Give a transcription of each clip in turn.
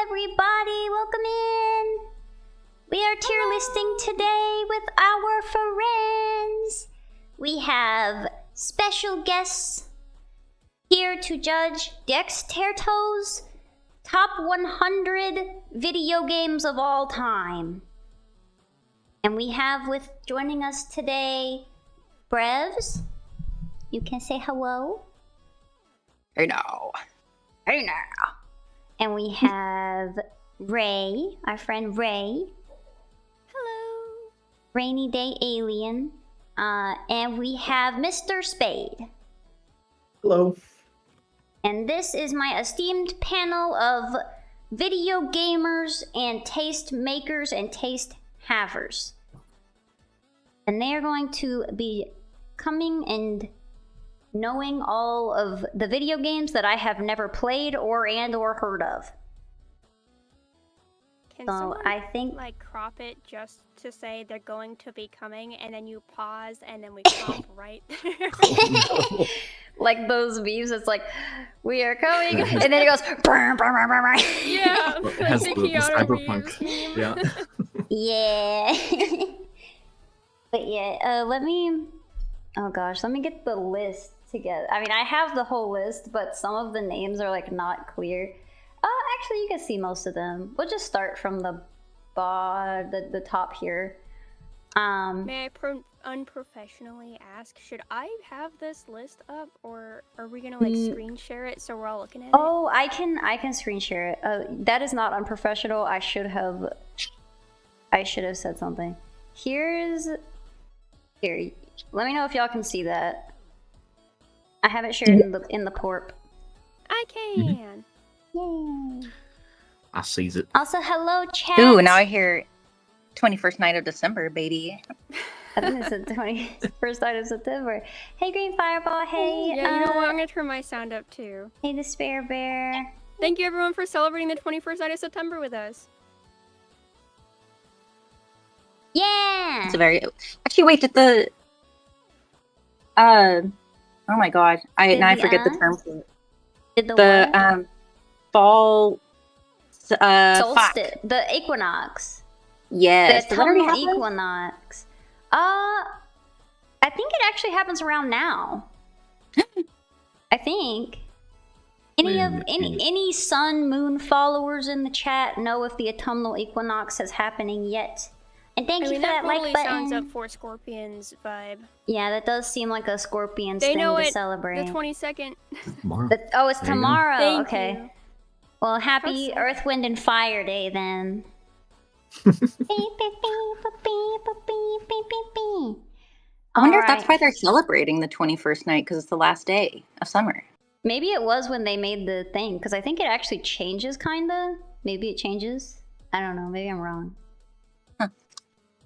everybody, welcome in. We are tier listing today with our friends. We have special guests here to judge Dexterto's top 100 video games of all time. And we have joining us today, Brevs. You can say hello. Hey now. Hey now. And we have Ray, our friend Ray. Hello. Rainy Day Alien. And we have Mr. Spade. Hello. And this is my esteemed panel of video gamers and taste makers and taste havers. And they are going to be coming and knowing all of the video games that I have never played or heard of. Can So someone, I think like, crop it just to say they're going to be coming, and then you pause, and then we crop right there? like those memes, it's like, we are coming, and then it goes, brr, brr, brr, brr, brr. Yeah, It like has the the Keanu cyberpunk. Reeves meme. Yeah. Yeah. But yeah, let me get the list together. I mean, I have the whole list, but some of the names are like not clear. Actually, you can see most of them. We'll just start from the top here. May I unprofessionally ask, should I have this list up, or are we gonna like screen share it so we're all looking at it? Oh, I can screen share it. That is not unprofessional. I should have said something. Here. Let me know if y'all can see that. I have it shared in the porp. I can. Yay! I sees it. Also, hello, chat. Ooh, now I hear 21st night of December, baby. I think it's the 21st night of September. Hey, Green Fireball. Hey, Yeah, you know what? I'm gonna turn my sound up too. Hey, Despair Bear. Thank you everyone for celebrating the 21st night of September with us. Yeah. It's a very actually wait, did the oh my god. I forget the term for it. Did the what? Fall Solstice, the equinox. Yes. The Does that already autumnal happen? equinox. I think it actually happens around now. I think. Any sun moon followers in the chat know if the autumnal equinox is happening yet? And thank you for that totally like button. sounds up for Scorpions vibe. Yeah, that does seem like a Scorpions They thing know to it. celebrate. The 22nd. Tomorrow. Oh, it's There you go. tomorrow. Thank Okay. you. Well, happy That's- Earth, Wind, and Fire Day then. I wonder if that's why they're celebrating the 21st night, because it's the last day of summer. Maybe it was when they made the thing, because I think it actually changes, kinda. Maybe it changes. I don't know. Maybe I'm wrong.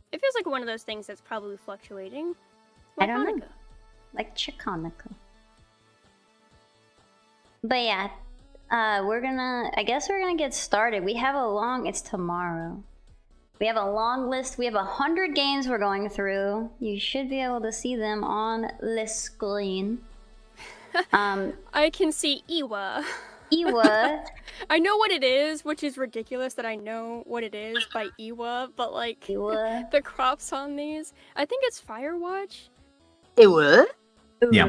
It feels like one of those things that's probably fluctuating. I Like don't know. Hanukkah. Like Chicanica. But yeah, I guess we're gonna get started. We have it's tomorrow. We have a long list. We have 100 games we're going through. You should be able to see them on the screen. I can see Iwa. Iwa. I know what it is, which is ridiculous that I know what it is by Iwa, but like Iwa. the crops on these, I think it's Firewatch, It would? Yeah.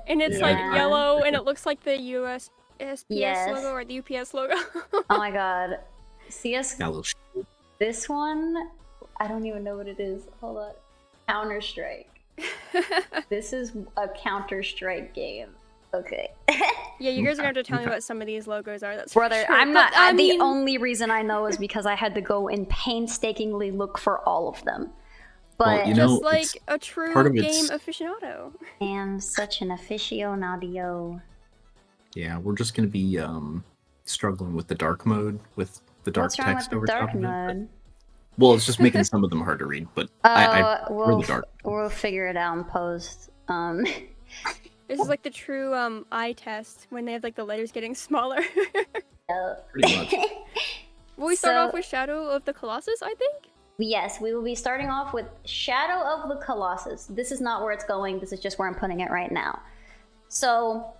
and it's Yeah. like yellow, and it looks like the USPS Yes. logo or the UPS logo. Oh my god. CS. Got a little This one, I don't even know what it is. Hold on. Counter-Strike. This is a Counter-Strike game. Okay. Yeah, you guys are gonna have to tell me what some of these logos are. That's Brother, for sure. I'm But, not. I mean, The only reason I know is because I had to go and painstakingly look for all of them. But Well, you know, just like it's a true part of game it's- aficionado. I am such an aficionado. Yeah, we're just gonna be struggling with the dark mode with the dark What's wrong text with the over dark top of it. mode? Well, it's just making some of them hard to read, but I prefer we'll the dark. we'll figure it out in post. This is like the true eye test when they have like the letters getting smaller. Pretty much. Will we start So- off with Shadow of the Colossus, I think? Yes, we will be starting off with Shadow of the Colossus. This is not where it's going, this is just where I'm putting it right now. So,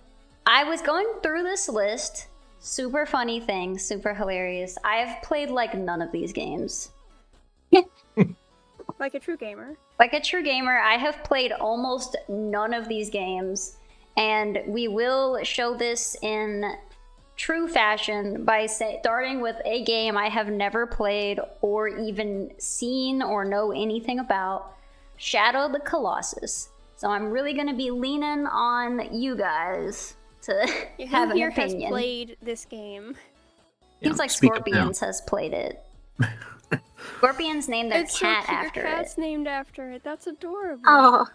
I was going through this list, Super funny thing, super hilarious. I have played like none of these games. Like a true gamer. Like a true gamer, I have played almost none of these games, and we will show this in true fashion by starting with a game I have never played or even seen or know anything about, Shadow of the Colossus. So I'm really going to be leaning on you guys to have an opinion. Who here has played this game? Seems like Scorpions has played it. Scorpions named their cat after it. Your cat's named after it. That's adorable. Oh.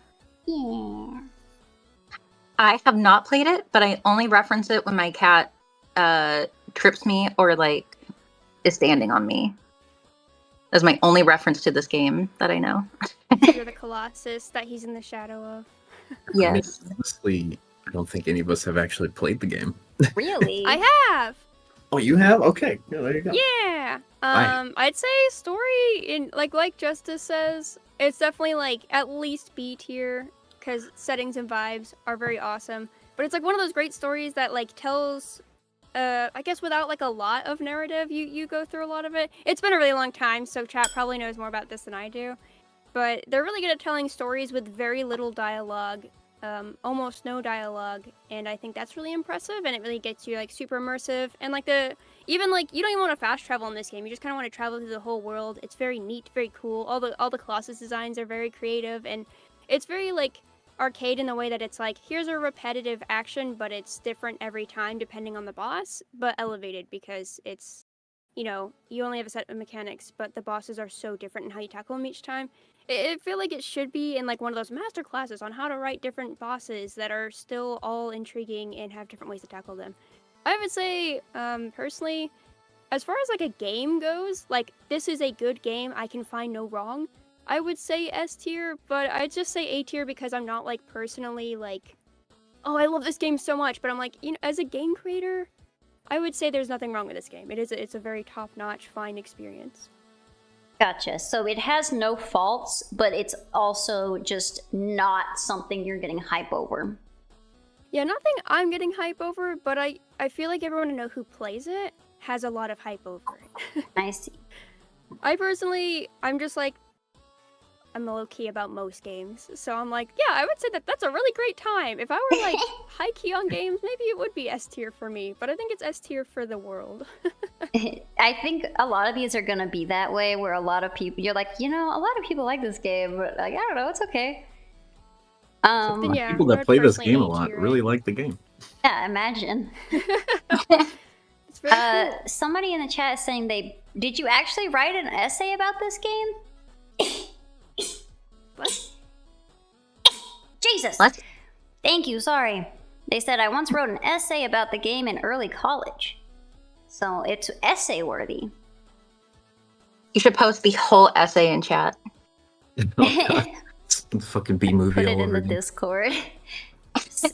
Yeah. I have not played it, but I only reference it when my cat trips me or like is standing on me. That's my only reference to this game that I know. You're the Colossus that he's in the shadow of. Yes. Honestly, I don't think any of us have actually played the game. Really? I have. Oh, you have? Okay. Yeah, there you go. Yeah. I'd say story in like Justice says, it's definitely like at least B tier because settings and vibes are very awesome. But it's like one of those great stories that like tells, I guess without like a lot of narrative, you go through a lot of it. It's been a really long time, so chat probably knows more about this than I do. But they're really good at telling stories with very little dialogue. Almost no dialogue, and I think that's really impressive, and it really gets you like super immersive, and like even like you don't even want to fast travel in this game, you just kind of want to travel through the whole world. It's very neat, very cool. All the Colossus designs are very creative, and it's very like arcade in the way that it's like, here's a repetitive action, but it's different every time depending on the boss, but elevated because it's, you know, you only have a set of mechanics, but the bosses are so different in how you tackle them each time. I feel like it should be in like one of those master classes on how to write different bosses that are still all intriguing and have different ways to tackle them. I would say, personally, as far as like a game goes, like this is a good game, I can find no wrong. I would say S tier, but I'd just say A tier because I'm not like personally like, oh, I love this game so much, but I'm like, you know, as a game creator, I would say there's nothing wrong with this game. It's a very top-notch, fine experience. Gotcha. So it has no faults, but it's also just not something you're getting hype over. Yeah, nothing I'm getting hype over, but I feel like everyone I know who plays it has a lot of hype over it. I see. I personally, I'm just like, I'm low-key about most games, so I'm like, yeah, I would say that's a really great time. If I were like high-key on games, maybe it would be S tier for me, but I think it's S tier for the world. I think a lot of these are gonna be that way, where a lot of people, you're like, you know, a lot of people like this game, but like, I don't know, it's okay. Yeah, people that play this game a lot really like the game. Yeah, imagine. It's very cool. Somebody in the chat is saying did you actually write an essay about this game? What? Jesus! What? Thank you, sorry. They said I once wrote an essay about the game in early college. So it's essay worthy. You should post the whole essay in chat. Oh, God. It's the fucking B movie. Put it all in over the again. Discord.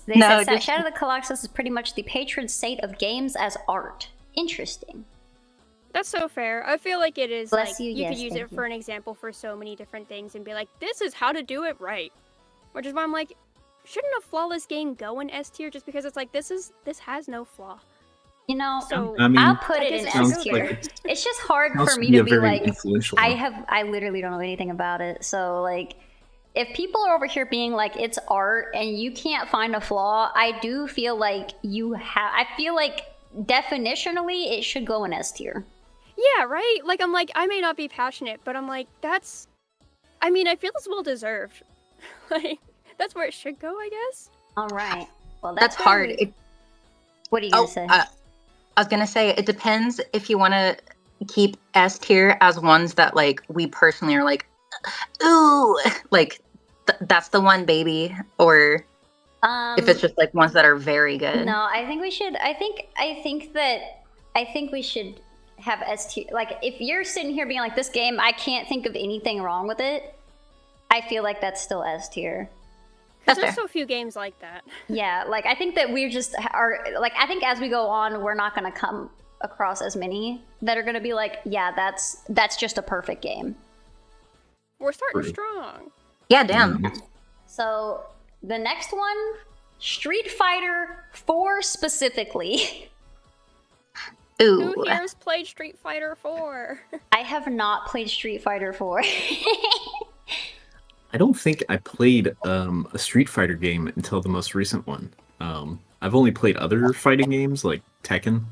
They No, said just- Shadow of the Colossus is pretty much the patron saint of games as art. Interesting. That's so fair. I feel like it is Bless like you, you yes, could use thank it you. for an example for so many different things and be like, this is how to do it right. Which is why I'm like, shouldn't a flawless game go in S tier just because it's like this has no flaw. You know, So I mean, I'll put I it guess in it S sounds tier. like It's just hard sounds for me be to a be very like, influential I one. literally don't know anything about it. So like, if people are over here being like it's art and you can't find a flaw, I do feel like I feel like definitionally it should go in S tier. yeah, right? Like I'm like, I may not be passionate, but I'm like, I feel it's well deserved. Like, that's where it should go, I guess. All right. Well, That's hard. What are you gonna say? I was gonna say it depends if you want to keep S tier as ones that like we personally are like, ooh, like that's the one, baby, or if it's just like ones that are very good. No, I think we should. I think we should have S tier. Like, if you're sitting here being like, this game, I can't think of anything wrong with it. I feel like that's still S tier. Because That's there's fair. so few games like that. Yeah, like I think that we just are like, I think as we go on, we're not gonna come across as many that are gonna be like, yeah, that's just a perfect game. We're starting True. strong. Yeah, damn. So the next one, Street Fighter 4 specifically. Ooh. Who here's played Street Fighter 4? I have not played Street Fighter 4. I don't think I played a Street Fighter game until the most recent one. I've only played other fighting games like Tekken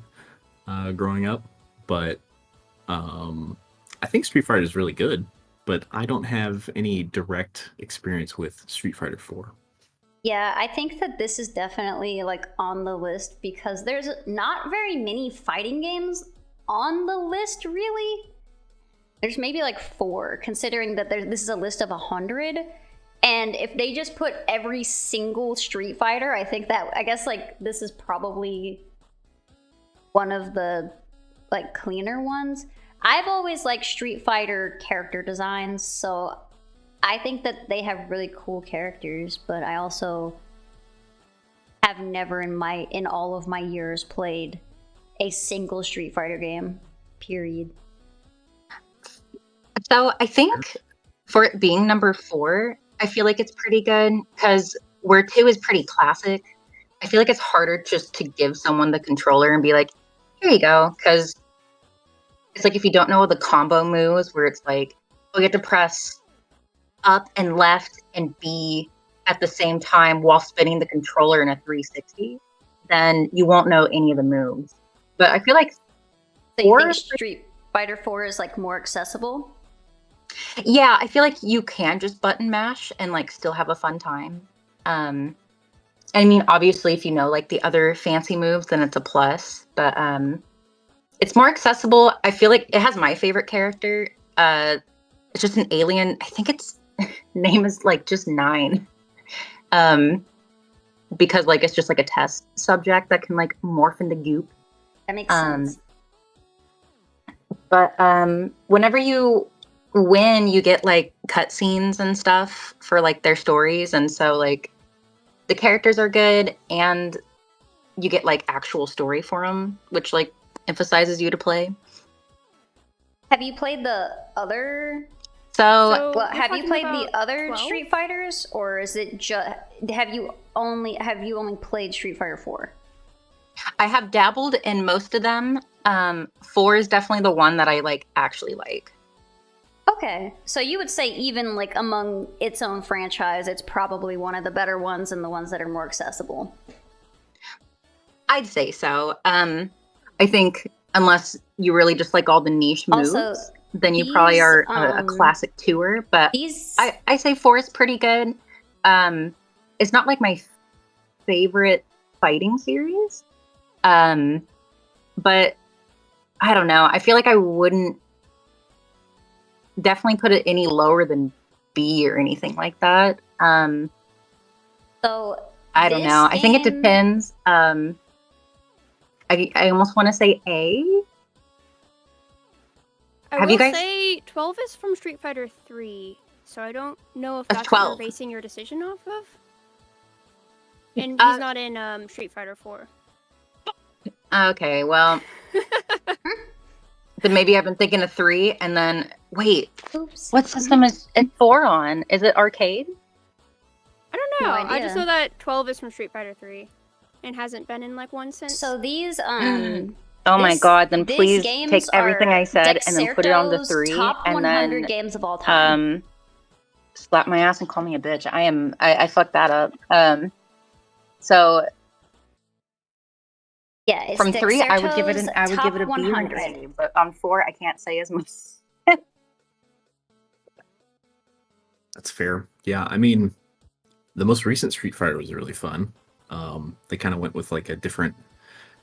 growing up, but I think Street Fighter is really good, but I don't have any direct experience with Street Fighter 4. Yeah, I think that this is definitely like on the list because there's not very many fighting games on the list, really. There's maybe like 4, considering that this is a list of 100. And if they just put every single Street Fighter, I guess like this is probably one of the like cleaner ones. I've always liked Street Fighter character designs, so I think that they have really cool characters, but I also have never in all of my years played a single Street Fighter game, period. So I think for it being number 4, I feel like it's pretty good because where 2 is pretty classic, I feel like it's harder just to give someone the controller and be like, here you go, because it's like if you don't know the combo moves where it's like, oh, you have to press up and left and B at the same time while spinning the controller in a 360, then you won't know any of the moves. But I feel like So you think Street Fighter 4 is like more accessible? yeah, I feel like you can just button mash and like still have a fun time. I mean, obviously, if you know like the other fancy moves, then it's a plus. But it's more accessible. I feel like it has my favorite character. It's just an alien. I think its name is like just 9. Because like it's just like a test subject that can like morph into goop. That makes sense. But whenever you win, you get like cutscenes and stuff for like their stories, and so like the characters are good, and you get like actual story for them, which like emphasizes you to play. Have you played the other? So Well, you're have you talking played about the other 12? Street Fighters, or is it just have you only played Street Fighter 4? I have dabbled in most of them. 4 is definitely the one that I like actually like. Okay, so you would say even like among its own franchise, it's probably one of the better ones and the ones that are more accessible. I'd say so. I think unless you really just like all the niche moves, Also, then you probably are a these, classic tour. But These I say 4 is pretty good. It's not like my favorite fighting series. But I don't know. I feel like I wouldn't definitely put it any lower than B or anything like that. so I don't this know. I think it game- depends. I almost want to say A. I Have will you guys- say 12 is from Street Fighter 3, so I don't know if That's that's what 12. you're basing your decision off of. And Uh, he's not in Street Fighter 4. Okay, well, then maybe I've been thinking of 3, and then wait, Oops. what system is it 4 on? Is it arcade? I don't know. No I just idea. know that 12 is from Street Fighter 3 and hasn't been in like one since. So these Oh my This- god, then these please games take everything are I said and then put it on the Dexerto's 3 top and 100 then games of all time. slap my ass and call me a bitch. I fucked that up. So Yeah, it's from 3 I would give it Dexerto's a B top or an 100. A, but on 4 I can't say as much. That's fair. Yeah, I mean, the most recent Street Fighter was really fun. They kind of went with like a different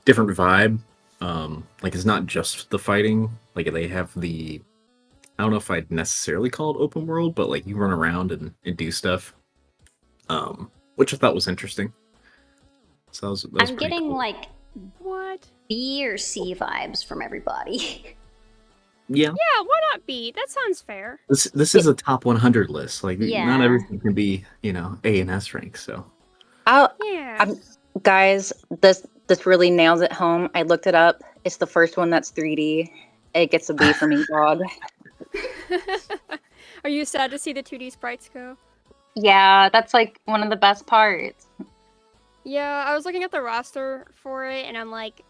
vibe. Like it's not just the fighting. Like they have the, I don't know if I'd necessarily call it open world, but like you run around and do stuff. Which I thought was interesting. So that was I'm pretty getting cool. like what? B or C vibes from everybody. Yeah, Yeah, why not B? That sounds fair. this is a top 100 list. Like Yeah. not everything can be, A and S rank. So Yeah. Guys, this really nails it home. I looked it up. It's the first one that's 3D. It gets a B for me, dog. Are you sad to see the 2D sprites go? Yeah, that's like one of the best parts. Yeah, I was looking at the roster for it, and I'm like,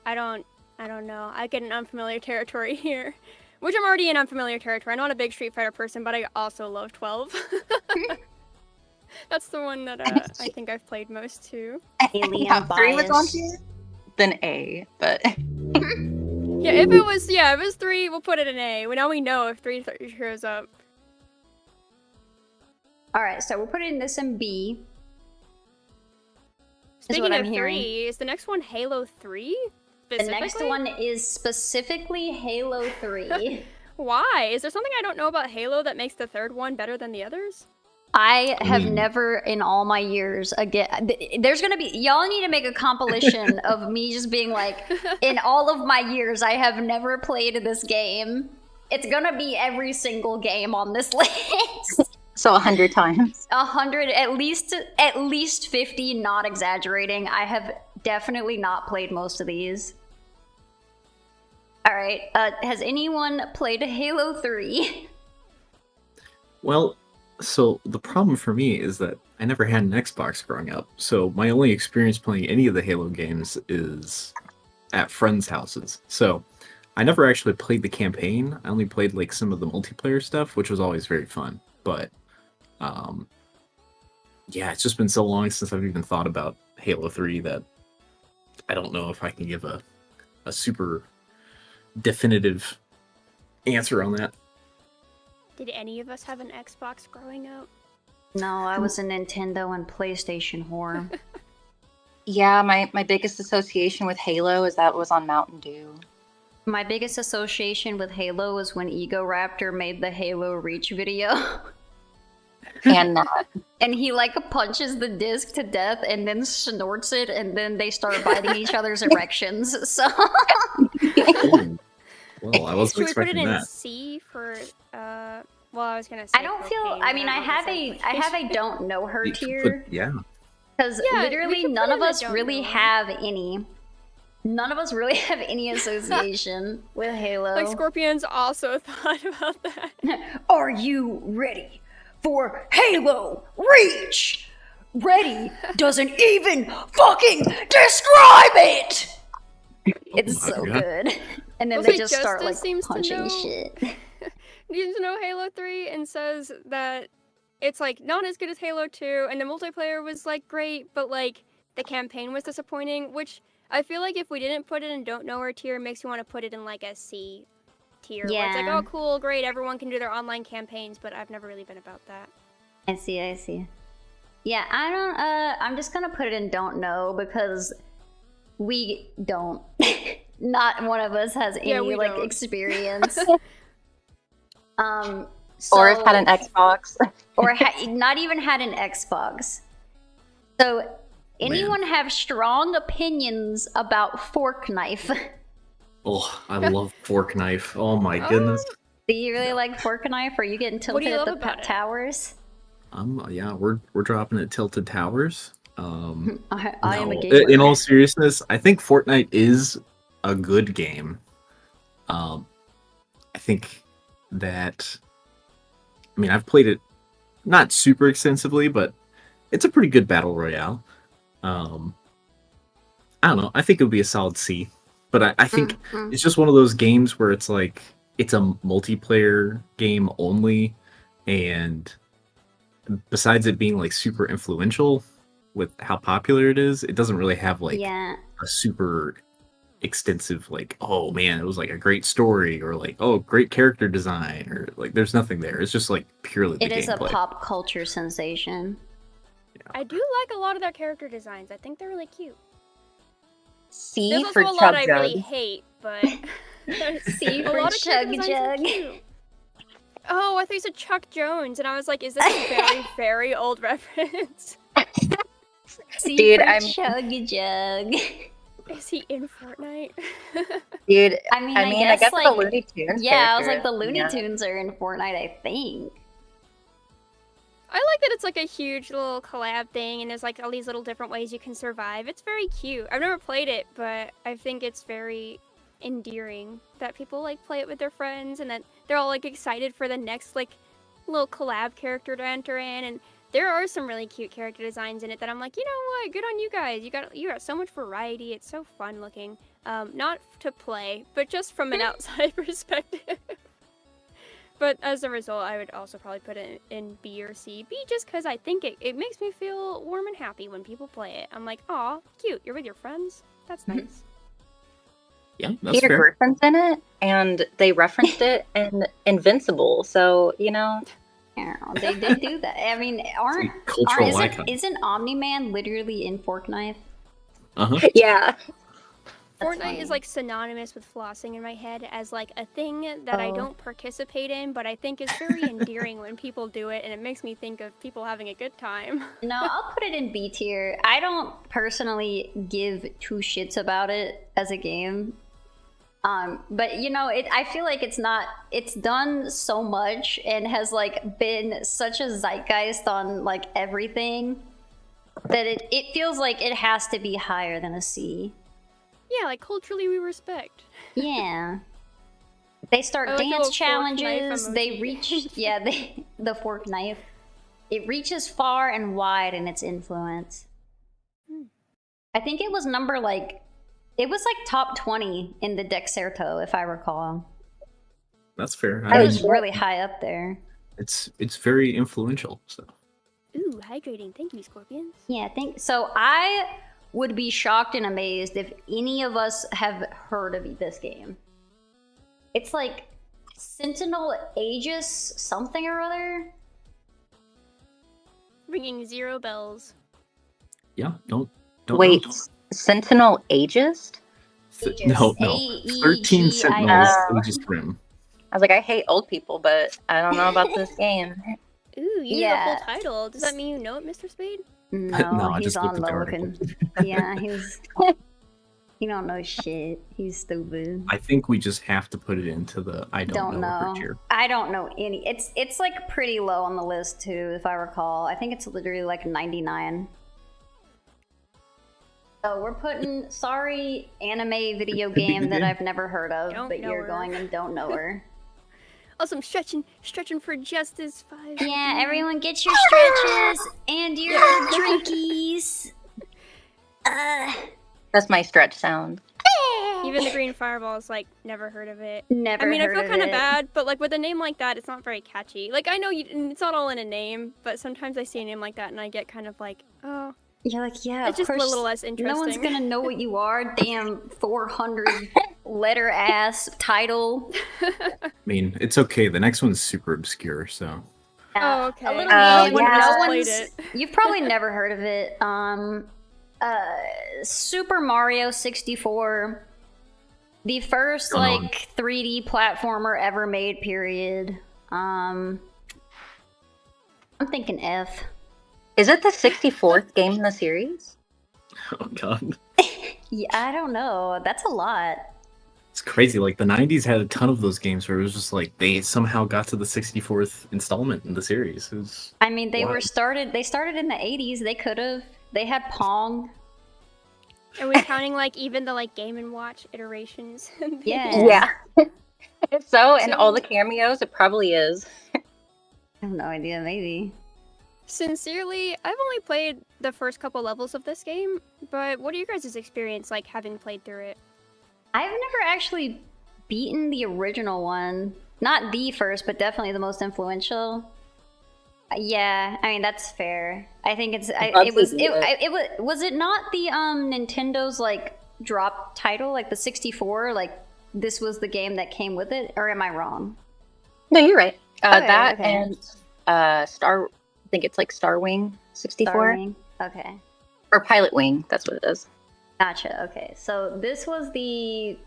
I don't I don't know. I get an unfamiliar territory here. Which I'm already in unfamiliar territory. I'm not a big Street Fighter person, but I also love 12. That's the one that I think I've played most too. Alien Yeah, 3 was on bias. here, then A, but Yeah, if it was 3, we'll put it in A. Well, now we know if 3 shows up. Alright, so we're putting this in B. Speaking what of I'm 3, hearing. is the next one Halo 3? The next one is specifically Halo 3. Why? Is there something I don't know about Halo that makes the third one better than the others? I have never in all my years there's gonna be y'all need to make a compilation of me just being like, in all of my years I have never played this game. It's gonna be every single game on this list. so 100 times. 100, at least 50, not exaggerating. I have definitely not played most of these. Alright, has anyone played Halo 3? Well, so the problem for me is that I never had an Xbox growing up. So my only experience playing any of the Halo games is at friends' houses. So I never actually played the campaign. I only played like some of the multiplayer stuff, which was always very fun. But yeah, it's just been so long since I've even thought about Halo 3 that I don't know if I can give a super definitive answer on that. Did any of us have an Xbox growing up? No, I was a Nintendo and PlayStation whore. Yeah, my biggest association with Halo is that it was on Mountain Dew. My biggest association with Halo was when Ego Raptor made the Halo Reach video. And that. And he like punches the disc to death and then snorts it, and then they start biting each other's erections. So Ooh. Well, I wasn't Should we put it expecting in that. C for well, I was gonna say I don't feel. cocaine, I but mean, don't I know have if I it's have a don't know her You could tier put- yeah. because Yeah, we literally could none put of in a us don't really know. have any. None of us really have any association with Halo. Like Scorpions also thought about that. Are you ready for Halo Reach? Ready doesn't even fucking describe it! It's Oh my so God. good. And then Well, they see, just start like Justice seems to punching know- shit. Needs to know Halo 3 and says that it's like not as good as Halo 2 and the multiplayer was like great, but like the campaign was disappointing, which I feel like if we didn't put it in don't know her tier, it makes me want to put it in like a C tier. Where it's like, Yeah. oh cool, great, everyone can do their online campaigns, but I've never really been about that. I see. Yeah, I don't, I'm just gonna put it in don't know because we don't. Not one of us has any Yeah, we like don't. experience. Or if had an Xbox. or not even had an Xbox. So, anyone have strong opinions about Fork Knife? Oh, I love Fork Knife. Oh my goodness. Do you really like Fork Knife? Or are you getting What do tilted you at the love about it? towers? Yeah, we're dropping at Tilted Towers. I am a No, gamer. in all seriousness, I think Fortnite is a good game. I think that, I mean, I've played it not super extensively, but it's a pretty good battle royale. I don't know. I think it would be a solid C, but I think it's just one of those games where it's like it's a multiplayer game only, and besides it being like super influential with how popular it is, it doesn't really have like Yeah. a super extensive like, oh man, it was like a great story, or like, oh, great character design, or like there's nothing there. It's just like purely the It is a gameplay. pop culture sensation. I do like a lot of their character designs. I think they're really cute. C There's for also a lot Chug I Jug. really hate, but C a for lot of Chug character designs are Jug. cute. Oh, I thought you said Chuck Jones, and I was like, is this a very, very old reference? C Dude, for I'm- Chug Jug. Is he in Fortnite? Dude, I mean, I guess like, the Looney Tunes. yeah, I was like, character, the Looney yeah. Tunes are in Fortnite, I think. I like that it's like a huge little collab thing, and there's like all these little different ways you can survive. It's very cute. I've never played it, but I think it's very endearing that people like play it with their friends, and that they're all like excited for the next like little collab character to enter in. And there are some really cute character designs in it that I'm like, you know what, good on you guys. You got so much variety. It's so fun looking. not to play, but just from an outside perspective. But as a result, I would also probably put it in B or C. B just because I think it makes me feel warm and happy when people play it. I'm like, aw, cute, you're with your friends? That's nice. Yeah, that's Peter fair. Griffin's in it, and they referenced it in Invincible, so, you know. Yeah, they did do that. I mean, It's a cultural icon. isn't Omni-Man literally in Fork Knife? Uh-huh. Yeah. That's Fortnite funny. is like synonymous with flossing in my head as like a thing that I don't participate in, but I think is very endearing when people do it, and it makes me think of people having a good time. No, I'll put it in B tier. I don't personally give two shits about it as a game. But you know, I feel like it's done so much and has like been such a zeitgeist on like everything that it feels like it has to be higher than a C. Yeah, like culturally we respect. Yeah. They start I like the dance little fork knife challenges. They emoji. reach the fork knife. It reaches far and wide in its influence. I think it was it was like top 20 in the Dexerto, if I recall. That's fair. It I was mean, really high up there. it's very influential. So Ooh, hydrating. Thank you, Scorpions. Yeah, I think so. I would be shocked and amazed if any of us have heard of this game. It's like Sentinel Aegis something or other. Ringing 0 bells. yeah, don't Wait, know. Sentinel Ageist? No, Aegis. 13 Sentinels Oh. Aegis Rim. I was like, I hate old people, but I don't know about this game. Ooh, you know the Yeah. full title. Does that mean you know it, Mr. Spade? No, No, I he's just on looked at the low article. looking. Yeah, he don't know shit. He's stupid. I think we just have to put it into the I don't know know. tier. I don't know any. It's like pretty low on the list too, if I recall. I think it's literally like 99. So we're putting sorry anime video game that I've never heard of, Don't but know you're her. going and don't know her. Also, I'm stretching for justice 5. Yeah, everyone get your stretches and your drinkies. That's my stretch sound. Even the green fireball is like, never heard of it. Never I mean, I heard feel of kind of it. bad, but like with a name like that, it's not very catchy. Like, I know it's not all in a name, but sometimes I see a name like that and I get kind of like, oh, You're like, yeah, it's of just a course. little less interesting. No one's gonna know what you are. Damn 400 letter ass title. I mean, it's okay. The next one's super obscure, so Oh, okay. A little Oh, game, yeah. no Played one's. it. You've probably never heard of it. Super Mario 64, the first Don't know. like 3D platformer ever made. Period. I'm thinking F. Is it the 64th game in the series? oh god, Yeah, I don't know. That's a lot. it's crazy. Like the '90s had a ton of those games where it was just like they somehow got to the 64th installment in the series. It was I mean, they wild. They started in the 80s. They could have. They had Pong. Are we counting like even the like Game and Watch iterations? Yeah. Yeah. So, in all the cameos, it probably is. I have no idea. Maybe. Sincerely, I've only played the first couple levels of this game, but what are you guys' experience like having played through it? I've never actually beaten the original one. Not the first, but definitely the most influential. Yeah, I mean that's fair. I think it's. Was it not the Nintendo's like drop title, like the 64? Like this was the game that came with it, or am I wrong? No, you're right. Okay, That okay. and Star, I think it's like Star Wing 64 Starring. Okay, or Pilot Wing. That's what it is. gotcha. Okay, so this was the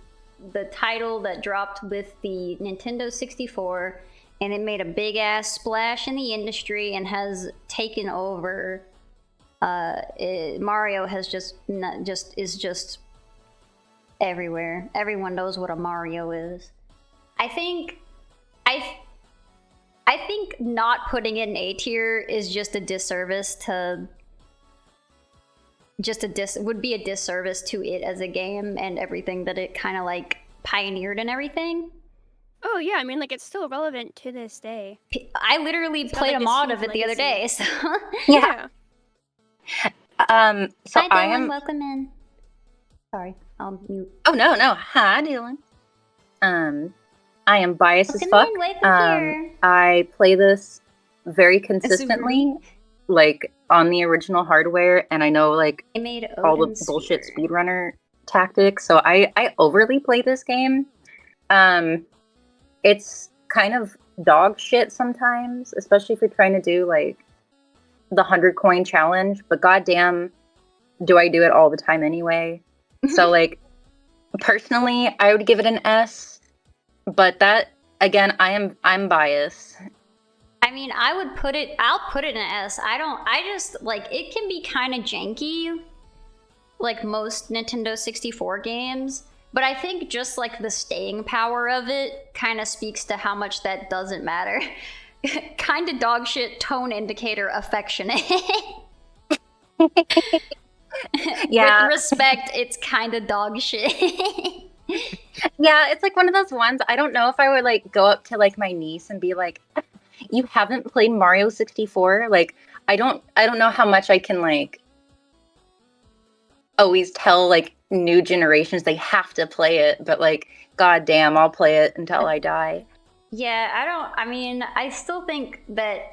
title that dropped with the Nintendo 64. And it made a big ass splash in the industry and has taken over. Mario has just everywhere. Everyone knows what a Mario is. I think not putting it in A tier is just a disservice to. Would be a disservice to it as a game and everything that it kind of like pioneered and everything. Oh yeah, I mean like it's still relevant to this day. I literally It's got, played like, a a mod huge of it the other legacy. day. So. Yeah. So Hi, I Dylan. am. Welcome in. Sorry. I'll mute. Oh no. Hi, Dylan. I am biased as Welcome fuck. in, welcome here. I play this very consistently, like on the original hardware, and I know like I made all the Odin's bullshit spear. speedrunner tactics, so I overly play this game. It's kind of dog shit sometimes, especially if you're trying to do like the 100 coin challenge, but goddamn, do I do it all the time anyway. So like personally I would give it an S, but that again, I'm biased. I mean, I'll put it in an S. I just, like, it can be kind of janky, like most Nintendo 64 games, but I think just, like, the staying power of it kind of speaks to how much that doesn't matter. Kind of dog shit, tone indicator, affectionate. Yeah. With respect, it's kind of dog shit. Yeah, it's like one of those ones, I don't know if I would like go up to like my niece and be like, you haven't played Mario 64? Like I don't know how much I can like always tell like new generations they have to play it, but like goddamn, I'll play it until I die. Yeah, I still think that,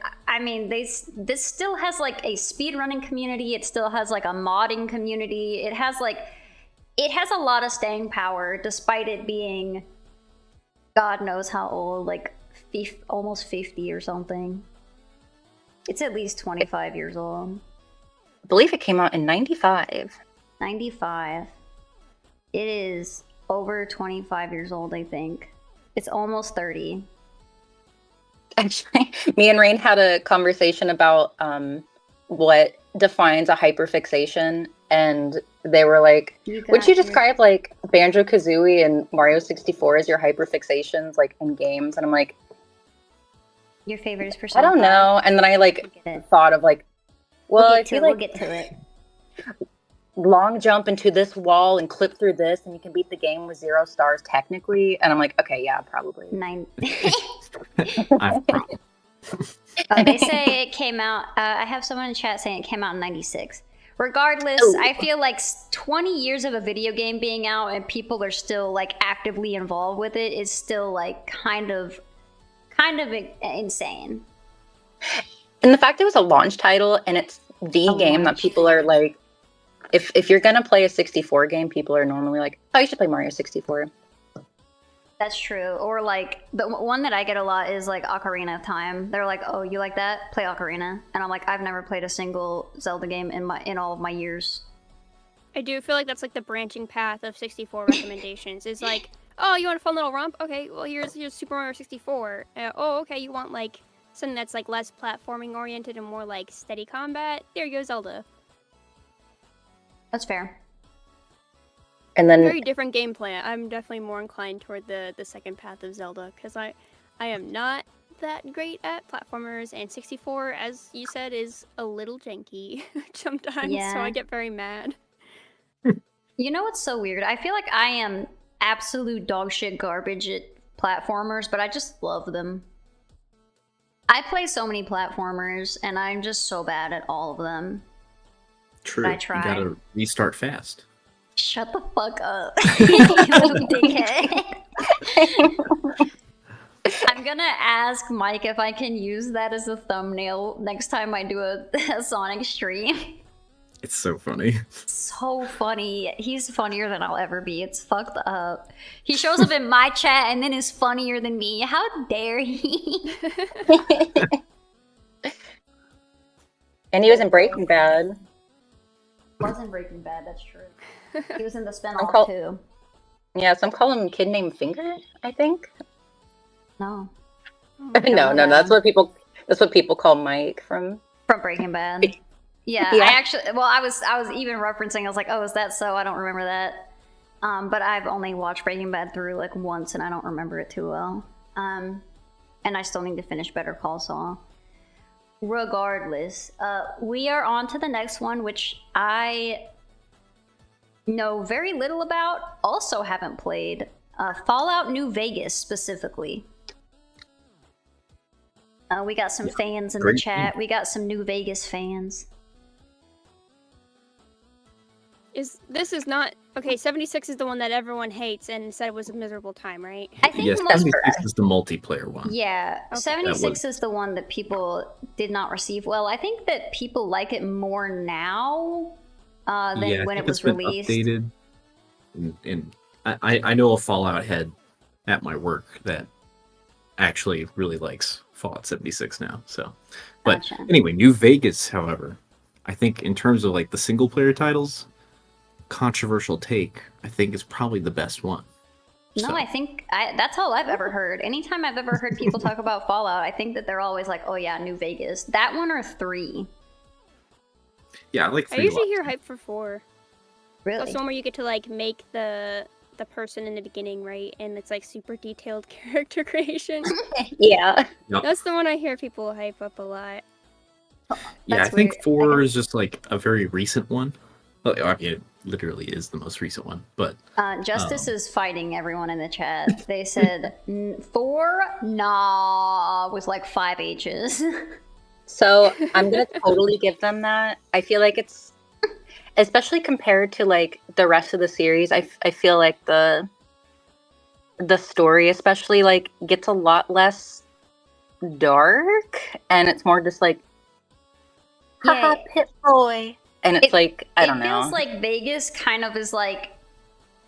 this still has like a speedrunning community, it still has like a modding community, it has a lot of staying power, despite it being God knows how old, like almost 50 or something. It's at least 25 years old. I believe it came out in 95. 95. It is over 25 years old, I think. It's almost 30. Actually, me and Rain had a conversation about what defines a hyperfixation, and they were like, would you describe like Banjo-Kazooie and Mario 64 as your hyperfixations like in games? And I'm like, your favorite is Persona I don't 5. know. And then I like thought of like, well, if you like we'll get to it. long jump into this wall and clip through this and you can beat the game with 0 stars technically. And I'm like, okay, yeah, probably. 9. I've probably. They say it came out, I have someone in chat saying it came out in 96. Regardless, I feel like 20 years of a video game being out and people are still like actively involved with it is still like kind of insane. And the fact it was a launch title and it's the game that people are like, if you're gonna play a 64 game, people are normally like, oh, you should play Mario 64. That's true. Or like the one that I get a lot is like Ocarina of Time. They're like, oh, you like that? Play Ocarina. And I'm like, I've never played a single Zelda game in all of my years. I do feel like that's like the branching path of 64 recommendations. Is like, oh, you want a fun little romp? Okay, well here's Super Mario 64. Oh, okay, you want like something that's like less platforming oriented and more like steady combat? There you go, Zelda. That's fair. And then Very different gameplay. I'm definitely more inclined toward the second path of Zelda because I am not that great at platformers, and 64, as you said, is a little janky sometimes. Yeah. So I get very mad. You know what's so weird? I feel like I am absolute dog shit garbage at platformers, but I just love them. I play so many platformers, and I'm just so bad at all of them. True. I tried. You gotta restart fast. Shut the fuck up, you little dickhead. I'm gonna ask Mike if I can use that as a thumbnail next time I do a Sonic stream. It's so funny. So funny. He's funnier than I'll ever be. It's fucked up. He shows up in my chat and then is funnier than me. How dare he? and he was in Breaking Bad. Wasn't Breaking Bad, that's true. He was in the spinoff too. Yeah, some call him Kid Named Finger, I think. No. No, that's what people call Mike from Breaking Bad. Yeah, Yeah. I was even referencing, I was like, oh, is that so? I don't remember that. But I've only watched Breaking Bad through like once and I don't remember it too well. And I still need to finish Better Call Saul. Regardless, we are on to the next one, which I know very little about, also haven't played. Fallout New Vegas specifically. We got some fans in the chat. We got some New Vegas fans. This is not Okay, 76 is the one that everyone hates and said it was a miserable time, right? I think Yes, most 76 is the multiplayer one. Yeah, Okay. 76 is the one that people did not receive well. I think that people like it more now than Yeah, when I it think was it's been released. updated. And I know a Fallout head at my work that actually really likes Fallout 76 now. So, but Gotcha. anyway, New Vegas, however, I think in terms of like the single player titles, controversial take, I think is probably the best one. No, So, I think that's all I've ever heard. Anytime I've ever heard people talk about Fallout, I think that they're always like, "Oh yeah, New Vegas." That one or 3? yeah, I like I 3 usually lots. hear hype for 4. Really? That's the one where you get to like make the person in the beginning, right? And it's like super detailed character creation. Yeah. That's the one I hear people hype up a lot. Yeah, That's I think weird. 4 is just like a very recent one. Well, I mean, it literally is the most recent one, but Justice is fighting everyone in the chat. They said 4, nah, with like 5 H's. So I'm gonna totally give them that. I feel like it's, especially compared to like the rest of the series, I feel like the story especially like gets a lot less dark, and it's more just like, haha, Yeah. Pit Boy, and it's like, I don't It know. feels like Vegas kind of is like,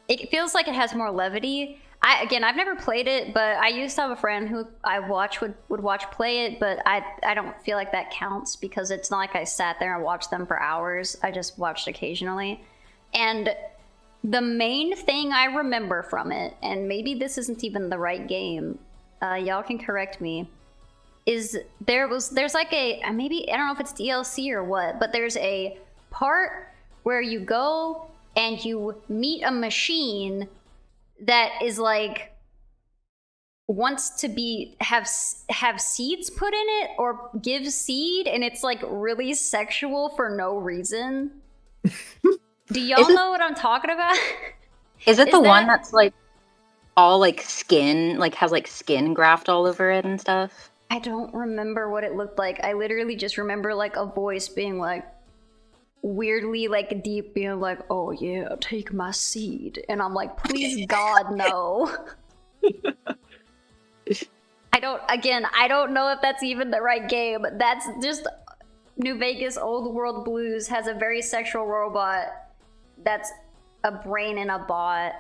it feels like it has more levity. I've never played it, but I used to have a friend who I would watch play it, but I don't feel like that counts because it's not like I sat there and watched them for hours. I just watched occasionally. And the main thing I remember from it, and maybe this isn't even the right game, y'all can correct me, is there's like maybe, I don't know if it's DLC or what, but there's a part where you go and you meet a machine that is like wants to have seeds put in it or give seed, and it's like really sexual for no reason. Do y'all know what I'm talking about? Is it Is the one that- that's like all like skin, like has like skin graft all over it and stuff? I don't remember what it looked like. I literally just remember like a voice being like weirdly like deep, being like, "Oh yeah, take my seed," and I'm like, "Please God, no." I don't know if that's even the right game. That's just New Vegas Old World Blues has a very sexual robot that's a brain in a bot.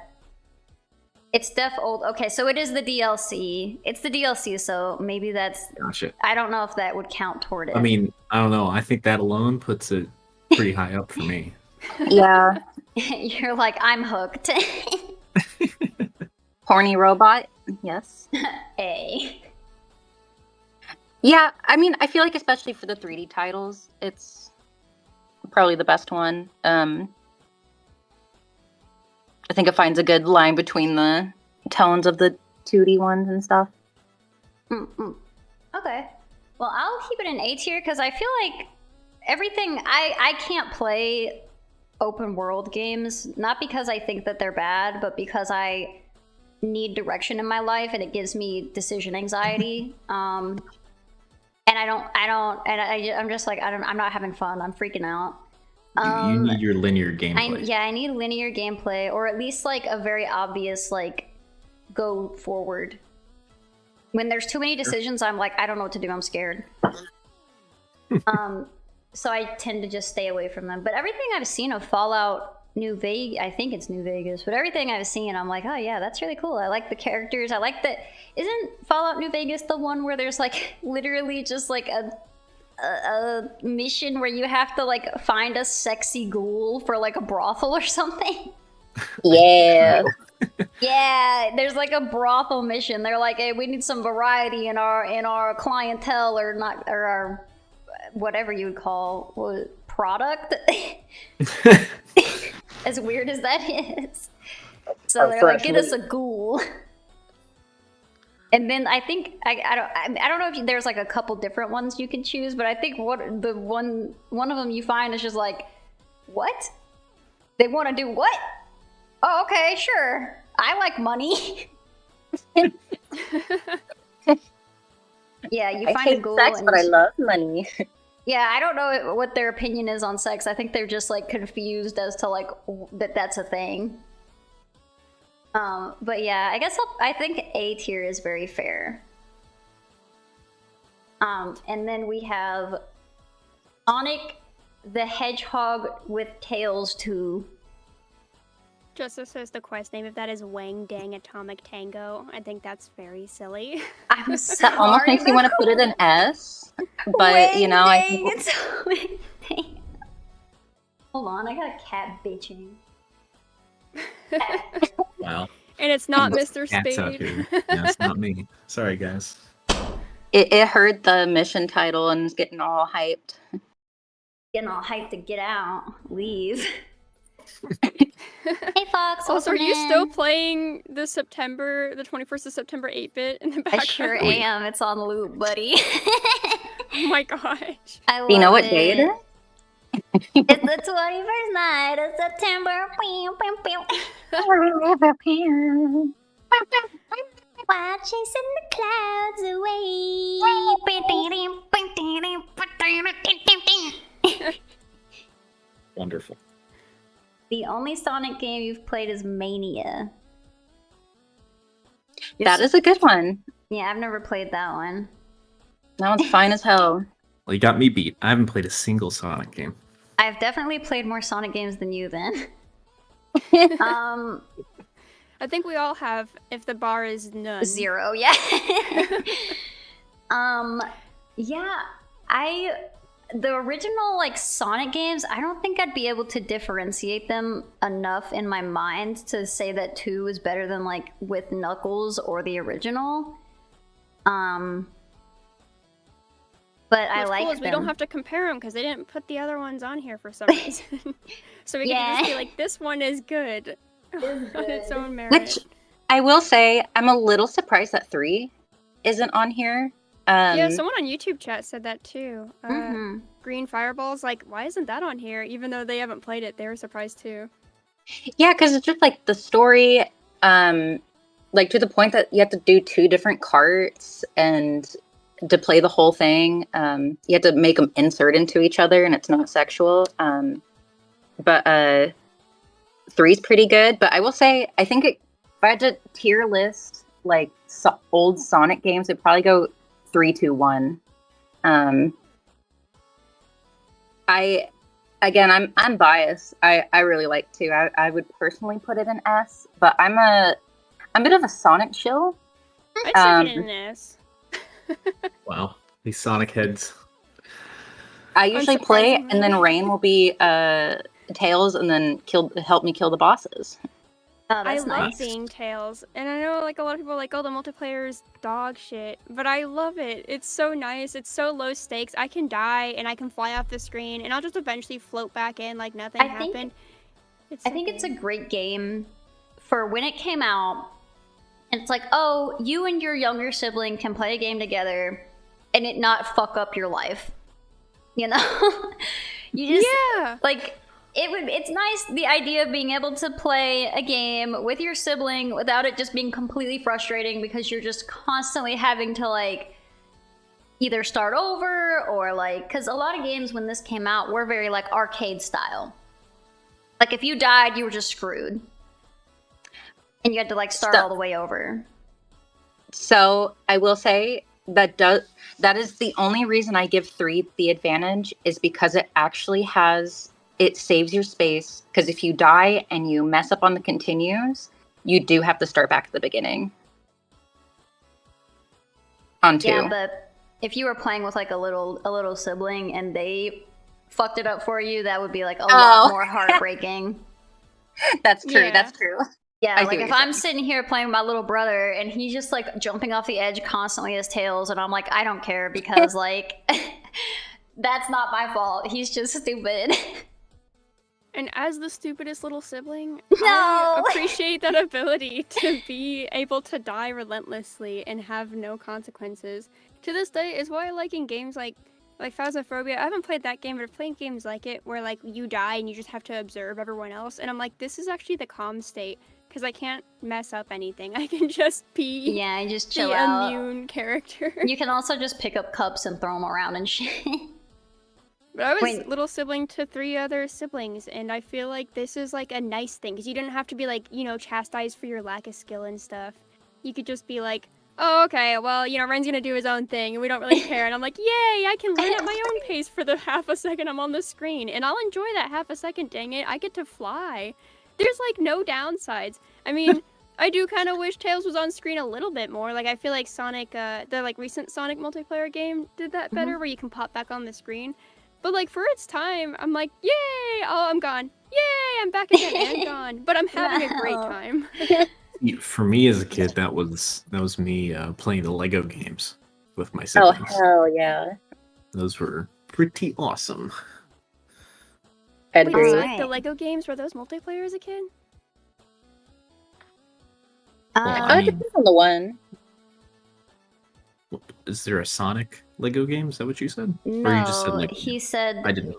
It's old. Okay, so it is the DLC. It's the DLC, so maybe that's. gotcha. I don't know if that would count toward it. I mean, I don't know. I think that alone puts it pretty high up for me. Yeah. You're like, I'm hooked. Horny robot. Yes. A. Yeah, I mean, I feel like especially for the 3D titles, it's probably the best one. I think it finds a good line between the tones of the 2D ones and stuff. Mm-mm. Okay. Well, I'll keep it an A tier because I feel like everything. I can't play open world games, not because I think that they're bad, but because I need direction in my life and it gives me decision anxiety. And I'm just like, I'm not having fun. I'm freaking out. You need your linear gameplay. I need linear gameplay, or at least like a very obvious like go forward. When there's too many decisions, I'm like, I don't know what to do. I'm scared. So I tend to just stay away from them. But everything I've seen of Fallout New Vegas, I think it's New Vegas, but everything I've seen, I'm like, oh yeah, that's really cool. I like the characters. I like that. Isn't Fallout New Vegas the one where there's like literally just like a mission where you have to like find a sexy ghoul for like a brothel or something? Yeah. Yeah, there's like a brothel mission. They're like, hey, we need some variety in our clientele, or our whatever you would call product. As weird as that is. So they're like, get us a ghoul. And then I think I don't know if there's like a couple different ones you can choose, but I think one of them you find is just like, what? They want to do what? Oh, okay, sure. I like money. Yeah, you find a hate ghoul. sex, but I love money. Yeah, I don't know what their opinion is on sex. I think they're just like confused as to like that's a thing. But yeah, I guess I think A tier is very fair. And then we have Sonic the Hedgehog with Tails 2. Justice says the quest name of that is Wang Dang Atomic Tango. I think that's very silly. I'm sorry. That almost makes me want to put it in S, but Wang you know, I Dang think Atomic Tango. Hold on, I got a cat bitching. Wow. And it's not There's Mr. cats out Spade. here. Yeah, it's not me. Sorry, guys. it heard the mission title and is getting all hyped. Getting all hyped to get out, leave. Hey Fox, Also, are welcome you still in. playing the 21st of September 8-bit in the I background? sure am. It's on loop, buddy. Oh my gosh. I love Do you know what day it is? It's the 21st night of September. While chasing the clouds away. Wonderful. The only Sonic game you've played is Mania. That is a good one. Yeah, I've never played that one. That one's fine as hell. Well, you got me beat. I haven't played a single Sonic game. I've definitely played more Sonic games than you then. I think we all have, if the bar is none. 0, yeah. Yeah, the original like Sonic games, I don't think I'd be able to differentiate them enough in my mind to say that 2 is better than like with Knuckles or the original. But I What's like cool is them. we don't have to compare them because they didn't put the other ones on here for some reason. So we can just be like, this one is good on its own merit. Which I will say, I'm a little surprised that 3 isn't on here. Yeah, someone on YouTube chat said that too. Mhm. Green Fireball's like, why isn't that on here? Even though they haven't played it, they were surprised too. Yeah, because it's just like the story, like to the point that you have to do 2 different carts and to play the whole thing. You have to make them insert into each other, and it's not sexual. But 3's pretty good. But I will say, I think if I had to tier list like old Sonic games, it'd probably go 3, 2, 1. I'm biased. I really like 2. I would personally put it in S, but I'm a bit of a Sonic shill. I'd stick it in this. Wow. These Sonic heads. I usually play, Unsurprisingly. and then Rain will be Tails, and then help me kill the bosses. Oh, I that's love nice. being Tails, and I know like a lot of people are like, oh, the multiplayer is dog shit, but I love it. It's so nice. It's so low stakes. I can die and I can fly off the screen, and I'll just eventually float back in like nothing I think- happened. I think it's a great game for when it came out. It's like, oh, you and your younger sibling can play a game together and it not fuck up your life. You know? You just yeah. like it's nice the idea of being able to play a game with your sibling without it just being completely frustrating because you're just constantly having to like either start over or like, because a lot of games when this came out were very like arcade style. Like if you died, you were just screwed. And you had to like start all the way over. So I will say that is the only reason I give 3 the advantage, is because it actually it saves your space. Because if you die and you mess up on the continues, you do have to start back at the beginning. On 2. Yeah, but if you were playing with like a little sibling and they fucked it up for you, that would be like a lot more heartbreaking. That's true. Yeah. That's true. Yeah, I see like what if you're I'm sitting here playing with my little brother and he's just like jumping off the edge constantly as Tails, and I'm like, I don't care because like that's not my fault. He's just stupid. And as the stupidest little sibling, No! I appreciate that ability to be able to die relentlessly and have no consequences. To this day is why I like in games like Phasmophobia. I haven't played that game, but I've played games like it where like you die and you just have to observe everyone else. And I'm like, this is actually the calm state because I can't mess up anything. I can just be Yeah, you just chill the out. immune character. You can also just pick up cups and throw them around and shit. But I was Wait. little sibling to 3 other siblings, and I feel like this is like a nice thing because you didn't have to be like, chastised for your lack of skill and stuff. You could just be like, oh, okay, well, Ren's gonna do his own thing, and we don't really care. And I'm like, yay, I can learn at my own pace for the half a second I'm on the screen, and I'll enjoy that half a second. Dang it, I get to fly. There's like no downsides. I mean. I do kind of wish Tails was on screen a little bit more. Like, I feel like Sonic, the like recent Sonic multiplayer game did that better, where you can pop back on the screen. But like for its time, I'm like, yay! Oh, I'm gone. Yay! I'm back again and gone. But I'm having a great time. For me as a kid, that was me playing the Lego games with my Oh, siblings. hell yeah. Those were pretty awesome. Wait, Agree. so like the Lego games, were those multiplayer as a kid? I It mean- depends on the one. Is there a Sonic Lego game? Is that what you said? No, Or you just said Lego he games? said I didn't.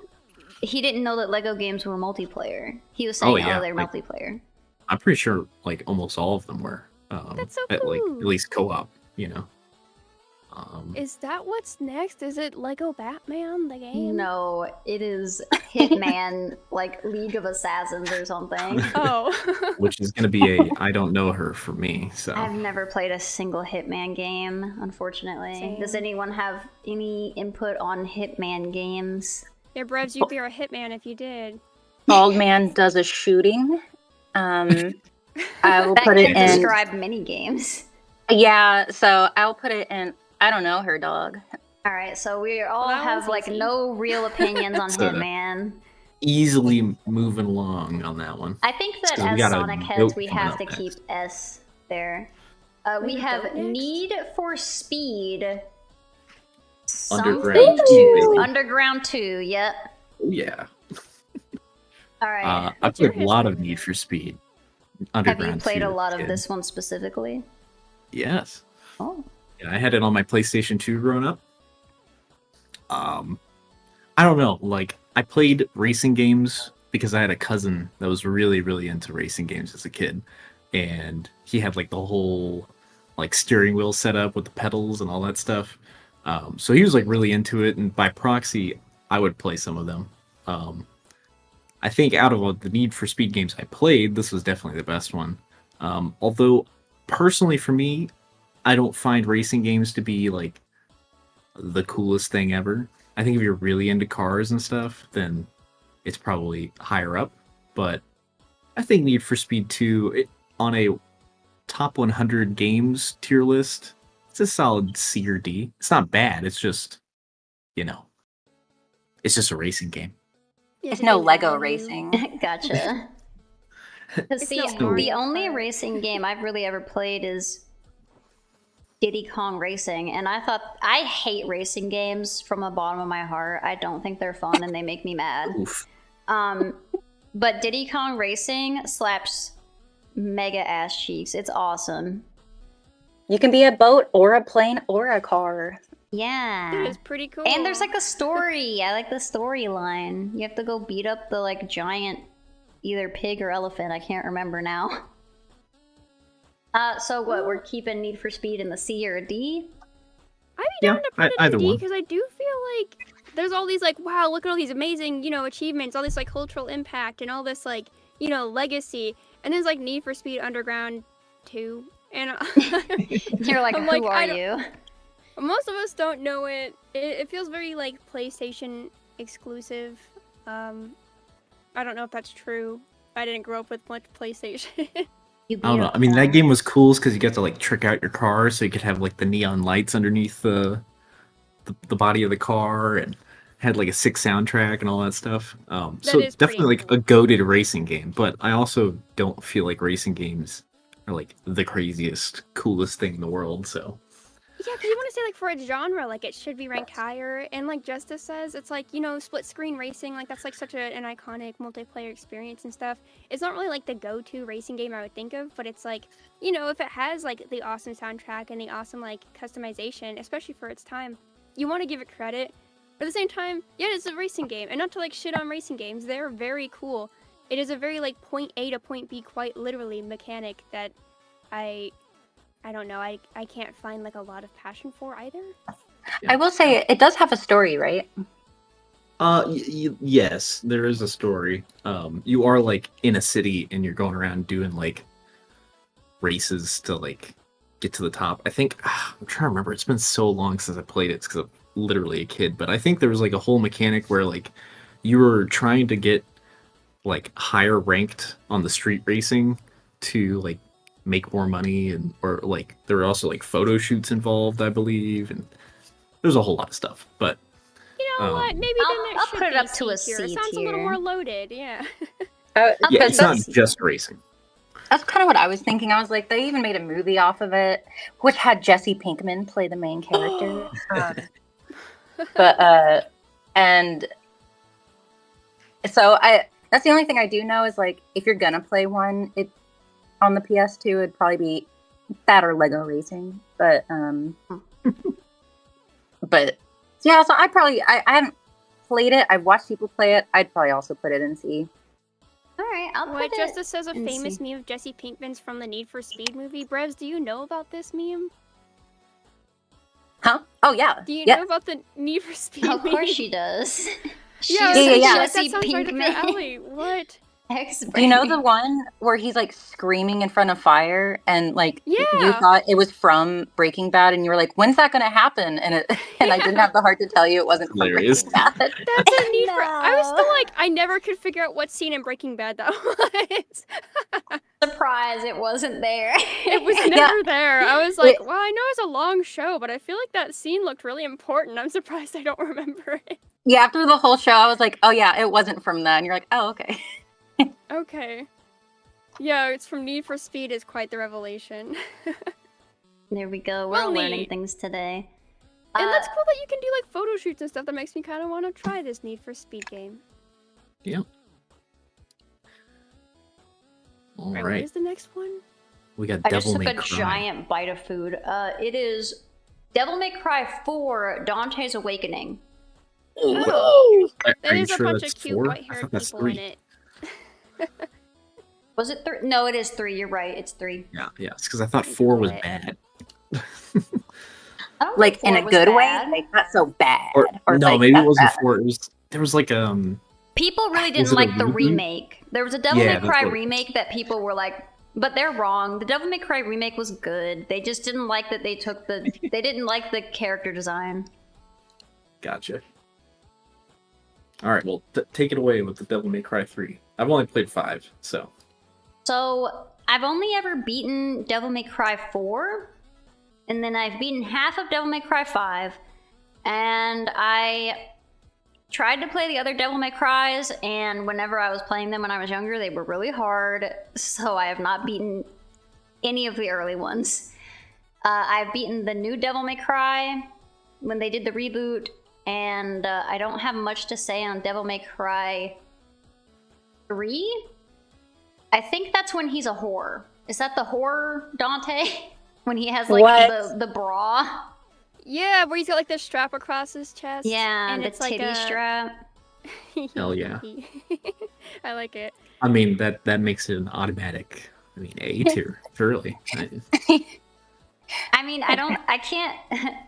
he didn't know that Lego games were multiplayer. He was saying, yeah, they're like- multiplayer. I'm pretty sure like almost all of them were. That's so at cool. least co-op, Is that what's next? Is it Lego Batman, the game? No, it is Hitman, like League of Assassins or something. Oh. which is gonna be a I don't know her for me. So I've never played a single Hitman game, unfortunately. Same. Does anyone have any input on Hitman games? Yeah, Brevs, you'd be our hitman if you did. Bald Man does a shooting. I will That put it could in. describe many games. Yeah, so I'll put it in. I don't know her dog. All right, so we all Well, that have one's like easy. no real opinions on It's a- Hitman. easily moving along on that one. I think that So we as got a Sonic heads, note we coming have up to next. keep S there. We Wait, have what next? Need for Speed. Underground Something 2, 2. baby. Underground 2, yep. Oh yeah. All right. I What's your played a lot of history Need there? for Speed. have you Underground played 2 a lot as of kid. this one specifically? Yes. Oh. Yeah, I had it on my PlayStation 2 growing up. I don't know, like I played racing games because I had a cousin that was really, really into racing games as a kid. And he had like the whole like steering wheel set up with the pedals and all that stuff. So he was like really into it, and by proxy, I would play some of them. I think out of all the Need for Speed games I played, this was definitely the best one. Although personally for me, I don't find racing games to be like the coolest thing ever. I think if you're really into cars and stuff, then it's probably higher up. But I think Need for Speed 2 on a top 100 games tier list, it's a solid C or D. It's not bad. It's just, it's just a racing game. Yeah, It's did no they Lego love you? racing. Gotcha. 'Cause It's see, no the Mario only Kart. racing game I've really ever played is Diddy Kong Racing, and I hate racing games from the bottom of my heart. I don't think they're fun, and they make me mad. Oof. But Diddy Kong Racing slaps mega ass cheeks. It's awesome. You can be a boat or a plane or a car. Yeah. That is pretty cool. And there's like a story. I like the storyline. You have to go beat up the like giant either pig or elephant. I can't remember now. So what, we're keeping Need for Speed in the C or a D? I'd be down Yeah, to put it either in D one. because I do feel like there's all these like, wow, look at all these amazing, achievements, all this like cultural impact and all this like, legacy. And there's like Need for Speed Underground 2. And You're like, I'm who like, are I don't- you? most of us don't know it. It feels very like PlayStation exclusive. I don't know if that's true. I didn't grow up with much PlayStation. You I don't know. I mean, that game was cool because you got to like trick out your car, so you could have like the neon lights underneath the body of the car, and had like a sick soundtrack and all that stuff. So is it's definitely pretty like a goated racing game. But I also don't feel like racing games are like the craziest, coolest thing in the world. So Yeah, because you want to say, like, for a genre, like, it should be ranked higher. And, like Justice says, it's like, split-screen racing, like, that's, like, such an iconic multiplayer experience and stuff. It's not really, like, the go-to racing game I would think of, but it's, like, if it has, like, the awesome soundtrack and the awesome, like, customization, especially for its time, you want to give it credit. But at the same time, yeah, it's a racing game. And not to, like, shit on racing games. They're very cool. It is a very, like, point A to point B, quite literally, mechanic that I don't know. I can't find like a lot of passion for either. I will say it does have a story, right? Yes, there is a story. You are like in a city and you're going around doing like races to like get to the top. I think I'm trying to remember. It's been so long since I played it because I'm literally a kid. But I think there was like a whole mechanic where like you were trying to get like higher ranked on the street racing to like make more money, and or like there were also like photo shoots involved, I believe, and there's a whole lot of stuff. But You know what? Maybe then I'll it should put it be up to a C tier. It C sounds a little tier. more loaded. Yeah. I'll yeah, put it's it not up to just racing. That's kind of what I was thinking. I was like, they even made a movie off of it, which had Jesse Pinkman play the main character. And so that's the only thing I do know is like, if you're gonna play one, it on the PS2, it'd probably be that or Lego Racing. But yeah, so I haven't played it. I've watched people play it. I'd probably also put it in C. All right, I'll put What it. Justice says a in famous C. meme of Jesse Pinkman's from the Need for Speed movie. Brevs, do you know about this meme? Huh? Oh yeah. Do you yeah. know about the Need for Speed Of meme? course she does. She's Yeah, a yeah. Jesse that sounds right up your Pinkman alley. What? expert. Do you know the one where he's like screaming in front of fire and like you Yeah. thought it was from Breaking Bad and you were like, when's that gonna happen? And I didn't have the heart to tell you it wasn't from Hilarious. Breaking Bad. That's a need for. I was No. still like, I never could figure out what scene in Breaking Bad that was. Surprise, it wasn't there. It was never there. I was like, well, I know it's a long show, but I feel like that scene looked really important. I'm surprised I don't remember it. Yeah, after the whole show, I was like, oh yeah, it wasn't from that. And you're like, oh, okay. Okay. Yeah, it's from Need for Speed is quite the revelation. There we go. We're Well, all learning neat. things today. And that's cool that you can do like photo shoots and stuff. That makes me kind of want to try this Need for Speed game. Yeah. All Right, right. what is the next one? We got I just Devil took May a Cry. giant bite of food. It is Devil May Cry 4: Dante's Awakening. Oh, Are there you is a sure bunch that's of cute 4? I white-haired thought that's people in 3. it. Was it 3? No, it is 3. You're right. It's 3. Yeah, it's because I thought 4 was bad. I don't Like think 4 in a was good bad. way, like not so bad. Or no, like, maybe it that's wasn't bad. 4. There was like People really Was didn't it a like the reboot? remake. There was a Devil Yeah, May that's Cry what it remake that people were like, but they're wrong. The Devil May Cry remake was good. They just didn't like that they didn't like the character design. Gotcha. All right, well, take it away with the Devil May Cry 3. I've only played 5, so. So I've only ever beaten Devil May Cry 4, and then I've beaten half of Devil May Cry 5, and I tried to play the other Devil May Cries, and whenever I was playing them when I was younger, they were really hard, so I have not beaten any of the early ones. I've beaten the new Devil May Cry when they did the reboot, and I don't have much to say on Devil May Cry 3. I think that's when he's a whore. Is that the whore Dante? When he has like What? the bra? Yeah, where he's got like the strap across his chest. Yeah, and the it's titty like a... strap. Hell yeah. I like it. I mean, that makes it an automatic, A tier, surely. I mean, I can't,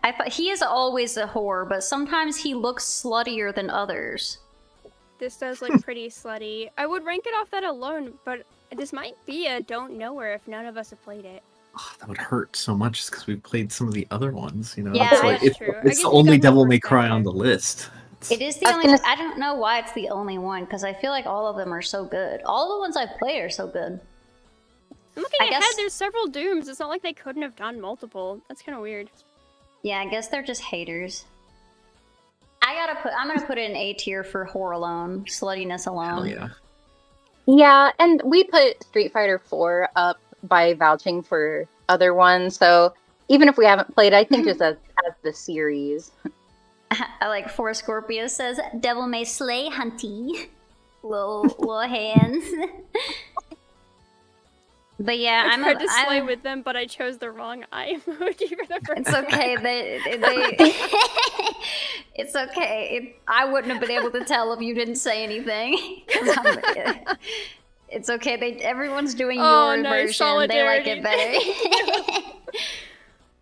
I thought he is always a whore, but sometimes he looks sluttier than others. This does look pretty slutty. I would rank it off that alone, but this might be a don't know her if none of us have played it. Oh, that would hurt so much because we played some of the other ones, Yeah, It's that's it's, true. I it's guess the you only got more Devil May Cry on perspective. the list. It is the I was only, gonna I don't know why it's the only one, because I feel like all of them are so good. All the ones I've played are so good. I'm looking I ahead, guess- there's several Dooms. It's not like they couldn't have done multiple. That's kind of weird. Yeah, I guess they're just haters. I'm gonna put it in A tier for whore alone, sluttiness alone. Hell yeah. Yeah, and we put Street Fighter 4 up by vouching for other ones. So even if we haven't played, I think just as the series. I like Four Scorpio says, Devil May Slay Hunty. Little hands. But yeah, I tried to slay with them, but I chose the wrong eye emoji for the first It's okay. They it's okay. I wouldn't have been able to tell if you didn't say anything. It's okay. Everyone's doing Oh, your nice version. They like it solidarity. better.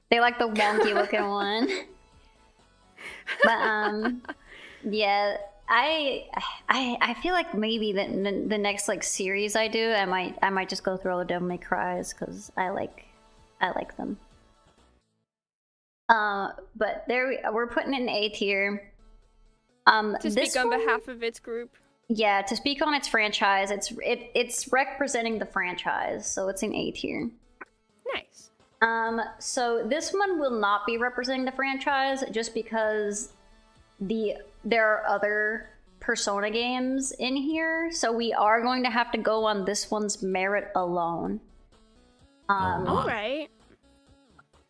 They like the wonky looking one. But yeah, I feel like maybe the next like series I do, I might just go through all the Devil May Cries because I like them. But we're putting it in A tier. To speak on behalf of its group. Yeah, to speak on its franchise, it's representing the franchise, so it's in A tier. Nice. So this one will not be representing the franchise just because there are other Persona games in here, so we are going to have to go on this one's merit alone. All right.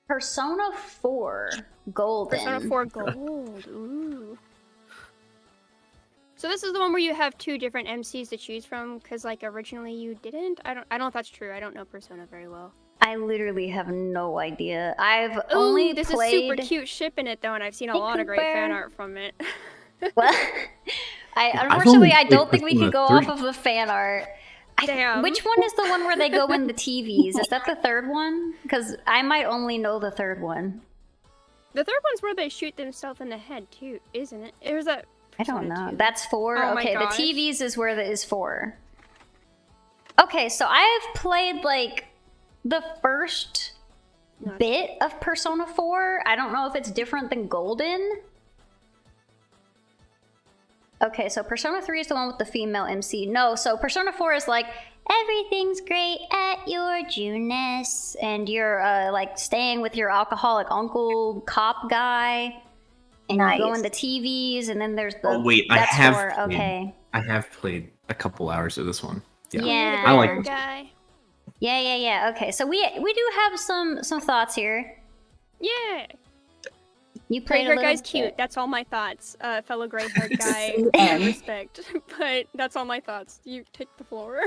Persona 4 Golden. Persona 4 Gold. Ooh. So this is the one where you have two different MCs to choose from, because like originally you didn't. I don't know if that's true. I don't know Persona very well. I literally have no idea. I've only this played... is super cute ship in it though, and I've seen a lot of great fan art from it. Well, unfortunately, I don't think we can go off of the fan art. Damn. Which one is the one where they go in the TVs? Is that the third one? Because I might only know the third one. The third one's where they shoot themselves in the head too, isn't it? Or is that? I don't know. 2? That's 4? Oh okay, the gosh. TVs is where that is 4. Okay, so I've played like the first bit of Persona 4. I don't know if it's different than Golden. Okay, so Persona 3 is the one with the female MC. No, so Persona 4 is like, everything's great at your Junes, and you're like staying with your alcoholic uncle cop guy, and you go in the TVs, and then there's the... Oh wait, I have played a couple hours of this one. Yeah. I like this guy. Yeah. Okay, so we do have some thoughts here. Yeah. You played Grey-haired guy's cute. That's all my thoughts. Fellow gray-haired guy, respect. But that's all my thoughts. You take the floor.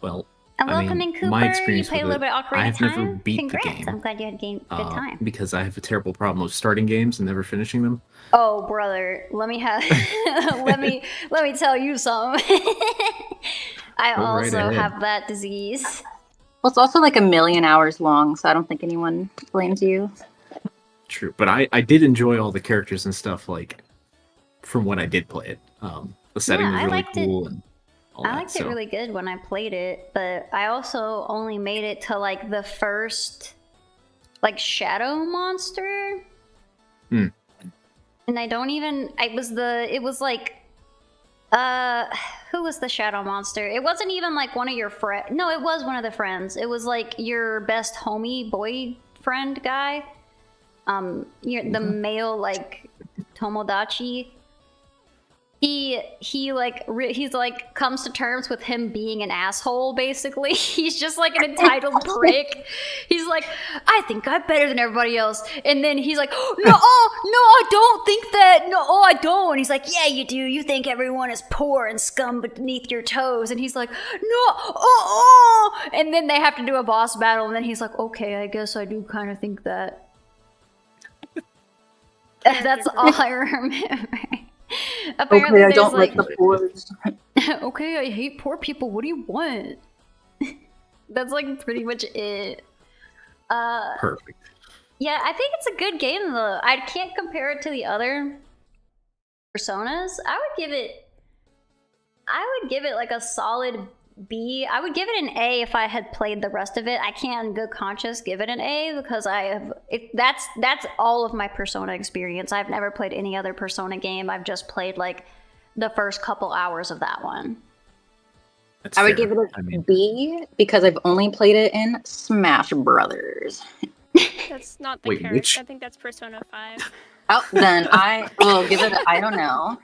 Well, welcoming Cooper. my experience You played a with little bit of Ocarina I've of Time. never beat Congrats. the game. I'm glad you had good time. Because I have a terrible problem of starting games and never finishing them. Oh, brother, let me tell you something. I Go right also ahead. have that disease. Well, it's also like 1,000,000 hours long, so I don't think anyone blames you. True, but I did enjoy all the characters and stuff, like, from when I did play it. The setting was really cool and all that. I liked it really good when I played it, but I also only made it to like the first like shadow monster. And I don't even who was the shadow monster? It wasn't even like one of your friends. No, it was one of the friends. It was like your best homie boyfriend guy. The male like Tomodachi. He's like comes to terms with him being an asshole, basically. He's just like an entitled prick. He's like, I think I'm better than everybody else. And then he's like, no, I don't think that. No, I don't. And he's like, yeah, you do. You think everyone is poor and scum beneath your toes. And he's like, no, And then they have to do a boss battle. And then he's like, okay, I guess I do kind of think that. That's all I remember. Apparently, okay, I don't like the poors. Okay, I hate poor people. What do you want? That's like pretty much it. Perfect. Yeah, I think it's a good game though. I can't compare it to the other Personas. I would give it like a solid B. I would give it an A if I had played the rest of it. I can't in good conscience give it an A because that's all of my Persona experience. I've never played any other Persona game. I've just played like the first couple hours of that one. I would give it a B because I've only played it in Smash Brothers. That's not the Wait, character. which? I think that's Persona 5. Oh, then I will give it I don't know.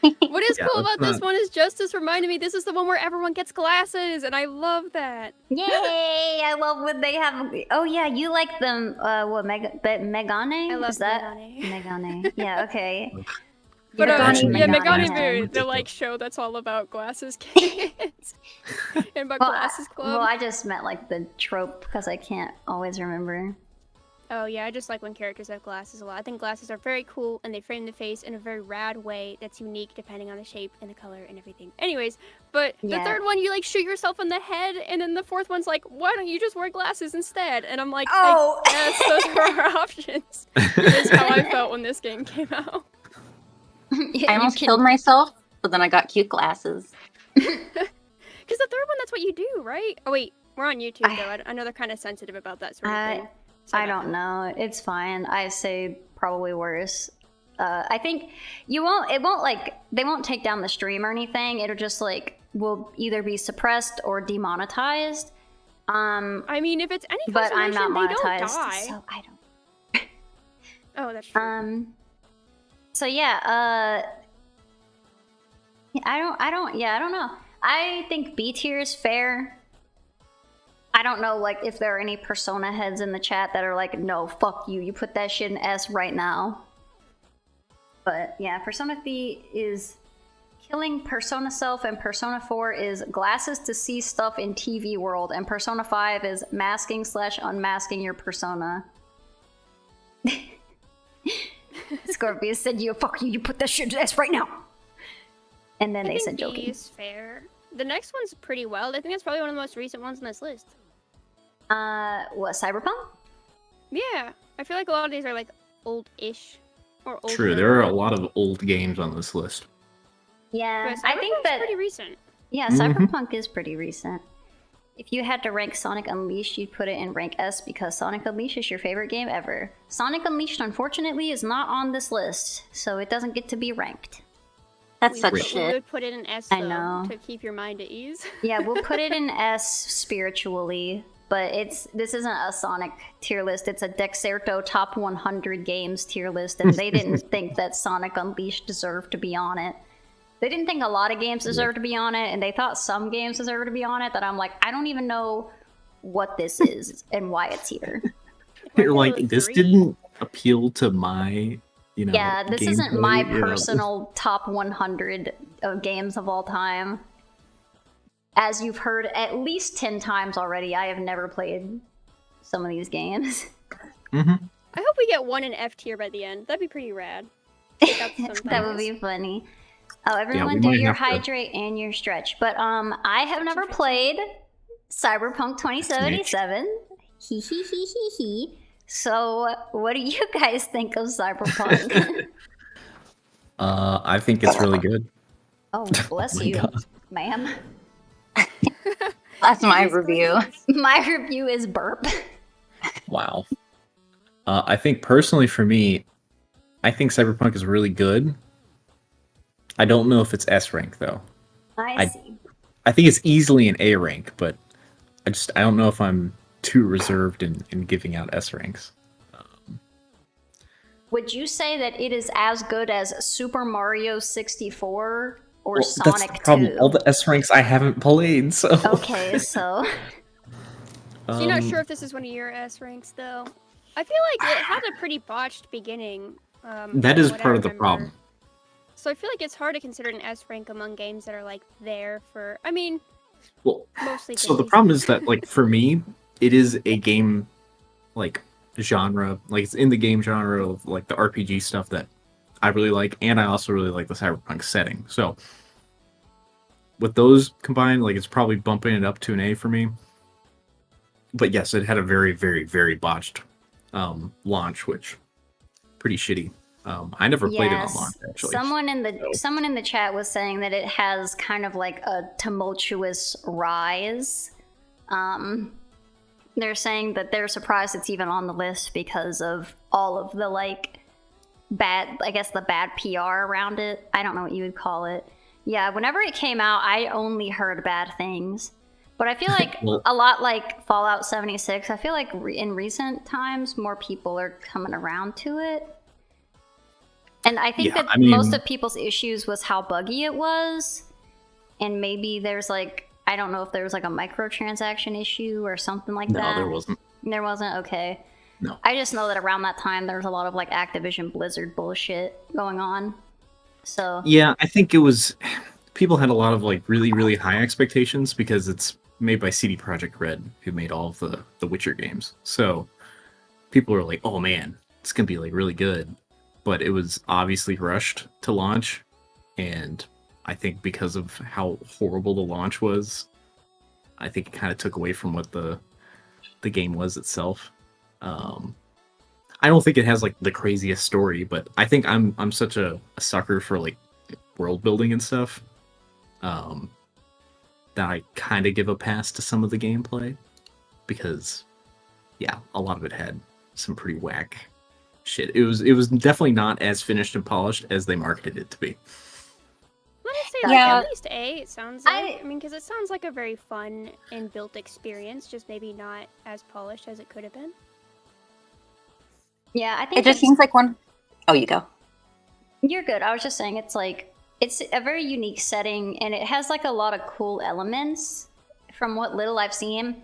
What is cool about this one is Justice reminded me this is the one where everyone gets glasses, and I love that. Yay! I love when they have. Oh yeah, you like them. Megane? I love is that Megane. Megane? Yeah. Okay. But Megane. the like show that's all about glasses kids and about glasses club. Well, I just meant like the trope because I can't always remember. Oh yeah, I just like when characters have glasses a lot. I think glasses are very cool and they frame the face in a very rad way that's unique depending on the shape and the color and everything. Anyways, but the Yeah. third one you like shoot yourself in the head, and then the fourth one's like, why don't you just wear glasses instead? And I'm like, Oh. I guess those are our options. That's how I felt when this game came out. I almost killed myself, but then I got cute glasses. Because the third one, that's what you do, right? Oh wait, we're on YouTube though. I know they're kind of sensitive about that sort of thing. I don't know. It's fine. I say probably worse. I think they won't take down the stream or anything. It'll just like will either be suppressed or demonetized. I mean, if it's any but I'm not they don't monetized, die. so I don't. Oh, that's true. So yeah, I don't know. I think B tier is fair. I don't know, like, if there are any Persona heads in the chat that are like, no, fuck you, you put that shit in S right now. But yeah, Persona 3 is killing Persona Self, and Persona 4 is glasses to see stuff in TV world, and Persona 5 is masking/unmasking your persona. Scorpius said, "You fuck you, you put that shit in S right now." And then they said, B joking. is fair. The next one's pretty wild. I think it's probably one of the most recent ones on this list. What, Cyberpunk? Yeah, I feel like a lot of these are like old-ish or old. True, there are a lot of old games on this list. Yeah, But I think Cyberpunk's that pretty recent. yeah, Cyberpunk is pretty recent. If you had to rank Sonic Unleashed, you'd put it in rank S because Sonic Unleashed is your favorite game ever. Sonic Unleashed, unfortunately, is not on this list, so it doesn't get to be ranked. That's We such would- shit. We would put it in S I though, know. to keep your mind at ease. Yeah, we'll put it in S spiritually, but this isn't a Sonic tier list. It's a Dexerto top 100 games tier list, and they didn't think that Sonic Unleashed deserved to be on it. They didn't think a lot of games deserved to be on it, and they thought some games deserved to be on it. That I'm like, I don't even know what this is and why it's here. You're Like like, this 3? didn't appeal to my, Yeah, this isn't my gameplay, personal top 100 of games of all time. As you've heard at least 10 times already, I have never played some of these games. I hope we get one in F tier by the end. That'd be pretty rad. Pick up some That would things. be funny. Oh, we everyone do might your have to- hydrate and your stretch. But I have never played Cyberpunk 2077. Hee hee hee hee hee. So, what do you guys think of Cyberpunk? I think it's really good. Oh, bless my you, God. ma'am. That's my review. My review is burp. Wow. I think personally for me, I think Cyberpunk is really good. I don't know if it's S rank though. I see. I think it's easily an A rank, but I don't know if I'm too reserved in giving out S ranks. Would you say that it is as good as Super Mario 64 or Well, Sonic that's the problem. 2? All the S ranks I haven't played, so. Okay, so So you're not sure if this is one of your S ranks though? I feel like it had a pretty botched beginning. That from is what I part of the remember. problem. So I feel like it's hard to consider an S rank among games that are like there for. I mean, Well, mostly. so good the problem is that, like, for me, it is a game, like, genre. Like, it's in the game genre of, like, the RPG stuff that I really like, and I also really like the cyberpunk setting. So, with those combined, like, it's probably bumping it up to an A for me. But yes, it had a very, very, very botched launch, which pretty shitty. I never played it on launch, actually. Someone in the chat was saying that it has kind of like a tumultuous rise. They're saying that they're surprised it's even on the list because of all of the like bad, I guess the bad PR around it. I don't know what you would call it. Yeah, whenever it came out, I only heard bad things. But I feel like Well- a lot like Fallout 76, I feel like in recent times, more people are coming around to it. And I think Yeah, that I mean- most of people's issues was how buggy it was. And maybe there's like, I don't know if there was like a microtransaction issue or something like No, that. there wasn't. There wasn't? Okay. No. I just know that around that time there was a lot of like Activision Blizzard bullshit going on. So Yeah, I think it was. People had a lot of like really, really high expectations because it's made by CD Projekt Red, who made all of the Witcher games. So people were like, "Oh man, it's gonna be like really good," but it was obviously rushed to launch, and I think because of how horrible the launch was, I think it kind of took away from what the game was itself. I don't think it has like the craziest story, but I think I'm such a sucker for like world building and stuff, that I kind of give a pass to some of the gameplay, because yeah, a lot of it had some pretty whack shit. It was definitely not as finished and polished as they marketed it to be. Let me say, Yeah. like, at least A, it sounds like. I mean, because it sounds like a very fun and built experience, just maybe not as polished as it could have been. Yeah, I think It just seems like one. Oh, you go. You're good. I was just saying it's like it's a very unique setting and it has like a lot of cool elements from what little I've seen.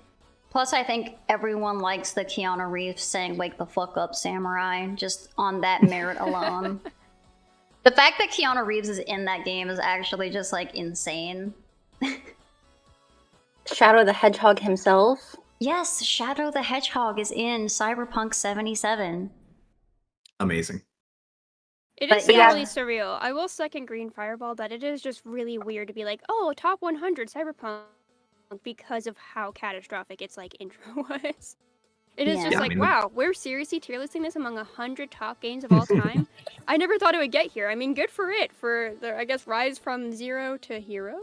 Plus, I think everyone likes the Keanu Reeves saying "Wake the fuck up, samurai" just on that merit alone. The fact that Keanu Reeves is in that game is actually just like insane. Shadow the Hedgehog himself. Yes, Shadow the Hedgehog is in Cyberpunk 77. Amazing. It But is yeah. really surreal. I will second Green Fireball that it is just really weird to be like, oh, top 100 Cyberpunk, because of how catastrophic its like intro was. It is Yeah. just Yeah, I like, mean- wow, we're seriously tier listing this among 100 top games of all time. I never thought it would get here. I mean, good for it for the, I guess, rise from zero to hero.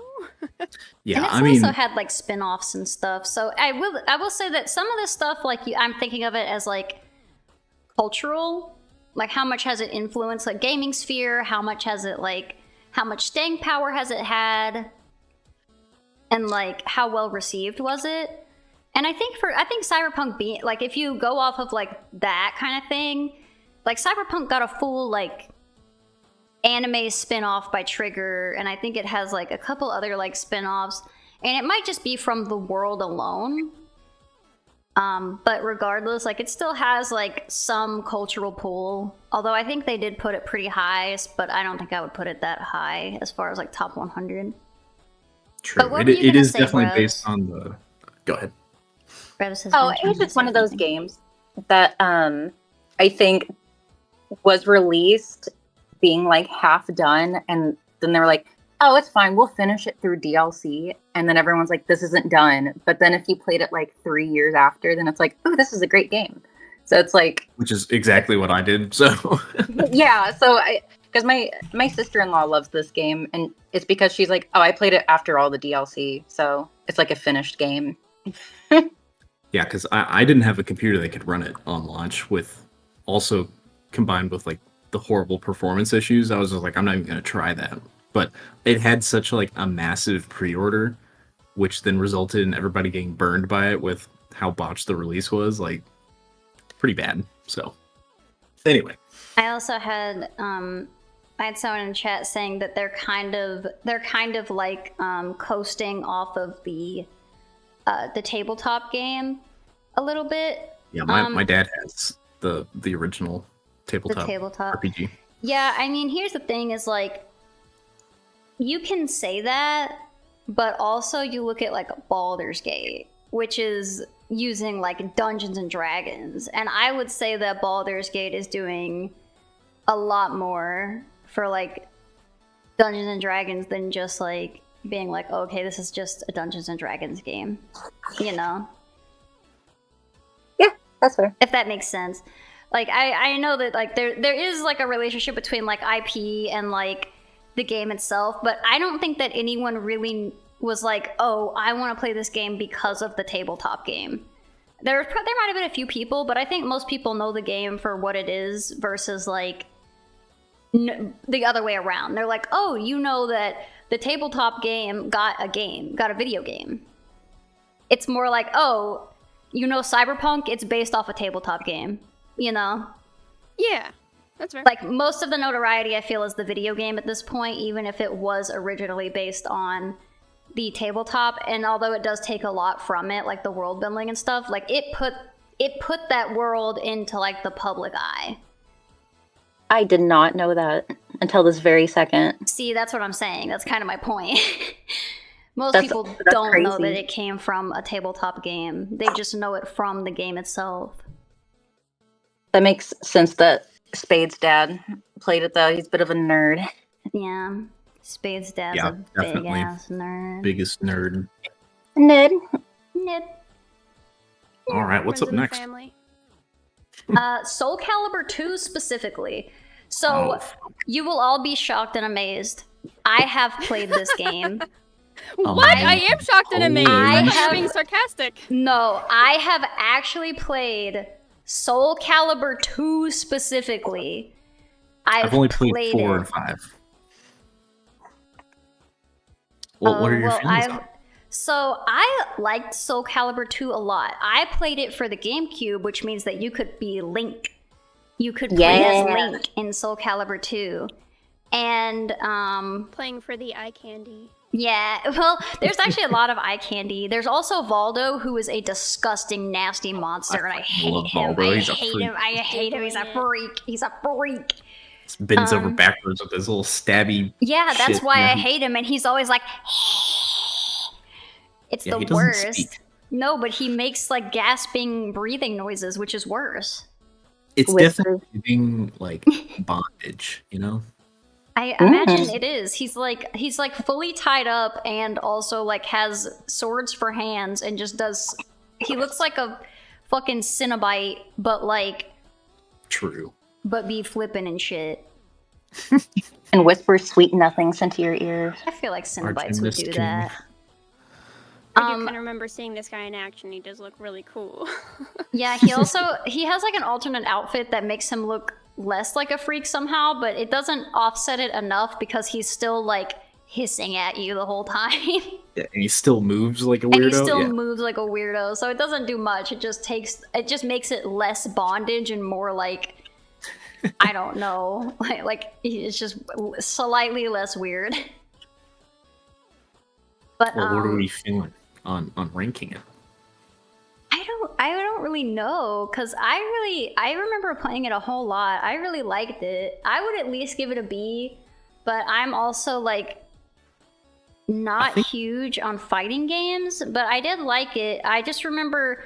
Yeah, And it's I mean, also had like spin-offs and stuff. So I will say that some of this stuff, like I'm thinking of it as like cultural. Like how much has it influenced like gaming sphere? How much has it like how much staying power has it had? And like how well received was it? And I think Cyberpunk being like if you go off of like that kind of thing, like Cyberpunk got a full like anime spin-off by Trigger, and I think it has like a couple other like spin-offs, and it might just be from the world alone. But regardless, like it still has like some cultural pull. Although I think they did put it pretty high, but I don't think I would put it that high as far as like top 100. true. But what were you It gonna is say, definitely Rose? based on the. Go ahead. Rose has Oh, been it trying was to just say one of those something. games that I think was released being like half done, and then they were like, "Oh, it's fine. We'll finish it through DLC." And then everyone's like, "This isn't done." But then if you played it like 3 years after, then it's like, "Oh, this is a great game." So it's like, Which is exactly what I did. So yeah. So because my sister-in-law loves this game, and it's because she's like, "Oh, I played it after all the DLC, so it's like a finished game." yeah, because I didn't have a computer that could run it on launch, with also combined with like the horrible performance issues. I was just like, I'm not even gonna try that. But it had such like a massive pre-order, which then resulted in everybody getting burned by it with how botched the release was. Like, pretty bad. So anyway, I also had I had someone in chat saying that they're kind of like coasting off of the tabletop game a little bit. yeah, my dad has the original The tabletop tabletop. RPG. Yeah, I mean, here's the thing: is like you can say that, but also you look at like Baldur's Gate, which is using like Dungeons and Dragons, and I would say that Baldur's Gate is doing a lot more for like Dungeons and Dragons than just like being like, okay, this is just a Dungeons and Dragons game, you know? Yeah, that's fair. If that makes sense. Like I know that like there is like a relationship between like IP and like the game itself, but I don't think that anyone really was like, oh, I want to play this game because of the tabletop game. There might have been a few people, but I think most people know the game for what it is versus like the other way around. They're like, oh, you know that the tabletop game got a video game. It's more like, oh, you know Cyberpunk, it's based off a tabletop game, you know? Yeah, that's fair. Like most of the notoriety I feel is the video game at this point, even if it was originally based on the tabletop. And although it does take a lot from it, like the world building and stuff, like it put that world into like the public eye. I did not know that until this very second. See, that's what I'm saying. That's kind of my point. Most That's people don't know that crazy. it came from a tabletop game. They just know it from the game itself. That makes sense that Spade's dad played it, though. He's a bit of a nerd. Yeah. Spade's dad's Yeah, a big definitely. ass nerd. Biggest nerd. Nerd. Nerd. All right, what's Friends up of the next? family. Soul Calibur 2 specifically. So Oh, fuck. you will all be shocked and amazed. I have played this game. What? I am shocked and amazed. I I thought you have- were being sarcastic. No, I have actually played Soul Calibur 2 specifically. I've only played 4 it. and 5. What are your feelings on it? So I liked Soul Calibur 2 a lot. I played it for the GameCube, which means that you could be Link. You could play as Link in Soul Calibur 2. And Playing for the eye candy. yeah, well, there's actually a lot of eye candy. There's also Valdo, who is a disgusting, nasty monster, and I hate love him. Valdo. I He's a hate freak. him. I hate him. He's a freak. He's a freak. Bends over backwards with his little stabby. Yeah, that's shit, why you know, I hate him, and he's always like, it's Yeah, the he doesn't worst. speak. No, but he makes like gasping, breathing noises, which is worse. It's Whispers. definitely giving like bondage, you know. I imagine it is. He's like fully tied up and also like has swords for hands and just does. He looks like a fucking Cinnabite, but True. be flipping and shit. And whisper sweet nothings into your ear. I feel like Our Cinnabites would gymnast do king. that. I do kind of remember seeing this guy in action. He does look really cool. Yeah, he has like an alternate outfit that makes him look less like a freak somehow, but it doesn't offset it enough because he's still like hissing at you the whole time. Yeah, and he still moves like a weirdo. And he still yeah. moves like a weirdo, so it doesn't do much. It just makes it less bondage and more like I don't know, like it's just slightly less weird. But Well, what are we feeling on ranking it? I don't really know because I remember playing it a whole lot. I really liked it. I would at least give it a B, but I'm also like not huge on fighting games, but I did like it. I just remember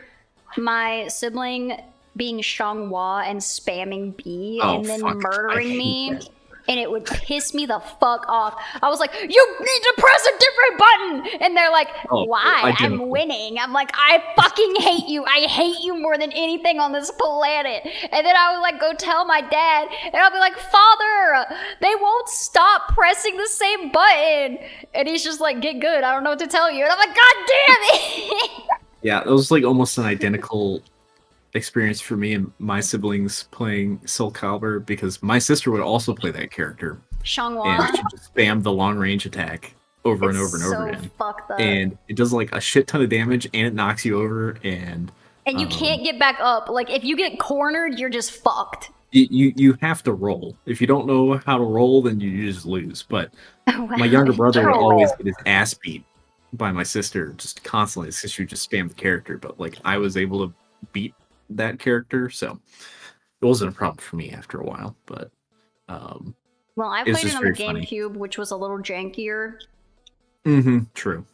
my sibling being Xianghua and spamming B and then fuck. I murdering hate me. that. And it would piss me the fuck off. I was like, you need to press a different button. And they're like, Oh, why? I'm identical. winning. I'm like, I fucking hate you. I hate you more than anything on this planet. And then I would like go tell my dad, and I'll be like, Father, they won't stop pressing the same button. And he's just like, get good. I don't know what to tell you. And I'm like, God damn it. Yeah, it was like almost an identical experience for me and my siblings playing Soul Calibur because my sister would also play that character and Xianghua. she just spammed the long range attack over and over and over so again. fucked up. And it does like a shit ton of damage and it knocks you over and And you can't get back up. Like, if you get cornered, you're just fucked. you have to roll. If you don't know how to roll, then you just lose. But my younger brother would always get his ass beat by my sister just constantly because she would just spam the character. But like I was able to beat that character, so it wasn't a problem for me after a while. But Well, I It was played it just on the very funny. GameCube, which was a little jankier. true.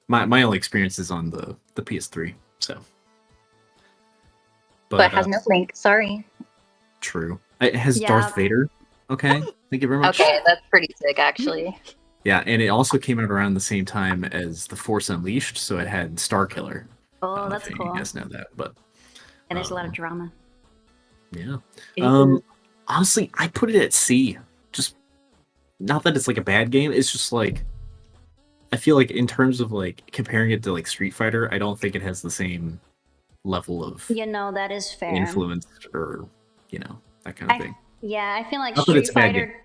My only experience is on the PS3, so. But it has no link. Sorry. True. It has Yeah. Darth Vader. Okay, thank you very much. Okay, that's pretty sick, actually. Yeah, and it also came out around the same time as The Force Unleashed, so it had Star Killer. Oh, that's if cool. You guys know that, but And there's a lot of drama. yeah. Mhm. Honestly, I put it at C. Just not that it's like a bad game. It's just like I feel like in terms of like comparing it to like Street Fighter, I don't think it has the same level of You know, that is fair. influence or that kind of thing. Yeah, I feel like Not that Street it's a bad Fighter.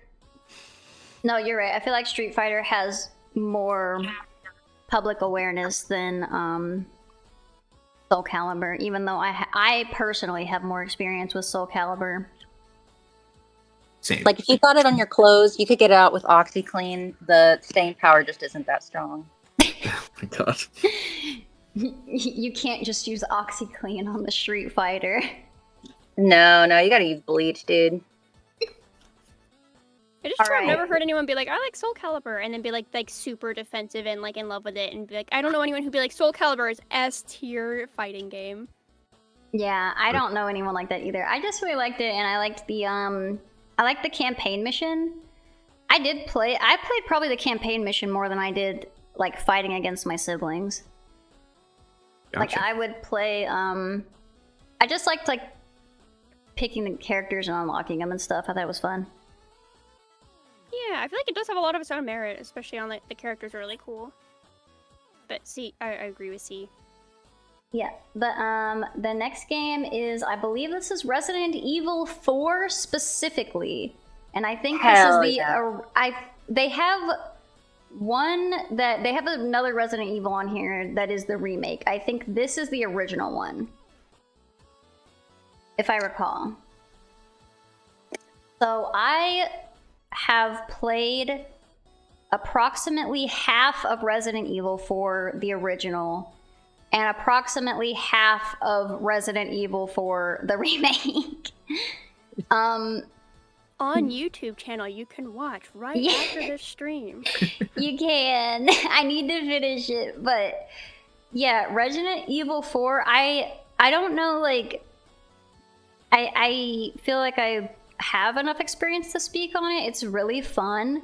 No, you're right. I feel like Street Fighter has more public awareness than Soul Calibur, even though I personally have more experience with Soul Calibur. Same. Like, if you got it on your clothes, you could get it out with OxyClean. The staying power just isn't that strong. Oh my god. You can't just use OxyClean on the Street Fighter. No, you gotta use bleach, dude. I just true, I've Alright. never heard anyone be like, I like Soul Calibur, and then be like super defensive and like in love with it, and be like, I don't know anyone who'd be like, Soul Calibur is S tier fighting game. Yeah, I don't know anyone like that either. I just really liked it, and I liked the campaign mission. I played probably the campaign mission more than I did like fighting against my siblings. Gotcha. Like I would play I just liked like picking the characters and unlocking them and stuff. I thought it was fun. Yeah, I feel like it does have a lot of its own merit, especially on the characters are really cool. But C, I agree with C. Yeah, but the next game is, I believe this is Resident Evil 4 specifically, and I think this is the they have another Resident Evil on here that is the remake. I think this is the original one, if I recall. So I have played approximately half of Resident Evil 4, the original, and approximately half of Resident Evil 4, the remake. On YouTube channel, you can watch right after this stream. You can. I need to finish it, but yeah, Resident Evil 4. I don't know. Like, I feel like I have enough experience to speak on it. It's really fun.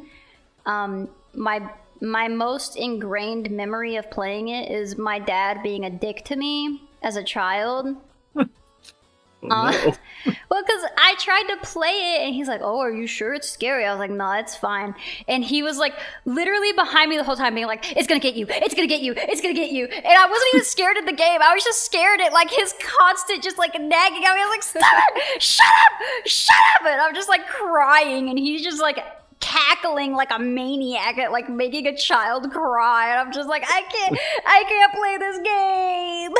My most ingrained memory of playing it is my dad being a dick to me as a child. Oh, no. Well, because I tried to play it, and he's like, "Oh, are you sure it's scary?" I was like, "No, it's fine." And he was like, literally behind me the whole time, being like, "It's gonna get you! It's gonna get you! It's gonna get you!" And I wasn't even scared of the game. I was just scared at like his constant, just like nagging at me. I was like, "Stop it! Shut up! Shut up!" And I'm just like crying, and he's just like cackling like a maniac at like making a child cry, and I'm just like, I can't play this game.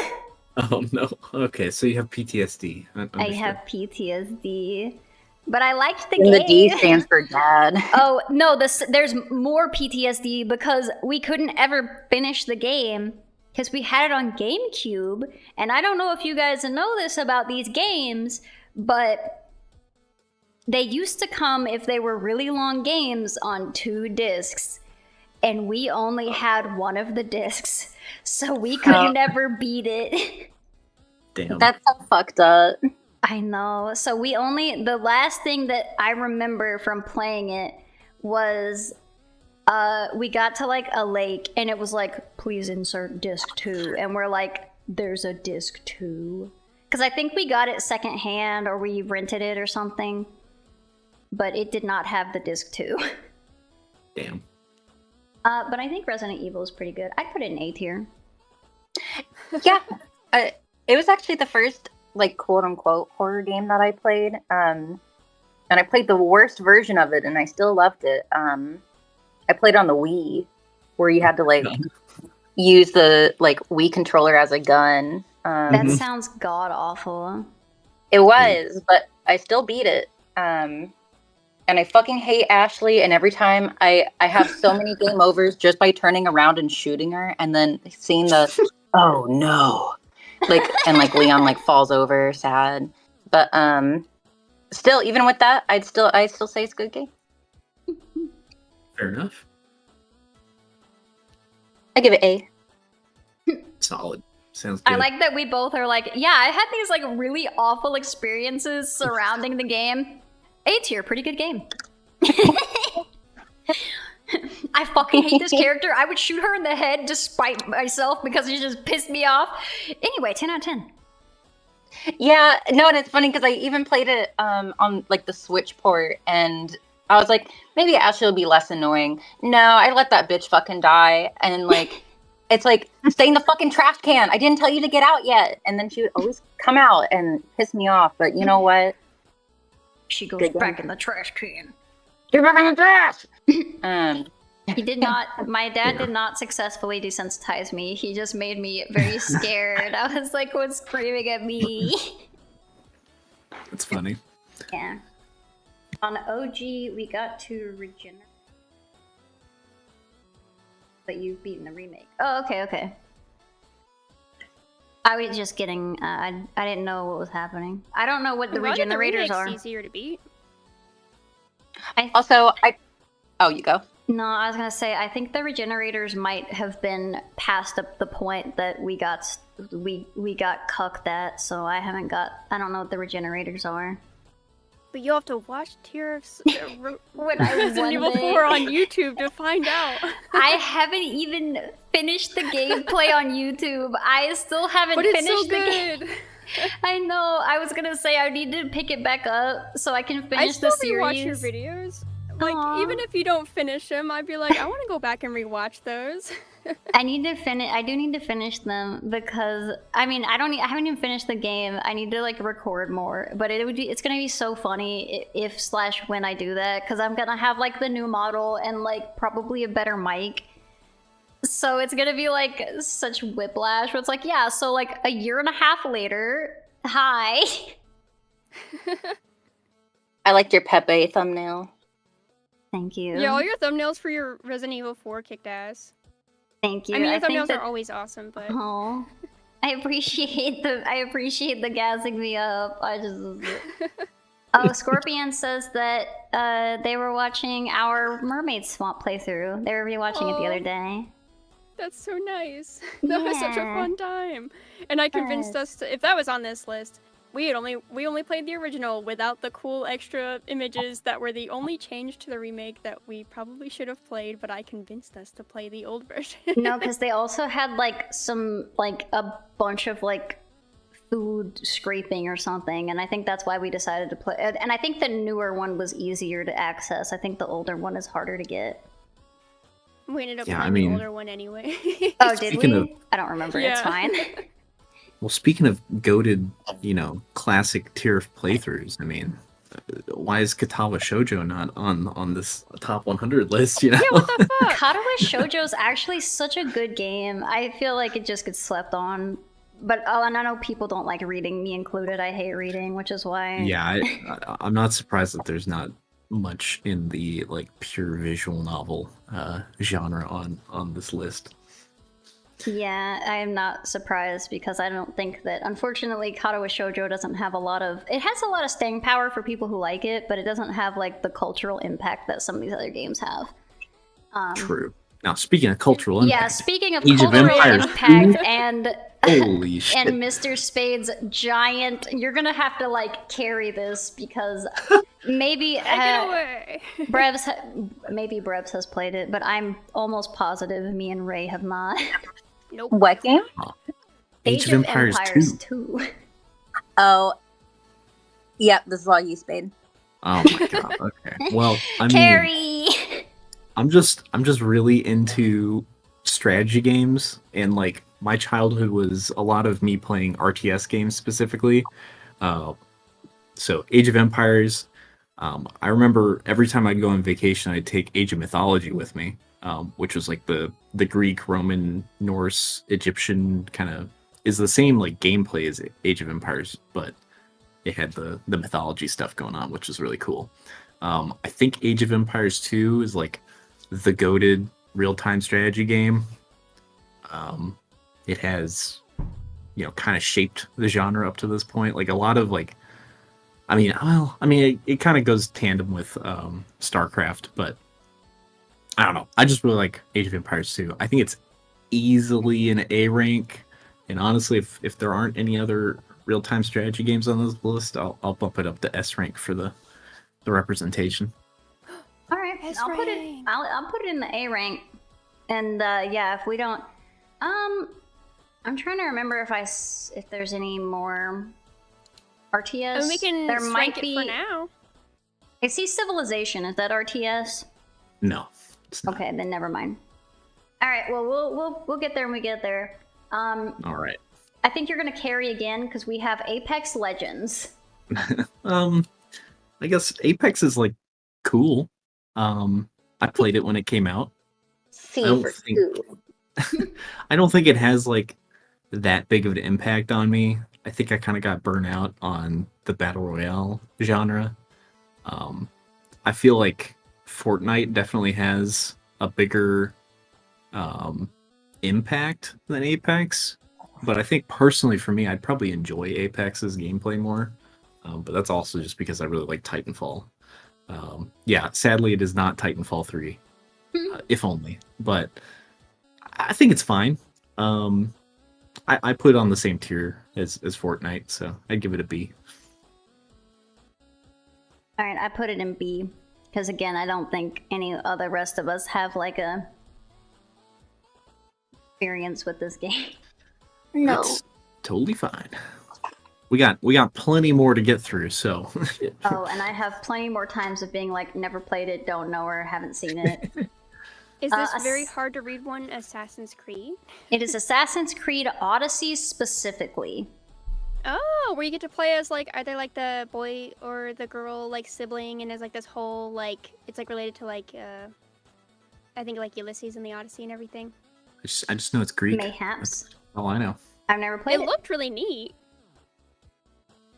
Oh no. Okay, so you have PTSD. I have PTSD, but I liked the And game. the D stands for dad. Oh no, there's more PTSD because we couldn't ever finish the game because we had it on GameCube, and I don't know if you guys know this about these games, but they used to come, if they were really long games, on 2 discs, and we only had one of the discs, so we could never beat it. Damn. That's so fucked up. I know. So the last thing that I remember from playing it was we got to like a lake, and it was like, please insert disc 2, and we're like, there's a disc 2, because I think we got it secondhand or we rented it or something, but it did not have the disc 2. Damn. But I think Resident Evil is pretty good. I'd put it in A tier. Yeah, it was actually the first like quote unquote horror game that I played, and I played the worst version of it, and I still loved it. I played on the Wii, where you had to like use the like Wii controller as a gun. That sounds god awful. It was, but I still beat it. And I fucking hate Ashley, and every time I have so many game overs just by turning around and shooting her, and then seeing the oh no, like, and like Leon like falls over sad. But still, even with that, I'd still say it's a good game. Fair enough. I give it A. Solid. Sounds good. I like that we both are like, yeah, I had these like really awful experiences surrounding the game. A tier, pretty good game. I fucking hate this character. I would shoot her in the head despite myself because she just pissed me off. Anyway, 10 out of 10. Yeah, no, and it's funny because I even played it on like the Switch port, and I was like, maybe Ashley will be less annoying. No, I let that bitch fucking die, and like, it's like, stay in the fucking trash can. I didn't tell you to get out yet, and then she would always come out and piss me off. But you know what? She goes back in the trash can. Get back in the trash. He did not. My dad did not successfully desensitize me. He just made me very scared. I was like, what's screaming at me? It's funny. Yeah. On OG, we got to regenerate. But you've beaten the remake. Oh, okay. I was just getting. I didn't know what was happening. I don't know what the regenerators are. It's easier to beat. Also, oh, you go. No, I was gonna say I think the regenerators might have been past the point that we got cucked at, so I don't know what the regenerators are. But you'll have to watch Tears When I Resident Evil 4 on YouTube to find out. I haven't even finished the gameplay on YouTube. I still haven't But it's finished so the game. good. I know. I was gonna say I need to pick it back up so I can finish the series. I still rewatch your videos. Like, Aww. even if you don't finish them, I'd be like, I want to go back and rewatch those. I need to finish. I do need to finish them because I mean I haven't even finished the game. I need to like record more, but it's gonna be so funny if/when I do that because I'm gonna have like the new model and like probably a better mic. So it's gonna be like such whiplash. Where it's like yeah, so like a year and a half later, hi. I liked your Pepe thumbnail. Thank you. Yeah, all your thumbnails for your Resident Evil 4 kicked ass. Thank you. I mean, your think thumbnails that- are always awesome, but Oh, I appreciate the gassing me up. Oh, Scorpion says that they were watching our Mermaid Swamp playthrough. They were rewatching it the other day. that's so nice. That was such a Yeah. fun time. And I convinced us to, if that was on this list, we only played the original without the cool extra images that were the only change to the remake that we probably should have played, but I convinced us to play the old version. No, because they also had like a bunch of like food scraping or something, and I think that's why we decided to play. And I think the newer one was easier to access. I think the older one is harder to get. We ended up Yeah, playing I mean- the older one anyway. Oh, did Speaking we? of- I don't remember. It's Yeah. fine. Well, speaking of goated, classic tier playthroughs, I mean, why is Katawa Shoujo not on this top 100 list? Yeah, what the fuck? Katawa Shoujo is actually such a good game. I feel like it just gets slept on. But and I know people don't like reading, me included. I hate reading, which is why. Yeah, I'm not surprised that there's not much in the like pure visual novel genre on this list. Yeah, I am not surprised because I don't think that. Unfortunately, Katawa Shoujo doesn't have a lot of. It has a lot of staying power for people who like it, but it doesn't have like the cultural impact that some of these other games have. True. Now, speaking of cultural impact, Yeah, speaking of Age of cultural Empires impact 2? and holy shit! and Mr. Spade's giant, you're gonna have to like carry this because maybe Take it away. maybe Brebs has played it, but I'm almost positive me and Ray have not. Nope. What game? Age of Empires 2. Oh, yep. This is all you, Spade. Oh my god. Okay. Well, I mean, Carrie. I'm just really into strategy games, and like my childhood was a lot of me playing RTS games specifically. So Age of Empires. I remember every time I'd go on vacation, I'd take Age of Mythology with me, which was like the Greek, Roman, Norse, Egyptian kind of is the same like gameplay as Age of Empires, but it had the mythology stuff going on, which was really cool. I think Age of Empires 2 is like the goated real-time strategy game. It has, kind of shaped the genre up to this point. Like a lot of like, it kind of goes tandem with StarCraft, but I don't know. I just really like Age of Empires 2. I think it's easily an A rank, and honestly, if there aren't any other real-time strategy games on this list, I'll bump it up to S rank for the representation. All right, S I'll put it. rank. I'll put it in the A rank, and if we don't, I'm trying to remember if there's any more RTS. And we can there rank might it be. for now. I see Civilization. Is that RTS? No, it's not. Okay, then never mind. All right, well we'll get there when we get there. All right. I think you're gonna carry again because we have Apex Legends. I guess Apex is like cool. I played it when it came out. C don't for think- cool. I don't think it has like that big of an impact on me. I think I kind of got burnt out on the battle royale genre. I feel like Fortnite definitely has a bigger impact than Apex, but I think personally for me, I'd probably enjoy Apex's gameplay more. But that's also just because I really like Titanfall. Sadly, it is not Titanfall 3. if only. But I think it's fine. I put it on the same tier as Fortnite, so I'd give it a B. All right, I put it in B because again, I don't think any other rest of us have like a experience with this game. No. That's totally fine. We got plenty more to get through, so. Oh, and I have plenty more times of being like, never played it, don't know her, haven't seen it. Is this very hard to read one? Assassin's Creed? It is Assassin's Creed Odyssey specifically. Oh, where you get to play as like either like the boy or the girl like sibling, and there's like this whole like it's like related to like I think like Ulysses and the Odyssey and everything. I just know it's Greek. Mayhaps. That's all I know. I've never played It it. looked really neat.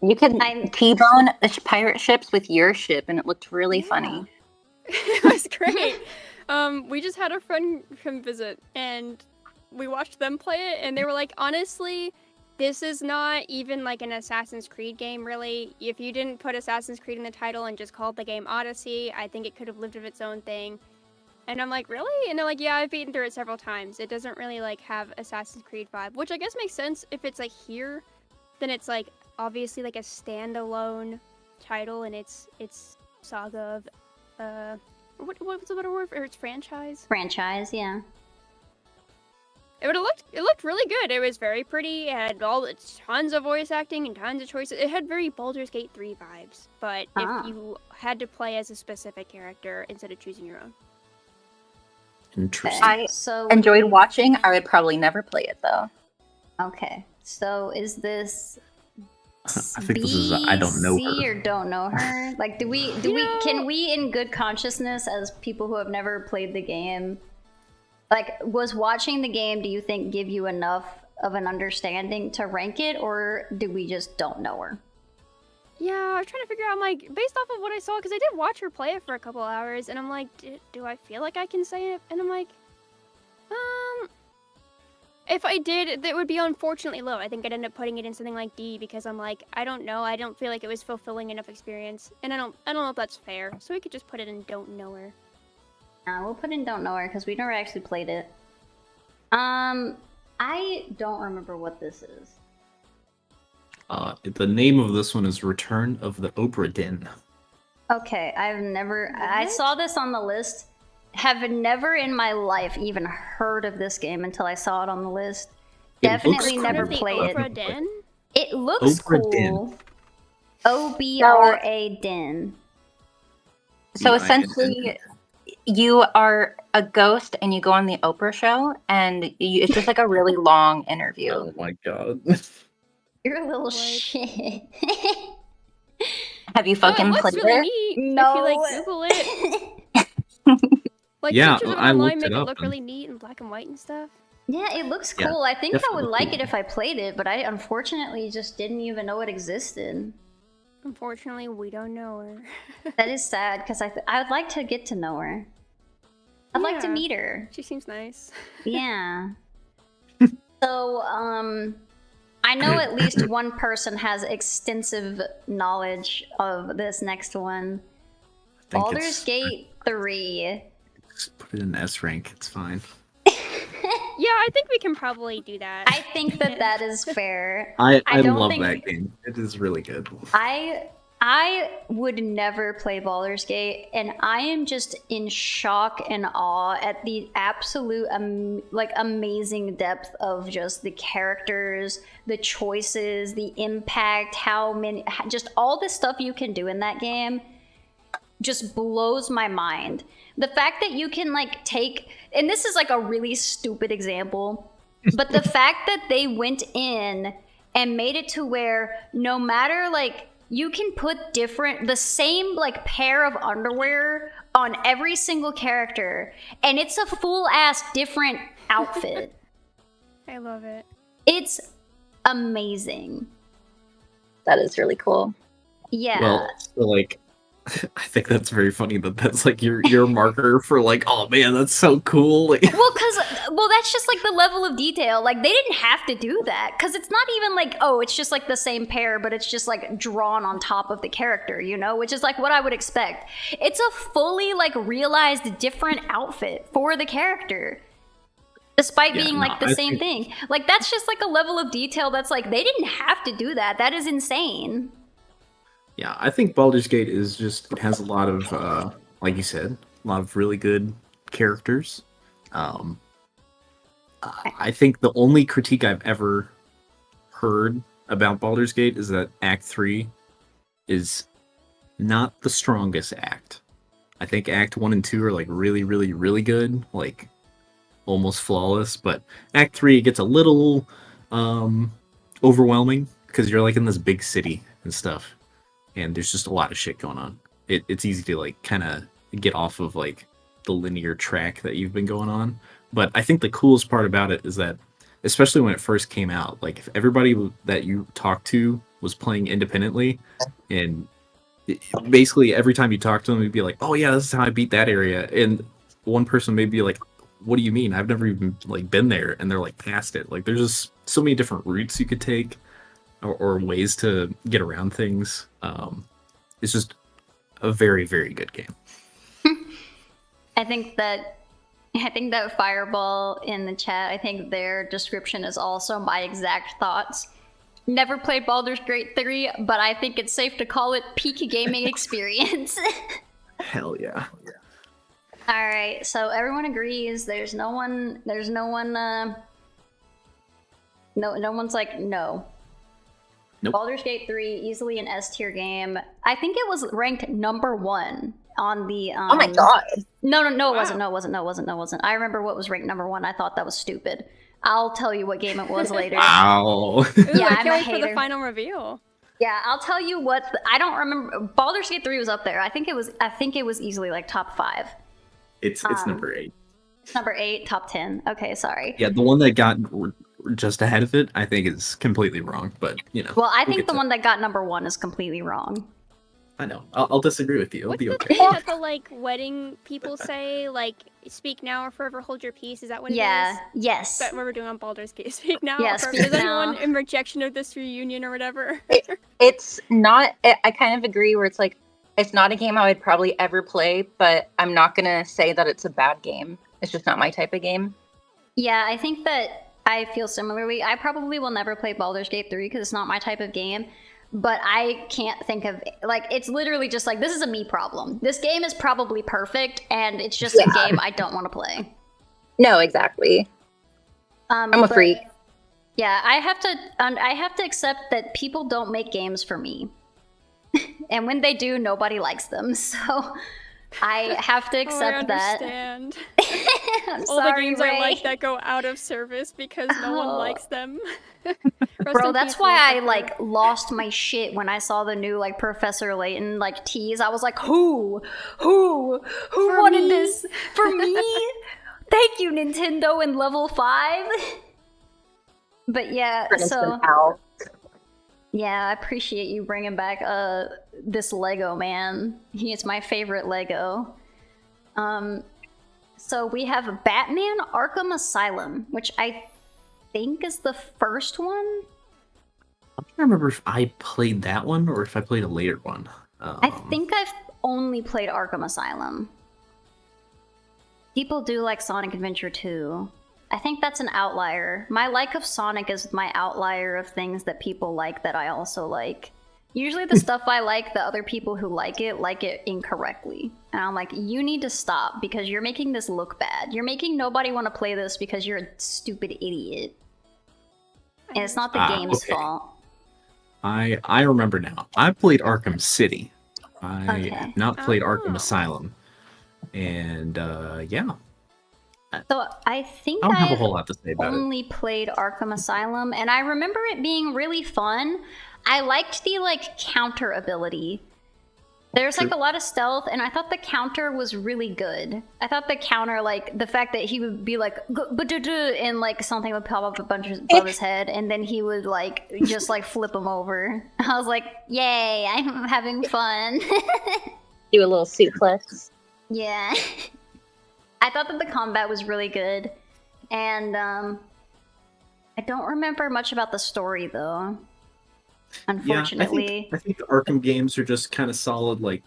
You could I'm- T-bone the pirate ships with your ship, and it looked really funny. It was great. We just had a friend come visit, and we watched them play it, and they were like, honestly, this is not even like an Assassin's Creed game, really. If you didn't put Assassin's Creed in the title and just called the game Odyssey, I think it could have lived of its own thing. And I'm like, really? And they're like, yeah, I've beaten through it several times. It doesn't really like have Assassin's Creed vibe, which I guess makes sense if it's like here, then it's like obviously like a standalone title, and it's saga of what was the better word? Or it's franchise. Franchise, yeah. It looked really good. It was very pretty. It had tons of voice acting and tons of choices. It had very Baldur's Gate 3 vibes, but if you had to play as a specific character instead of choosing your own. Interesting. I So enjoyed watching. I would probably never play it though. okay. So is this I think this is I don't know C her. or don't know her? Like, can we in good consciousness as people who have never played the game, like, was watching the game, do you think give you enough of an understanding to rank it, or do we just don't know her? Yeah, I was trying to figure out, I'm like, based off of what I saw, because I did watch her play it for a couple hours, and I'm like, do I feel like I can say it? And I'm like, if I did, it would be unfortunately low. I think I'd end up putting it in something like D, because I'm like, I don't know, I don't feel like it was fulfilling enough experience, and I don't know if that's fair. So we could just put it in don't know her. We'll put in don't know her because we never actually played it. I don't remember what this is. The name of this one is Return of the Oprah Den. Okay, I saw this on the list. Have never in my life even heard of this game until I saw it on the list. It Definitely looks never Of the played Oprah it. Den? It looks Oprah cool. Den. OBRA Den. So Yeah, essentially, you are a ghost and you go on the Oprah show, and it's just like a really long interview. Oh my god. You're a little What? shit. Have you fucking it looks played really it? neat. No. If you like Google it. Like Yeah, pictures of it I online looked make it it up look and- really neat and black and white and stuff. Yeah, it looks Yeah, cool. I think I would definitely like cool. it if I played it, but I unfortunately just didn't even know it existed. Unfortunately, we don't know her. That is sad because I would like to get to know her. I'd like to Yeah. meet her. She seems nice. Yeah. So, I know at least one person has extensive knowledge of this next one. I think Baldur's it's- Gate 3. Just put it in S rank. It's fine. Yeah, I think we can probably do that. I think that is fair. I don't love think- that game. It is really good. I would never play Baldur's Gate, and I am just in shock and awe at the absolute amazing depth of just the characters, the choices, the impact, just all the stuff you can do in that game just blows my mind. The fact that you can like take, and this is like a really stupid example, but the fact that they went in and made it to where no matter like you can put the same like pair of underwear on every single character, and it's a full ass different outfit. I love it. It's amazing. That is really cool. Yeah. Well, so like, I think that's very funny that that's like your marker for like, oh man, that's so cool. Like, Well, that's just like the level of detail. Like they didn't have to do that because it's not even like, oh, it's just like the same pair, but it's just like drawn on top of the character, you know, which is like what I would expect. It's a fully like realized different outfit for the character, despite being like the same thing. Like that's just like a level of detail that's like they didn't have to do that. That is insane. yeah, I think Baldur's Gate is just, it has a lot of like you said, a lot of really good characters. I think the only critique I've ever heard about Baldur's Gate is that Act 3 is not the strongest act. I think Act 1 and 2 are like really, really, really good, like almost flawless, but Act 3 gets a little overwhelming because you're like in this big city and stuff, and there's just a lot of shit going on. It's easy to like kind of get off of like the linear track that you've been going on. But I think the coolest part about it is that, especially when it first came out, like if everybody that you talked to was playing independently, and basically every time you talk to them, you'd be like, "Oh yeah, this is how I beat that area," and one person may be like, "What do you mean? I've never even like been there," and they're like past it. Like there's just so many different routes you could take, or ways to get around things. It's just a very, very good game. I think that Fireball in the chat, I think their description is also my exact thoughts. Never played Baldur's Gate 3, but I think it's safe to call it peak gaming experience. Hell yeah. All right, so everyone agrees. No one's like no. Nope. Baldur's Gate 3, easily an S tier game. I think it was ranked number 1 on the. Oh my god! No, it wasn't. I remember what was ranked number 1. I thought that was stupid. I'll tell you what game it was later. Wow. Ooh, Yeah, I I'm can't a wait for hater. the final reveal. Yeah, I'll tell you what. I don't remember. Baldur's Gate 3 was up there. I think it was easily like top 5. It's number 8. Number 8, top 10. Okay, sorry. Yeah, the one that got just ahead of it, I think is completely wrong. But you know. Well, I we'll think the one that got number 1 is completely wrong. I know. I'll disagree with you. It'll What's be the okay. thing that the like wedding people say? Like, speak now or forever hold your peace. Is that what it is? Yeah. Yes. Is that what we're doing on Baldur's Gate? Speak now. Yeah, or forever? speak Is anyone now. in rejection of this reunion or whatever? It's not. I kind of agree. Where it's like, it's not a game I would probably ever play, but I'm not gonna say that it's a bad game. It's just not my type of game. Yeah, I think that I feel similarly. I probably will never play Baldur's Gate 3 because it's not my type of game. But I can't think of, like, it's literally just like, this is a me problem. This game is probably perfect, and it's just a game I don't want to play. No, exactly. I'm a freak. Yeah, I have to accept that people don't make games for me. And when they do, nobody likes them. So I have to accept that. understand. I'm All sorry, the games Ray. I like that go out of service because no one likes them. Rest Bro, in that's peace, why I Lucifer. like lost my shit when I saw the new like Professor Layton like tease. I was like, who wanted me? this for me? Thank you, Nintendo and Level 5. But yeah, For so instance, Al. yeah, I appreciate you bringing back this Lego man. It's my favorite Lego. So we have Batman Arkham Asylum, which I think is the first one. I'm trying to remember if I played that one or if I played a later one. I think I've only played Arkham Asylum. People do like Sonic Adventure 2. I think that's an outlier. My like of Sonic is my outlier of things that people like that I also like. Usually the stuff I like, the other people who like it incorrectly. And I'm like, you need to stop because you're making this look bad. You're making nobody want to play this because you're a stupid idiot. And it's not the game's okay. fault. I remember now. I played Arkham City. I Okay. have not played Arkham Oh. Asylum. And yeah, So I think I don't have a I've whole lot to say about it. only played Arkham Asylum, and I remember it being really fun. I liked the like counter ability. There's like a lot of stealth, and I thought the counter was really good. I thought the counter, like the fact that he would be like, and like something would pop up a bunch above his head, and then he would like just like flip him over. I was like, yay, I'm having fun. Do a little suplex. Yeah. I thought that the combat was really good. And I don't remember much about the story though. Unfortunately. I think the Arkham games are just kind of solid. Like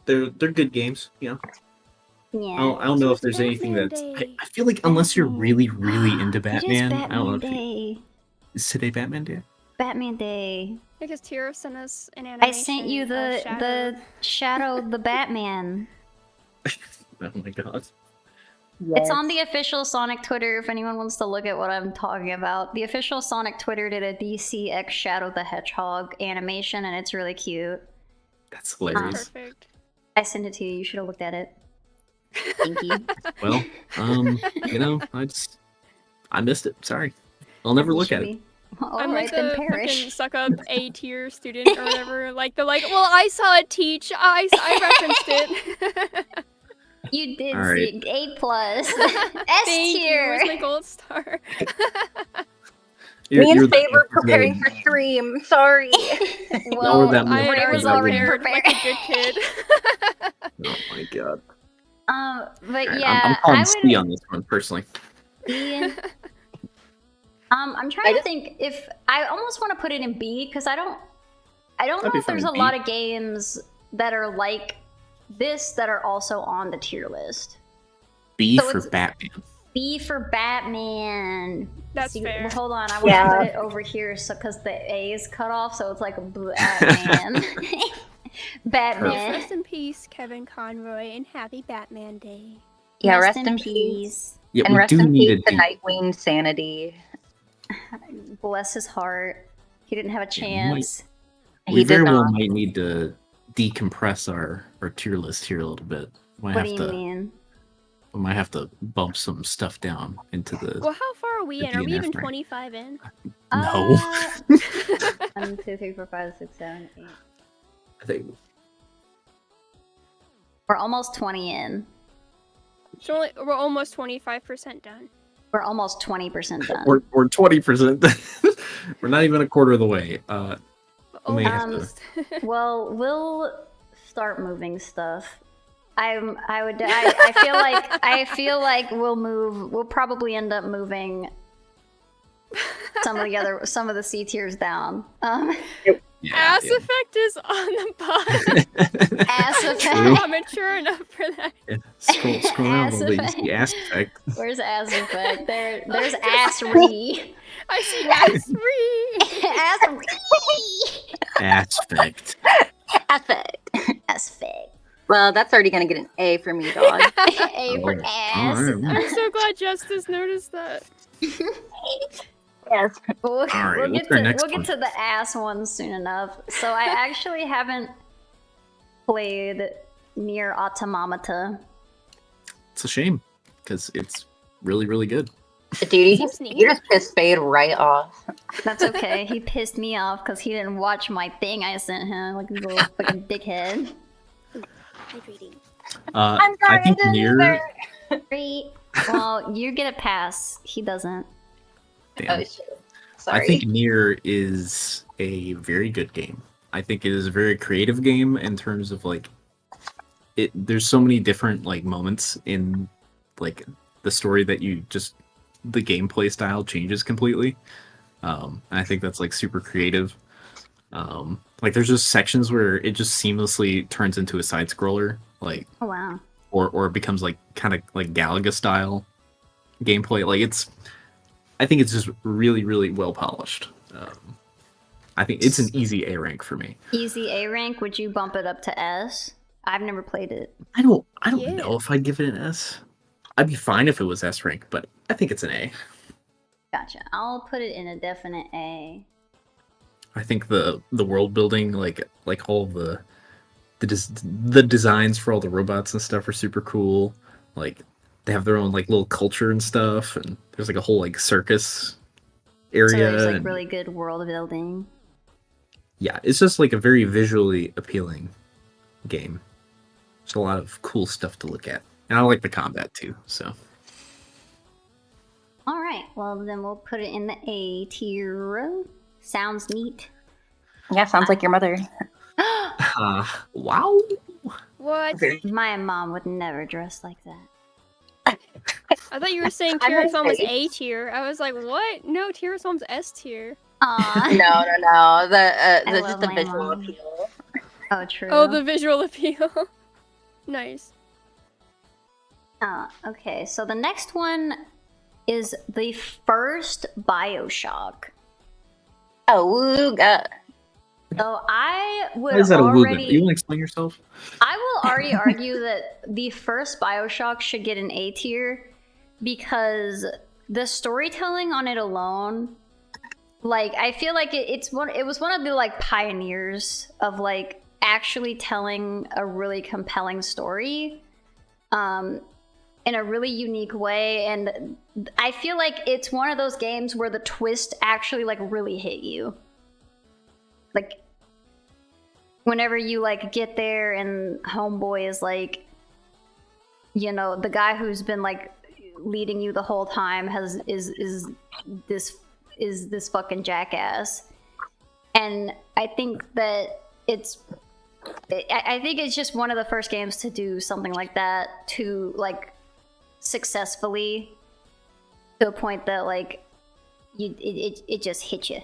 they're good games. You know. Yeah. I don't know if It's there's anything Batman that's. Day. I feel like unless you're Batman. really into It is Batman, I don't know. Batman If you, Day. is today Batman Day? Batman Day. Because Tira sent us an I animation. sent you of the Shadow the Batman. Oh my god. It's on the official Sonic Twitter if anyone wants to look at what I'm talking about. The official Sonic Twitter did a DC X Shadow the Hedgehog animation and it's really cute. That's hilarious. Perfect. I sent it to you. You should have looked at it. Thank you. Well, you know, I missed it. Sorry. I'll never look at it. I'm Alright, like then the perish. fucking suck up A tier student or whatever. Like they're like, well, I saw it teach. I referenced it. You did All right. see A+. S Thank you. tier. Where's my gold star? Me You're and the Faye were expert preparing game. for stream. Sorry. Well, that I much. Ray was Yeah, already yeah. prepared. Like a good kid. Oh my god. But Alright, yeah, I'm calling I C would. on this one personally. B. I'm trying to think if I almost want to put it in B because I don't That'd know be if there's a fine, B. lot of games that are like this that are also on the tier list. B So for it's- Batman. B for Batman. That's See, fair. well, hold on, I want to Yeah. put it over here so because the A is cut off, so it's like Batman. Batman. Rest in peace, Kevin Conroy, and happy Batman Day. Yeah, rest in peace. Yeah, And we rest do in need peace a to D. Nightwing Sanity. Bless his heart. He didn't have a Yeah, chance. We He very did well not. might need to decompress our tier list here a little bit. What do you mean? We might have to bump some stuff down into the. Well, how far are we The in? Are we DNF even rank. 25 in? No. 1, 2, 3, 4, 5, 6, 7, 8. I think We're almost 20 in. So we're almost 25% done. We're almost 20% done. we're 20%. We're not even a quarter of the way. We may have to- Almost. Well, we'll start moving stuff. I feel like we'll probably end up moving some of the C tiers down. Yeah, Ass yeah. Effect is on the pod. Ass True. effect. I'm not mature enough for that. Yeah, scroll down a Ass little bit. You effect. see ass effect. Where's ass effect? There's ass re. I see ass free. Ass re. Ass effect. Affect. Ass effect. Well, that's already gonna get an A for me, dog. A for Oh, ass. alright. I'm so glad Justice noticed that. Yes. We'll what's our get next one? to the ass one soon enough. So I actually haven't played Nier Automata. It's a shame because it's really good. Dude, you Sneak. just pissed Fade right off. That's okay. He pissed me off because he didn't watch my thing I sent him, like a little fucking dickhead. Hydrating. I'm sorry, I think I didn't Nier. either. Great. Well, you get a pass. He doesn't. Damn. Oh shit. Sorry. I think Nier is a very good game. I think it is a very creative game in terms of like it. There's so many different like moments in like the story that the gameplay style changes completely. I think that's like super creative. Like there's just sections where it just seamlessly turns into a side scroller, like Oh wow. or it becomes like kind of like Galaga style gameplay. Like I think it's just really well polished. I think it's an easy A rank for me. Easy A rank. Would you bump it up to S? I've never played it. I don't Yeah. know if I'd give it an S. I'd be fine if it was S rank, but I think it's an A. Gotcha. I'll put it in a definite A. I think the world building, like all the designs for all the robots and stuff are super cool. Like they have their own like little culture and stuff, and there's like a whole like circus area. So there's like and- really good world building. yeah, it's just like a very visually appealing game. There's a lot of cool stuff to look at, and I like the combat too. So All right. Well, then we'll put it in the A tier. Sounds neat. Yeah, sounds like your mother. wow. What What? My mom would never dress like that. I thought you were saying I'm Tier's mom was afraid. A tier. I was like, what? No, Tier's mom's S tier. Aw. No. The love just the my visual mom. appeal. Oh, true. Oh, the visual appeal. Nice. Okay, so the next one is the first Bioshock. Oh, God. So I would Why is that a wooga? already... You want to explain yourself? I will already argue that the first Bioshock should get an A tier because the storytelling on it alone, like, I feel like it was one of the like pioneers of like actually telling a really compelling story in a really unique way, and I feel like it's one of those games where the twist actually like really hit you. Like, whenever you like get there and homeboy is like, you know, the guy who's been like leading you the whole time is this fucking jackass. And I think that I think it's just one of the first games to do something like that, to like successfully, to a point that like it just hit you.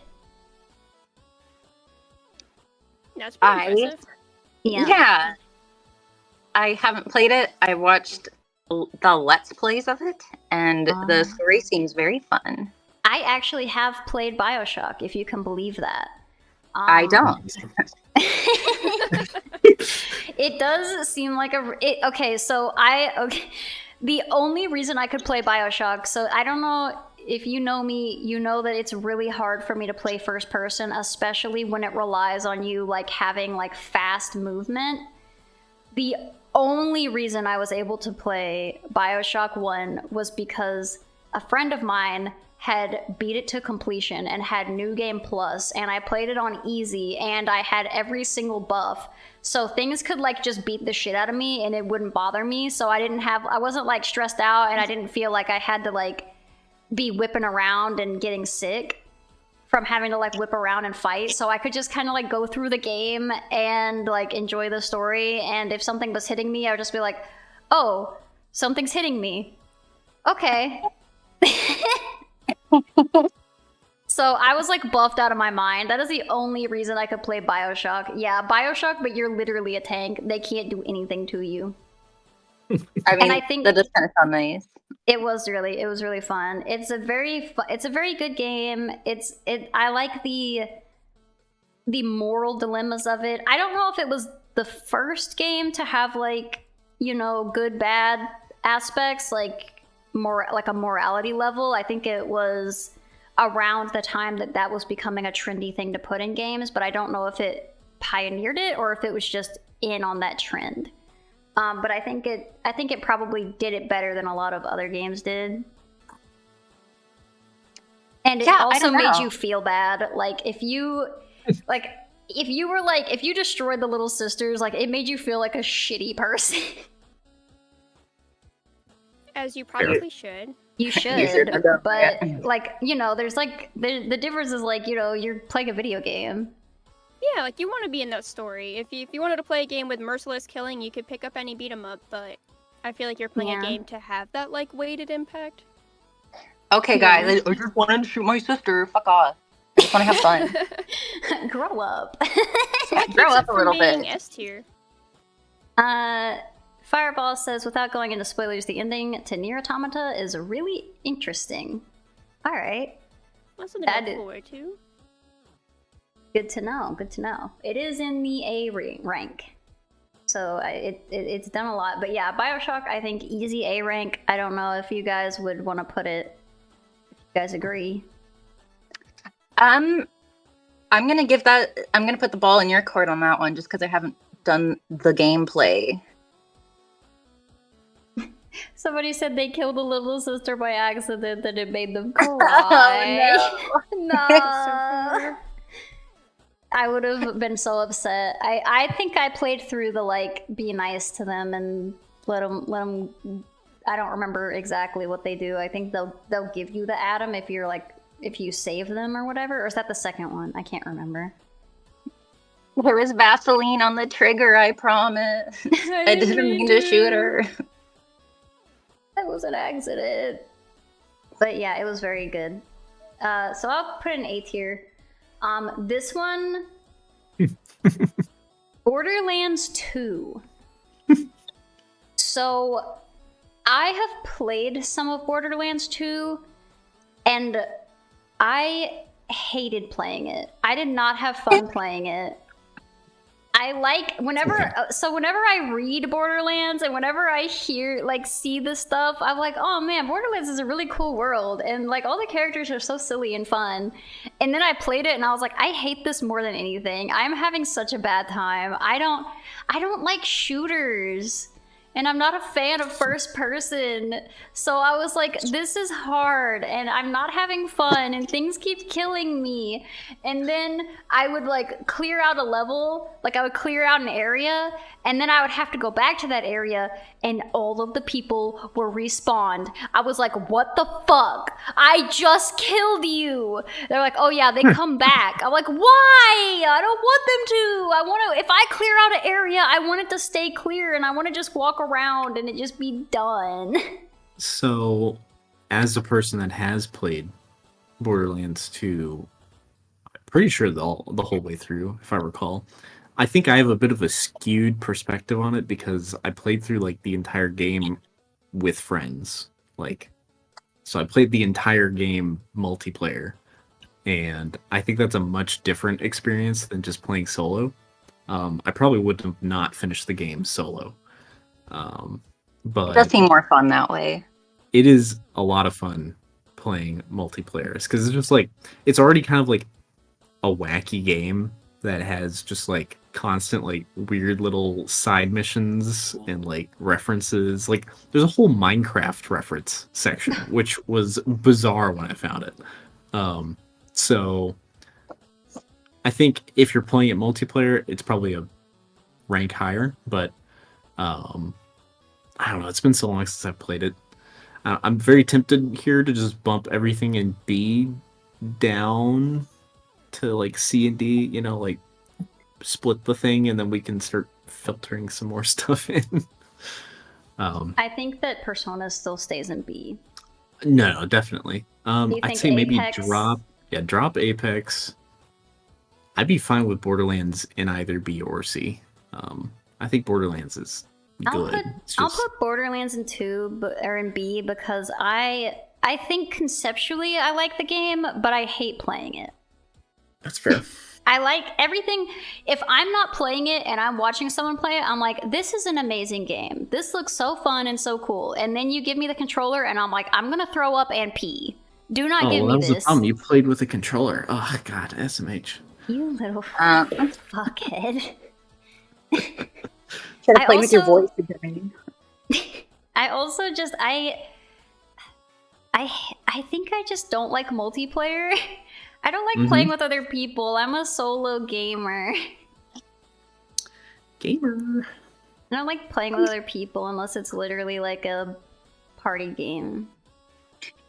That's pretty impressive. Yeah. I haven't played it. I watched the Let's Plays of it, and the story seems very fun. I actually have played Bioshock, if you can believe that. I don't. It does seem like okay, the only reason I could play Bioshock, so I don't know if you know me, you know that it's really hard for me to play first person, especially when it relies on you like having like fast movement. The only reason I was able to play Bioshock 1 was because a friend of mine had beat it to completion and had New Game Plus, and I played it on easy, and I had every single buff. So things could like just beat the shit out of me and it wouldn't bother me. So I wasn't like stressed out, and I didn't feel like I had to like be whipping around and getting sick from having to like whip around and fight. So I could just kind of like go through the game and like enjoy the story. And if something was hitting me, I would just be like, oh, something's hitting me. Okay. So I was like buffed out of my mind. That is the only reason I could play Bioshock. Yeah, Bioshock, but you're literally a tank. They can't do anything to you. I mean, I think that does kind of sound nice. It was really fun. It's a very good game. I like the moral dilemmas of it. I don't know if it was the first game to have like, you know, good bad aspects, like more like a morality level. I think it was around the time that was becoming a trendy thing to put in games, but I don't know if it pioneered it or if it was just in on that trend. But I think it probably did it better than a lot of other games did. And it also made you feel bad. Like if you destroyed the little sisters, like it made you feel like a shitty person. As you probably should. You should, but like, you know, there's like the difference is like, you know, you're playing a video game. Yeah, like you want to be in that story. If you wanted to play a game with merciless killing, you could pick up any beat 'em up, but I feel like you're playing a game to have that like weighted impact. Okay, guys, I just wanted to shoot my sister. Fuck off. I just want to have fun. Grow up. So what Grow keeps up it a little from being bit. S tier? Fireball says, without going into spoilers, the ending to Nier Automata is really interesting. All right. That's something to look forward to. Good to know. Good to know. It is in the A rank, so it's done a lot. But yeah, Bioshock, I think easy A rank. I don't know if you guys would want to put it. If you guys agree? I'm gonna give that. I'm gonna put the ball in your court on that one, just because I haven't done the gameplay. Somebody said they killed a little sister by accident, and it made them cry. Oh, no. So I would have been so upset. I think I played through the like be nice to them and let them. I don't remember exactly what they do. I think they'll give you the atom if you save them or whatever. Or is that the second one? I can't remember. There was Vaseline on the trigger, I promise. I didn't mean to shoot her. That was an accident. But yeah, it was very good. So I'll put an A tier. This one, Borderlands 2. So I have played some of Borderlands 2, and I hated playing it. I did not have fun playing it. I like whenever I read Borderlands and whenever I see this stuff, I'm like, oh man, Borderlands is a really cool world, and like all the characters are so silly and fun. And then I played it and I was like, I hate this more than anything. I'm having such a bad time. I don't like shooters. And I'm not a fan of first person. So I was like, this is hard and I'm not having fun and things keep killing me. And then I would like clear out a level, like I would clear out an area, and then I would have to go back to that area and all of the people were respawned. I was like, what the fuck? I just killed you. They're like, oh yeah, they come back. I'm like, why? I don't want them to. If I clear out an area, I want it to stay clear and I want to just walk around and it just be done. So, as a person that has played Borderlands 2, I'm pretty sure the whole way through, if I recall, I think I have a bit of a skewed perspective on it because I played through like the entire game with friends. So I played the entire game multiplayer, and I think that's a much different experience than just playing solo. I probably would have not finished the game solo. But it does seem more fun that way. It is a lot of fun playing multiplayer because it's just like it's already kind of like a wacky game that has just like constant like weird little side missions and like references. Like there's a whole Minecraft reference section, which was bizarre when I found it. So I think if you're playing it multiplayer, it's probably a rank higher, but I don't know. It's been so long since I've played it. I'm very tempted here to just bump everything in B down to like C and D, like split the thing and then we can start filtering some more stuff in. I think that Persona still stays in B. No, definitely. I'd say maybe Apex? drop Apex. I'd be fine with Borderlands in either B or C. I think Borderlands is good. I'll put Borderlands in in B because I think conceptually I like the game, but I hate playing it. That's fair. I like everything. If I'm not playing it and I'm watching someone play it, I'm like, this is an amazing game. This looks so fun and so cool. And then you give me the controller and I'm like, I'm going to throw up and pee. Do not give me that was this. the problem. You played with a controller. Oh, God, SMH. You little fuckhead. Should have played with your voice again. I also just, I think I just don't like multiplayer. I don't like playing with other people. I'm a solo gamer. I don't like playing with other people unless it's literally like a party game.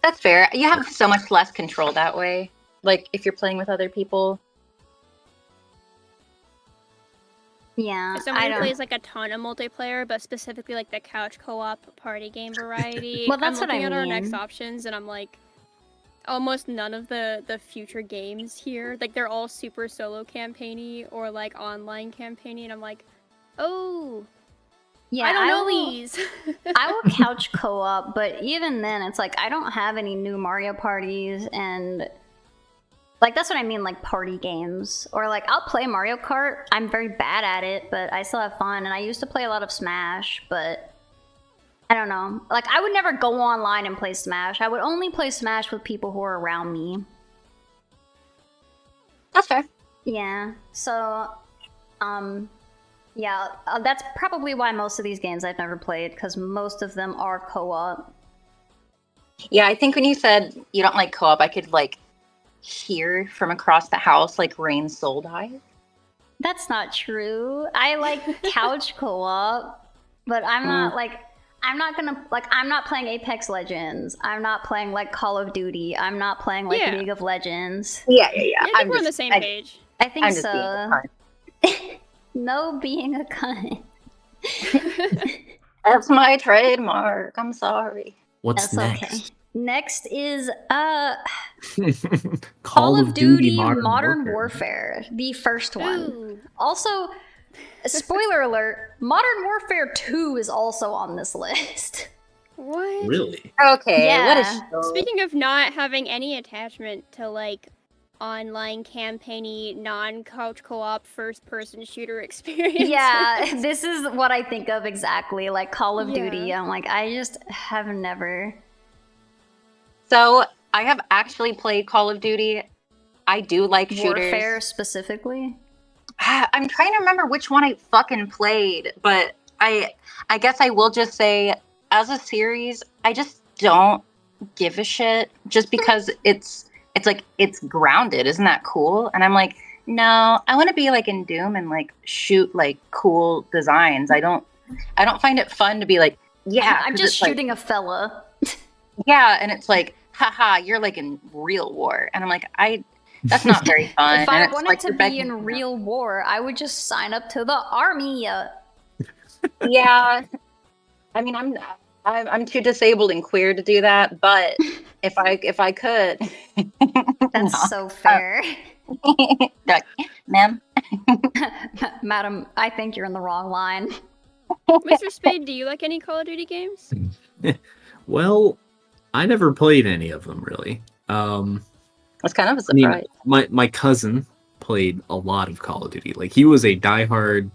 That's fair. You have so much less control that way. Like, if you're playing with other people. Yeah, If someone who plays like a ton of multiplayer, but specifically like the couch co-op party game variety, Well, that's I'm looking what I at our next mean. options, and I'm like, almost none of the future games here, like they're all super solo campaigny or like online campaigny, and I'm like, oh, yeah, I don't know these. I will couch co-op, but even then, it's like I don't have any new Mario parties, and like that's what I mean, like party games, or like I'll play Mario Kart. I'm very bad at it, but I still have fun, and I used to play a lot of Smash, but I don't know. Like I would never go online and play Smash. I would only play Smash with people who are around me. That's fair. Yeah. So, yeah, that's probably why most of these games I've never played, because most of them are co-op. Yeah, I think when you said you don't like co-op, I could like hear from across the house like Rain's soul dive. That's not true. I like couch co-op, but I'm not like, I'm not gonna, like, I'm not playing Apex Legends. I'm not playing like Call of Duty. I'm not playing like Yeah. League of Legends. Yeah. I think we're on the same page. I think I'm just so. being fun. No being a cunt. That's my trademark. I'm sorry. What's That's next? okay. Next is Call of Duty Modern Warfare, the first one. Ooh. Also, spoiler alert, Modern Warfare 2 is also on this list. What? Really? Okay, what a Yeah. show. Speaking of not having any attachment to like online campaigny non-couch co-op first-person shooter experience. Yeah, this is what I think of exactly, like Call of Duty. Yeah. I'm like, I just have never. So I have actually played Call of Duty. I do like shooters. Warfare specifically? I'm trying to remember which one I fucking played, but I guess I will just say, as a series, I just don't give a shit. Just because it's like it's grounded. Isn't that cool? And I'm like, no, I want to be like in Doom and like shoot like cool designs. I don't find it fun to be like, yeah, I'm 'cause just it's shooting a fella. yeah, and it's like, haha, you're like in real war, and I'm like, that's not very fun. If and I it's wanted like to you're be begging in for it. real war, I would just sign up to the army. Yeah, I mean, I'm too disabled and queer to do that, but if I could, That's No. so fair. Like, ma'am. Madam, I think you're in the wrong line. Mr. Spade, do you like any Call of Duty games? Well, I never played any of them really. That's kind of a I mean, surprise. my cousin played a lot of Call of Duty. Like he was a diehard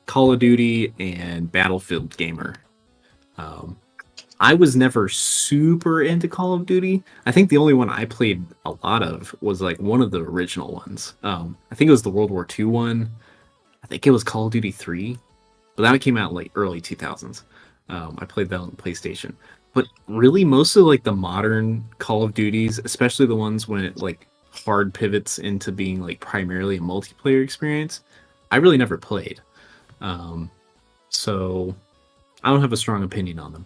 Call of Duty and Battlefield gamer. I was never super into Call of Duty. I think the only one I played a lot of was like one of the original ones. I think it was the World War II one. I think it was Call of Duty 3, but that came out like early 2000s. I played that on the PlayStation. But really, most of like the modern Call of Duties, especially the ones when it like hard pivots into being like primarily a multiplayer experience, I really never played. So I don't have a strong opinion on them.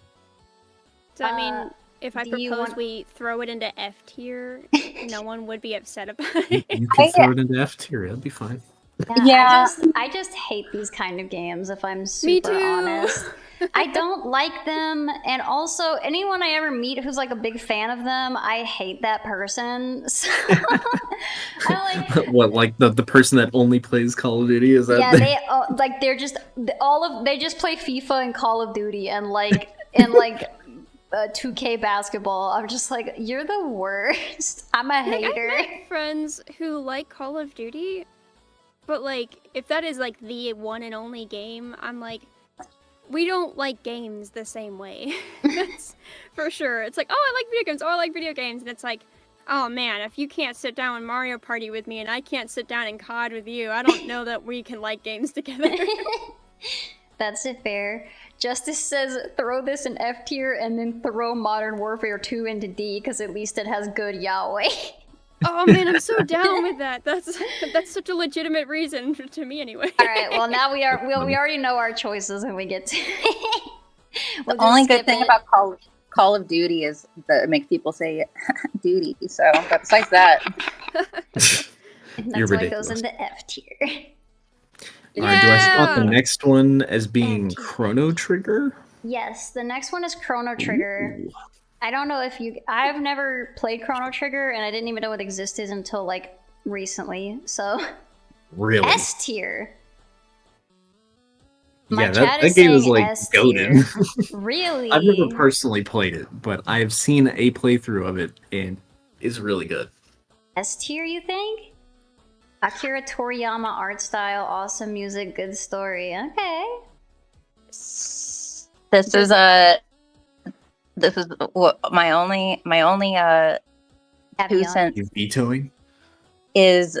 Does that mean if I do you propose want- we throw it into F tier, no one would be upset about it? You can throw it into F tier, that'd be fine. Yeah. I just hate these kind of games, if I'm Me super too. honest. I don't like them, and also anyone I ever meet who's like a big fan of them, I hate that person. So I like What, like the person that only plays Call of Duty? Is that yeah, they're just they just play FIFA and Call of Duty and like 2K basketball. I'm just like, you're the worst. I'm a Like, hater. I've met friends who like Call of Duty, but like if that is like the one and only game, I'm like, we don't like games the same way. That's for sure. It's like, oh, I like video games. Oh, I like video games. And it's like, oh man, if you can't sit down in Mario Party with me and I can't sit down in COD with you, I don't know that we can like games together. That's it, fair. Justice says throw this in F tier and then throw Modern Warfare 2 into D because at least it has good Yahweh. Oh man, I'm so down with that. That's such a legitimate reason to me anyway. All right, well now we already know our choices when we get to The only good thing about Call of Duty is that it makes people say duty. So, but besides that, that's You're why it goes ridiculous. into F tier. All right, do I spot the Yeah. next one as being F tier. Chrono Trigger? Yes, the next one is Chrono Trigger. Ooh. I don't know if I've never played Chrono Trigger and I didn't even know it existed until like recently. So Really? S tier. My Yeah, chat that is game is saying like S goated. tier. Really? I've never personally played it, but I've seen a playthrough of it and it's really good. S tier, you think? Akira Toriyama art style, awesome music, good story. Okay. this is what my only Happy 2 on. cents You vetoing? is,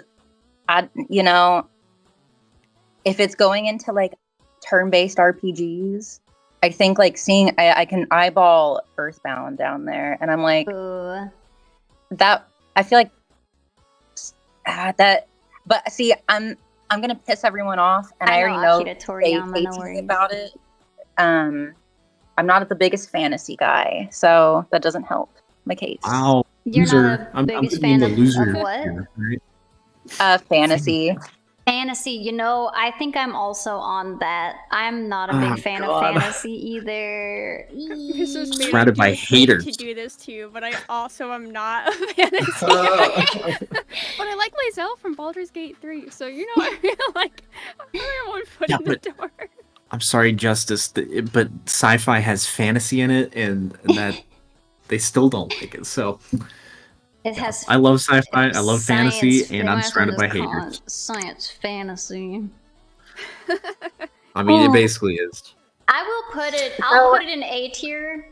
if it's going into like turn-based RPGs, I think like seeing I can eyeball Earthbound down there, and I'm like Ooh. that. I feel like that, but see, I'm gonna piss everyone off, and I already know Akira they Toriyama, hate no me worries. about it. I'm not the biggest fantasy guy, so that doesn't help my case. Wow. You're loser. not a I'm biggest putting you in fan the loser of what? tier, right? Fantasy. fantasy. You know, I think I'm also on that. I'm not a big fan of fantasy either. This was made Surrounded by haters. to do this to you, but I also am not a fantasy guy. But I like myself from Baldur's Gate 3, so you know, I feel like I have one foot in the door. I'm sorry, Justice, but sci-fi has fantasy in it, and that they still don't like it. So It has. I love sci-fi, I love science, fantasy, they and I'm might as well surrounded by just call haters. it science fantasy. I mean, it basically is. I will put it. I'll put it in A tier.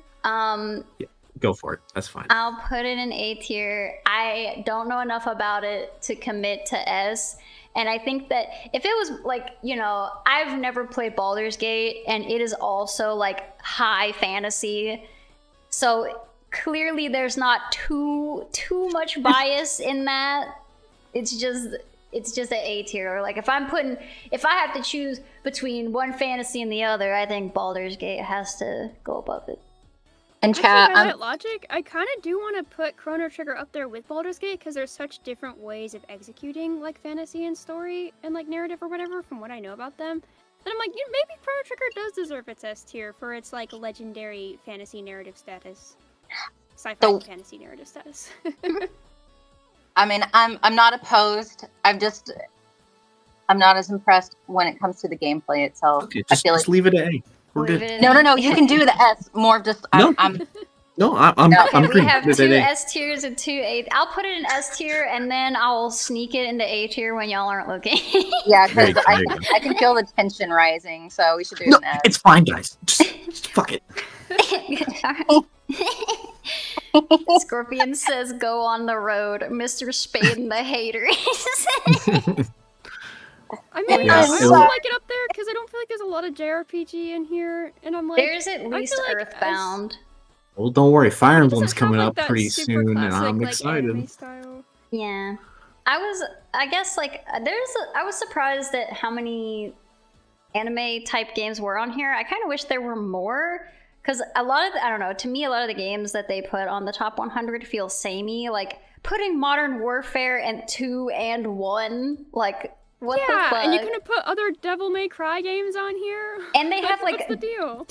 Go for it. That's fine. I'll put it in A tier. I don't know enough about it to commit to S. And I think that if it was like, you know, I've never played Baldur's Gate, and it is also like high fantasy. So clearly there's not too much bias in that. It's just an A tier. Like if I have to choose between one fantasy and the other, I think Baldur's Gate has to go above it. And chat, Actually, by that logic, I kind of do want to put Chrono Trigger up there with Baldur's Gate because there's such different ways of executing like fantasy and story and like narrative or whatever from what I know about them. Then I'm like, you know, maybe Chrono Trigger does deserve its S tier for its like legendary fantasy narrative status, sci-fi fantasy narrative status. I mean, I'm not opposed. I'm not as impressed when it comes to the gameplay itself. Okay, I feel just like leave it at A. We're good. no. You can do the S. More of just No. I'm I'm We agreeing. have Leave two it at A. S tiers and two A. I'll put it in S tier, and then I'll sneak it into A tier when y'all aren't looking. yeah, There you because go, there you go. I can feel the tension rising. So we should do No, an S. it's fine, guys. Just fuck it. Scorpion says, "Go on the road, Mr. Spade and the haters." I mean, Yeah, I it'll- also like it up there because I don't feel like there's a lot of JRPG in here, and I'm like, There's at least feel like Earthbound. Well, don't worry. Fire It Emblem's doesn't coming have, up like, that pretty super soon, and classic, I'm like, excited. anime style. Yeah, I guess like I was surprised at how many anime type games were on here. I kind of wish there were more, because a lot of I don't know. To me, a lot of the games that they put on the top 100 feel samey. Like putting Modern Warfare and 2 and 1. Like what the fuck? and you could have put other Devil May Cry games on here. And they have like what's the deal?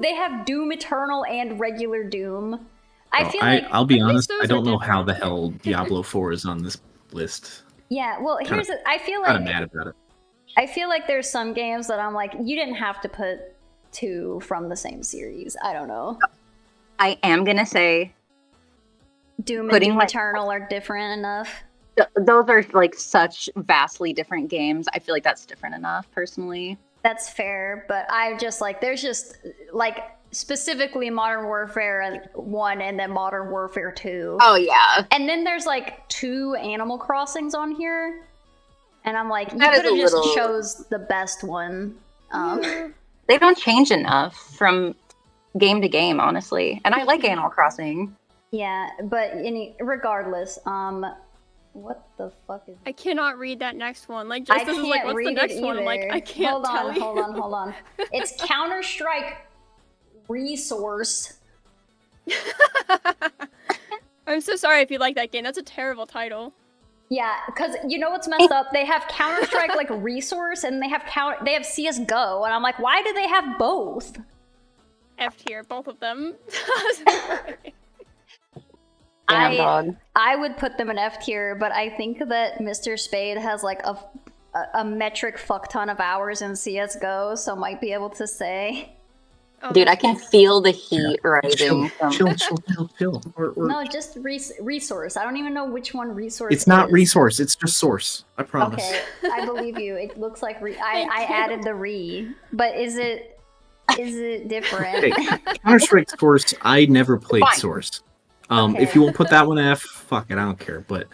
They have Doom Eternal and regular Doom. I feel I'll be at least honest. those I are don't know how different. the hell Diablo 4 is on this list. yeah. Well, here's it. I feel Kind of like mad about it. I feel like there's some games that I'm like, you didn't have to put 2 from the same series. I don't know. I am gonna say Doom and Putting, Doom like- Eternal are different enough. those are like such vastly different games. I feel like that's different enough, personally. That's fair, but I just like there's just like specifically Modern Warfare 1 and then Modern Warfare 2. Oh yeah, And then there's like 2 Animal Crossings on here. And I'm like, you That is could have a just little- chose the best one. they don't change enough from game to game, honestly. And I like Animal Crossing. Yeah, but regardless, what the fuck is I cannot read that next one. Like, I Justice can't is like, what's the read next it one? I'm like, either. I can't tell you. Hold on. It's Counter-Strike Resource. I'm so sorry if you like that game. That's a terrible title. Yeah, because you know what's messed up? They have Counter-Strike like Resource, and they have CS:GO, and I'm like, why do they have both? F tier, both of them. Damn dog. I would put them in F tier, but I think that Mr. Spade has like a metric fuck ton of hours in CS:GO, so might be able to say. Oh, Dude, I can feel the heat rising. Chill. from- Chill. No, just Resource. I don't even know which one Resource It's not is. resource. It's just source. I promise. Okay, I believe you. It looks like I added the but is it different? Okay, Counter-Strike Source. I never played Fine. Source. Okay. If you won't put that one F, fuck it, I don't care. But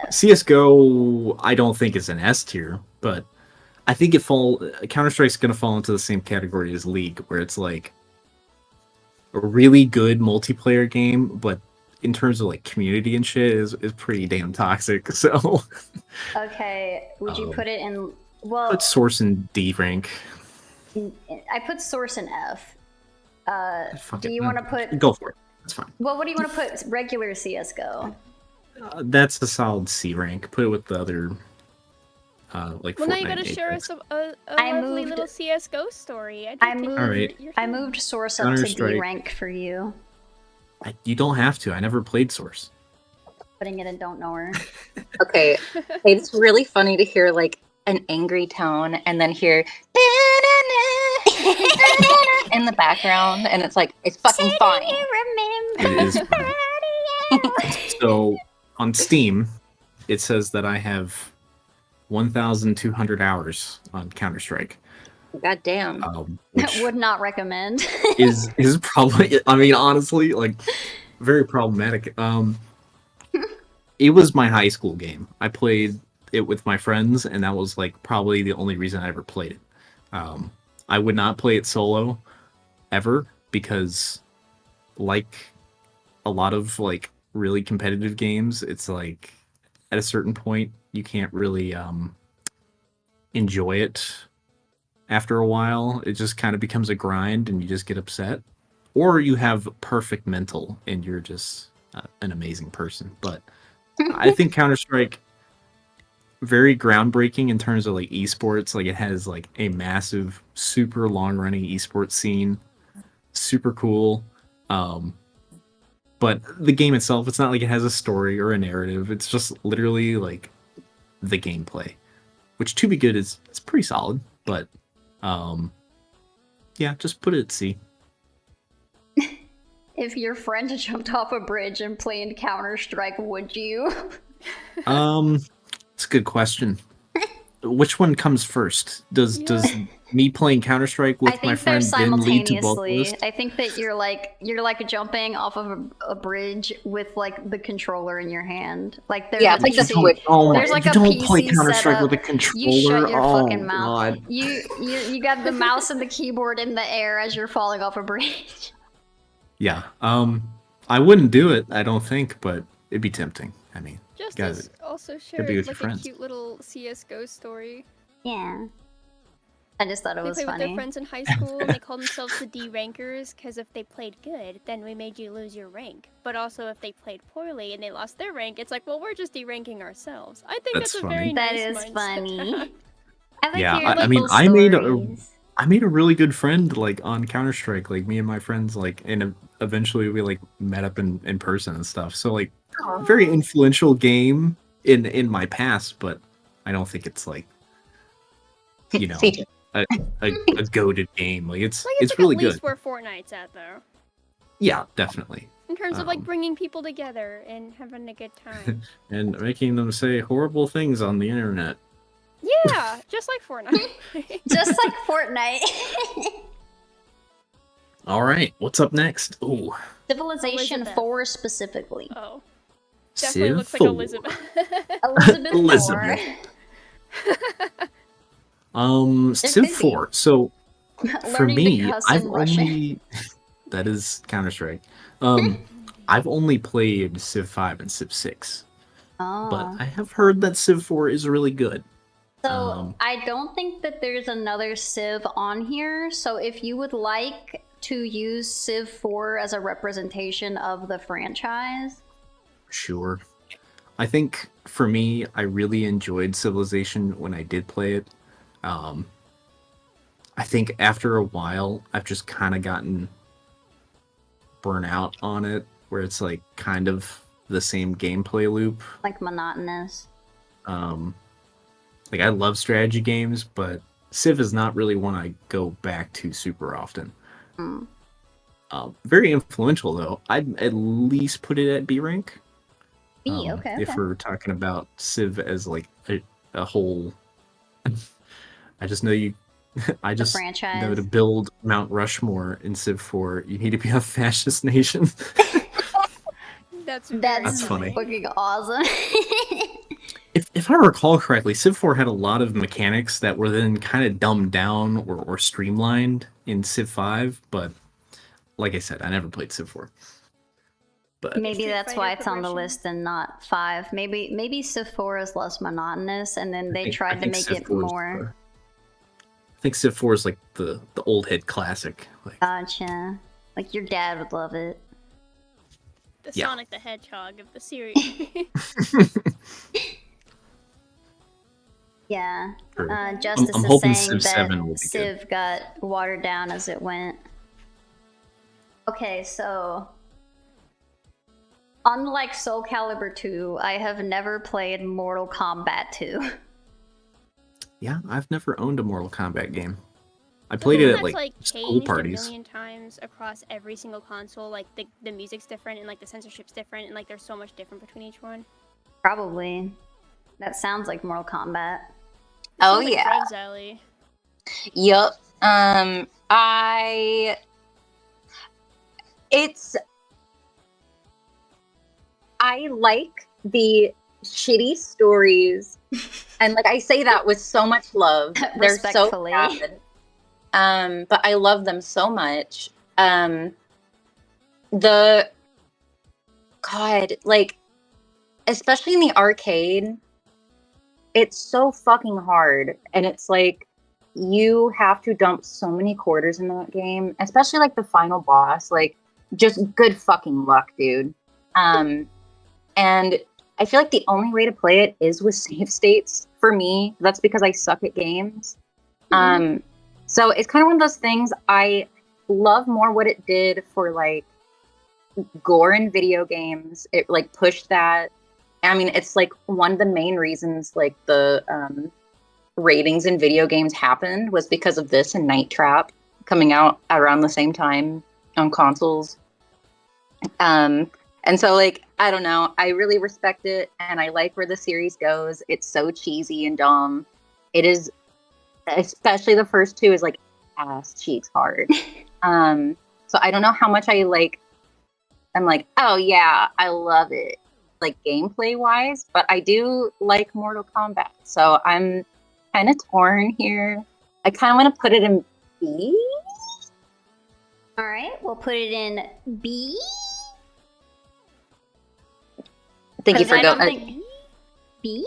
CS:GO, I don't think is an S tier. But I think Counter-Strike's gonna fall into the same category as League, where it's like a really good multiplayer game, but in terms of like community and shit, is pretty damn toxic. So Okay, would you put it in? Well, put Source in D rank. I put Source in F. Fuck Do it. you want to put? Go for it. That's fine. Well, what do you want to put? Regular CS:GO. That's a solid C rank. Put it with the other like Well, now you Fortnite gotta and share Apex. us a I lovely moved- little CS:GO story. I moved. Alright. I moved Source up to Counter-Strike. D rank for you. You don't have to. I never played Source. Putting it in don't know her. Okay, it's really funny to hear like an angry tone and then hear in the background, and it's like it's fucking fine. It is funny. So on Steam, it says that I have 1,200 hours on Counter-Strike. God damn. Which Would not recommend. is probably, I mean, honestly, like very problematic. It was my high school game. I played it with my friends, and that was like probably the only reason I ever played it. I would not play it solo ever because, like a lot of like really competitive games, it's like at a certain point you can't really enjoy it. After a while, it just kind of becomes a grind, and you just get upset, or you have perfect mental and you're just an amazing person. But I think Counter-Strike very groundbreaking in terms of like esports. Like it has like a massive, super long-running esports scene, super cool. But the game itself, it's not like it has a story or a narrative. It's just literally like the gameplay, which to be good is it's pretty solid. But yeah, just put it at C. If your friend jumped off a bridge and played Counter-Strike, would you? It's a good question. Which one comes first? Does me playing Counter-Strike with I my think they're friend then lead to both simultaneously. lists? I think that you're like jumping off of a bridge with like the controller in your hand. Like there's Yeah, a it's like the PC. Switch. Oh my! There's like you a don't play PC Counter-Strike setup. with a controller. You shut your oh fucking mouth. God. You got the mouse and the keyboard in the air as you're falling off a bridge. Yeah. I wouldn't do it. I don't think, but it'd be tempting. I mean, Justice also be shared with your like a friends. cute little CS:GO story. Yeah. I just thought it They was played with funny. their friends in high school, and they called themselves the D rankers because if they played good, then we made you lose your rank. But also, if they played poorly and they lost their rank, it's like, well, we're just de-ranking ourselves. I think That's that's, a funny. very That nice is mindset to funny. have. I like Yeah, hearing I mean, people's I made stories. I made a really good friend like on Counter-Strike. Like me and my friends, like, and eventually we like met up in person and stuff. So like, very influential game in my past, but I don't think it's like, you know, CJ. a goated game. Like it's Like, it's like really at good. least where Fortnite's at, though. Yeah, definitely. In terms of like Um, bringing people together and having a good time. And making them say horrible things on the internet. Yeah, just like Fortnite. Just like Fortnite. All right, what's up next? Ooh, Civilization Elizabeth. 4 specifically. Oh, definitely Civ looks like 4. Elizabeth. Elizabeth 4. Elizabeth. Civ busy. 4. So for Learning to me, cuss I've in Russian. only that is Counter-Strike. I've only played Civ 5 and Civ 6, Oh. but I have heard that Civ 4 is really good. So I don't think that there's another Civ on here. So if you would like to use Civ 4 as a representation of the franchise, Sure. I think for me, I really enjoyed Civilization when I did play it. I think after a while, I've just kind of gotten burnt out on it, where it's like kind of the same gameplay loop. like monotonous. Like I love strategy games, but Civ is not really one I go back to super often. Mm. Very influential though. I'd at least put it at B rank. B, okay. If we're talking about Civ as like a whole, I just know you. I just know franchise. to build Mount Rushmore in Civ 4, you need to be a fascist nation. That's That's funny. fucking awesome. If I recall correctly, Civ 4 had a lot of mechanics that were then kind of dumbed down or streamlined in Civ 5, but like I said, I never played Civ 4. But Maybe Street that's Fighter why it's on the progression. list and not 5. Maybe Civ 4 is less monotonous, and then they I tried to think make Civ it 4 is more. I think Civ 4 is like the old head classic. Like, Gotcha. Like your dad would love it. the Yeah. Sonic the Hedgehog of the series. Yeah. True. Justice I'm is hoping saying Civ 7 that will be good. Civ got watered down as it went. Okay, so unlike Soul Calibur 2, I have never played Mortal Kombat 2. Yeah, I've never owned a Mortal Kombat game. I The played one it at that's like like school changed a parties. million times across every single console. Like the music's different and like the censorship's different and like there's so much different between each one. Probably. That sounds like Mortal Kombat. Oh, Sounds like yeah. Fred's Alley. Yup. I like the shitty stories, and like I say that with so much love. They're so Respectfully. bad. But I love them so much. The God, like, especially in the arcade, it's so fucking hard, and it's like you have to dump so many quarters in that game, especially like the final boss. Like, just good fucking luck, dude. And I feel like the only way to play it is with save states for me. That's because I suck at games. So it's kind of one of those things. I love more what it did for like gore in video games. It like pushed that. I mean, it's like one of the main reasons like the ratings in video games happened was because of this and Night Trap coming out around the same time on consoles. And so, like, I don't know. I really respect it, and I like where the series goes. It's so cheesy and dumb. It is, especially the first two, is like ass cheeks hard. So I don't know how much I like. I'm like, oh yeah, I love it, like gameplay wise. But I do like Mortal Kombat, so I'm kind of torn here. I kind of want to put it in B. All right, we'll put it in B. Thank you for I don't going. think B.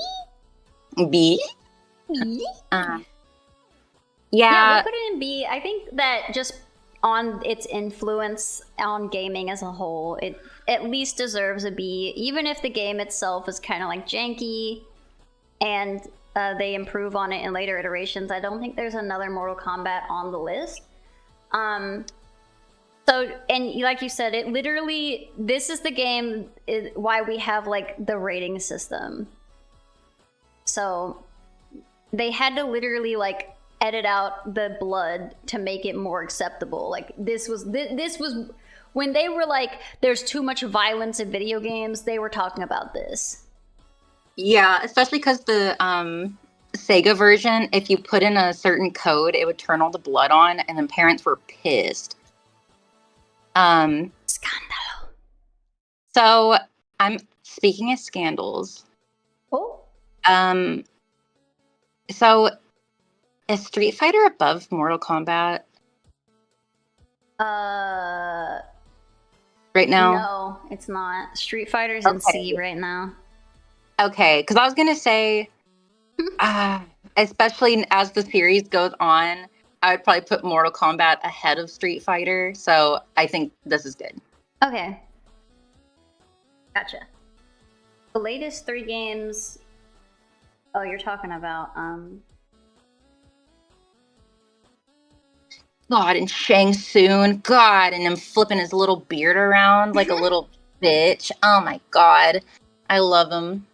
B. B. Yeah. Yeah, we'll put it in B. I think that just on its influence on gaming as a whole, it at least deserves a B, even if the game itself is kind of like janky and they improve on it in later iterations. I don't think there's another Mortal Kombat on the list. So, and like you said, it literally, this is the game why we have like the rating system. So they had to literally like edit out the blood to make it more acceptable. Like this was when they were like, there's too much violence in video games, they were talking about this. Yeah, especially because the Sega version, if you put in a certain code, it would turn all the blood on, and then parents were pissed. Scandalo. So I'm speaking of scandals. Oh. So is Street Fighter above Mortal Kombat right now? No, it's not. Street Fighter's in C right now. Okay, because I was gonna say, especially as the series goes on, I would probably put Mortal Kombat ahead of Street Fighter. So I think this is good. Okay. Gotcha. The latest 3 games. Oh, you're talking about God, and Shang Tsung. God, and him flipping his little beard around like a little bitch. Oh my God. I love him.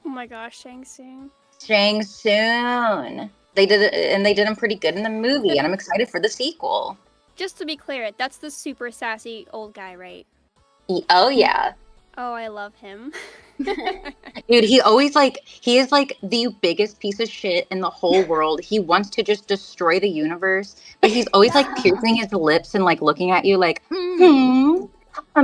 Oh my gosh, Shang Tsung. Shang Tsung. They did it, and they did him pretty good in the movie, and I'm excited for the sequel. Just to be clear, that's the super sassy old guy, right? Oh yeah. Oh, I love him. Dude, he always like, he is like the biggest piece of shit in the whole world. He wants to just destroy the universe, but he's always like piercing his lips and like looking at you like, I'm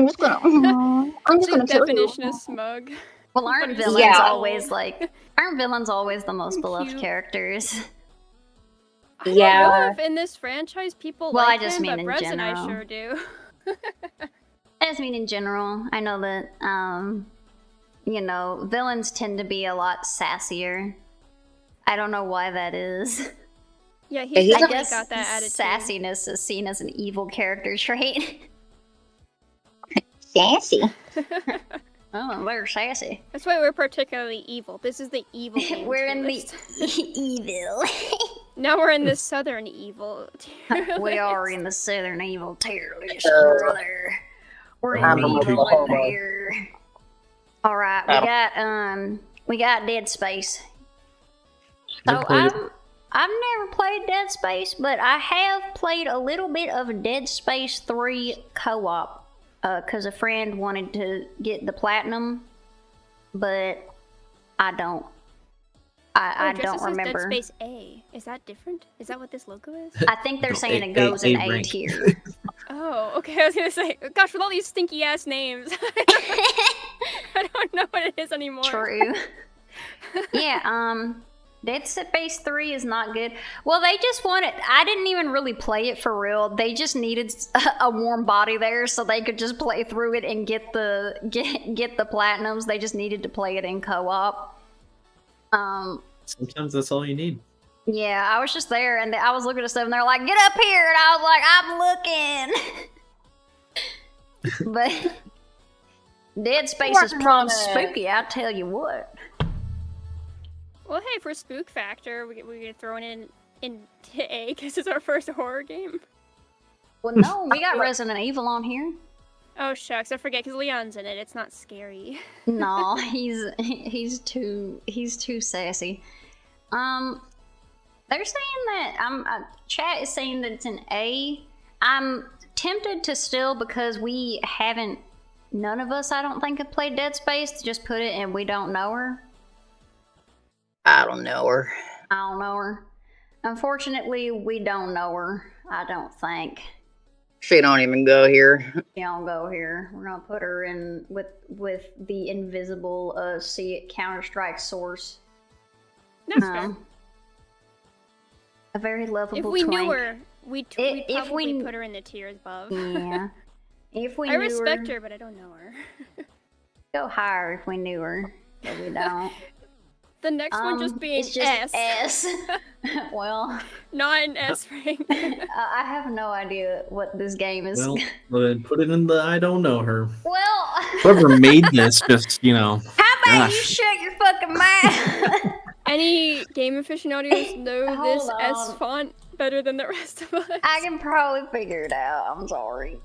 just gonna kill you. Definition of smug. well, aren't But villains Yeah. always like aren't villains always the most beloved Cute. characters? I don't Yeah. know if in this franchise people Well, like I just him, mean but in Brez and I general. sure do. I just mean in general. I know that you know, villains tend to be a lot sassier. I don't know why that is. Yeah, Yeah, he's he's I definitely guess got that attitude. sassiness is seen as an evil character trait. Sassy. Oh, they're sassy. That's why we're particularly evil. This is the evil game We're tier in the list. evil. Now we're in the southern evil tier We are list. in the southern evil tier list, Uh, brother. We're I'm in a evil little in here. All right, we got Dead Space. So Never played it. I've never played Dead Space, but I have played a little bit of Dead Space 3 co-op. Because a friend wanted to get the platinum, but I don't. I Just don't says remember. Dead Space A. Is that different? Is that what this logo is? I think they're No, saying A- it goes in A A rank. tier. Oh, okay. I was gonna say, gosh, with all these stinky ass names, I don't know what it is anymore. True. Yeah, Dead Space 3 is not good. Well, they just wanted. I didn't even really play it for real. They just needed a warm body there so they could just play through it and get the platinums. They just needed to play it in co-op. Sometimes that's all you need. Yeah, I was just there and I was looking at stuff and they're like, "Get up here," and I was like, "I'm looking." But Dead Space is Working on plumb it. spooky. I tell you what. Well, hey, for spook factor, we're throwing in into A because it's our first horror game. Well, no, we got Resident Evil on here. Oh shucks, I forget because Leon's in it. It's not scary. No, he's too sassy. They're saying that chat is saying that it's an A. I'm tempted to still because we haven't. None of us, I don't think, have played Dead Space. To just put it and we don't know her. I don't know her. I don't know her. Unfortunately, we don't know her. I don't think. She don't even go here. She don't go here. We're gonna put her in with the invisible see it Counter-Strike source. That's fair. A very lovable If we twink. knew her, we'd If probably we- put her in the tiers above. Yeah. If we I knew respect her, but I don't know her. Go higher if we knew her, but we don't. The next one just being it's just S, Well, not an S rank. I have no idea what this game is. Well, then put it in the I don't know her. Well, Whoever made this, just how about you gosh. shut your fucking mouth? Any game aficionados know this Hold S on. font better than the rest of us? I can probably figure it out. I'm sorry.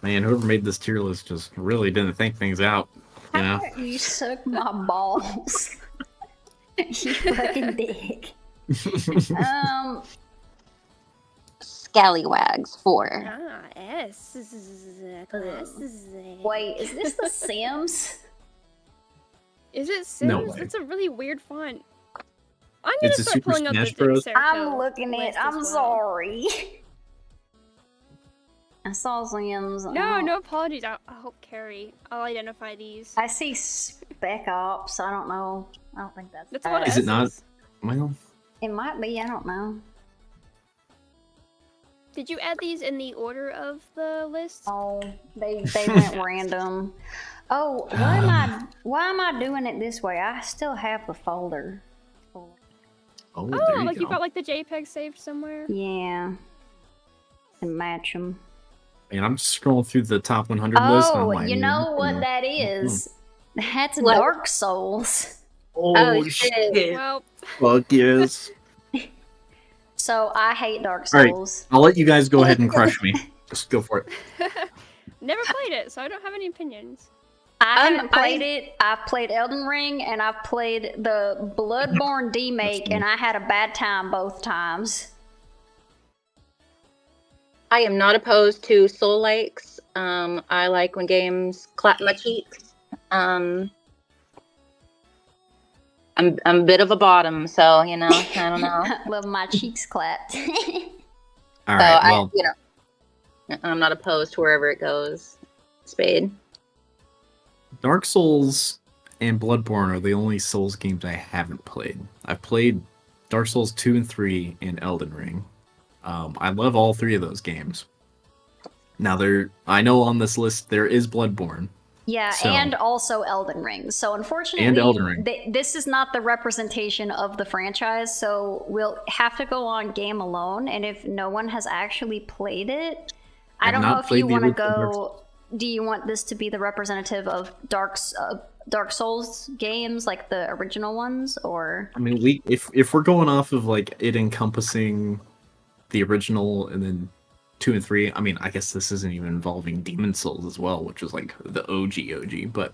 Man, whoever made this tier list just really didn't think things out. You How know? about you suck my balls? You fucking dick. Scallywags 4. Ah, S. Classes. Wait, is this The Sims? Is it Sims? No way. That's a really weird font. I'm gonna It's a start Super pulling up Smash the Bros. I'm looking list at. as I'm well. sorry. I saw Sims. No apologies. I'll carry. I'll identify these. I see Spec Ops. I don't know. I don't think that's. That's a lot of Is it not? S's. Well, It might be. I don't know. Did you add these in the order of the list? Oh, they went random. Oh, why am I doing it this way? I still have the folder. oh, Oh, there you like go. you got like the JPEG saved somewhere. Yeah. And match them. And I'm just scrolling through the top 100 list. And I'm Oh, like, you know what mm, that is? That's What? Dark Souls. Oh, shit. Well, Fuck yes. So I hate Dark All right. Souls. I'll let you guys go ahead and crush me. Just go for it. never played it, so I don't have any opinions. I haven't played it. I've played Elden Ring and I've played the Bloodborne demake, and I had a bad time both times. I am not opposed to soul likes. I like when games clap my cheeks. I'm a bit of a bottom, so you know, I don't know. Love my cheeks clapped. All So right. Well, I'm not opposed to wherever it goes. Spade. Dark Souls and Bloodborne are the only Souls games I haven't played. I've played Dark Souls 2 and 3 and Elden Ring. I love all three of those games. Now, I know on this list there is Bloodborne. Yeah, So- and also Elden Ring. So unfortunately, And Elden Ring. This is not the representation of the franchise, so we'll have to go on Game Alone, and if no one has actually played it, I I've don't know not if you played the want to original Dark go do you want this to be the representative of Dark Souls games, like the original ones, or? I mean, if we're going off of like it encompassing the original and then 2 and 3, I mean, I guess this isn't even involving Demon Souls as well, which is like the OG. But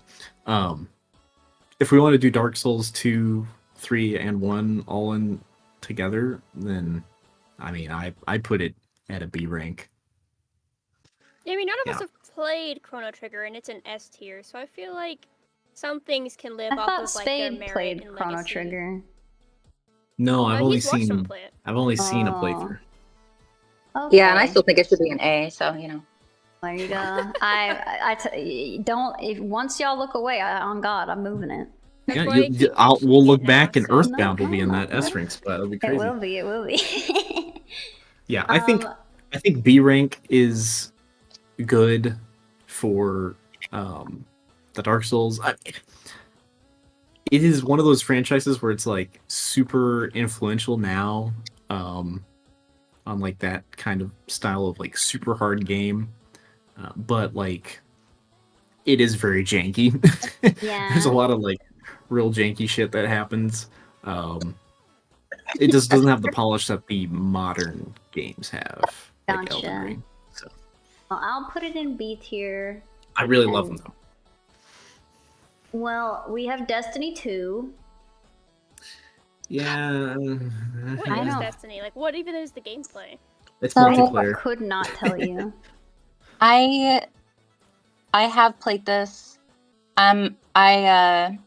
if we want to do Dark Souls 2, 3, and 1 all in together, then I mean, I put it at a B rank. Yeah, I mean, none of us have played Chrono Trigger, and it's an S tier, so I feel like some things can live I off thought of like their Spade merit played and Chrono legacy. Trigger. No, I've only He's watched seen someone play it. a Oh. playthrough. Okay. Yeah, and I still think it should be an A. So you know. There you go. Don't. If once y'all look away, on God, I'm moving it. That's Yeah, why I keep we'll look mentioning it back now, and so- Earthbound will be in No, that S rank spot. It'll be crazy. It will be. It will be. Yeah, I think B rank is good for the Dark Souls. It is one of those franchises where it's like super influential now, on like that kind of style of like super hard game, but like it is very janky. Yeah. There's a lot of like real janky shit that happens. It just doesn't have the polish that the modern games have, like Elden Gotcha. Ring. So Well, I'll put it in B tier. I really love them though. Well, we have Destiny 2. Yeah, What I is don't- Destiny? Like, what even is the gameplay? it's So- I multiplayer. could not tell you. I have played this. I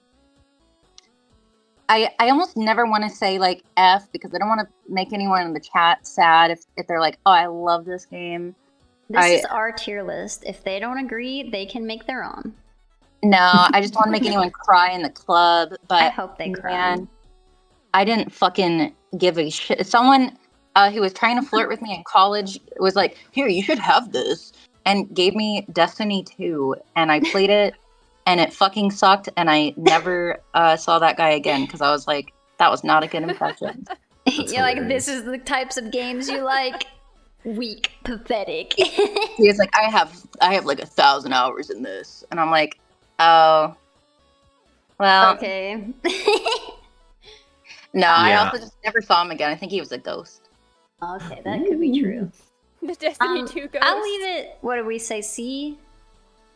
almost never want to say like F because I don't want to make anyone in the chat sad if they're like, oh, I love this game. This is our tier list. If they don't agree, they can make their own. No, I just want to make anyone cry in the club. But I hope they cry. man, I didn't fucking give a shit. Someone who was trying to flirt with me in college was like, here, you should have this, and gave me Destiny 2, and I played it, and it fucking sucked, and I never saw that guy again, because I was like, that was not a good impression. You're like, hilarious. this is the types of games you like. Weak, pathetic. He was like, I have like 1,000 hours in this, and I'm like, oh, well, Okay. no, I Yeah. also just never saw him again. I think he was a ghost. Okay, that could be true. The Destiny 2 ghost. I'll leave it. What did we say? C?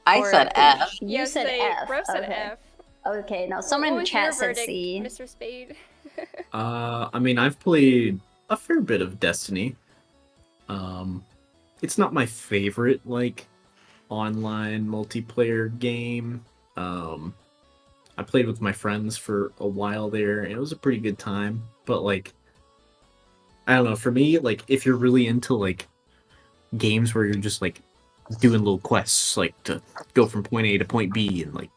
I Or said F. You Yeah, said say, F. Bro said okay. F. Okay, no, someone in What the was chat your said verdict, C. Mr. Spade? I mean, I've played a fair bit of Destiny. It's not my favorite like online multiplayer game. I played with my friends for a while there, and it was a pretty good time. But like, I don't know. For me, like, if you're really into like games where you're just like doing little quests, like to go from point A to point B, and like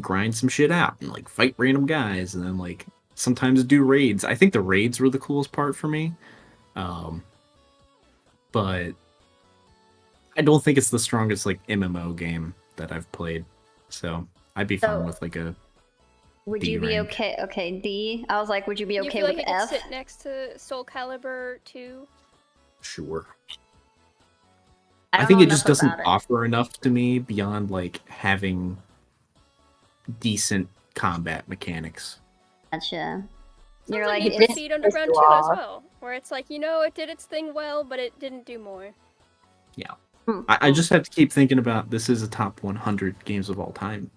grind some shit out, and like fight random guys, and then like sometimes do raids. I think the raids were the coolest part for me. But I don't think it's the strongest like MMO game that I've played. So I'd be fine So- with like a Would D you be rank. okay? Okay, D. I was like, would you be You okay feel with like it F? could sit next to Soul Calibur 2? sure. I I don't think know it just enough doesn't about it. offer enough to me beyond like having decent combat mechanics. Gotcha. Sounds You're like like, it it's- did Speed Underground 2 as well, where it's like, you know, it did its thing well, but it didn't do more. I just have to keep thinking about this is a top 100 games of all time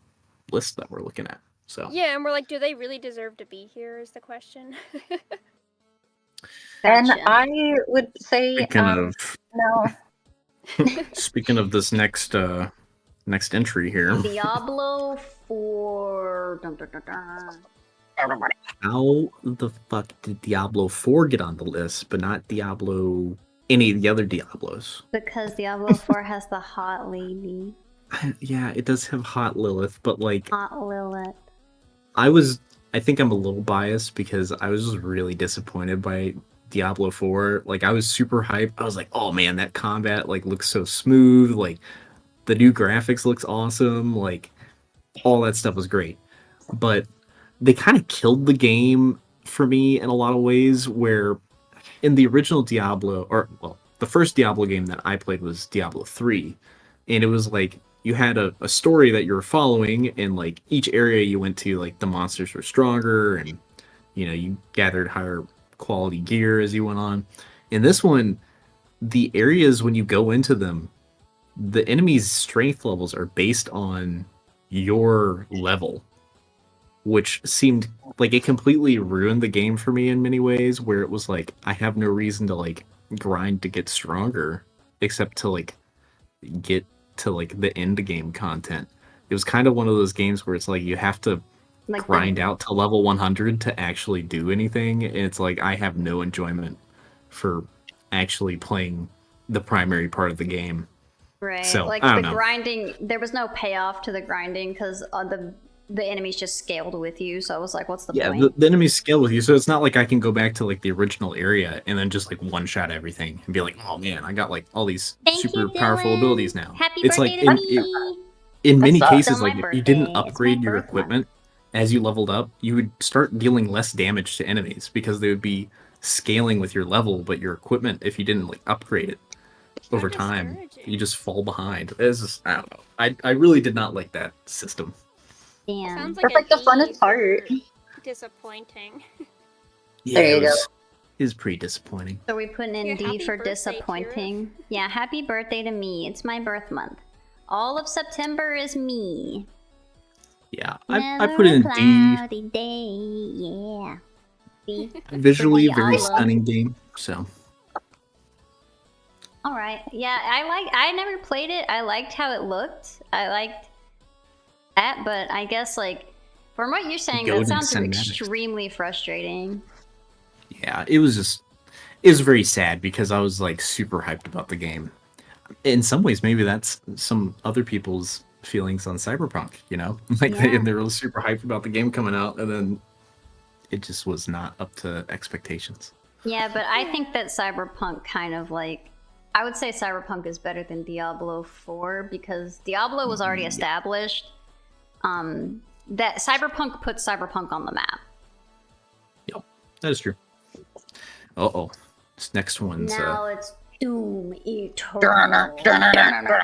list that we're looking at. So Yeah, and we're like, do they really deserve to be here is the question. And Gotcha. I would say speaking of no. speaking of this next entry here, Diablo 4. Dun, dun, dun, dun. how the fuck did Diablo 4 get on the list, but not Diablo any of the other Diablos? Because Diablo 4 has the hot lady. Yeah, it does have Hot Lilith, but like Hot Lilith. I think I'm a little biased because I was just really disappointed by Diablo 4. Like I was super hyped. I was like, oh man, that combat like looks so smooth. Like the new graphics looks awesome. Like all that stuff was great. But they kind of killed the game for me in a lot of ways where in the original Diablo, or well, the first Diablo game that I played was Diablo 3. And it was like you had a story that you were following, and like each area you went to, like the monsters were stronger, and you gathered higher quality gear as you went on. In this one, the areas when you go into them, the enemy's strength levels are based on your level, which seemed like it completely ruined the game for me in many ways, where it was like I have no reason to like grind to get stronger except to like get to like the end game content. It was kind of one of those games where it's like you have to Like grind out to level 100 to actually do anything, and it's like I have no enjoyment for actually playing the primary part of the game. Right. So, Like I the don't know. grinding, there was no payoff to the grinding because the enemies just scaled with you. So I was like, what's the Yeah, point? the enemies scale with you, so it's not like I can go back to like the original area and then just like one shot everything and be like, oh man, I got like all these Thank super you, powerful Dylan. abilities now. Happy It's birthday like to me. in many That's cases, also like my if you didn't birthday. It's my upgrade your birth month. equipment as you leveled up, you would start dealing less damage to enemies because they would be scaling with your level, but your equipment, if you didn't like upgrade it over Kinda time, discouraging. you just fall behind. It's just, I don't know. I really did not like that system. Damn. Sounds That's like like the funnest part. disappointing. Yeah, There you it was pretty disappointing. So we putting in Yeah, D happy for birthday, disappointing. Yeah, happy birthday to me. It's my birth month. All of September is me. Yeah, I Never put in a D. cloudy day. Yeah. See? Visually, For very Diablo. stunning game. So All right. Yeah, I never played it. I liked how it looked. I liked that, but I guess like from what you're saying, that Goated sounds cinematics. extremely frustrating. yeah, it was very sad because I was like super hyped about the game. In some ways, maybe that's some other people's feelings on Cyberpunk. Like Yeah. they were super hyped about the game coming out, and then it just was not up to expectations. Yeah, but I think that Cyberpunk kind of like I would say Cyberpunk is better than Diablo 4 because Diablo was already established. That Cyberpunk puts Cyberpunk on the map. Yep, that is true. Oh, this next one's Now it's Doom Eternal. Eternal.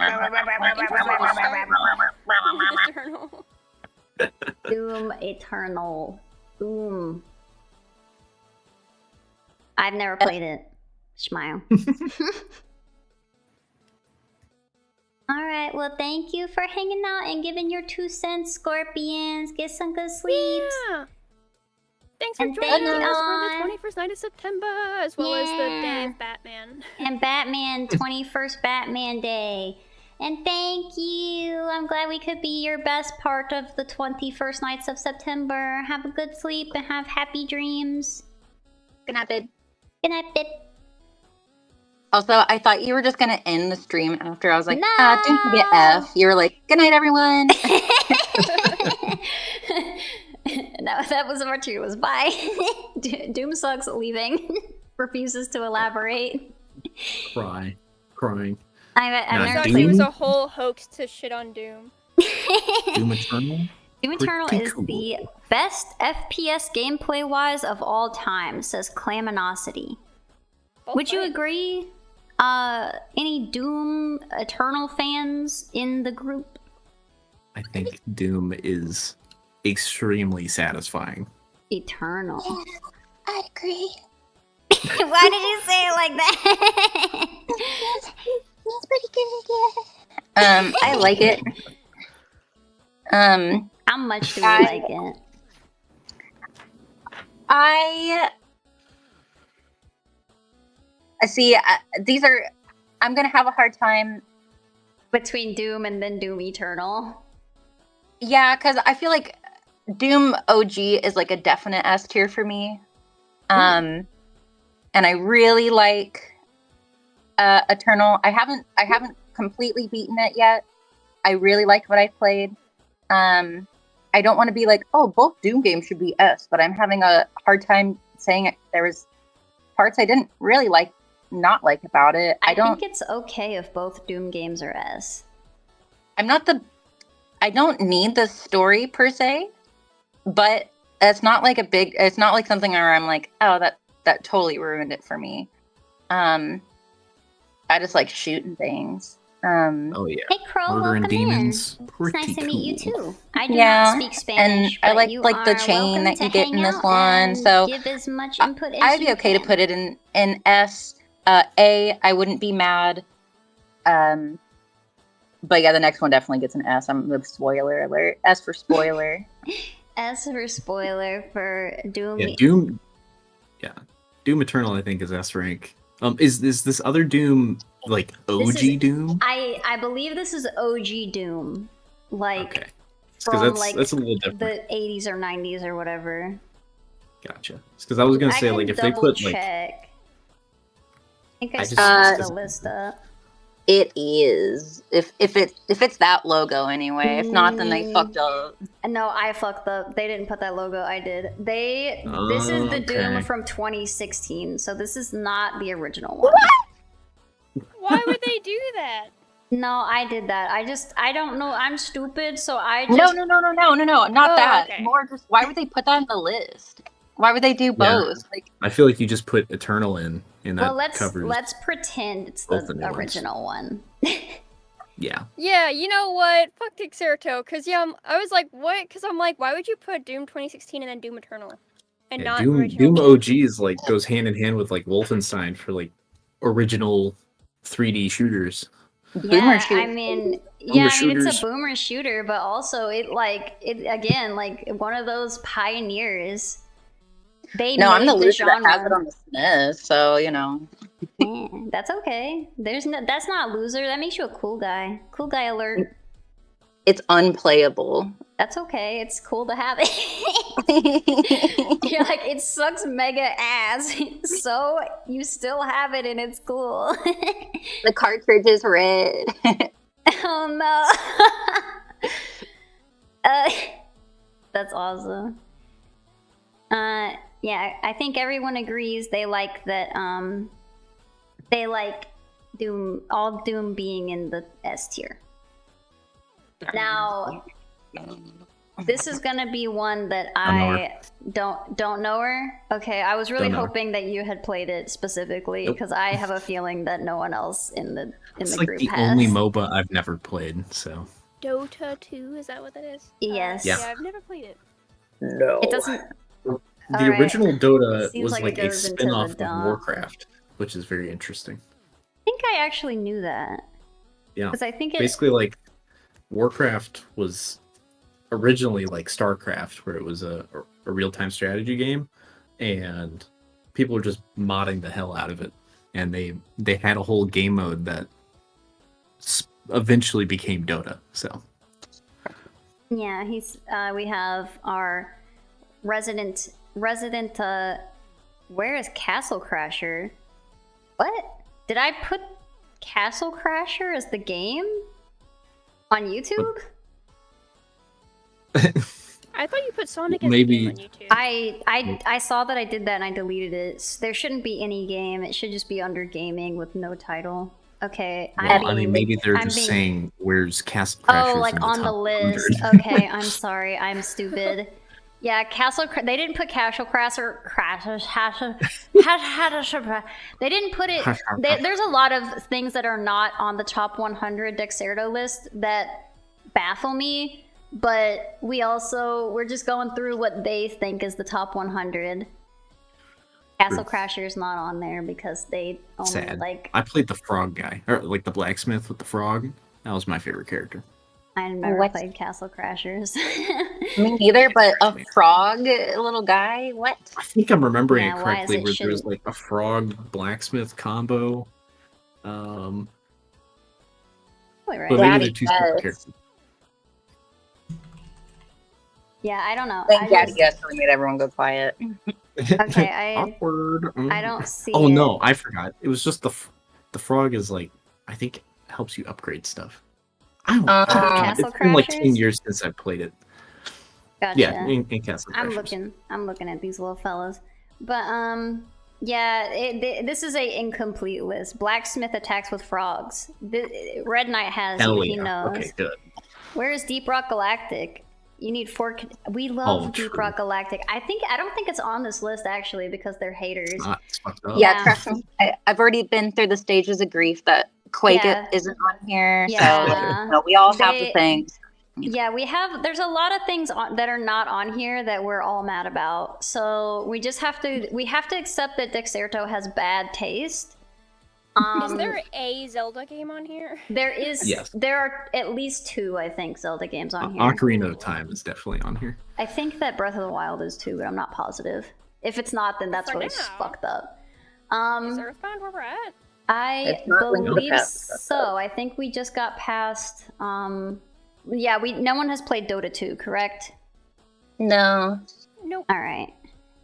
Doom Eternal. Doom. I've never played it. Smile. Alright, well, thank you for hanging out and giving your 2 cents, Scorpions. Get some good sleep. Yeah. Thanks for And joining thank us you for the 21st night of September, as well as the day Yeah. of Batman. And Batman, 21st Batman Day. And thank you. I'm glad we could be your best part of the 21st nights of September. Have a good sleep and have happy dreams. Good night, babe. Good night, babe. Also, I thought you were just gonna end the stream after I was like, No! don't forget F. You were like, good night, everyone. that was what true. Was bye. Doom sucks. Leaving. Refuses to elaborate. crying. I've Nah, never So played. it was Doom? a whole hoax to shit on Doom. Doom Eternal. Doom Eternal Pretty is cool. the best FPS gameplay wise of all time, says Claminosity. Both Would you right. agree? Any Doom Eternal fans in the group? I think Doom is extremely satisfying. Eternal. I agree. Why did you say it like that? It's pretty good, yeah. I like it. How much do we like it? I see. These are. I'm gonna have a hard time. Between Doom and then Doom Eternal. Yeah, because I feel like Doom OG is like a definite S tier for me. And I really like Eternal. I haven't completely beaten it yet. I really liked what I played. I don't want to be like, oh, both Doom games should be S, but I'm having a hard time saying it. There was parts I didn't really not like about it. I think it's okay if both Doom games are S. I don't need the story per se, but it's not like it's not like something where I'm like, oh, that totally ruined it for me. I just like shooting things. Oh yeah. Hey, Crow, Murder and welcome Demons. in. It's Pretty nice to meet you cool. too. I do Yeah, not speak Spanish, and I but like you the are chain welcome that to you get hang in this out one. and So give as much input as I'd be you okay to can. put it in S. A, I wouldn't be mad. But yeah, the next one definitely gets an S. I'm the spoiler alert. S for spoiler. S for spoiler for Doom. Yeah, Doom. Yeah, Doom Eternal. I think is S rank. Is this other Doom like OG This is- Doom? I believe this is OG Doom, like Okay, from because like that's a little different. the 80s or 90s or whatever. Gotcha. Because I was gonna say can like if they double put like check. I think I I just- switched the just- list up. It is. If it's that logo anyway. If not, then they fucked up. No, I fucked up. They didn't put that logo. I did. This is the Doom Okay. from 2016, so this is not the original one. Why would they do that? No, I did that. I don't know. I'm stupid, so I just. No, not Oh, that. okay. More just why would they put that in the list? Why would they do both? Like, I feel like you just put Eternal in that Well, covers. let's pretend it's both the the new ones. original one. Yeah. Yeah, you know what? Fuck Dixerto, because I was like, what? Because I'm like, why would you put Doom 2016 and then Doom Eternal? And Yeah, not Doom original? OG is like goes hand in hand with like Wolfenstein for like original 3D shooters. boomer Yeah, shoot. I mean, Boomer it's shooters. a boomer shooter, but also it again like one of those pioneers. They No, I'm made the loser that genre. has it on the SNES, so you know. Yeah, that's okay. That's not a loser. That makes you a cool guy. Cool guy alert. It's unplayable. That's okay. It's cool to have it. You're like, it sucks mega ass. So you still have it and it's cool. The cartridge is red. Oh no. That's awesome. Yeah, I think everyone agrees they like that they like Doom being in the S tier. Now this is gonna be one that I don't know her. Okay, I was really Don't know her. hoping that you had played it specifically Nope. because I have a feeling that no one else in the It's like group the has. only MOBA I've never played. So Dota 2, is that what that is? Yes. Yeah. Yeah, I've never played it. No. It doesn't. the Alright. original Dota Seems was like like it a goes into the spin-off of dump. Warcraft, which is very interesting. I think I actually knew that. Yeah. Because I think it. Basically, like Warcraft was originally like StarCraft, where it was a real-time strategy game, and people were just modding the hell out of it, and they had a whole game mode that eventually became Dota. So Yeah, we have our resident. Where is Castle Crasher? What? Did I put Castle Crasher as the game on YouTube? I thought you put Sonic as Maybe- the game on YouTube. I saw that I did that and I deleted it. There shouldn't be any game. It should just be under gaming with no title. Okay. well, I mean, maybe they're I'm just being- saying where's Castle Crashers Oh, like in the on the top list. 100. Okay, I'm sorry. I'm stupid. Yeah, they didn't put Castle Crasher. They didn't put it. There's a lot of things that are not on the top 100 Dexerto list that baffle me, but we're just going through what they think is the top 100. Castle Crasher's not on there because they only Sad. like. I played the frog guy, or like the blacksmith with the frog. That was my favorite character. I never What? played Castle Crashers. Me neither, but a frog little guy? What? I think I'm remembering Yeah, it why is correctly, it where there was shouldn't- like a frog blacksmith combo. Probably right. But maybe Daddy they're two separate Yes. characters. Yeah, I don't know. Thank I Daddy just- Yes really made everyone go quiet. Okay, I Awkward. I don't see. Oh it. no, I forgot. It was just the frog is like, I think it helps you upgrade stuff. I don't know. Castle It's been like 10 Crashers? years since I've played it. Gotcha. Yeah, in Castle I'm Crashers. looking at these little fellas, but yeah, this is a incomplete list. Blacksmith attacks with frogs. Red Knight has Hell it. He yeah. knows. Okay, good. Where is Deep Rock Galactic? You need 4. We love Oh, Deep true. Rock Galactic. I don't think it's on this list actually because they're haters. It's fucked up. Yeah, Yeah. trust me. I've already been through the stages of grief that Quake Yeah. isn't on here, Yeah. so like, no, we all have the things. Yeah, there's a lot of things that are not on here that we're all mad about. So we have to accept that Dexerto has bad taste. Is there a Zelda game on here? There is. Yes. There are at least 2, I think, Zelda games on here. Ocarina of Time is definitely on here. I think that Breath of the Wild is too, but I'm not positive. If it's not, then that's For really now. fucked up. Is Earthbound where we're at? I It's not linked to the believe past. so. I think we just got past. Yeah, no one has played Dota 2, correct? No. Nope. All right.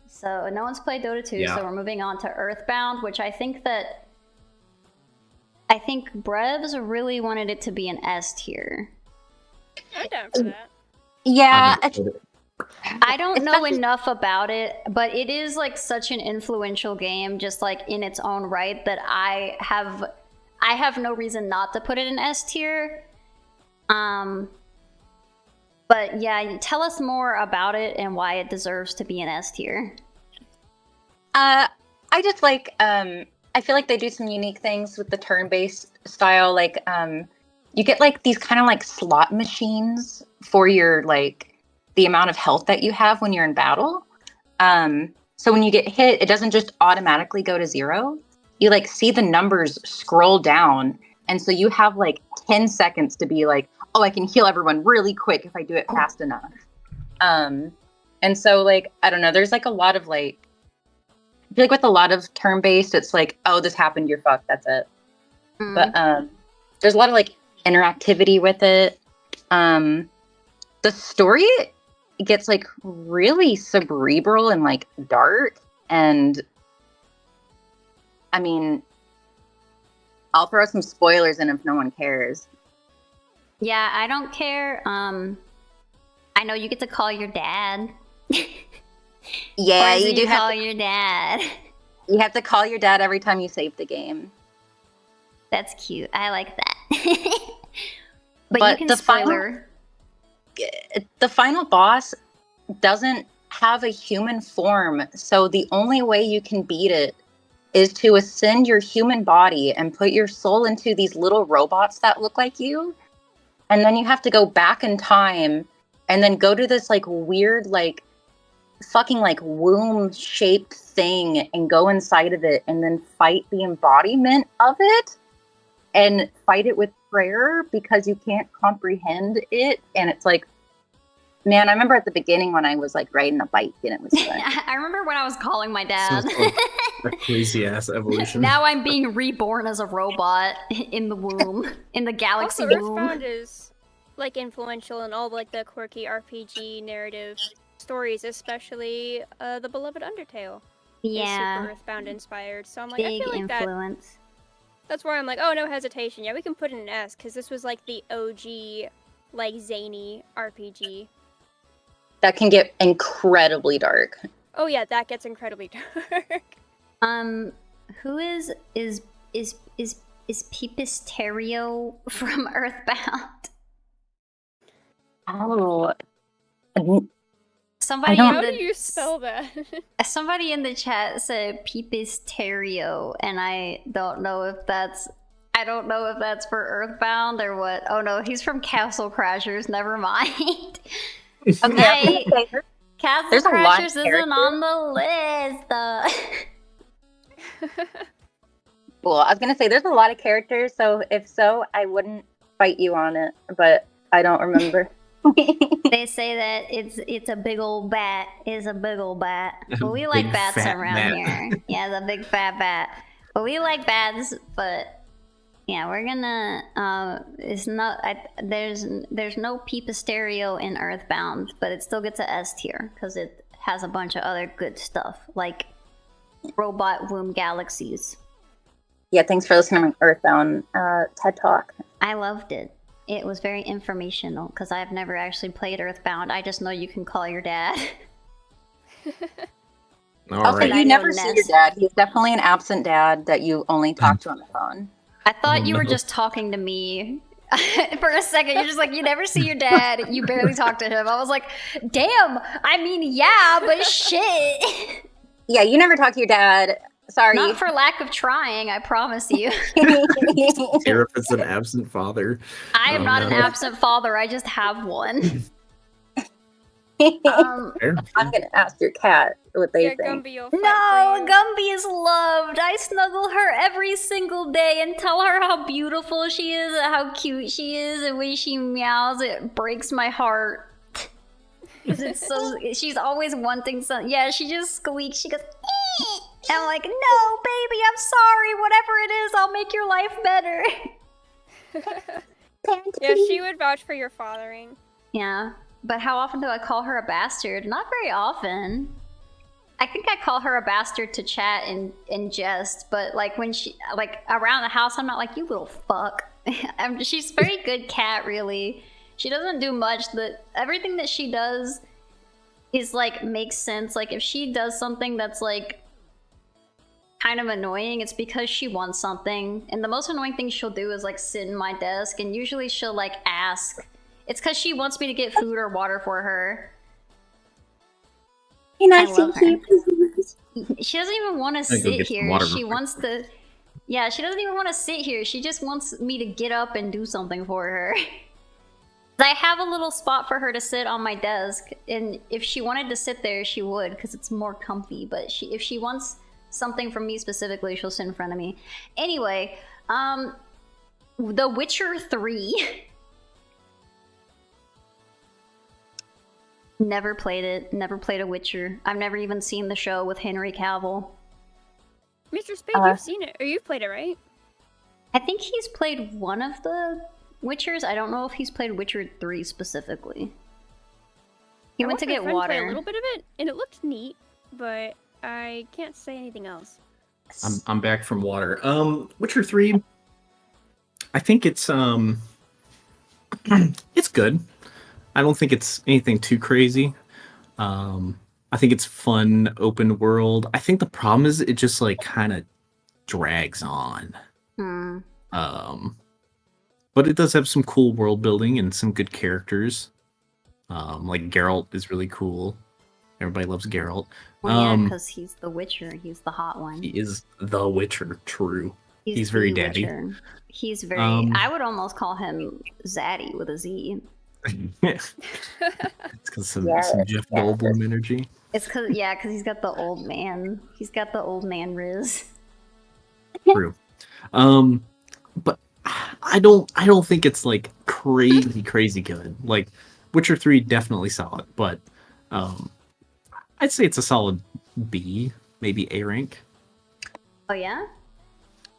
So no one's played Dota 2, Yeah. so we're moving on to Earthbound, which I think Brevs really wanted it to be an S tier. I'm down for that. Yeah, I don't know Especially- enough about it, but it is like such an influential game, just like in its own right, that I have no reason not to put it in S tier. But yeah, tell us more about it and why it deserves to be an S tier. I just like I feel like they do some unique things with the turn-based style. Like you get like these kind of like slot machines for your like the amount of health that you have when you're in battle. So when you get hit, it doesn't just automatically go to 0. You like see the numbers scroll down, and so you have like 10 seconds to be like, oh, I can heal everyone really quick if I do it fast enough. And so like I don't know, there's like a lot of like I feel like with a lot of turn-based, it's like, oh, this happened, you're fucked, that's it. But there's a lot of like interactivity with it. The story gets like really cerebral and like dark, and I mean, I'll throw some spoilers in if no one cares. Yeah, I don't care. I know you get to call your dad. Yeah, Or you do have call to, your dad. you have to call your dad every time you save the game. That's cute. I like that. but But you can the spoiler. The final boss doesn't have a human form, so the only way you can beat it is to ascend your human body and put your soul into these little robots that look like you, and then you have to go back in time and then go to this like weird like fucking like womb shaped thing and go inside of it and then fight the embodiment of it and fight it with prayer because you can't comprehend it. And it's like, man, I remember at the beginning when I was like riding a bike and it was fun. I remember when I was calling my dad. Sounds like a crazy ass evolution. Now I'm being reborn as a robot in the womb, in the galaxy Also, womb. Earthbound is like influential in all like the quirky RPG narrative stories, especially the beloved Undertale. Is Yeah, super Earthbound inspired. So I'm like, I big feel like influence. that's where I'm like, oh, no hesitation. Yeah, we can put in an S because this was like the OG, like zany RPG. That can get incredibly dark. Oh yeah, that gets incredibly dark. Who is Pipisterio from Earthbound? Oh, Somebody don't- How in do the you spell that? somebody in the chat said Pipisterio, and I don't know if that's for Earthbound or what. Oh no, he's from Castle Crashers. Never mind. Okay, Castle There's a lot of Crashers isn't on the list. well, I was gonna say there's a lot of characters, so if so, I wouldn't fight you on it, but I don't remember. They say that it's a big old bat. It's a big old bat. Well, we like Big bats fat around bat. here. Yeah, the big fat bat. But we like bats. But yeah, we're gonna. It's not. There's no Pipisterio in Earthbound, but it still gets a S tier because it has a bunch of other good stuff like robot womb galaxies. Yeah, thanks for listening to my Earthbound TED Talk. I loved it. It was very informational because I've never actually played Earthbound. I just know you can call your dad. All Also, right. I you know never see Ness. your dad. He's definitely an absent dad that you only talk to on the phone. I thought Oh, you were no. just talking to me. For a second, you're just like, you never see your dad. You barely talk to him. I was like, damn. I mean, yeah, but shit. Yeah, you never talk to your dad. Sorry. Not for lack of trying, I promise you. Here, if it's an absent father. I am Oh, not an no. absent father, I just have one. Fair. I'm gonna ask your cat what they Yeah, think. Gumby will fight No, for you. Gumby is loved. I snuggle her every single day and tell her how beautiful she is and how cute she is, and when she meows, it breaks my heart. 'Cause it's so, she's always wanting something. Yeah, she just squeaks. She goes, "Ee!" And I'm like, no, baby, I'm sorry. Whatever it is, I'll make your life better. Yeah, she would vouch for your fathering. Yeah, but how often do I call her a bastard? Not very often. I think I call her a bastard to chat in jest, but like when she, like around the house, I'm not like, you little fuck. She's a very good cat, really. She doesn't do much. Everything that she does is like makes sense. Like if she does something that's like kind of annoying, it's because she wants something. And the most annoying thing she'll do is like sit in my desk, and usually she'll like ask. It's because she wants me to get food or water for her. Can I love see you? She doesn't even want to Gotta go sit get some here. water She real quick. wants to. Yeah, she doesn't even want to sit here. She just wants me to get up and do something for her. I have a little spot for her to sit on my desk, and if she wanted to sit there, she would, because it's more comfy. But if she wants something from me specifically, she'll sit in front of me. Anyway, The Witcher 3. Never played it. Never played a Witcher. I've never even seen the show with Henry Cavill. Mr. Spade, you've seen it, or you've played it, right? I think he's played one of the Witchers. I don't know if he's played Witcher 3 specifically. He I went to watched my get friend play water. a little bit of it, and it looked neat, but I can't say anything else. I'm back from water. Witcher 3. I think it's it's good. I don't think it's anything too crazy. I think it's fun, open world. I think the problem is it just like kind of drags on. Hmm. But it does have some cool world building and some good characters. Like Geralt is really cool. Everybody loves Geralt. Well, yeah, because he's the Witcher. He's the hot one. He is the Witcher, true. He's the very daddy. Witcher. He's very. I would almost call him Zaddy with a Z. It's because some Jeff Goldblum energy. It's because he's got the old man. He's got the old man riz. True. But I don't think it's like crazy good. Like Witcher 3 definitely solid, but I'd say it's a solid B, maybe A rank. Oh yeah?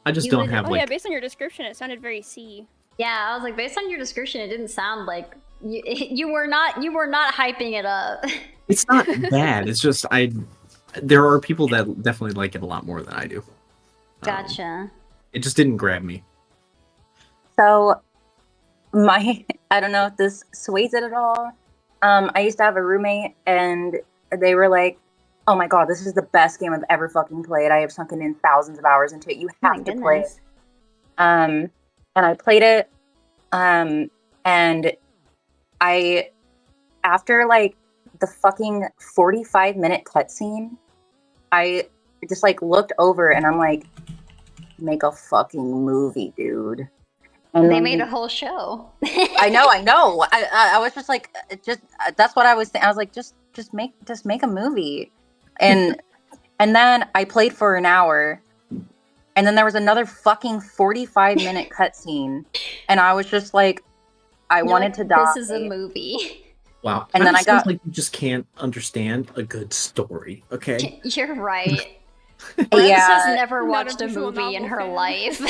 I just You don't would- have Oh like yeah, based on your description, it sounded very C. Yeah, I was like, based on your description, it didn't sound like you were not hyping it up. it's not bad. It's just there are people that definitely like it a lot more than I do. Gotcha. It just didn't grab me. So, I don't know if this sways it at all. I used to have a roommate, and they were like, "Oh my god, this is the best game I've ever fucking played. I have sunken in thousands of hours into it. You My have to play it." goodness. And I played it, and I, after like the fucking 45-minute cutscene, I just like looked over and I'm like, make a fucking movie, dude. And They then made a whole show. I know. I was just like, that's what I was thinking. I was like, just make a movie, and then I played for an hour, and then there was another fucking 45-minute cutscene, and I was just like, I You're wanted like, to die. This is a movie. Wow. And then I Sounds got- like you just can't understand a good story. Okay. You're right. Liz Yeah. has never Not a watched a visual movie in novel her fan. life.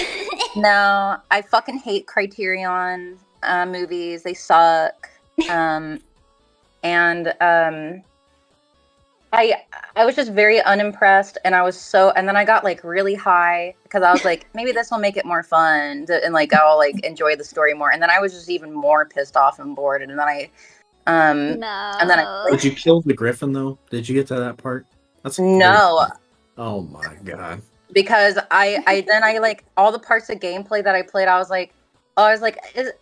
No, I fucking hate Criterion movies. They suck. I was just very unimpressed, and and then I got like really high because I was like, maybe this will make it more fun, and like I'll like enjoy the story more. And then I was just even more pissed off and bored. And then I, No. and then I Did you kill the griffin though? Did you get to that part? That's no, great. Oh my god. because I then I like all the parts of gameplay that I played. I was like,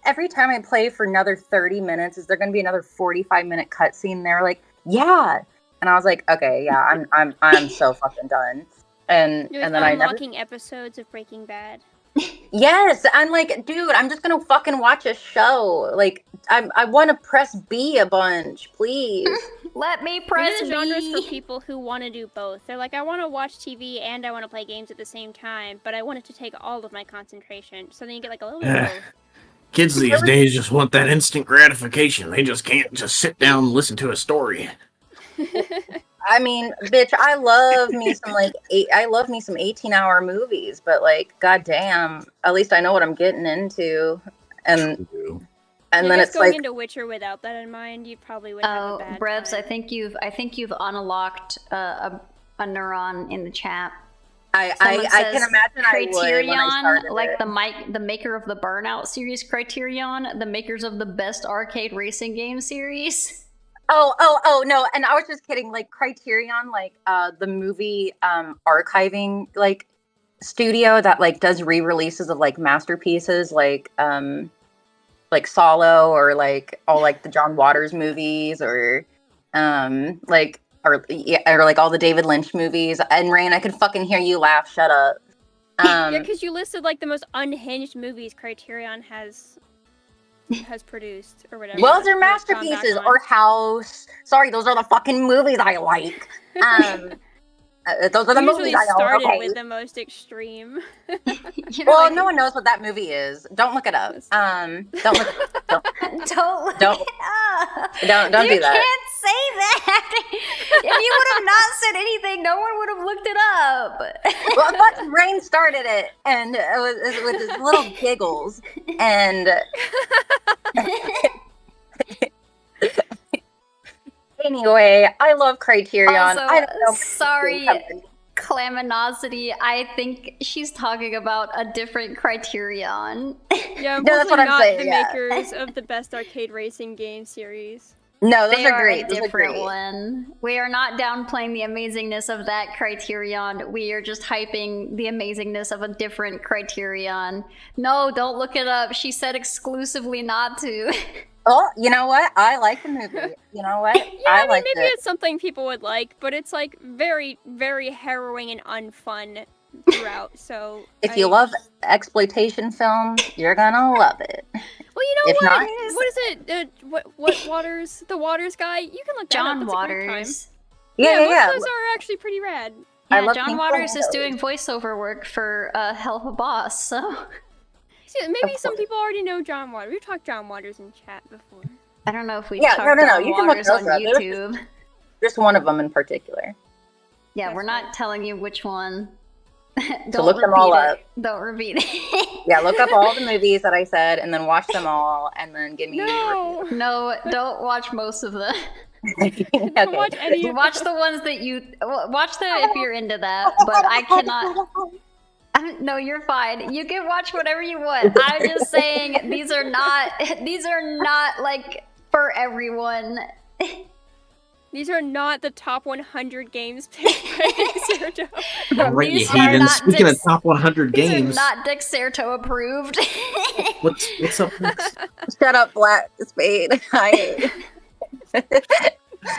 every time I play for another 30 minutes, is there going to be another 45-minute cutscene? They were like, yeah. And I was like, okay, yeah, I'm so fucking done. and You're like then I never. unlocking episodes of Breaking Bad. Yes, I'm like, dude, I'm just gonna fucking watch a show. Like, I want to press B a bunch, please. Let me Maybe press the genres for B. people who want to do both. They're like, I want to watch TV and I want to play games at the same time, but I want it to take all of my concentration. So then you get like a little bit of both. Kids these days just want that instant gratification. They just can't just sit down and listen to a story. I mean, bitch, I love me some 18-hour movies, but like, goddamn, at least I know what I'm getting into, and True. and I then guess it's going like, into Witcher without that in mind, you probably would have a bad Brebs, time. I think you've unlocked a neuron in the chat. I Someone can says imagine I would when I started like it. the maker of the Burnout series Criterion, the makers of the best arcade racing game series. Oh no, and I was just kidding. Like Criterion, like the movie archiving like studio that like does re-releases of like masterpieces like Solo or like all like the John Waters movies or like or like all the David Lynch movies. And Rain, I could fucking hear you laugh. Shut up. Yeah, because you listed like the most unhinged movies Criterion has produced or whatever. Well, they're or gone back masterpieces on. or House. Sorry, those are the fucking movies I like. Those are the You movies usually I know. started Okay. with the most extreme. You know, Well, like, no one knows what that movie is. Don't look it up. Don't look it up. don't look Don't- it up. Don't You do that. can't say that. If you would have not said anything, no one would have looked it up. Well, fucking Rain started it, and it was with his little giggles, and anyway, I love Criterion. Also, I don't know. sorry, Claminosity. I think she's talking about a different Criterion. Yeah, No, that's what I'm not saying, the yeah. makers of the best arcade racing game series. No, those They are are great. a Those are different great. one. We are not downplaying the amazingness of that Criterion. We are just hyping the amazingness of a different Criterion. No, don't look it up. She said exclusively not to. Oh, you know what? I like the movie. You know what? Yeah, I mean, liked maybe it. it's something people would like, but it's like very, very harrowing and unfun throughout. So If you love exploitation films, you're gonna love it. well, you know if what? not- What is it? What Waters? The Waters guy? You can look that up. John That's a great time. Waters. Yeah. Most of those are actually pretty rad. I Yeah, love John Pink Waters is Flamingos. doing voiceover work for Hell of a Boss, so See, maybe Of some course. people already know John Waters. We've talked John Waters in chat before. I don't know if we Yeah, talked no. John You can look Waters those on up. There's- YouTube. Just one of them in particular. Yeah, That's we're not fine. telling you which one. Don't So look them all repeat up. it. Don't repeat it. Yeah, look up all the movies that I said, and then watch them all, and then give me. No, No, don't watch most of them. okay. don't watch any of Watch the ones that you watch them if you're into that. But I cannot. No, you're fine. You can watch whatever you want. I'm just saying these are not like for everyone. These are not the top 100 games picked by Sergio. All right, you These are heathen. not Speaking of dis- top 100 These games, are not Dexerto approved. what's up next? Shut up, Black Spade.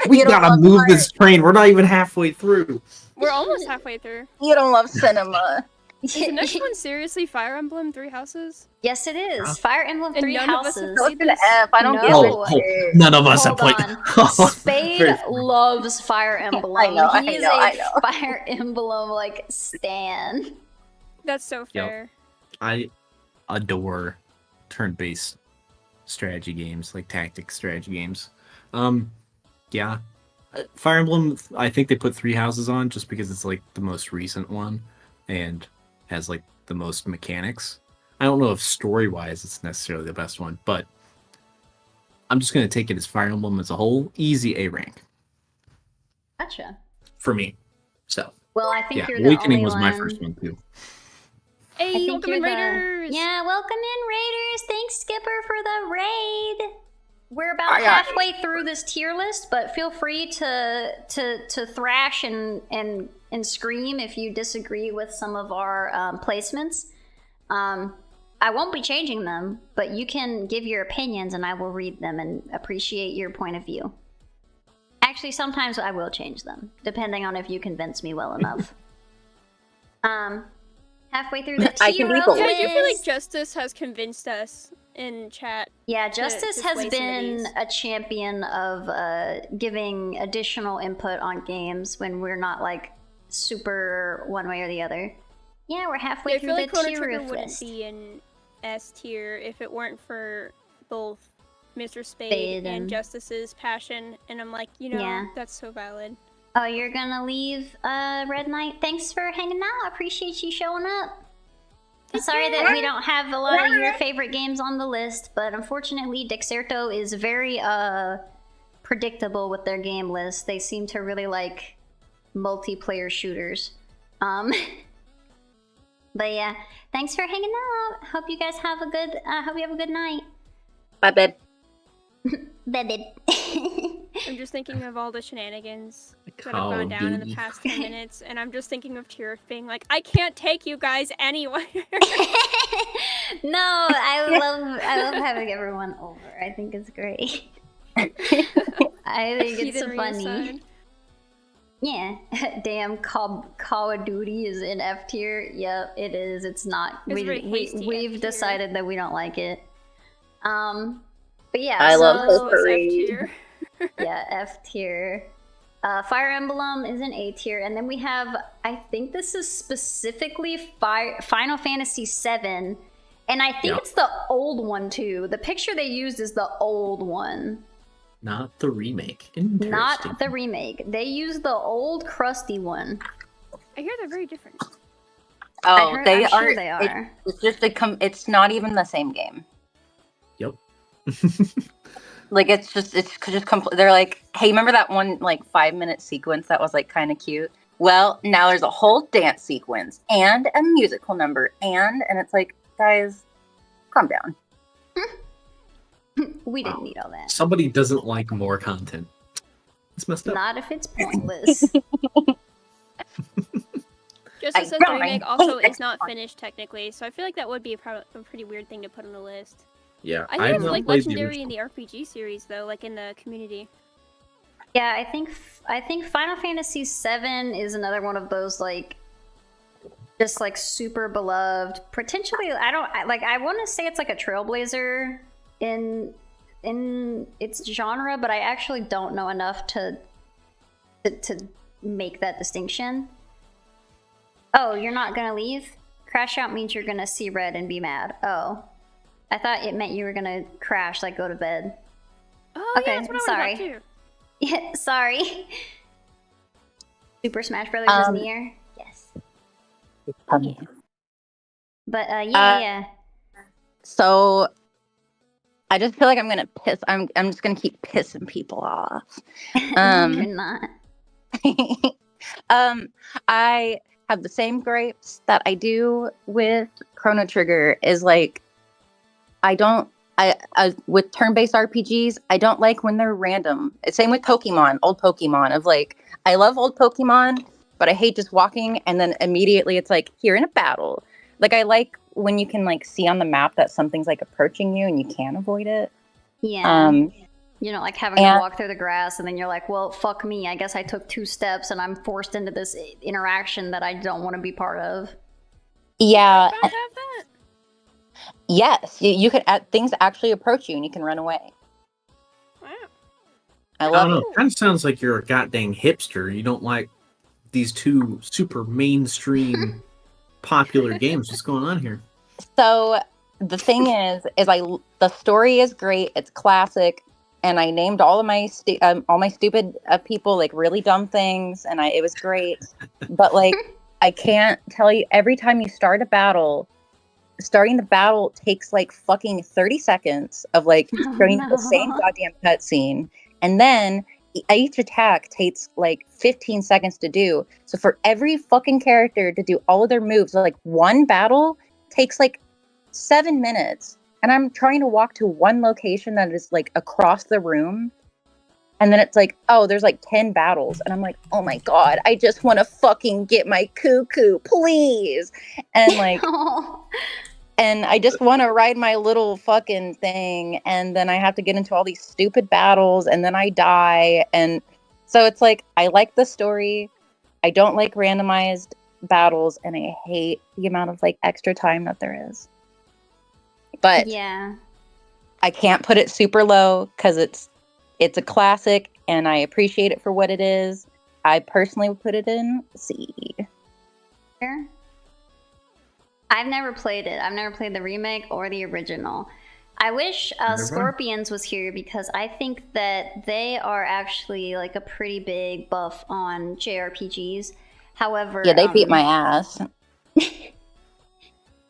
We You don't gotta love move art. this train. We're not even halfway through. We're almost halfway through. You don't love cinema. Is the next one seriously Fire Emblem Three Houses? Yes, it is. Fire Emblem And Three none of us have Houses. So it's an F. I don't No. give a shit. None of us have Hold played. on. Spade Very- loves Fire Emblem. I know, He is I a know. Fire Emblem like stan. That's so Yep. fair. I adore turn-based strategy games, like tactics strategy games. Yeah. Fire Emblem, I think they put Three Houses on just because it's like the most recent one and has like the most mechanics. I don't know if story-wise it's necessarily the best one, but I'm just going to take it as Fire Emblem as a whole. Easy A rank Gotcha. for me. So, Well, I think yeah, you're the Awakening only was one. my first one too. I Hey, think welcome you're in the- Raiders! Yeah, welcome in Raiders. Thanks, Skipper, for the raid. We're about Aye, aye. halfway through this tier list, but feel free to thrash and scream if you disagree with some of our placements. I won't be changing them, but you can give your opinions and I will read them and appreciate your point of view. Actually, sometimes I will change them, depending on if you convince me well enough. Halfway through the I can tier be of bold. Yeah, I do feel like list. Justice has convinced us in chat. Yeah, Justice to has sway some of been these. a champion of giving additional input on games when we're not like super one way or the other. Yeah, we're halfway Yeah, I through feel like the Chrono tier Trigger of wouldn't list. be in S tier if it weren't for both Mr. Spade Spade and and- Justice's passion. And I'm like, you know, Yeah. that's so valid. Oh, you're gonna leave Red Knight? Thanks for hanging out. I appreciate you showing up. I'm sorry that we don't have a lot of your favorite games on the list, but unfortunately Dexerto is very predictable with their game list. They seem to really like multiplayer shooters. But yeah, thanks for hanging out. Hope you guys have a good hope you have a good night. Bye, babe. Baby. I'm just thinking of all the shenanigans that have Call gone of down in the Duty. past 10 minutes, and I'm just thinking of Tier being like, I can't take you guys anywhere. No, I love having everyone over. I think it's great. I think it's so Heathenry funny. aside. Yeah, damn. Call of Duty is in F tier. Yep, it is. It's not. It's very hasty We've F tier. decided that we don't like it. But yeah, I love so- So it's F history. tier. Yeah, F tier. Fire Emblem is an A tier, and then we have. I think this is specifically Final Fantasy VII, and I think Yep. it's the old one too. The picture they used is the old one. Not the remake. Interesting. Not the remake. They used the old crusty one. I hear they're very different. Oh, I'm they sure are. they are. It's just it's not even the same game. Yep. Like it's just they're like, hey, remember that one like 5-minute sequence that was like kind of cute? Well, now there's a whole dance sequence and a musical number and it's like, guys, calm down. We didn't need all that. Somebody doesn't like more content. It's messed up. Not if it's pointless. Just I as the grind. remake also Hate is not finished technically, so I feel like that would be a pretty weird thing to put on the list. Yeah, I think I've it's not like played the legendary in original. the RPG series though, like in the community. Yeah, I think Final Fantasy VII is another one of those like just like super beloved. Potentially, I want to say it's like a trailblazer in its genre, but I actually don't know enough to make that distinction. Oh, you're not gonna leave? Crash out means you're gonna see red and be mad. Oh, I thought it meant you were gonna crash, like go to bed. Oh Okay, yeah, that's what I sorry. would have too. Yeah, sorry. Super Smash Brothers is near. Yes. Um, But yeah. So I just feel like I'm gonna piss. I'm just gonna keep pissing people off. You're not. I have the same gripes that I do with Chrono Trigger. Is like, I with turn-based RPGs, I don't like when they're random. Same with Pokemon, old Pokemon. Of like, I love old Pokemon, but I hate just walking and then immediately it's like, here in a battle. Like, I like when you can like see on the map that something's like approaching you and you can't avoid it. Yeah. You know, like having to walk through the grass and then you're like, well, fuck me. I guess I took 2 steps and I'm forced into this interaction that I don't want to be part of. Yeah. I have that. Yes, you could. Things actually approach you and you can run away. Wow. I I love don't it. know. Kind of sounds like you're a goddamn hipster. You don't like these 2 super mainstream popular games. What's going on here? So the thing is the story is great. It's classic, and I named all of my stupid people like really dumb things, and it was great. But like, I can't tell you. Every time you start a battle, starting the battle takes like fucking 30 seconds of like starting the same goddamn cutscene, and then each attack takes like 15 seconds to do. So for every fucking character to do all of their moves, like one battle takes like 7 minutes, and I'm trying to walk to one location that is like across the room, and then it's like, oh, there's like 10 battles, and I'm like, oh my god, I just want to fucking get my cuckoo, please. And like, and I just want to ride my little fucking thing, and then I have to get into all these stupid battles, and then I die. And so it's like, I like the story. I don't like randomized battles, and I hate the amount of like extra time that there is. But Yeah. I can't put it super low because it's a classic, and I appreciate it for what it is. I personally would put it in C. Sure. I've never played it. I've never played the remake or the original. I wish Scorpions was here because I think that they are actually like a pretty big buff on JRPGs. However, Yeah, they beat my ass.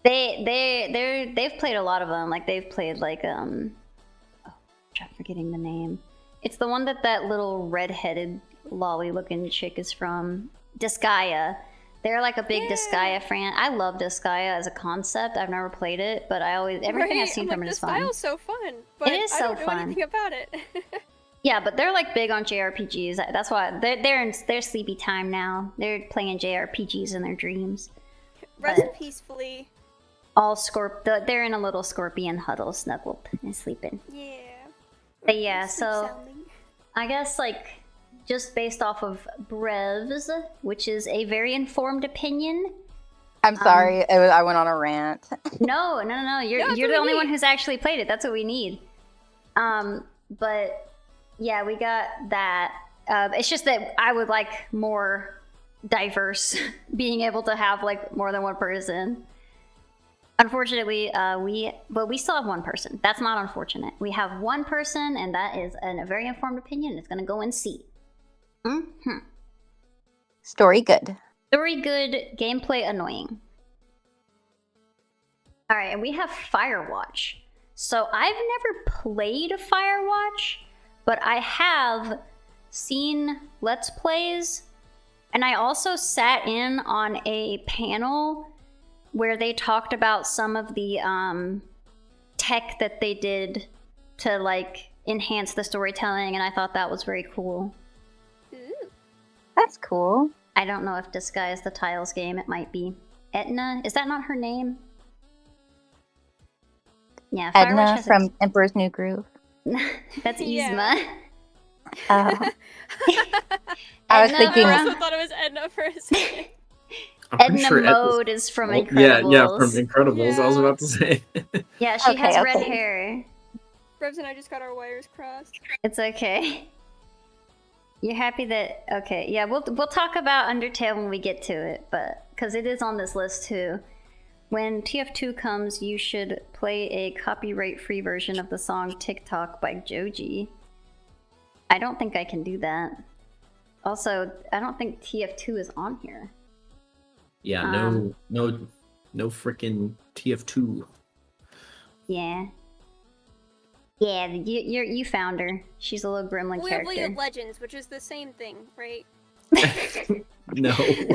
they've played a lot of them. Like they've played like I'm forgetting the name. It's the one that little red-headed lolly-looking chick is from. Disgaea. They're like a big Disgaea fan. I love Disgaea as a concept. I've never played it, but everything I've seen from it is fun. The style's so fun, but it is I so don't know fun. anything about it. Yeah, but they're like big on JRPGs. That's why they're in their sleepy time now. They're playing JRPGs in their dreams. Rest peacefully. They're in a little scorpion huddle, snuggled and sleeping. Yeah. But yeah, so I guess like just based off of Brev's, which is a very informed opinion. I'm sorry, I went on a rant. No. You're the only one who's actually played it. That's what we need. But yeah, we got that. It's just that I would like more diverse, being able to have like more than one person. Unfortunately, we still have one person. That's not unfortunate. We have one person, and that is a very informed opinion. It's going to go in C. Mm-hmm. Story good. Story good, gameplay annoying. All right, and we have Firewatch. So I've never played Firewatch, but I have seen Let's Plays, and I also sat in on a panel where they talked about some of the tech that they did to like enhance the storytelling, and I thought that was very cool. Ooh. That's cool. I don't know if Disguise the Tiles game. It might be Etna. Is that not her name? Yeah, Edna from Emperor's New Groove. That's Yeah. Yzma. I was Edna thinking. I also thought it was Edna for a second. I'm pretty Edna sure Mode is from Incredibles. Yeah, from Incredibles. I was about to say. Yeah, she has red Okay. hair. Rebs and I just got our wires crossed. It's okay. You're happy that okay? Yeah, we'll talk about Undertale when we get to it, but because it is on this list too. When TF2 comes, you should play a copyright-free version of the song "TikTok" by Joji. I don't think I can do that. Also, I don't think TF2 is on here. Yeah, no freaking TF2. Yeah. Yeah, you found her. She's a little gremlin We have character. League of Legends, which is the same thing, right? No.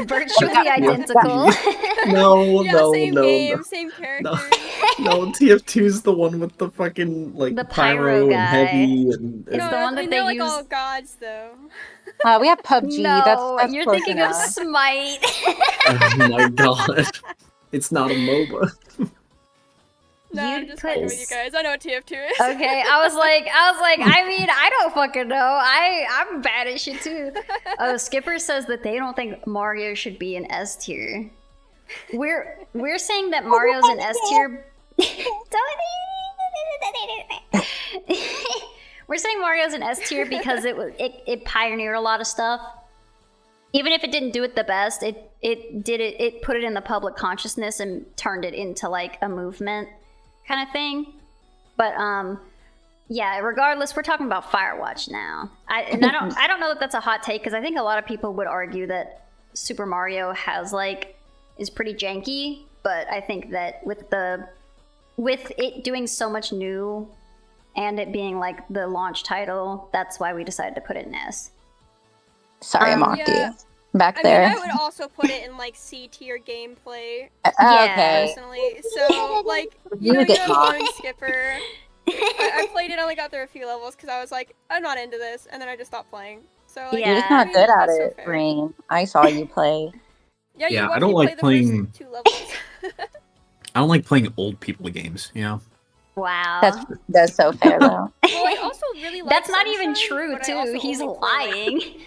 Virtually identical. No, Yeah, no, same no, game, no. same character. No, TF2's the one with the fucking like The pyro pyro guy. and heavy and It's No, the one that they're they like use. all gods, though. We have PUBG. No, that's you're close thinking enough. of Smite. oh my god. It's not a MOBA. No, You'd I'm just put fucking with you guys. I know what TF2 is. Okay, I was like, I mean, I don't fucking know. I'm bad at shit too. Skipper says that they don't think Mario should be in S tier. We're saying that Mario's in S tier. We're saying Mario's in S tier because it pioneered a lot of stuff. Even if it didn't do it the best, it put it in the public consciousness and turned it into like a movement kind of thing. But yeah, regardless, we're talking about Firewatch now. I don't know that that's a hot take because I think a lot of people would argue that Super Mario is pretty janky, but I think that with it doing so much new and it being like the launch title, that's why we decided to put it in S. Sorry, I mocked Yeah. you. Back I there. mean, I would also put it in like C tier gameplay Okay. personally. So like, You you get have mocked. Going Skipper. I played it, only got through a few levels because I was like, I'm not into this, and then I just stopped playing. So like, Yeah. You're just not good at that's so it, fair. Brain. I saw you play. Yeah, Yeah, you I don't watched me like play the playing- first 2 levels. I don't like playing old people games, you know? Wow. That's so fair though. Well, I also really like That's not even Sunshine, true but I also too. He's only play, like, lying.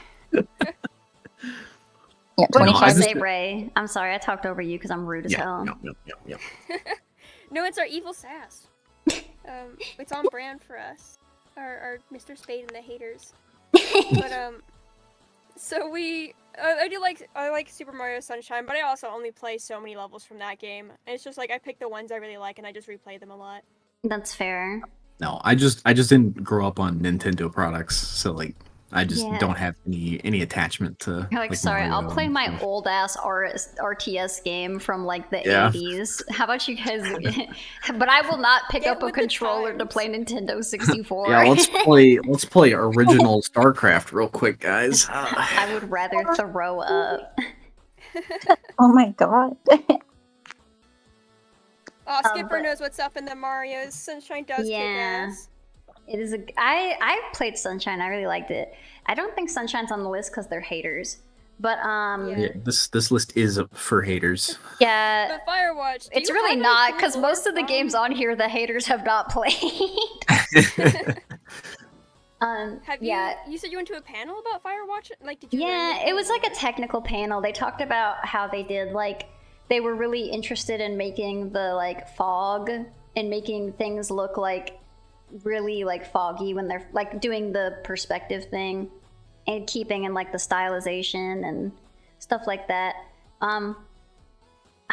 Yeah, What did 25. you say, Ray? I'm sorry, I talked over you because I'm rude as hell. Yeah. No, it's our evil sass. It's on brand for us. Our Mr. Spade and the haters. But so I like Super Mario Sunshine, but I also only play so many levels from that game. And it's just like I pick the ones I really like and I just replay them a lot. That's fair. No, I just didn't grow up on Nintendo products, so like I just Yeah. don't have any attachment to. Like, sorry, Mario I'll play and my stuff. old ass RTS game from like the Yeah. 80s. How about you guys? But I will not pick Get up a with the controller to times. play Nintendo 64. Yeah, let's play original StarCraft real quick, guys. I would rather throw up. Oh my god. Oh, Skipper but- knows what's up in the Marios. Sunshine does kick Yeah. ass. It is I played Sunshine. I really liked it. I don't think Sunshine's on the list because they're haters. But Yeah, this list is for haters. yeah, But Firewatch, do it's you really have any not cool because lore most of the from- games on here the haters have not played. Have you? Yeah. You said you went to a panel about Firewatch. Like, did you? Yeah, learn it was like a anything? technical panel. They talked about how they did like they were really interested in making the like fog and making things look like really like foggy when they're like doing the perspective thing and keeping in like the stylization and stuff like that.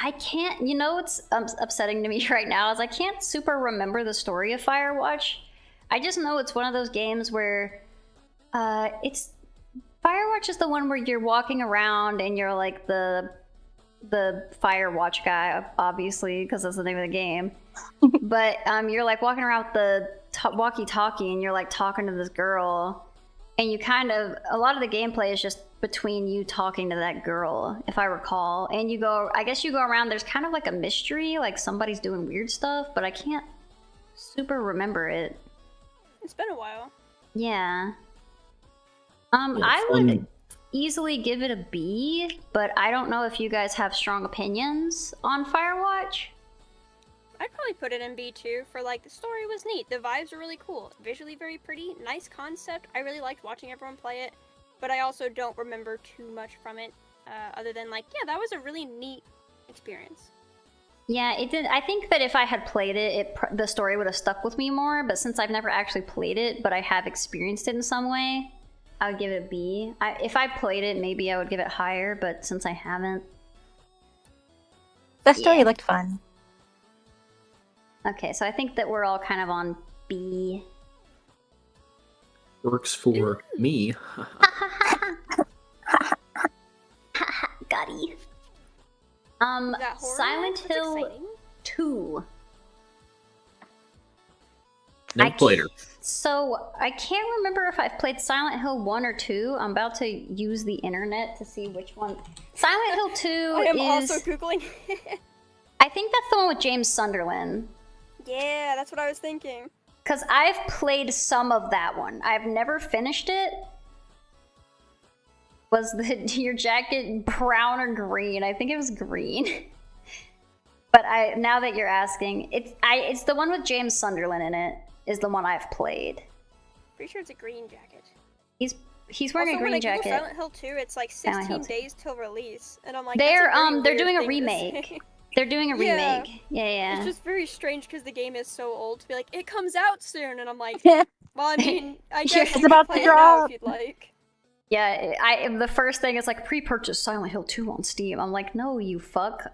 I can't, you know, it's upsetting to me right now is I can't super remember the story of Firewatch. I just know it's one of those games where it's Firewatch is the one where you're walking around and you're like the Firewatch guy, obviously, because that's the name of the game. But you're like walking around with the walkie-talkie and you're like talking to this girl, and you kind of a lot of the gameplay is just between you talking to that girl, if I recall. And you go, I guess you go around. There's kind of like a mystery, like somebody's doing weird stuff, but I can't super remember it. It's been a while. Yeah. Yeah, I fun. would easily give it a B, but I don't know if you guys have strong opinions on Firewatch. I'd probably put it in B too. For like the story was neat, the vibes were really cool, visually very pretty, nice concept. I really liked watching everyone play it, but I also don't remember too much from it, other than like, yeah, that was a really neat experience. Yeah, it did. I think that if I had played it, the story would have stuck with me more. But since I've never actually played it, but I have experienced it in some way, I would give it a B. If I played it, maybe I would give it higher. But since I haven't, The story Yeah. looked fun. okay. So I think that we're all kind of on B. Works for me. Gutty. That horror? Silent That's Hill exciting. 2. Never played her. So I can't remember if I've played Silent Hill 1 or 2. I'm about to use the internet to see which one. Silent Hill 2 I am is. also googling. I think that's the one with James Sunderland. Yeah, that's what I was thinking. Because I've played some of that one. I've never finished it. Was your jacket brown or green? I think it was green. But now that you're asking, it's the one with James Sunderland in it. Is the one I've played. Pretty sure it's a green jacket. He's wearing Also, a green when I Google jacket. Silent Hill 2, it's like Silent Hill 16 2. days till release, and I'm like, They're that's a very they're weird doing a thing to remake. say. They're doing a Yeah. remake. Yeah. It's just very strange because the game is so old to be like, it comes out soon, and I'm like, Yeah. well, I mean, I It's guess you about can to play it now drop. if you'd like. Yeah, the first thing is like pre-purchase Silent Hill 2 on Steam. I'm like, no, you fuck.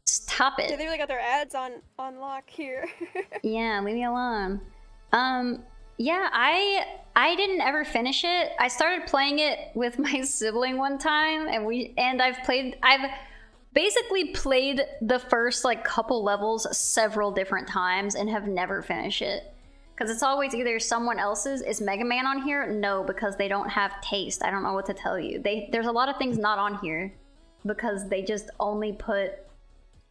Stop Yeah, it. they really got their ads on lock here. Yeah, leave me alone. Yeah, I didn't ever finish it. I started playing it with my sibling one time, and I've basically played the first like couple levels several different times and have never finished it. Because it's always either someone else's. Is Mega Man on here? No, because they don't have taste. I don't know what to tell you. There's a lot of things not on here because they just only put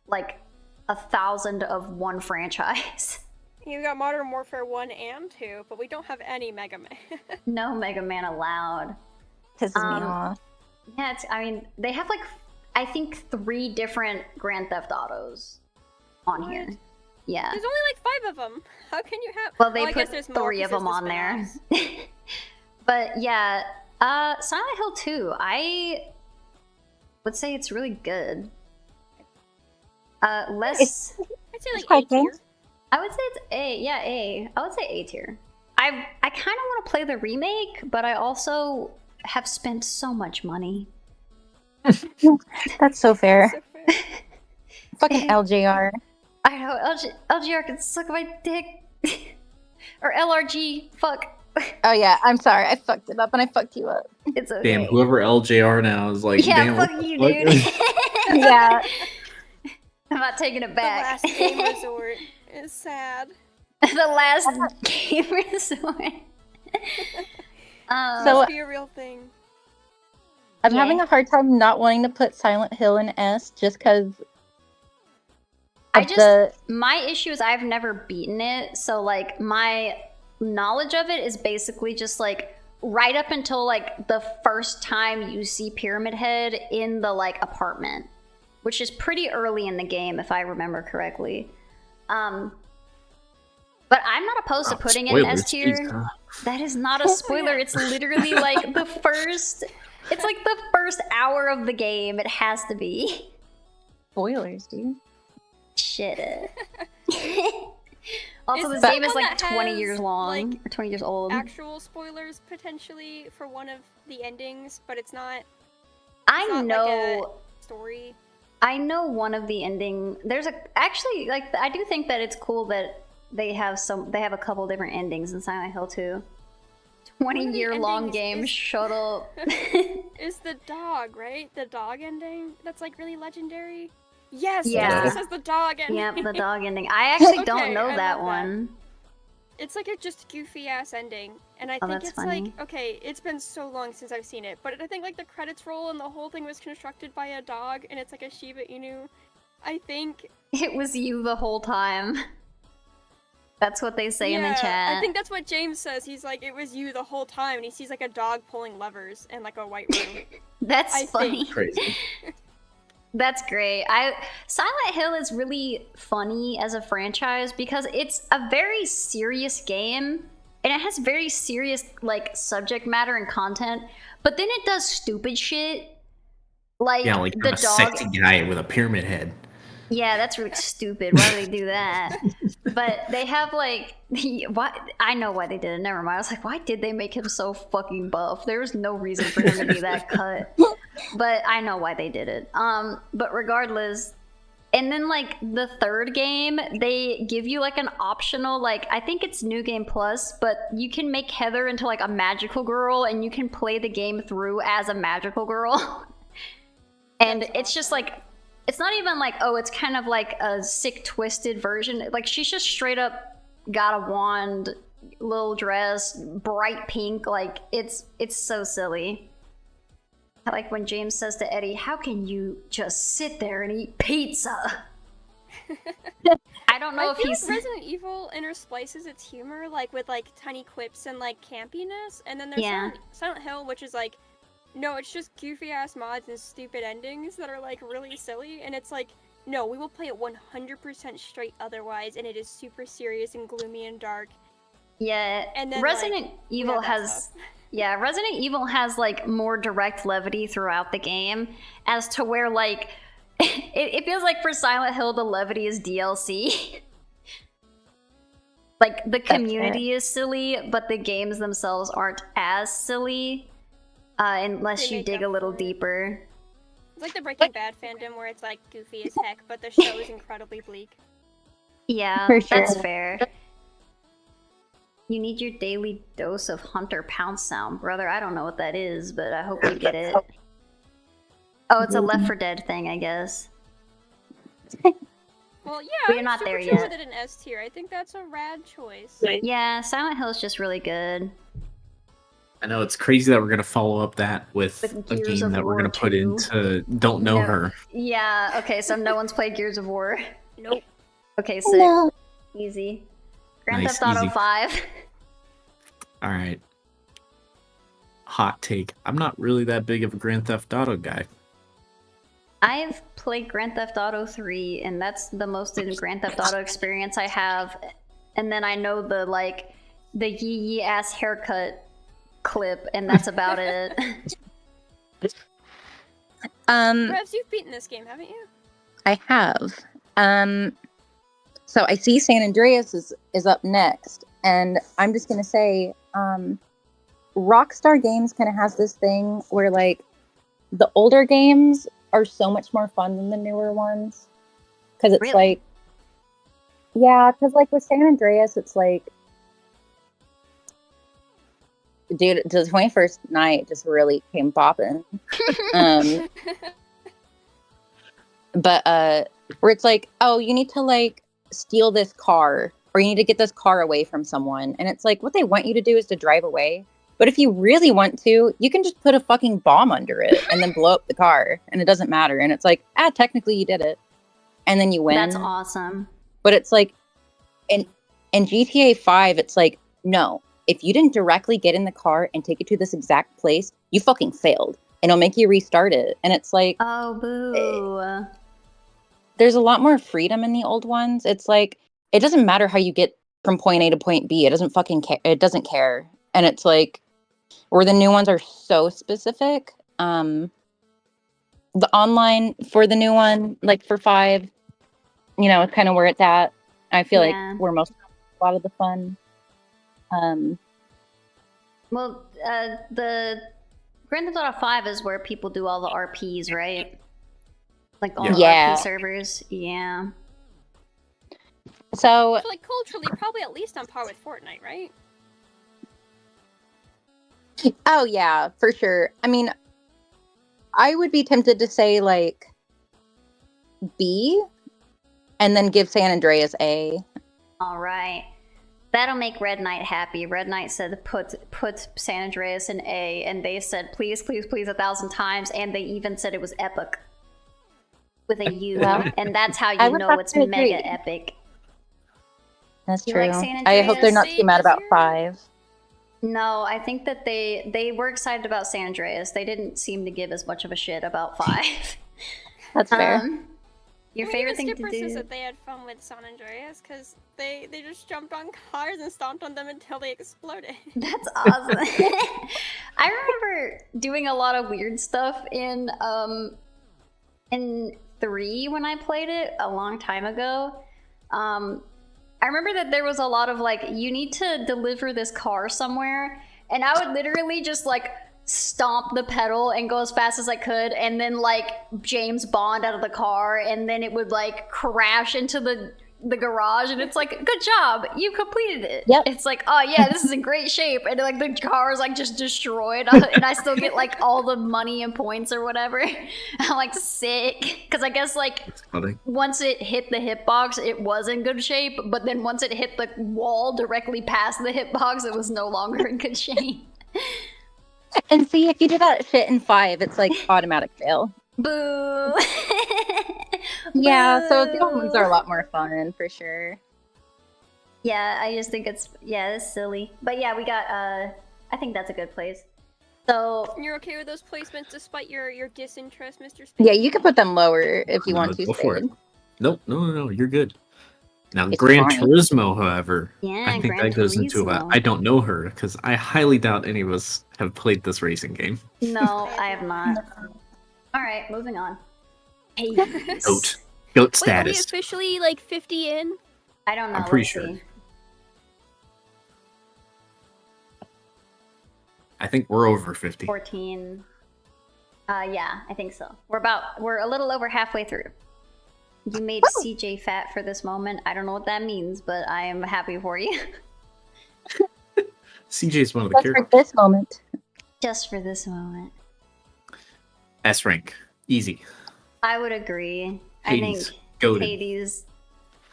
like 1,000 of one franchise. You got Modern Warfare 1 and 2, but we don't have any Mega Man. No Mega Man allowed. Pisses me off. Yeah, I mean, they have like, I think 3 different Grand Theft Autos on here. What? Yeah. There's only like 5 of them. How can you have? Well, they I guess put there's more 3 of because them there's on the there. spin-offs. But yeah, Silent Hill 2, would say it's really good. It's- Less. I'd say It's like quite A tier. good. I would say it's A. Yeah, A. I would say A tier. I kind of want to play the remake, but I also have spent so much money. That's so fair. So fair. Fucking LJR. I know LGR can suck my dick. Or LRG. Fuck. Oh yeah, I'm sorry. I fucked it up and I fucked you up. It's okay. Damn, whoever LJR now is like, Yeah, damn, fuck what the you, fuck? dude. Yeah. I'm not taking it The back. last game resort is sad. The last game resort. So- Must be a real thing. I'm Yeah. having a hard time not wanting to put Silent Hill in S just because my issue is I've never beaten it, so like my knowledge of it is basically just like right up until like the first time you see Pyramid Head in the like apartment, which is pretty early in the game if I remember correctly. But I'm not opposed to putting it in S tier. Jeez, That is not a spoiler. It's literally like the first. It's like the first hour of the game. It has to be. spoilers, dude. Shit. Also, Is this this game is one like that 20 has, years long, like, or 20 years old. Actual spoilers potentially for one of the endings, but it's not I not know. like story. I know one of the ending. There's actually like I do think that it's cool that they have a couple different endings in Silent Hill 2. One of the 20-year-long endings game. is- Shut up. Is the dog, right? The dog ending that's like really legendary? Yes, Yeah. this is the dog ending. Yep, the dog ending. I actually don't Okay, know I that love that. one. It's like a just goofy ass ending. And I Oh, think that's it's funny. like, okay, it's been so long since I've seen it, but I think like the credits roll and the whole thing was constructed by a dog and it's like a Shiba Inu. I think It was you the whole time. That's what they say in the yeah, chat. I think that's what James says. He's like, it was you the whole time, and he sees like a dog pulling levers in like a white room. That's I funny. think. Crazy. That's great. Silent Hill is really funny as a franchise because it's a very serious game and it has very serious like subject matter and content, but then it does stupid shit. Like, Yeah, like the a dog. sexy guy with a pyramid head. Yeah, that's really stupid. Why do they do that? But they have like why I know why they did it. Never mind. I was like, why did they make him so fucking buff? There was no reason for him to be that cut. But I know why they did it. But regardless, and then like the third game, they give you like an optional like I think it's New Game Plus, but you can make Heather into like a magical girl and you can play the game through as a magical girl. And That's it's just awesome. like it's not even like, oh, it's kind of like a sick, twisted version. Like, she's just straight up got a wand, little dress, bright pink. Like, it's so silly. I like when James says to Eddie, how can you just sit there and eat pizza? I don't know I if feel he's... like Resident Evil intersplices its humor like with like tiny quips and like campiness, and then there's Yeah. Silent Hill, which is like, no, it's just goofy ass mods and stupid endings that are like really silly, and it's like, no, we will play it 100% straight otherwise, and it is super serious and gloomy and dark. Yeah, And then Resident like, we Evil have that has... stuff. Yeah, Resident Evil has like more direct levity throughout the game, as to where like it feels like for Silent Hill the levity is DLC. Like the community is silly, but the games themselves aren't as silly, unless They you make dig up a little for it. deeper. It's like the Breaking Bad fandom where it's like goofy as heck, but the show is incredibly bleak. Yeah, For that's sure. fair. You need your daily dose of Hunter Pounce sound, brother. I don't know what that is, but I hope you get it. Oh, it's a Left 4 Dead thing, I guess. Well, yeah, We're I'm not super there chill yet. with it in S tier. I think that's a rad choice. Yeah, Silent Hill is just really good. I know it's crazy that we're gonna follow up that with With a Gears game of that we're War gonna put 2. into Don't Know No. Her. Yeah, okay, so no one's played Gears of War. Nope. Okay, sick. No. Easy. Grand Nice, Theft Auto easy. 5. All right. Hot take. I'm not really that big of a Grand Theft Auto guy. I've played Grand Theft Auto 3, and that's the most in Grand Theft Auto experience I have. And then I know the, like, the yee yee ass haircut clip, and that's about it. Perhaps you've beaten this game, haven't you? I have. So I see San Andreas is up next, and I'm just gonna say, Rockstar Games kind of has this thing where like the older games are so much more fun than the newer ones, because it's Really? like, yeah, because like with San Andreas, it's like, dude, the 21st night just really came bopping. But where it's like, oh, you need to like steal this car, or you need to get this car away from someone, and it's like what they want you to do is to drive away. But if you really want to, you can just put a fucking bomb under it and then blow up the car, and it doesn't matter. And it's like, technically you did it, and then you win. That's awesome. But it's like, in GTA 5, it's like, no, if you didn't directly get in the car and take it to this exact place, you fucking failed, and it'll make you restart it. And it's like, Oh, boo. there's a lot more freedom in the old ones. It's like, it doesn't matter how you get from point A to point B. It doesn't fucking care. It doesn't care. And it's like, where the new ones are so specific. The online for the new one, like for 5, it's kind of where it's at. I feel Yeah. like we're most a lot of the fun. Well, the Grand Theft Auto 5 is where people do all the RPs, right? Like all the Yeah. RP servers. Yeah. So So, like, culturally, probably at least on par with Fortnite, right? oh yeah, for sure. I mean, I would be tempted to say like B, and then give San Andreas A. All right. That'll make Red Knight happy. Red Knight said put San Andreas in A, and they said please, please, please 1,000 times, and they even said it was epic with a U, Well, and that's how I you would know have it's to agree. mega epic. That's You true. like San I hope they're not Andreas too mad about this year? 5. No, I think that they were excited about San Andreas. They didn't seem to give as much of a shit about 5. That's fair. Your I mean, favorite even thing to Skipper says do? that they had fun with San Andreas because they just jumped on cars and stomped on them until they exploded. That's awesome. I remember doing a lot of weird stuff in 3 when I played it a long time ago. I remember that there was a lot of like, you need to deliver this car somewhere, and I would literally just like stomp the pedal and go as fast as I could, and then like James Bond out of the car, and then it would like crash into the garage, and it's like, good job, you completed it. Yep. It's like, oh yeah, this is in great shape, and like the car is like just destroyed, and I still get like all the money and points or whatever. I'm like sick, because I guess like Funny. once it hit the hitbox, it was in good shape, but then once it hit the wall directly past the hitbox, it was no longer in good shape. And see, if you do that shit in 5, it's like automatic fail. Boo. Yeah, so the old ones are a Boo. lot more fun for sure. Yeah, I just think it's silly. But yeah, we got I think that's a good place. So And you're okay with those placements despite your disinterest, Mr. Spade? Yeah, you can put them lower if you want to. Go for it. Spade. Nope, no, you're good. Now, It's Gran fine. Turismo, however, yeah, I think Gran that goes into Turismo. I don't know her because I highly doubt any of us have played this racing game. No, I have not. Alright, moving on. Hades. Goat Wait, are we status. officially like 50 in? I don't know. I'm pretty let's sure. see. I think we're over 50. 14. Yeah, I think so. We're a little over halfway through. You made CJ fat for this moment. I don't know what that means, but I am happy for you. CJ's one of the Just for characters. this moment. Just for this moment. S rank, easy. I would agree. Hades, I think goated. Hades.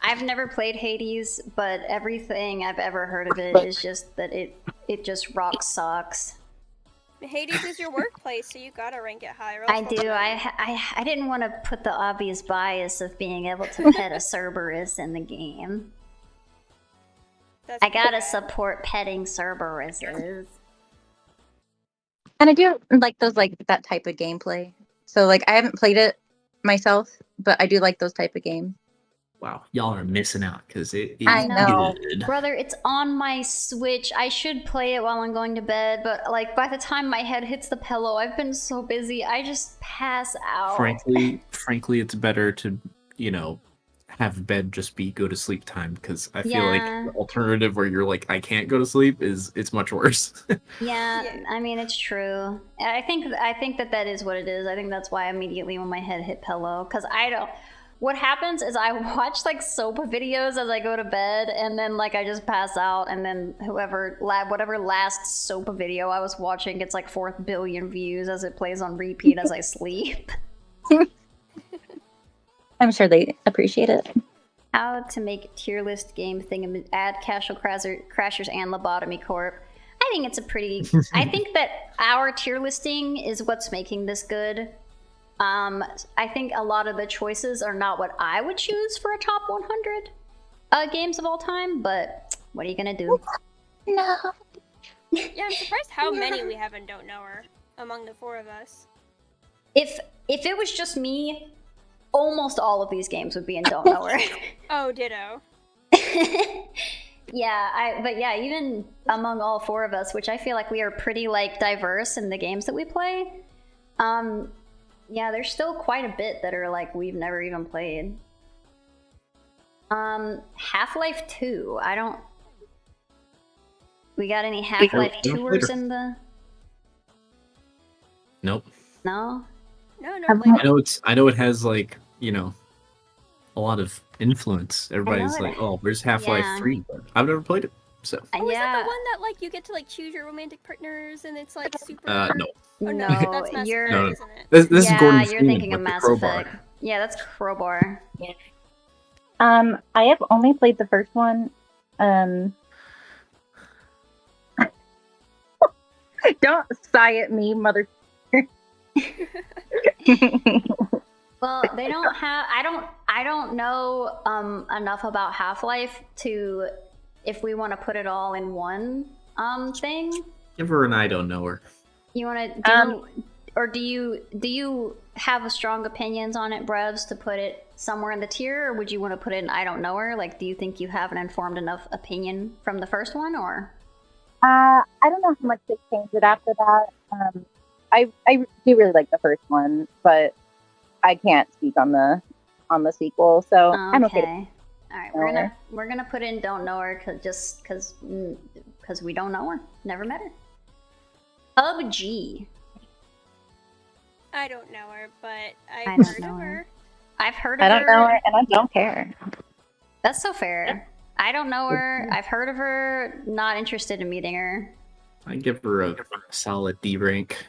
I've never played Hades, but everything I've ever heard of it is just that it just rock socks. Hades is your workplace, so you gotta rank it higher. I do. I didn't want to put the obvious bias of being able to pet a Cerberus in the game. That's I gotta bad. support petting Cerberuses. And I do like those, like that type of gameplay. So like I haven't played it myself, but I do like those type of games. wow, y'all are missing out because it is I know. good. Brother, it's on my Switch. I should play it while I'm going to bed, but like by the time my head hits the pillow, I've been so busy, I just pass out. Frankly, it's better to, have bed just be go to sleep time because I feel like Yeah. the alternative where you're like, I can't go to sleep it's much worse. Yeah, Yeah. I mean it's true. I think that is what it is. I think that's why immediately when my head hit pillow, because I don't. What happens is I watch like soap videos as I go to bed, and then like I just pass out, and then whatever last soap video I was watching gets like 4 billion views as it plays on repeat as I sleep. I'm sure they appreciate it. How to make tier list game thing, add Casual Crashers and Lobotomy Corp. I think it's a pretty. I think that our tier listing is what's making this good. I think a lot of the choices are not what I would choose for a top 100 games of all time, but what are you gonna do? No. Yeah, I'm surprised how many we have in Don't Know Her among the 4 of us. If it was just me, almost all of these games would be in Don't Know Her. Oh, ditto. Yeah, even among all 4 of us, which I feel like we are pretty like diverse in the games that we play. Yeah, there's still quite a bit that are like we've never even played. Half-Life 2. We got any Half-Life 2ers in the? Nope. No. No, Have played it. I know it has like, a lot of influence. Everybody's it- like, oh, where's Half-Life yeah. 3? But I've never played it. So Oh, is that Yeah. the one that like you get to like choose your romantic partners and it's like super? no. Oh, No, that's Mass you're. Effect, No. isn't it? This is Yeah, Gordon you're Freeman thinking with of the Mass crowbar. Effect. Yeah, that's Crowbar. I have only played the first one. Don't sigh at me, mother. Well, they don't have. I don't know enough about Half-Life to, if we want to put it all in one thing. Give her an I don't know her. You want to do, or do you have strong opinions on it, Brevs, to put it somewhere in the tier, or would you want to put it in I don't know her? Like, do you think you have an informed enough opinion from the first one, or? I don't know how much they changed it after that. I do really like the first one, but I can't speak on the sequel, so I'm okay. All right, we're gonna put in don't know her because we don't know her, never met her. PUBG. I don't know her, but I I've don't heard know of her. her. I've heard of I her. don't know her, and I don't care. That's so fair. I don't know her. I've heard of her. Not interested in meeting her. I give her a solid D rank.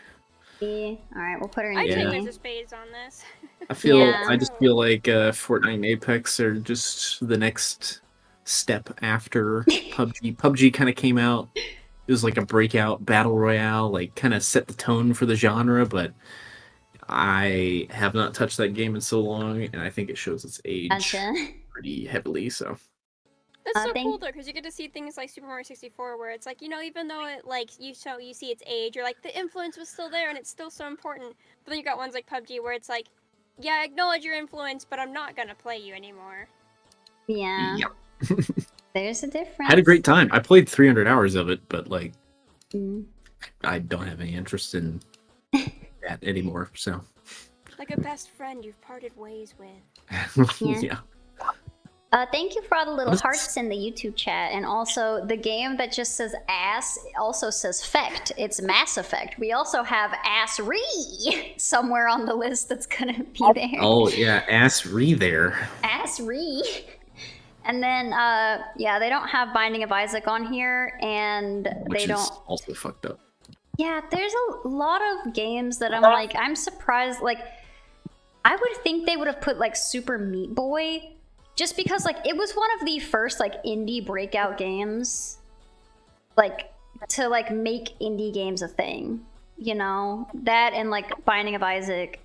B. All right, we'll put her in I D. take Yeah. Mrs. Spades on this. I just feel like Fortnite and Apex are just the next step after PUBG. PUBG kind of came out. It was like a breakout battle royale, like kind of set the tone for the genre, but I have not touched that game in so long, and I think it shows its age Gotcha. pretty heavily. So That's so thank- cool though, because you get to see things like Super Mario 64, where it's like, even though it like you see its age, you're like the influence was still there and it's still so important. But then you got ones like PUBG where it's like, yeah, I acknowledge your influence, but I'm not gonna play you anymore. Yeah. yeah. There's a difference. Had a great time. I played 300 hours of it, but like Mm. I don't have any interest in that anymore. So Like a best friend you've parted ways with. Yeah. yeah. Thank you for all the little What's- hearts in the YouTube chat, and also the game that just says ass also says fecht. It's Mass Effect. We also have Ass Re somewhere on the list that's gonna be there. Oh yeah, ass re there. Ass Re. And then they don't have Binding of Isaac on here, and Which they is don't. also fucked up. Yeah, there's a lot of games that I'm surprised. Like, I would think they would have put like Super Meat Boy, just because like it was one of the first like indie breakout games, like to like make indie games a thing. That and like Binding of Isaac.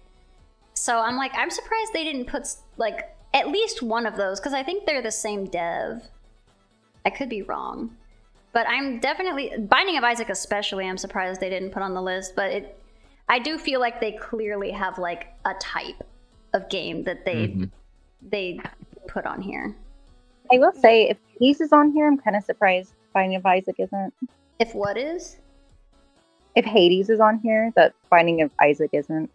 So I'm surprised they didn't put like at least one of those, because I think they're the same dev. I could be wrong. But I'm definitely, Binding of Isaac especially, I'm surprised they didn't put on the list, but I do feel like they clearly have like a type of game that they put on here. I will say, if Hades is on here, I'm kind of surprised Binding of Isaac isn't. If what is? If Hades is on here, that Binding of Isaac isn't.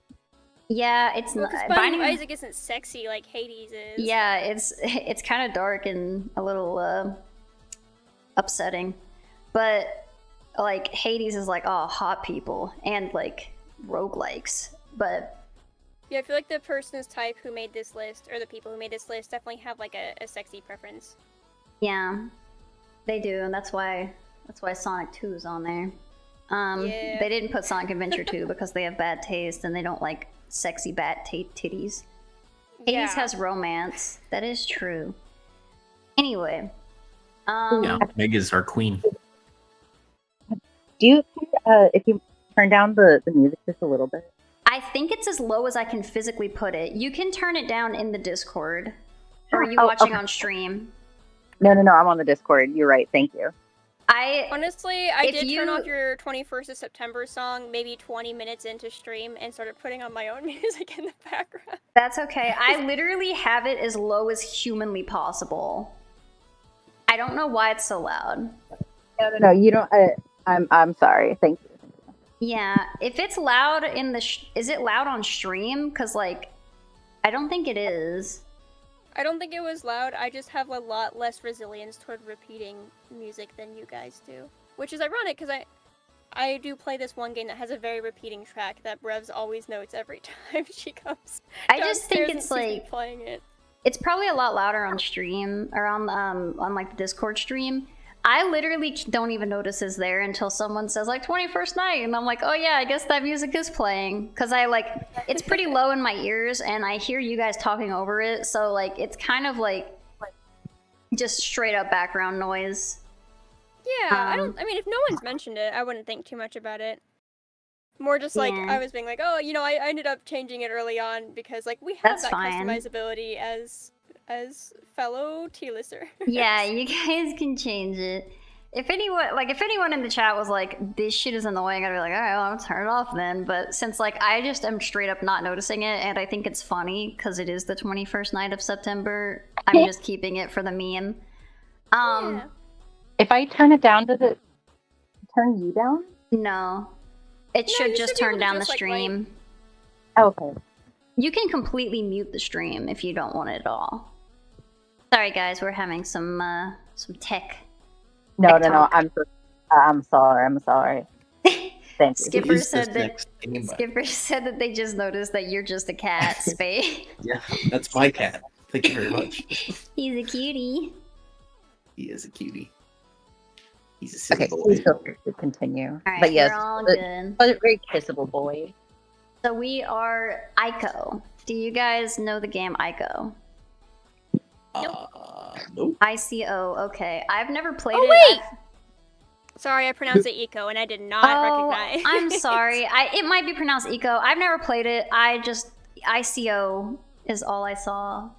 Yeah, it's Well, not. because Binding of Isaac isn't sexy like Hades is. Yeah, it's kind of dark and a little upsetting, but like Hades is like, oh, hot people and like roguelikes, but Yeah, I feel like the person's type who made this list, or the people who made this list, definitely have like a sexy preference. yeah, they do, and that's why Sonic 2 is on there. Yeah. They didn't put Sonic Adventure 2 because they have bad taste and they don't like sexy bat titties. Hades has romance. That is true. Anyway, Yeah, Meg is our queen. Do you, if you turn down the music just a little bit? I think it's as low as I can physically put it. You can turn it down in the Discord. Or are you watching on stream? No, I'm on the Discord. You're right. Thank you. Honestly, I did turn off your 21st of September song maybe 20 minutes into stream and started putting on my own music in the background. That's okay. I literally have it as low as humanly possible. I don't know why it's so loud. No, you don't. I'm sorry. Thank you. Yeah, if it's loud in the... is it loud on stream? Because, like, I don't think it is. I don't think it was loud. I just have a lot less resilience toward repeating music than you guys do. Which is ironic, because I do play this one game that has a very repeating track that Revs always notes every time she comes I just think it's like... playing it. It's probably a lot louder on stream, or on like, the Discord stream. I literally don't even notice it's there until someone says, like, 21st night, and I'm like, oh yeah, I guess that music is playing. Because it's pretty low in my ears, and I hear you guys talking over it, so, like, it's kind of, like just straight up background noise. Yeah, I mean, if no one's mentioned it, I wouldn't think too much about it. More just, like, I was being like, oh, you know, I ended up changing it early on, because, like, we have that customizability as fellow T-lister. Yeah, you guys can change it. If anyone in the chat was like, this shit is annoying, I'd be like, all right, well, I'll turn it off then. But since, like, I just am straight up not noticing it, and I think it's funny because it is the 21st night of September, I'm just keeping it for the meme. Yeah. If I turn it down, does it turn you down? No. It should just turn down the stream. Okay. You can completely mute the stream if you don't want it at all. Sorry guys, we're having some tech. No. I'm sorry. Thank you. Skipper said that they just noticed that you're just a cat, Spade. Yeah, that's my cat. Thank you very much. He's a cutie. He is a cutie. He's a silly boy. Please feel free to continue. All right, but yes, we're all good. But a very kissable boy. So we are Ico. Do you guys know the game Ico? Nope. ICO, okay. I've never played it. Wait! Sorry, I pronounced it Eco, and I did not recognize. I'm sorry. It might be pronounced Eco. I've never played it. ICO is all I saw.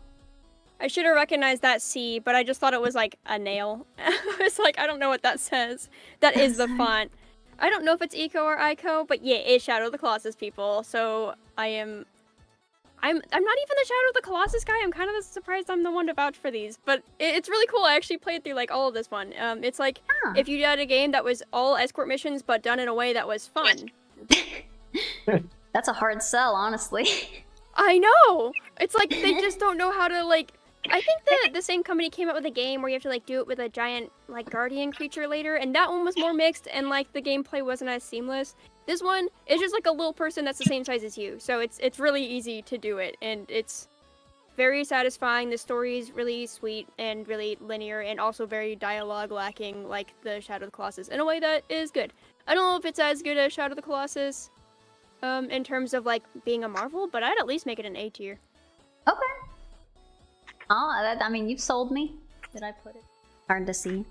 I should have recognized that C, but I just thought it was like a nail. I was like, I don't know what that says. That is the font. I don't know if it's Eco or Ico, but yeah, it's Shadow of the Colossus, people. So I'm not even the Shadow of the Colossus guy. I'm kind of surprised I'm the one to vouch for these, but it's really cool. I actually played through like all of this one. It's like if you had a game that was all escort missions, but done in a way that was fun. That's a hard sell, honestly. I know. It's like they just don't know how to like. I think the same company came up with a game where you have to like do it with a giant like guardian creature later, and that one was more mixed and like the gameplay wasn't as seamless. This one is just like a little person that's the same size as you, so it's really easy to do it, and it's very satisfying. The story is really sweet and really linear, and also very dialogue lacking, like the Shadow of the Colossus, in a way that is good. I don't know if it's as good as Shadow of the Colossus, in terms of like being a Marvel, but I'd at least make it an A tier. Okay. Oh, I mean, you've sold me. Did I put it? Hard to see.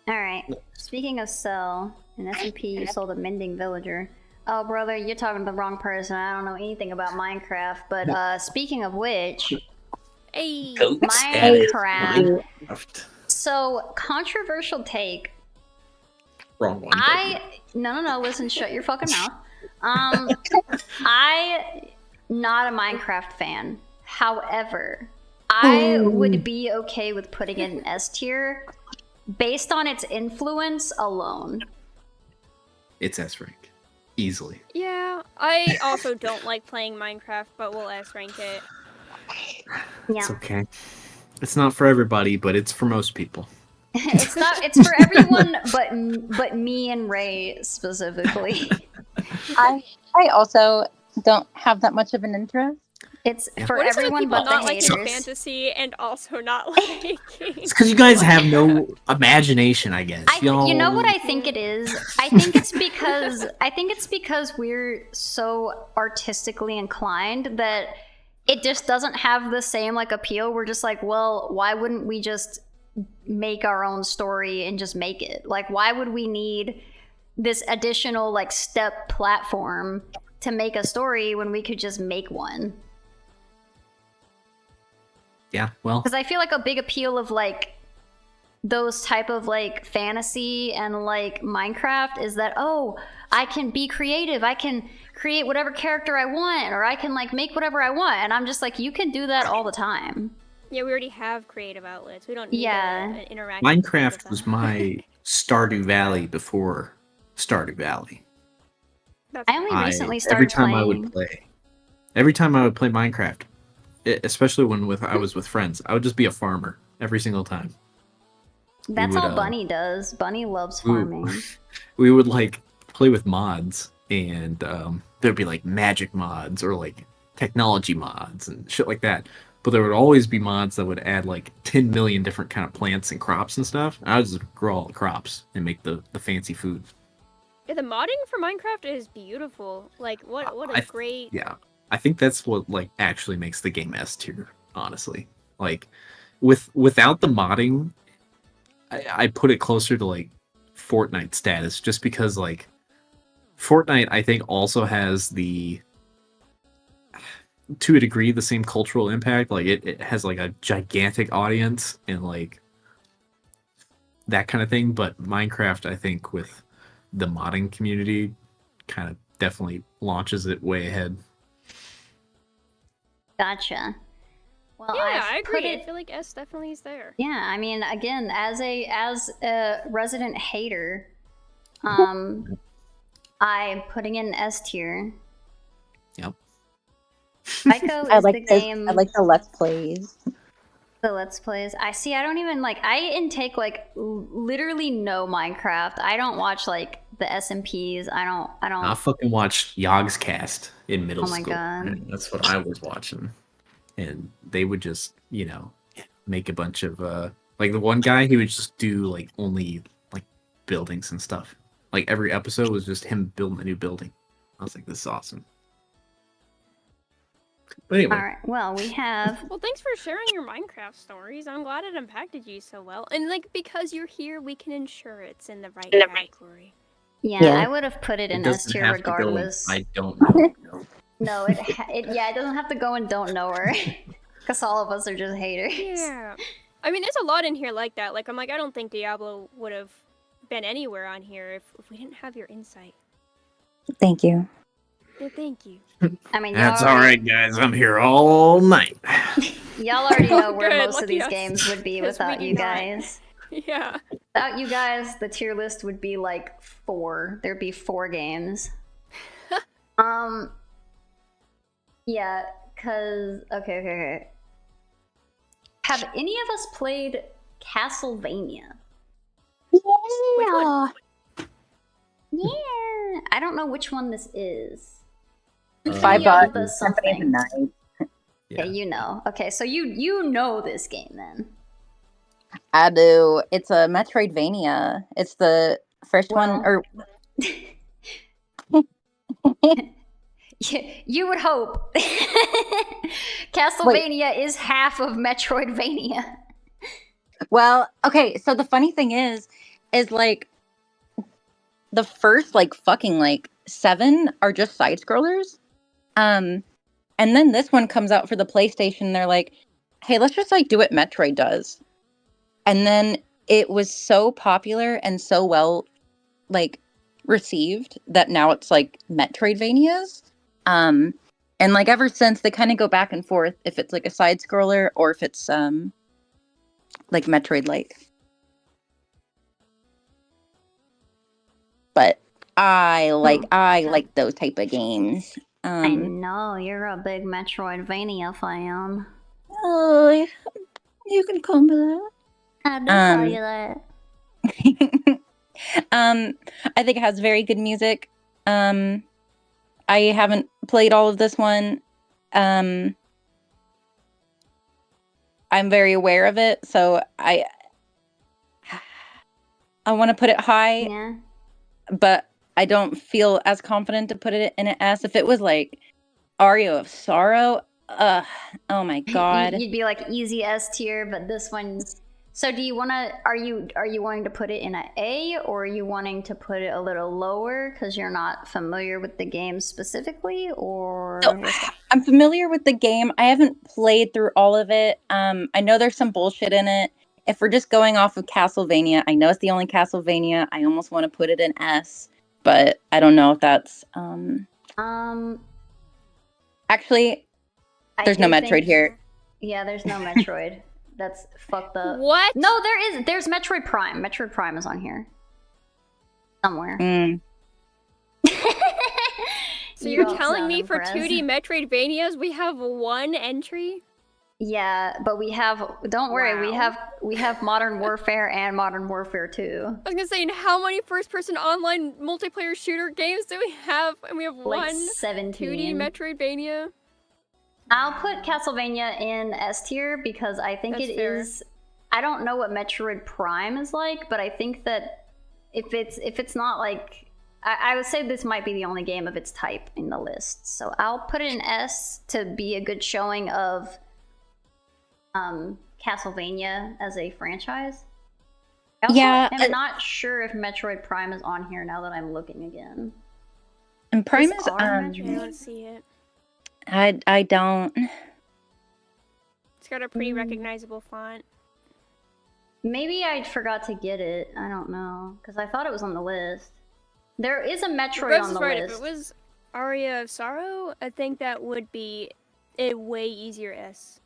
Alright. Speaking of sell, in SMP you sold a mending villager. Oh, brother, you're talking to the wrong person. I don't know anything about Minecraft, but speaking of which... Hey! Minecraft. So, controversial take. Wrong one. No, listen, shut your fucking mouth. I not a Minecraft fan. However, I would be okay with putting it in S tier based on its influence alone. It's S rank. Easily. Yeah, I also don't like playing Minecraft, but we'll S rank it. Yeah. It's okay. It's not for everybody, but it's for most people. It's for everyone but me and Ray specifically. I also don't have that much of an interest. It's Yeah. for What is it with everyone people but the not liking haters. fantasy and also not liking? It's because you guys have no imagination, I guess. You know what I think it is? I think it's because we're so artistically inclined that it just doesn't have the same like appeal. We're just like, well, why wouldn't we just make our own story and just make it? Like, why would we need this additional like step platform to make a story when we could just make one? Yeah, well, Because I feel like a big appeal of like those type of like fantasy and like Minecraft is that, oh, I can be creative. I can create whatever character I want, or I can like make whatever I want. And I'm just like, you can do that all the time. Yeah, we already have creative outlets. We don't need an interaction. Minecraft was my Stardew Valley before Stardew Valley. I only recently started every time playing. every time I would play Minecraft, especially when I was with friends, I would just be a farmer every single time. That's would, all Bunny does. Bunny loves we would- farming. We would like play with mods, and there'd be like magic mods or like technology mods and shit like that. But there would always be mods that would add like 10 million different kind of plants and crops and stuff. I would just grow all the crops and make the fancy food. Yeah, the modding for Minecraft is beautiful. Like, what a great... Yeah, I think that's what like actually makes the game S tier, honestly. Like without the modding, I put it closer to like Fortnite status, just because like Fortnite I think also has the, to a degree, the same cultural impact. Like it has like a gigantic audience and like that kind of thing. But Minecraft, I think, with the modding community, kind of definitely launches it way ahead. Gotcha. Well, Yeah, I've I agree. put it- I feel like S definitely is there. Yeah, I mean, again, as a resident hater, I'm putting in S tier. Yep. Psycho is I like the this. game. I like the Let's Plays. The Let's Plays. I don't even like. I intake like literally no Minecraft. I don't watch like the SMPs. I don't. I fucking watched Yogg's Cast in middle Oh my school. God. That's what I was watching. And they would just, make a bunch of like the one guy, he would just do like only like buildings and stuff. Like every episode was just him building a new building. I was like, this is awesome. But anyway, All right. Well, we have. Well, thanks for sharing your Minecraft stories. I'm glad it impacted you so well. And like, because you're here, we can ensure it's in the right category. Yeah, Yeah. I would have put it in S doesn't tier have to go in regardless. I don't know. No, it doesn't have to go and don't know her, because all of us are just haters. Yeah. I mean, there's a lot in here like that. Like, I'm like, I don't think Diablo would have been anywhere on here if we didn't have your insight. Thank you. Yeah, thank you. I mean, That's y'all all already- right, guys. I'm here all night. Y'all already know Oh, where good. most of Lucky these us. games would be 'Cause we without do you not. guys. Yeah. Without you guys, the tier list would be like 4. There'd be 4 games. Yeah, cause okay. Have any of us played Castlevania? Yeah. Yeah, I don't know which one this is. Five Yeah, Bucks, the Symphony of the something. Night. Yeah. Okay, you know. Okay, so you know this game then. I do. It's a Metroidvania. It's the first one, Well- or You would hope. Castlevania is half of Metroidvania. well, okay. So the funny thing is like the first like fucking like 7 are just side scrollers, and then this one comes out for the PlayStation. They're like, hey, let's just like do what Metroid does, and then it was so popular and so well like received that now it's like Metroidvanias. And like ever since, they kind of go back and forth if it's like a side scroller or if it's like Metroid like. But I like those type of games. I know you're a big Metroidvania fan. Oh, you can call me that. I do call you that. I think it has very good music. I haven't played all of this one. I'm very aware of it, so I want to put it high, Yeah. but I don't feel as confident to put it in an S. If it was like Aria of Sorrow, oh my god. You'd be like easy S tier, but this one. So do you want to? Are you wanting to put it in an A, or are you wanting to put it a little lower because you're not familiar with the game specifically, or? So, I'm familiar with the game. I haven't played through all of it. I know there's some bullshit in it. If we're just going off of Castlevania, I know it's the only Castlevania. I almost want to put it in S, but I don't know if that's Actually, there's no Metroid here. Yeah, there's no Metroid. That's fucked up. What? No, there is. There's Metroid Prime. Metroid Prime is on here somewhere. So you're telling me for 2D Metroidvanias we have one entry? Yeah, but we have. Don't worry, Wow. we have Modern Warfare and Modern Warfare 2. I was gonna say, how many first-person online multiplayer shooter games do we have? And we have Like one 17. 2D Metroidvania. I'll put Castlevania in S tier because I think That's it fair. is. I don't know what Metroid Prime is like, but I think that if it's not like, I would say this might be the only game of its type in the list. So I'll put it in S to be a good showing of Castlevania as a franchise. I also am not sure if Metroid Prime is on here now that I'm looking again. And Prime Is is our Metroid? Let's see it. I don't. It's got a pretty recognizable font. Maybe I forgot to get it. I don't know because I thought it was on the list. There is a Metroid Rose on is the right. list. If it was Aria of Sorrow, I think that would be a way easier S.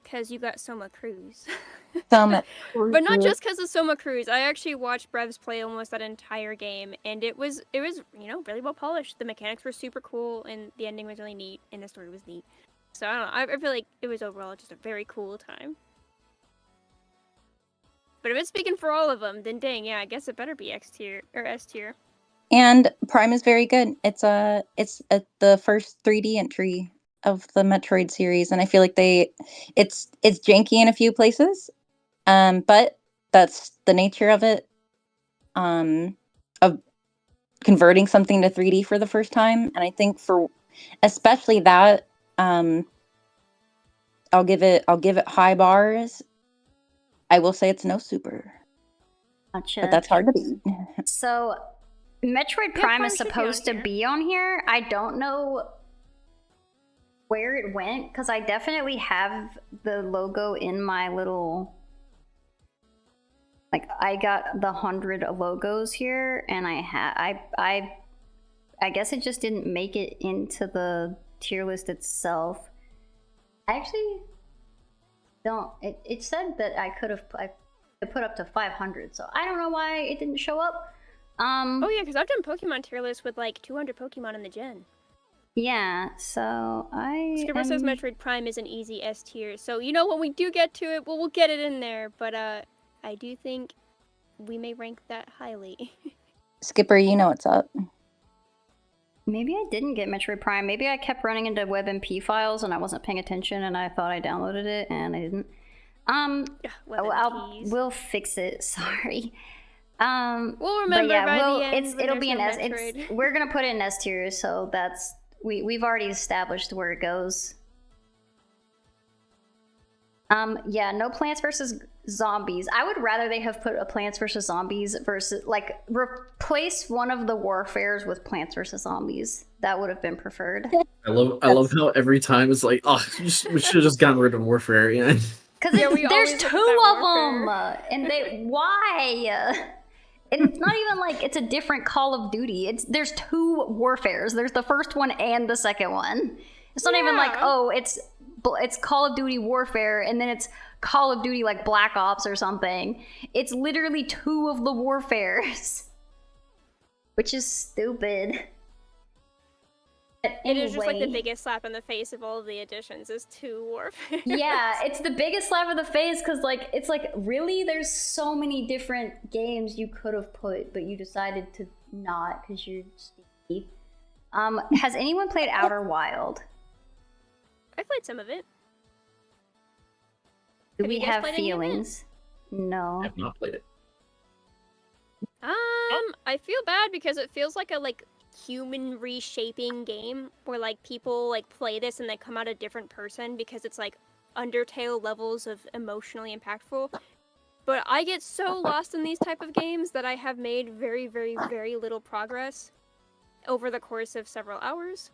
Because you got Soma Cruz. But not just because of Soma Cruz. I actually watched Brevs play almost that entire game, and it was really well polished. The mechanics were super cool, and the ending was really neat, and the story was neat. So I don't know. I feel like it was overall just a very cool time. But if it's speaking for all of them, then dang, yeah, I guess it better be X tier or S tier. And Prime is very good. It's the first 3D entry of the Metroid series, and I feel like it's janky in a few places, but that's the nature of it, of converting something to 3D for the first time. And I think for especially that, I'll give it high bars. I will say it's no super, Gotcha. but that's hard to beat. So, Metroid Prime is supposed to be on here. I don't know where it went because I definitely have the logo in my little. Like I got the 100 logos here, and I guess it just didn't make it into the tier list itself. I actually don't. It said that I could put up to 500, so I don't know why it didn't show up. Oh yeah, because I've done Pokemon tier lists with like 200 Pokemon in the gen. Yeah, so Skipper says Metroid Prime is an easy S tier. So you know when we do get to it, we'll get it in there. But I do think we may rank that highly. Skipper, you know what's up. Maybe I didn't get Metroid Prime. Maybe I kept running into WebMP files and I wasn't paying attention, and I thought I downloaded it and I didn't. We'll fix it. Sorry. We'll remember yeah, by the end. It'll be an S. Metroid. We're gonna put it in S tier, so that's we've already established where it goes. Yeah, no Plants vs Zombies. I would rather they have put a Plants vs Zombies versus like replace one of the warfares with Plants vs Zombies. That would have been preferred. I love how every time it's like, oh, we should have just gotten rid of Warfare. Yeah. Because Yeah, we there's always look at two that of them, and they why? it's not even like it's a different Call of Duty. There's two warfares. There's the first one and the second one. It's not even like, oh, it's Call of Duty Warfare and then it's Call of Duty like Black Ops or something. It's literally two of the warfares, which is stupid. But It is just like the anyway. biggest slap in the face of all of the additions is 2 warfare. Yeah, it's the biggest slap in the face because like it's like really there's so many different games you could have put, but you decided to not because you're sneaky. Has anyone played Outer Wild? I played some of it. Do Have we you guys have played any of it? feelings? No. I have not played it. I feel bad because it feels like a human reshaping game where like people like play this and they come out a different person because it's like Undertale levels of emotionally impactful. But I get so lost in these type of games that I have made very, very, very little progress over the course of several hours.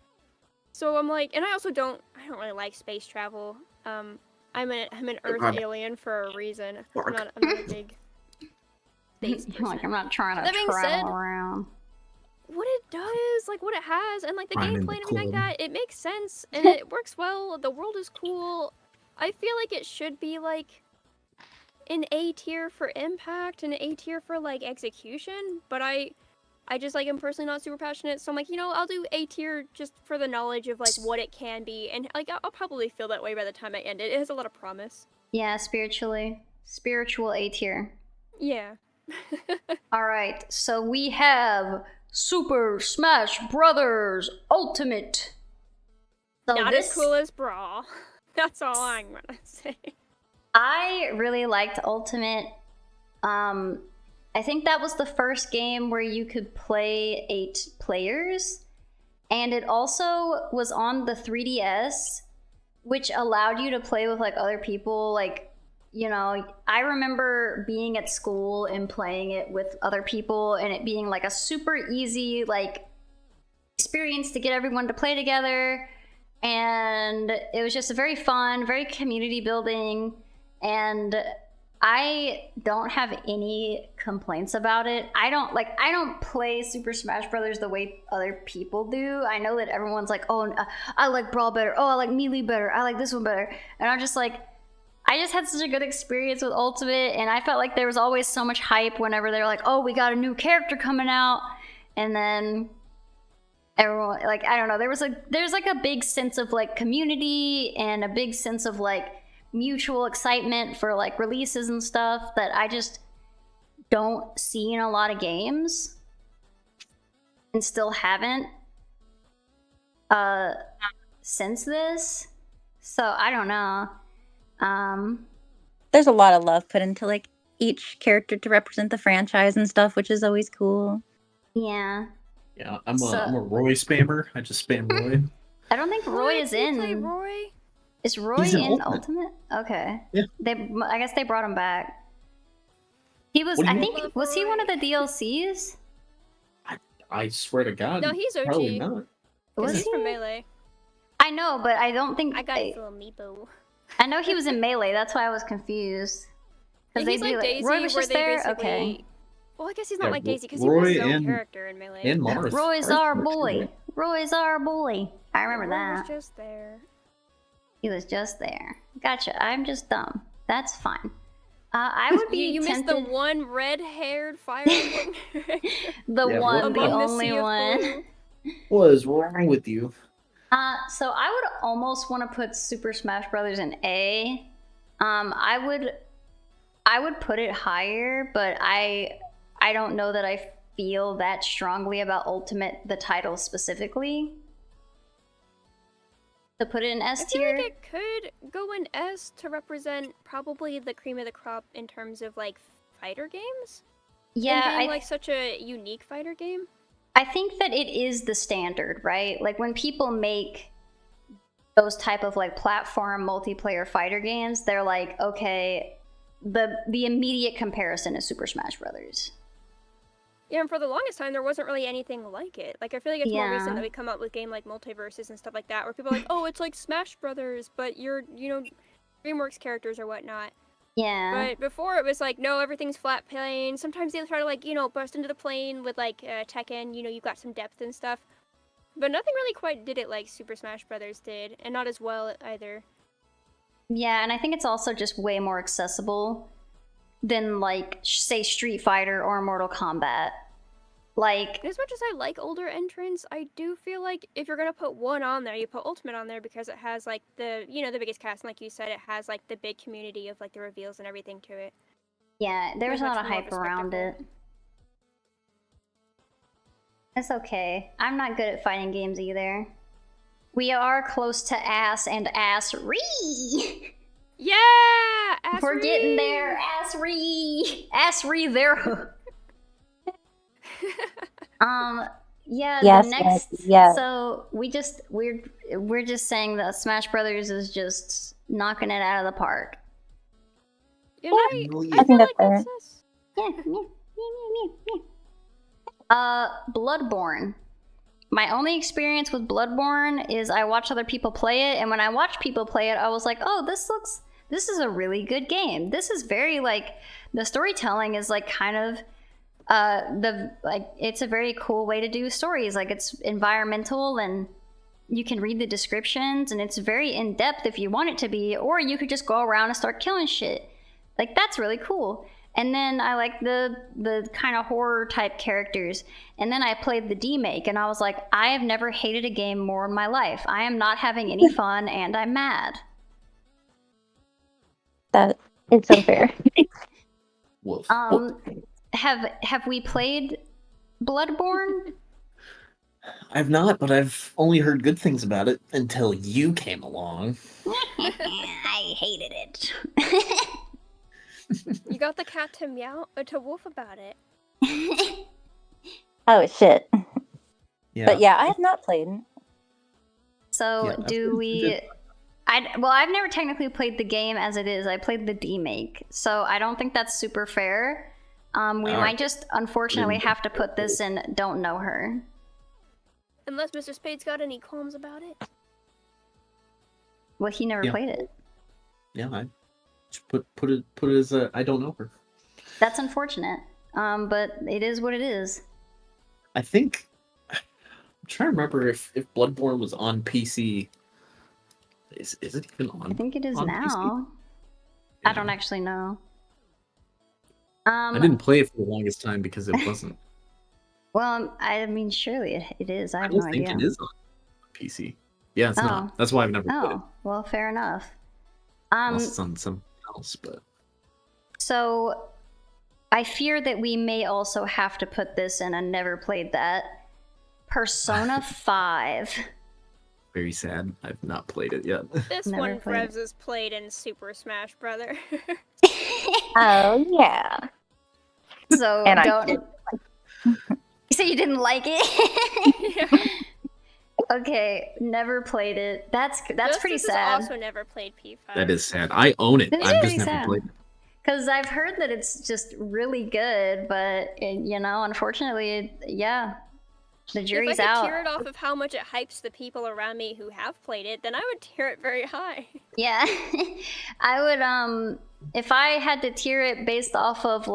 So I'm like, and I don't really like space travel. I'm an Earth alien for a reason. I'm not a big space person. Like I'm not trying to That being travel said, around. what it does, like what it has, and like the I'm in gameplay the and everything like cold. that, it makes sense and it works well. The world is cool. I feel like it should be like an A tier for impact and an A tier for like execution, but I just like am personally not super passionate, so I'm like, I'll do A tier just for the knowledge of like what it can be, and like I'll probably feel that way by the time I end it. It has a lot of promise. Yeah, spiritual A tier. Yeah. All right, so we have Super Smash Brothers Ultimate. So Not as cool as Brawl. That's all I'm gonna say. I really liked Ultimate. I think that was the first game where you could play 8 players, and it also was on the 3DS, which allowed you to play with like other people. Like, I remember being at school and playing it with other people, and it being like a super easy like experience to get everyone to play together. And it was just very fun, very community building, and I don't have any complaints about it. I don't play Super Smash Brothers the way other people do. I know that everyone's like, oh, I like Brawl better. Oh, I like Melee better. I like this one better. And I'm just like, I just had such a good experience with Ultimate, and I felt like there was always so much hype whenever they're like, oh, we got a new character coming out, and then everyone, like, I don't know, there's like a big sense of like community and a big sense of like mutual excitement for like releases and stuff that I just don't see in a lot of games and still haven't since this. So I don't know. There's a lot of love put into like each character to represent the franchise and stuff, which is always cool. Yeah. Yeah, I'm a Roy spammer. I just spam Roy. I don't think Roy is You play in. Roy? Is Roy He's in in Ultimate. Ultimate? Okay. Yeah. I guess they brought him back. He was. What do I you think mean? was he one of the DLCs? I swear to God. No, he's OG. Probably not. Because Was he's he? from Melee. I know, but I don't think. I got his little meepo. I know he was in Melee. That's why I was confused. And he's like Daisy, Roy was where just they there. basically... Okay. Well, I guess he's not Yeah, like Daisy because he was Roy his own and- character in Melee. And Marth. Roy's Marth our works boy. too. Roy's our boy. I remember Roy that. was just there. He was just there. Gotcha. I'm just dumb. That's fine. I would be You missed the tempted. one red-haired fire emblem character. The Yeah, one, the among only sea of one. blue. What is wrong with you? So I would almost want to put Super Smash Brothers in A. I would put it higher, but I don't know that I feel that strongly about Ultimate, the title specifically. To put it in S I feel tier. like it could go in S to represent probably the cream of the crop in terms of like fighter games. Yeah, and being I like such a unique fighter game. I think that it is the standard, right? Like when people make those type of like platform multiplayer fighter games, they're like, okay, the immediate comparison is Super Smash Brothers. Yeah, and for the longest time, there wasn't really anything like it. Like, I feel like it's more recent Yeah. that we come up with game like Multiverses and stuff like that, where people are like, oh, it's like Smash Brothers, but you're, DreamWorks characters or whatnot. Yeah. But before it was like, no, everything's flat plane. Sometimes they try to like, burst into the plane with like Tekken, you've got some depth and stuff. But nothing really quite did it like Super Smash Brothers did, and not as well either. Yeah, and I think it's also just way more accessible than, like, say, Street Fighter or Mortal Kombat. Like, And as much as I like older entrants, I do feel like if you're gonna put one on there, you put Ultimate on there because it has like the the biggest cast, and like you said, it has like the big community of like the reveals and everything to it. yeah, there's a Much lot of more of hype a around spectacle. it. It's okay. I'm not good at fighting games either. We are close to ass and ass-ree! Yeah, We're getting there, ass-ree! Ass-ree there! Yeah, Yes, the next... yes, yes. So, we're just saying that Smash Brothers is just knocking it out of the park. You know, I feel think that's like fair. that's us. Yeah, Bloodborne. My only experience with Bloodborne is I watch other people play it, and when I watch people play it, I was like, oh, this is a really good game. This is very, like, the storytelling is, like, kind of, it's a very cool way to do stories. Like, it's environmental, and you can read the descriptions, and it's very in-depth if you want it to be, or you could just go around and start killing shit. Like, that's really cool. And then I like the kind of horror type characters. And then I played the D-Make, and I was like, I have never hated a game more in my life. I am not having any fun, and I'm mad. That it's unfair. Woof. Have we played Bloodborne? I've not, but I've only heard good things about it until you came along. I hated it. You got the cat to woof about it. Oh shit. Yeah. But yeah, I have not played. So Yeah, do we? I've never technically played the game as it is. I played the D-Make, so I don't think that's super fair. We might just unfortunately have to put this in Don't Know Her. Unless Mr. Spade's got any qualms about it. Well, he never Yeah. played it. Yeah, I just put it as a I don't know her. That's unfortunate. But it is what it is. I think I'm trying to remember if Bloodborne was on PC. Is it even on? I think it is on now. PC? I don't actually know. I didn't play it for the longest time because it wasn't. Well, I mean, surely it is. I I have don't no think idea. it is on PC. Yeah, it's Oh. not. That's why I've never played it. Oh, well, fair enough. Unless it's on something else, but So I fear that we may also have to put this in. I never played that. Persona 5. very sad. I've not played it yet. This Never one played it. Revs has played in Super Smash Brother. Oh yeah. So And I don't. did. So you didn't like it? Yeah. Okay, never played it. That's pretty Justice has sad. also never played P5. That is sad. I own it. It is I've pretty just never sad. played it. Because I've heard that it's just really good, but unfortunately, yeah, the jury's if I could out. tear it off of how much it hypes the people around me who have played it, then I would tear it very high. Yeah, I would. If I had to tier it based off of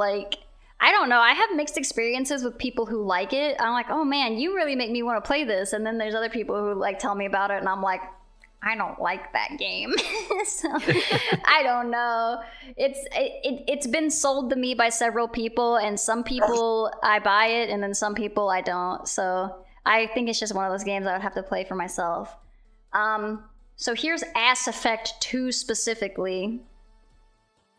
I don't know. I have mixed experiences with people who like it. I'm like, oh man, you really make me want to play this. And then there's other people who tell me about it, and I'm like, I don't like that game. So I don't know. It's been sold to me by several people, and some people I buy it, and then some people I don't. So I think it's just one of those games I would have to play for myself. So here's Ass Effect 2 specifically.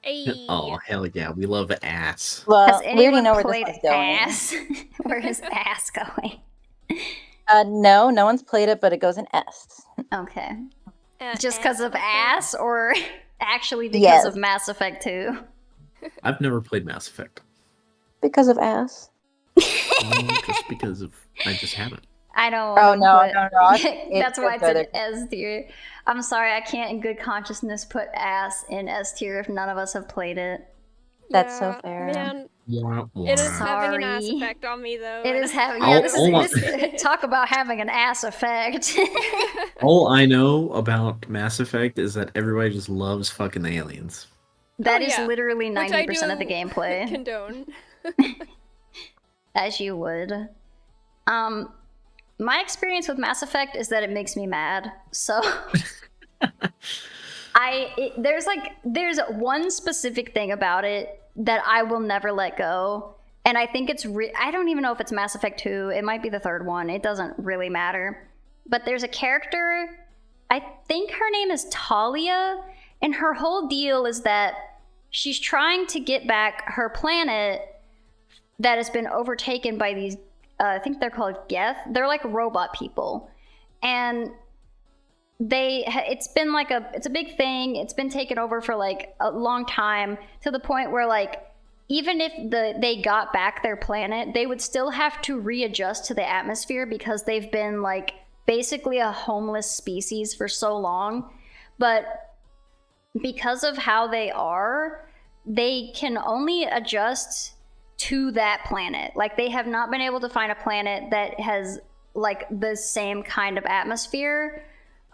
Ayy. Oh hell yeah, we love ass. Well, Has we already anyone know where played this is going. Ass? Where is Ass going? No, no one's played it, but it goes in S. Okay. Uh, Just because of okay. ass, or actually because Yes. of Mass Effect 2? I've never played Mass Effect. Because of ass. Just because of I just haven't. I don't. Oh, no, put- no, no. That's why it's good. an S tier. I'm sorry, I can't in good consciousness put ass in S tier if none of us have played it. That's so Yeah, fair. Man, Wah, wah. it is having an ass Sorry. effect on me, though. It is having. Oh, Yeah, this hold on. is talk about having an ass effect. All I know about Mass Effect is that everybody just loves fucking aliens. That Oh, is yeah. literally Which I 90% of the do gameplay. condone. As you would. My experience with Mass Effect is that it makes me mad. So there's one specific thing about it that I will never let go. And I think I don't even know if it's Mass Effect 2. It might be the third one. It doesn't really matter. But there's a character, I think her name is Talia, and her whole deal is that she's trying to get back her planet that has been overtaken by these, I think they're called Geth. They're like robot people. And it's been like it's a big thing. It's been taken over for like a long time, to the point where like, even if they got back their planet, they would still have to readjust to the atmosphere because they've been like basically a homeless species for so long. But because of how they are, they can only adjust to that planet. Like, they have not been able to find a planet that has like the same kind of atmosphere.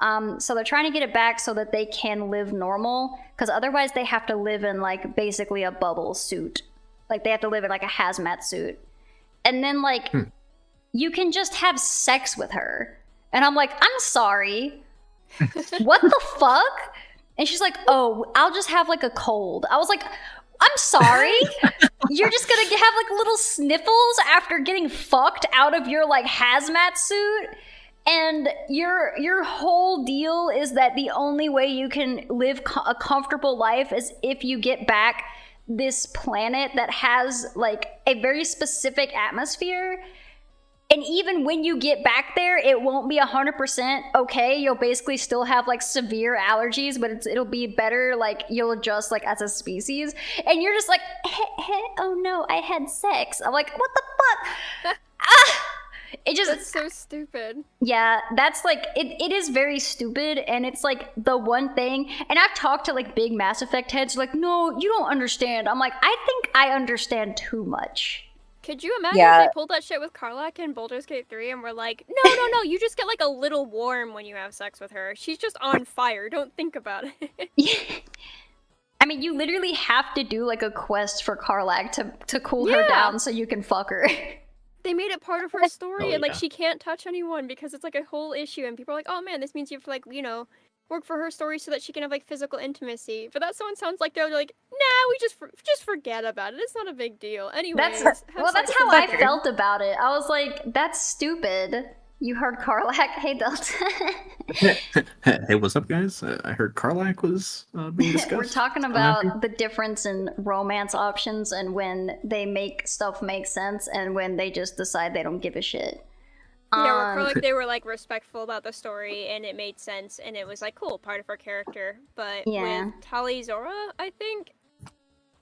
So they're trying to get it back so that they can live normal, because otherwise they have to live in like basically a bubble suit. Like, they have to live in like a hazmat suit. And then like you can just have sex with her. And I'm like, I'm sorry. What the fuck? And she's like, oh, I'll just have like a cold. I was like, I'm sorry. You're just gonna have like little sniffles after getting fucked out of your like hazmat suit? And your whole deal is that the only way you can live a comfortable life is if you get back this planet that has like a very specific atmosphere. And even when you get back there, it won't be 100% okay. You'll basically still have like severe allergies, but it'll be better. Like, you'll adjust like as a species. And you're just like, oh no, I had sex. I'm like, what the fuck? That's so stupid. Yeah, that's like, it is very stupid, and it's like the one thing. And I've talked to like big Mass Effect heads, like, no, you don't understand. I'm like, I think I understand too much. Could you imagine if they pulled that shit with Karlach in Baldur's Gate 3 and were like, no, you just get like a little warm when you have sex with her. She's just on fire. Don't think about it. I mean, you literally have to do like a quest for Karlach to cool her down so you can fuck her. They made it part of her story, and like yeah. she can't touch anyone because it's like a whole issue, and people are like, oh man, this means you have to like, you know, work for her story so that she can have like physical intimacy. But that sounds like they're like, nah, we just forget about it. It's not a big deal. Anyways, That's how I felt about it. I was like, that's stupid. You heard Karlach? Hey, Delta. Hey, what's up, guys? I heard Karlach was being discussed. We're talking about the difference in romance options and when they make stuff make sense and when they just decide they don't give a shit. Yeah, where Karlach, they were like respectful about the story and it made sense and it was like cool, part of her character. But with Tali Zora, I think.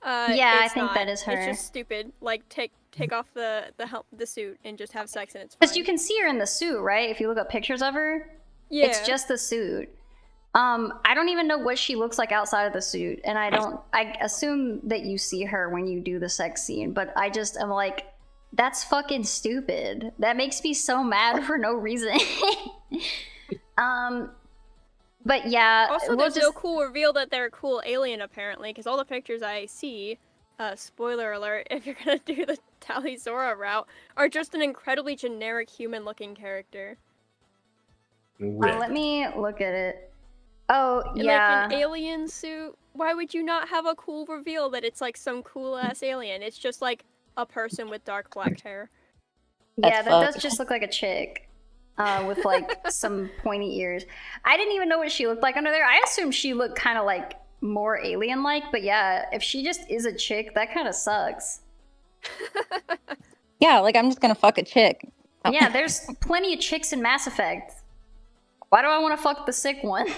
I think that is her. It's just stupid. Like take off the suit and just have sex and it's fine. Because you can see her in the suit, right? If you look up pictures of her, it's just the suit. I don't even know what she looks like outside of the suit, and I assume that you see her when you do the sex scene, but I just am like, that's fucking stupid. That makes me so mad for no reason. But yeah. Also, there's no cool reveal that they're a cool alien, apparently, because all the pictures I see, spoiler alert, if you're gonna do the Tali Zora route, are just an incredibly generic human-looking character. Let me look at it. Oh, in, yeah. like an alien suit. Why would you not have a cool reveal that it's like some cool-ass alien? It's just like a person with dark black hair. Yeah, that does just look like a chick. With like some pointy ears. I didn't even know what she looked like under there. I assumed she looked kind of like more alien-like, but yeah, if she just is a chick, that kind of sucks. Yeah, like I'm just gonna fuck a chick. Yeah, there's plenty of chicks in Mass Effect. Why do I want to fuck the sick one?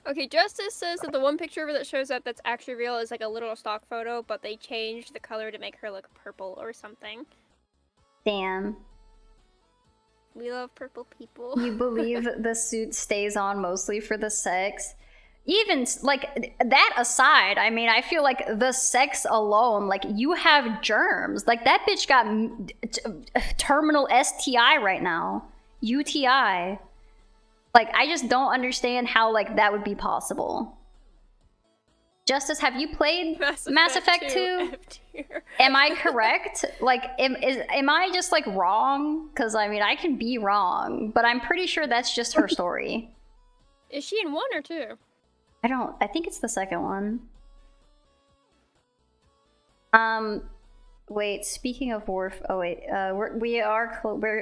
Okay, Justice says that the one picture of her that shows up that's actually real is like a little stock photo, but they changed the color to make her look purple or something. Damn. We love purple people. You believe the suit stays on mostly for the sex? Even, like, that aside, I mean, I feel like the sex alone, like, you have germs. Like, that bitch got terminal STI right now. UTI. Like, I just don't understand how, like, that would be possible. Justice, have you played Mass Effect 2? F-tier. Am I correct? Like, am I just like wrong? Because I mean, I can be wrong, but I'm pretty sure that's just her story. Is she in 1 or 2? I think it's the second one. Wait, speaking of Worf, we're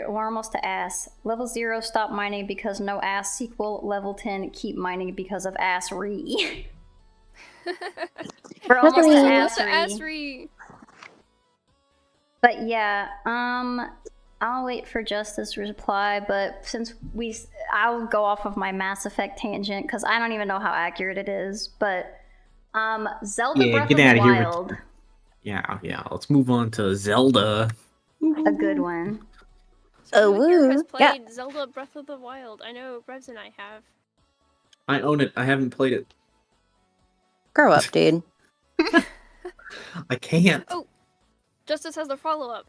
almost to ass. Level 0, stop mining because no ass sequel. Level 10, keep mining because of ass re. We're almost to ass re. But yeah, I'll wait for Justice reply, but since I'll go off of my Mass Effect tangent because I don't even know how accurate it is, but Zelda Breath of the Wild. Yeah, let's move on to Zelda. A good one. So who here has played Zelda Breath of the Wild? I know Revs and I have. I own it. I haven't played it. Grow up, dude. I can't. Oh, Justice has the follow-up.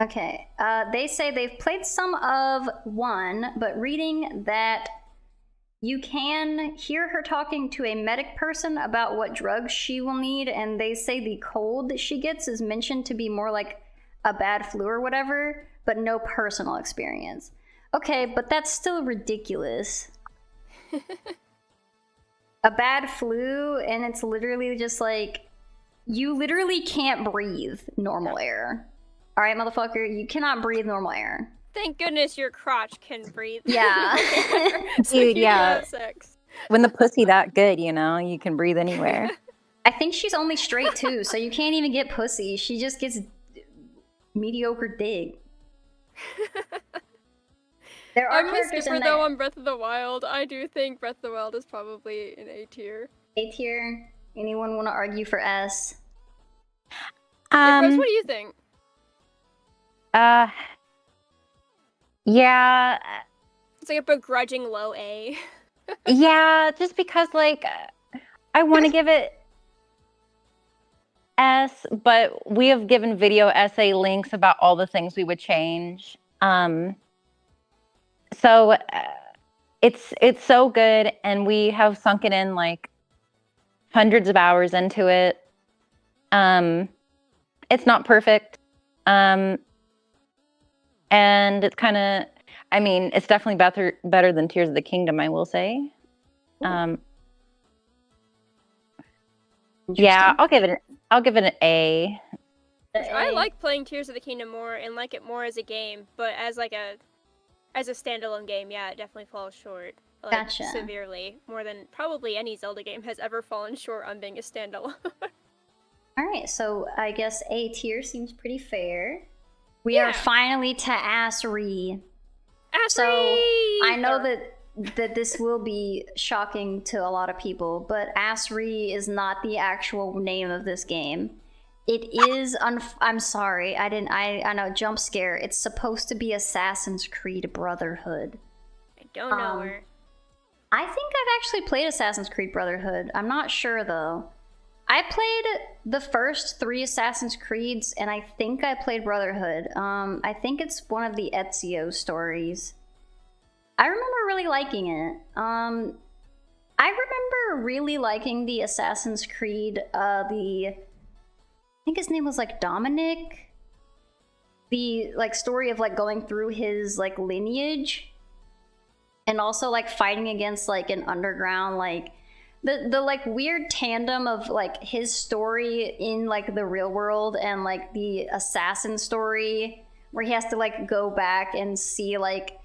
Okay. They say they've played some of 1, but reading that you can hear her talking to a medic person about what drugs she will need, and they say the cold that she gets is mentioned to be more like a bad flu or whatever, but no personal experience. Okay, but that's still ridiculous. A bad flu, and it's literally just like, you literally can't breathe normal air. All right, motherfucker, you cannot breathe normal air. Thank goodness your crotch can breathe. Yeah. Dude, yeah. When the pussy that good, you know, you can breathe anywhere. I think she's only straight too, so you can't even get pussy. She just gets mediocre dig. There are characters in there. Though on Breath of the Wild, I do think Breath of the Wild is probably an A tier. A tier? Anyone want to argue for S? Rose, what do you think? Yeah. It's like a begrudging low A. Yeah, just because, like, I want to give it S, but we have given video essay links about all the things we would change. So it's so good, and we have sunk it in like hundreds of hours into it. It's not perfect. And it's kind of, I mean, it's definitely better than Tears of the Kingdom, I will say. Yeah, I'll give it an A. I like playing Tears of the Kingdom more and like it more as a game, but as a standalone game, yeah, it definitely falls short. Like, Gotcha. Severely, more than probably any Zelda game has ever fallen short on being a standalone. Alright, so I guess A tier seems pretty fair. We are finally to Asri. So I know that this will be shocking to a lot of people, but Asri is not the actual name of this game. It is, I'm sorry, I know, jump scare. It's supposed to be Assassin's Creed Brotherhood. I don't know her. I think I've actually played Assassin's Creed Brotherhood. I'm not sure though. I played the first 3 Assassin's Creeds, and I think I played Brotherhood. I think it's one of the Ezio stories. I remember really liking it. I remember really liking the Assassin's Creed, I think his name was like Dominic. The like story of like going through his like lineage, and also like fighting against like an underground like the like weird tandem of like his story in like the real world and like the assassin story where he has to like go back and see like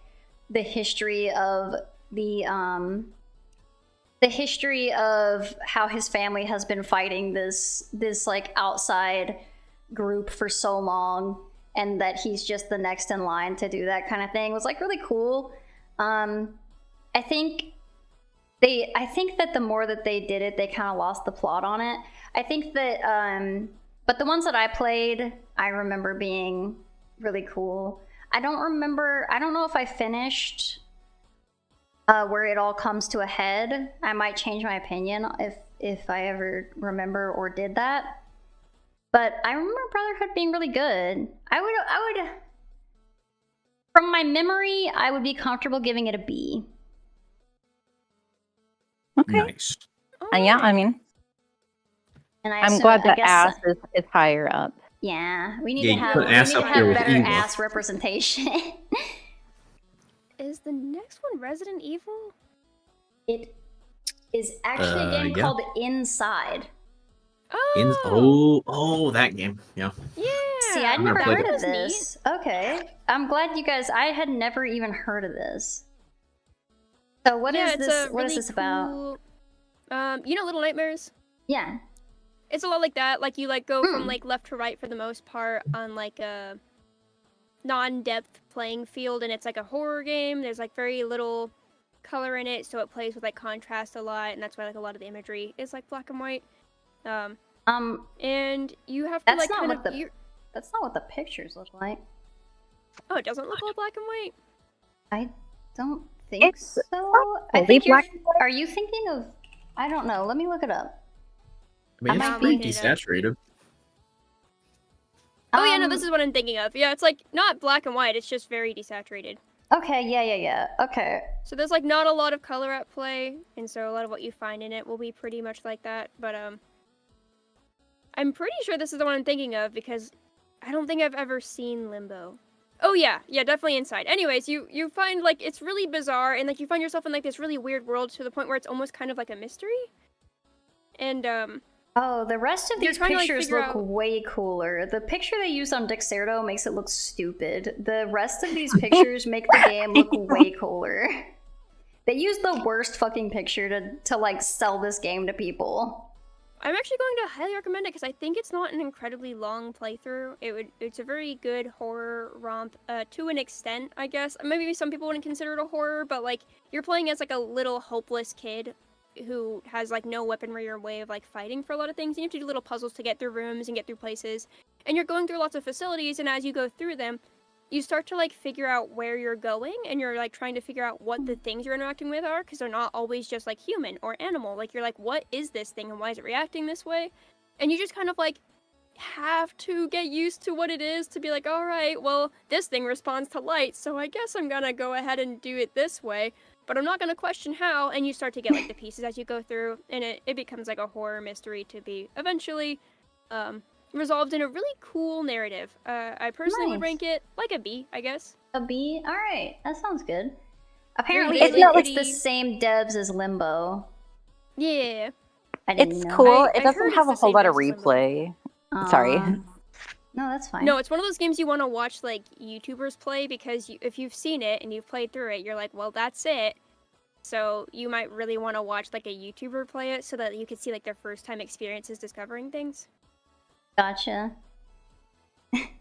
the history of the history of how his family has been fighting this like outside group for so long, and that he's just the next in line to do that kind of thing. It was like really cool. I think that the more that they did it, they kind of lost the plot on it. I think that but the ones that I played, I remember being really cool. I don't know if I finished where it all comes to a head. I might change my opinion if I ever remember or did that. But I remember Brotherhood being really good. I would from my memory, I would be comfortable giving it a B. Okay. Nice. Yeah, I mean, And I'm assume- glad I the guess, ass is higher up. Yeah, we need Yeah, to you have put ass up here with better evil. ass representation. Is the next one Resident Evil? It is actually a game yeah. called Inside. Oh, That game. Yeah. yeah. See, I'd never never played heard it. of this. Okay, I'm glad you guys. I had never even heard of this. So what is it's this? a What is really this about? cool- you know Little Nightmares? Yeah. It's a lot like that. Like you like go from Hmm. like left to right for the most part on like a non-depth playing field, and it's like a horror game. There's like very little color in it, so it plays with like contrast a lot, and that's why like a lot of the imagery is like black and white. And you have to That's like not kind what of the that's not what the pictures look like. Oh, it doesn't look all black and white. I don't think It's so. I probably think you're. black and white. Are you thinking of? I don't know. Let me look it up. I mean, I it's might pretty be- desaturated. Oh yeah, no, Um, this is what I'm thinking of. Yeah, it's like not black and white. It's just very desaturated. Okay. Yeah. Okay. So there's like not a lot of color at play, and so a lot of what you find in it will be pretty much like that. But I'm pretty sure this is the one I'm thinking of because I don't think I've ever seen Limbo. Oh yeah, definitely Inside. Anyways, you find like it's really bizarre, and like you find yourself in like this really weird world to the point where it's almost kind of like a mystery. And Oh, the rest of You're these trying to, like, pictures figure look out- way cooler. The picture they used on Dexerto makes it look stupid. The rest of these pictures make the game look way cooler. They used the worst fucking picture to like sell this game to people. I'm actually going to highly recommend it because I think it's not an incredibly long playthrough. It's a very good horror romp to an extent, I guess. Maybe some people wouldn't consider it a horror, but like you're playing as like a little hopeless kid who has like no weaponry or way of like fighting for a lot of things. And you have to do little puzzles to get through rooms and get through places. And you're going through lots of facilities, and as you go through them, you start to like figure out where you're going, and you're like trying to figure out what the things you're interacting with are, because they're not always just like human or animal. Like you're like, what is this thing and why is it reacting this way? And you just kind of like have to get used to what it is to be like, all right, well, this thing responds to light, so I guess I'm gonna go ahead and do it this way, but I'm not gonna question how. And you start to get like the pieces as you go through, and it becomes like a horror mystery to be eventually resolved in a really cool narrative. I personally would Nice. rank it like a B, I guess. A B? Alright, that sounds good. Apparently It's it's, not it's like- the same devs as Limbo. Yeah. I didn't It's know. cool. I It heard doesn't it's have the a whole same lot of as Limbo. replay. Sorry. Aw. No, that's fine. No, it's one of those games you want to watch like YouTubers play because if you've seen it and you've played through it, you're like, well, that's it. So you might really want to watch like a YouTuber play it so that you can see like their first time experiences discovering things. Gotcha.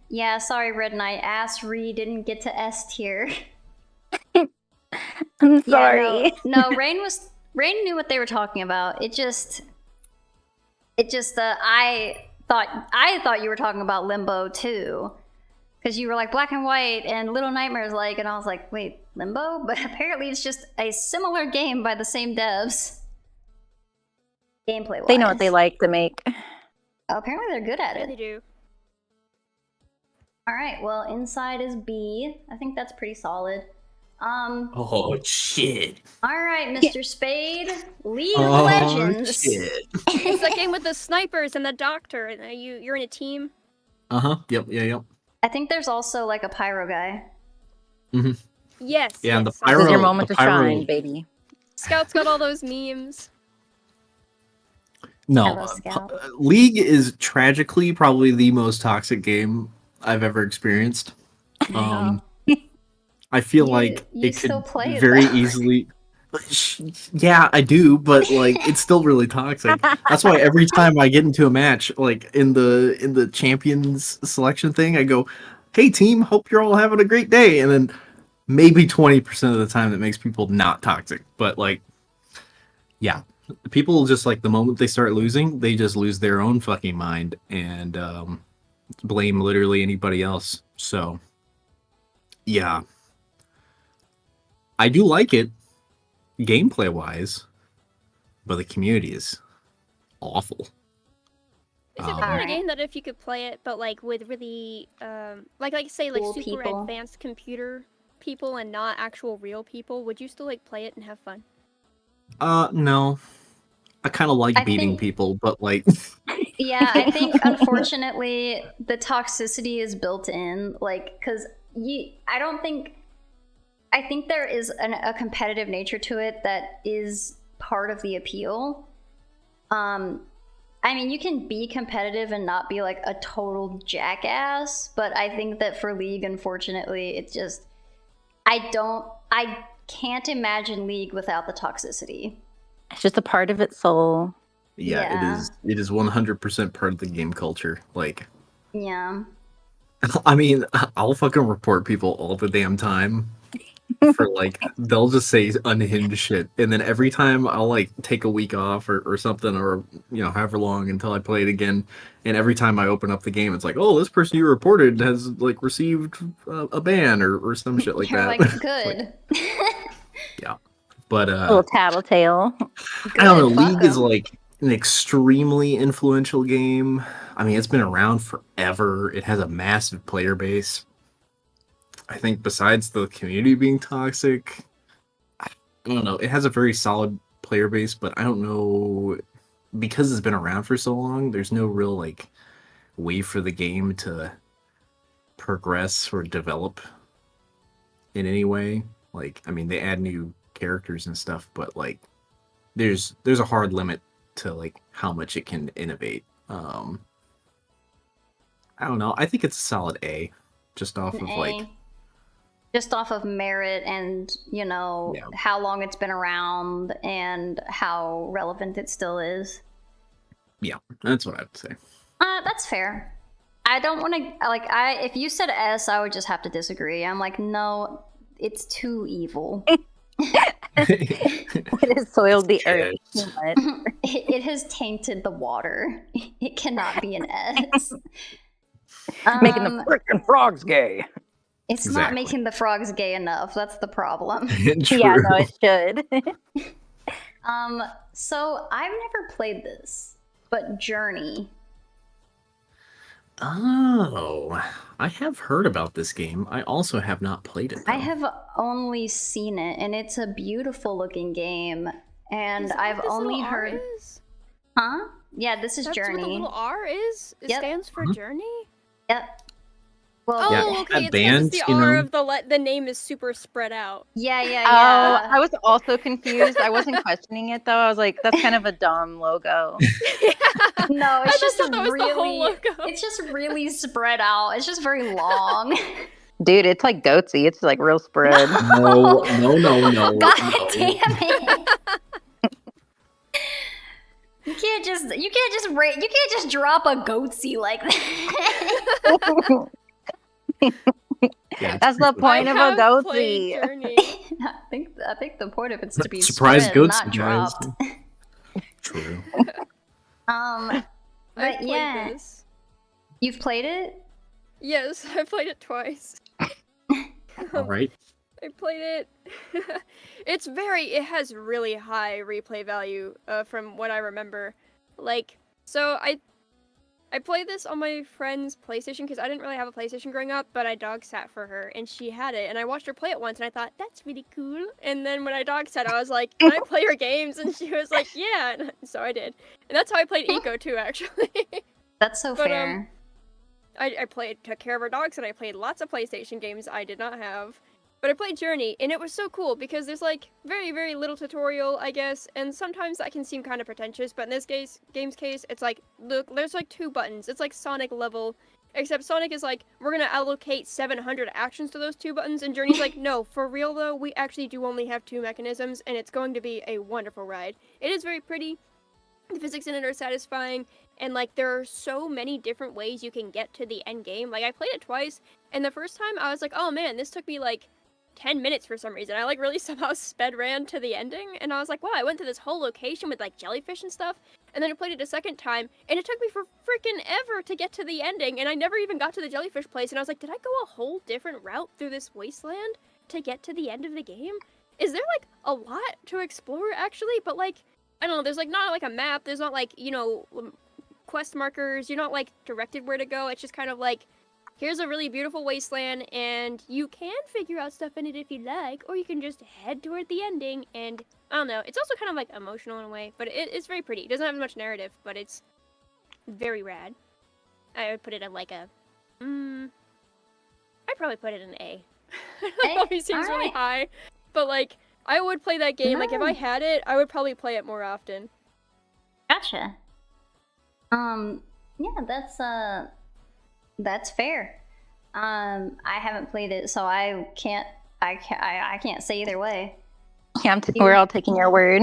Yeah, sorry, Red Knight. Ass Re didn't get to S tier. I'm Yeah, sorry. no, Rain knew what they were talking about. It just I thought you were talking about Limbo too. Because you were like black and white and Little Nightmares like, and I was like, wait, Limbo? But apparently it's just a similar game by the same devs. Gameplay wise. They know what they like to make. Apparently they're good at Yeah, they it. do. Alright, well, Inside is B. I think that's pretty solid. Oh shit! Alright, Mr. Spade. League Oh of Legends. shit! It's that game with the snipers and the doctor, and you're in a team. Yep. Yep. I think there's also like a pyro guy. Yes. Yeah, and the yes, This is pyro- your moment the to pyro- shine, baby. Scout's got all those memes. No, Hello, Scout. League is tragically probably the most toxic game I've ever experienced. I feel like you it still could play it, very though. easily. Yeah, I do, but like it's still really toxic. That's why every time I get into a match, like in the champions selection thing, I go, "Hey team, hope you're all having a great day," and then maybe 20% of the time that makes people not toxic. But like, yeah, people just like the moment they start losing, they just lose their own fucking mind and blame literally anybody else. So yeah, I do like it gameplay wise, but the community is awful. Is it the kind Alright. of game that if you could play it, but like with really, like say like Cool super people. advanced computer people and not actual real people, would you still like play it and have fun? No, I kind of like I beating think- people, but like, Yeah, I think unfortunately the toxicity is built in, like, because I think there is a competitive nature to it that is part of the appeal. I mean, you can be competitive and not be like a total jackass, but I think that for League, unfortunately, it's just I can't imagine League without the toxicity. It's just a part of its soul. Yeah, Yeah. it is 100% part of the game culture. Like, Yeah. I mean, I'll fucking report people all the damn time for like they'll just say unhinged shit, and then every time I'll like take a week off or something, or however long until I play it again, and every time I open up the game, it's like, oh, this person you reported has like received a ban or some shit like You're that. like, good. Yeah, but A little tattletale. I don't know. Good, fuck League is 'em. like an extremely influential game. I mean, it's been around forever. It has a massive player base. I think besides the community being toxic, I don't know. It has a very solid player base, but I don't know, because it's been around for so long, there's no real like way for the game to progress or develop in any way. Like, I mean, they add new characters and stuff, but like there's a hard limit to like how much it can innovate. I don't know. I think it's a solid A, just off An of A. like Just off of merit and, Yeah. how long it's been around and how relevant it still is. yeah, that's what I would say. That's fair. I don't want to, like, if you said S, I would just have to disagree. I'm like, no, it's too evil. It has soiled the earth Yes. too much. It has tainted the water. It cannot be an S. Making the frickin' frogs gay. It's not Exactly. making the frogs gay enough. That's the problem. True. Yeah, no, it should. So I've never played this, but Journey. Oh, I have heard about this game. I also have not played it. I though. have only seen it, and it's a beautiful looking game. And Is that I've what this only little R heard, is? huh? Yeah, this is That's what the Journey. little R is? It Yep. stands for Mhm. Journey? Yep. Well, Oh, Yeah, okay. that It's 'cause band, it's the you R know? of the name is super spread out. yeah, yeah, Oh, yeah. I was also confused. I wasn't questioning it though. I was like, that's kind of a dumb logo. No, I it's just just thought that was the whole really, logo. it's just really spread out. It's just very long. Dude, it's like goatsy. It's like real spread. No, no. God no. damn it! You can't just drop a goatsy like that. Yeah, That's the point of a I have played goatsy. Journey. I think the point of it's to be Surprise spread, goat not surprise. dropped. True. I've But played yeah, this. you've played it. Yes, I played it twice. All right. I played it. It has really high replay value from what I remember. Like, so I played this on my friend's PlayStation because I didn't really have a PlayStation growing up, but I dog sat for her and she had it, and I watched her play it once and I thought, that's really cool. And then when I dog sat, I was like, can I play your games? And she was like, yeah. And so I did. And that's how I played Eco too, actually. That's so But, fair. I took care of our dogs, and I played lots of PlayStation games I did not have. But I played Journey, and it was so cool because there's like very, very little tutorial, I guess, and sometimes that can seem kind of pretentious, but in this game's case, it's like, look, there's like 2 buttons. It's like Sonic level, except Sonic is like, we're gonna allocate 700 actions to those 2 buttons, and Journey's like, no, for real though, we actually do only have 2 mechanisms, and it's going to be a wonderful ride. It is very pretty. The physics in it are satisfying, and like there are so many different ways you can get to the end game. Like I played it twice, and the first time I was like, oh man, this took me like 10 minutes for some reason. I like really somehow sped ran to the ending, and I was like, wow, I went to this whole location with like jellyfish and stuff. And then I played it a second time, and it took me for freaking ever to get to the ending, and I never even got to the jellyfish place. And I was like, did I go a whole different route through this wasteland to get to the end of the game? Is there like a lot to explore actually? But like, I don't know, there's like not like a map, there's not like, quest markers, you're not like directed where to go. It's just kind of like, here's a really beautiful wasteland, and you can figure out stuff in it if you like, or you can just head toward the ending. And I don't know, it's also kind of like emotional in a way, but it's very pretty. It doesn't have much narrative, but it's very rad. I would put it at like a, I'd probably put it in A. It probably seems really Alright. high, but like I would play that game. Like if I No. had it, I would probably play it more often. Gotcha. Yeah, that's fair. I haven't played it, so I can't say either way. Yeah, we're all taking your word.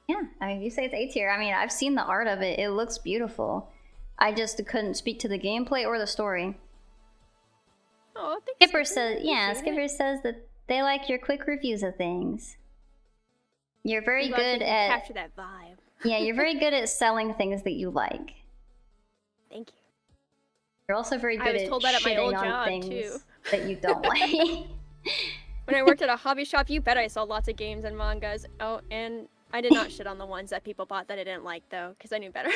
Yeah, I mean, if you say it's A tier, I mean, I've seen the art of it. It looks beautiful. I just couldn't speak to the gameplay or the story. Oh, thanks. Skipper says, yeah, Skipper says that they like your quick reviews of things. You're very good at capture that vibe. yeah, you're very good at selling things that you like. Thank you. You're also very I good was at told that at my shitting old on job, things too. that you don't like. When I worked at a hobby shop, you bet I saw lots of games and mangas. Oh, and I did not shit on the ones that people bought that I didn't like, though, because I knew better.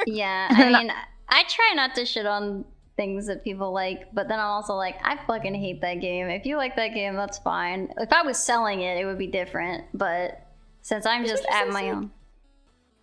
Yeah, I mean, I try not to shit on things that people like, but then I'm also like, I fucking hate that game. If you like that game, that's fine. If I was selling it, it would be different, but since I'm That's just what you at said, my like, own.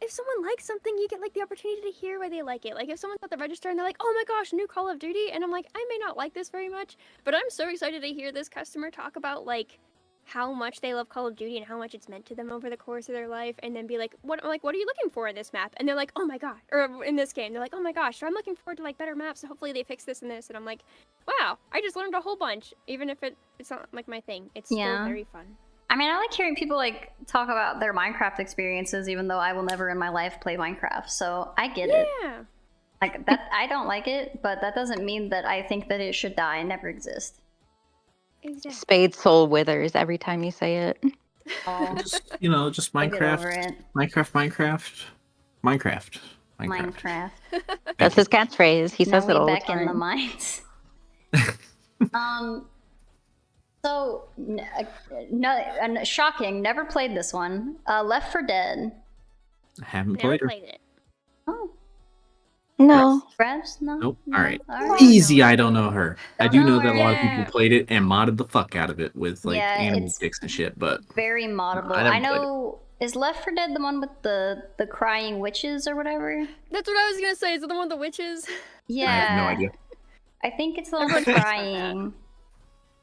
If someone likes something, you get like the opportunity to hear why they like it. Like if someone's at the register and they're like, "Oh my gosh, new Call of Duty," and I'm like, I may not like this very much, but I'm so excited to hear this customer talk about like how much they love Call of Duty and how much it's meant to them over the course of their life, and then be like, "What? Like, what are you looking for in this map?" And they're like, "Oh my god," or in this game, they're like, "Oh my gosh, so I'm looking forward to like better maps. So hopefully they fix this and this." And I'm like, "Wow, I just learned a whole bunch, even if it's not like my thing. It's Yeah. still very fun." I mean, I like hearing people like talk about their Minecraft experiences, even though I will never in my life play Minecraft. So I get it. Yeah. Like that, I don't like it, but that doesn't mean that I think that it should die and never exist. Exactly. Spade's soul withers every time you say it. Oh, Just just I'll get over Minecraft, it. Minecraft. Minecraft. That's his catchphrase. He Now says it we all the back in the time. mines. So shocking. Never played this one. Left 4 Dead. I haven't Never played her. played it. Oh, No. Frebs? No. Nope. No? All right. Alright. Easy. I don't know her. I Don't do know know that a lot of her. people played it and modded the fuck out of it with like Yeah, animal it's sticks and shit. But very moddable. I never I played it. know. Is Left 4 Dead the one with the crying witches or whatever? That's what I was gonna say. Is it the one with the witches? Yeah. I have no idea. I think it's the one Everyone with talks about that. crying.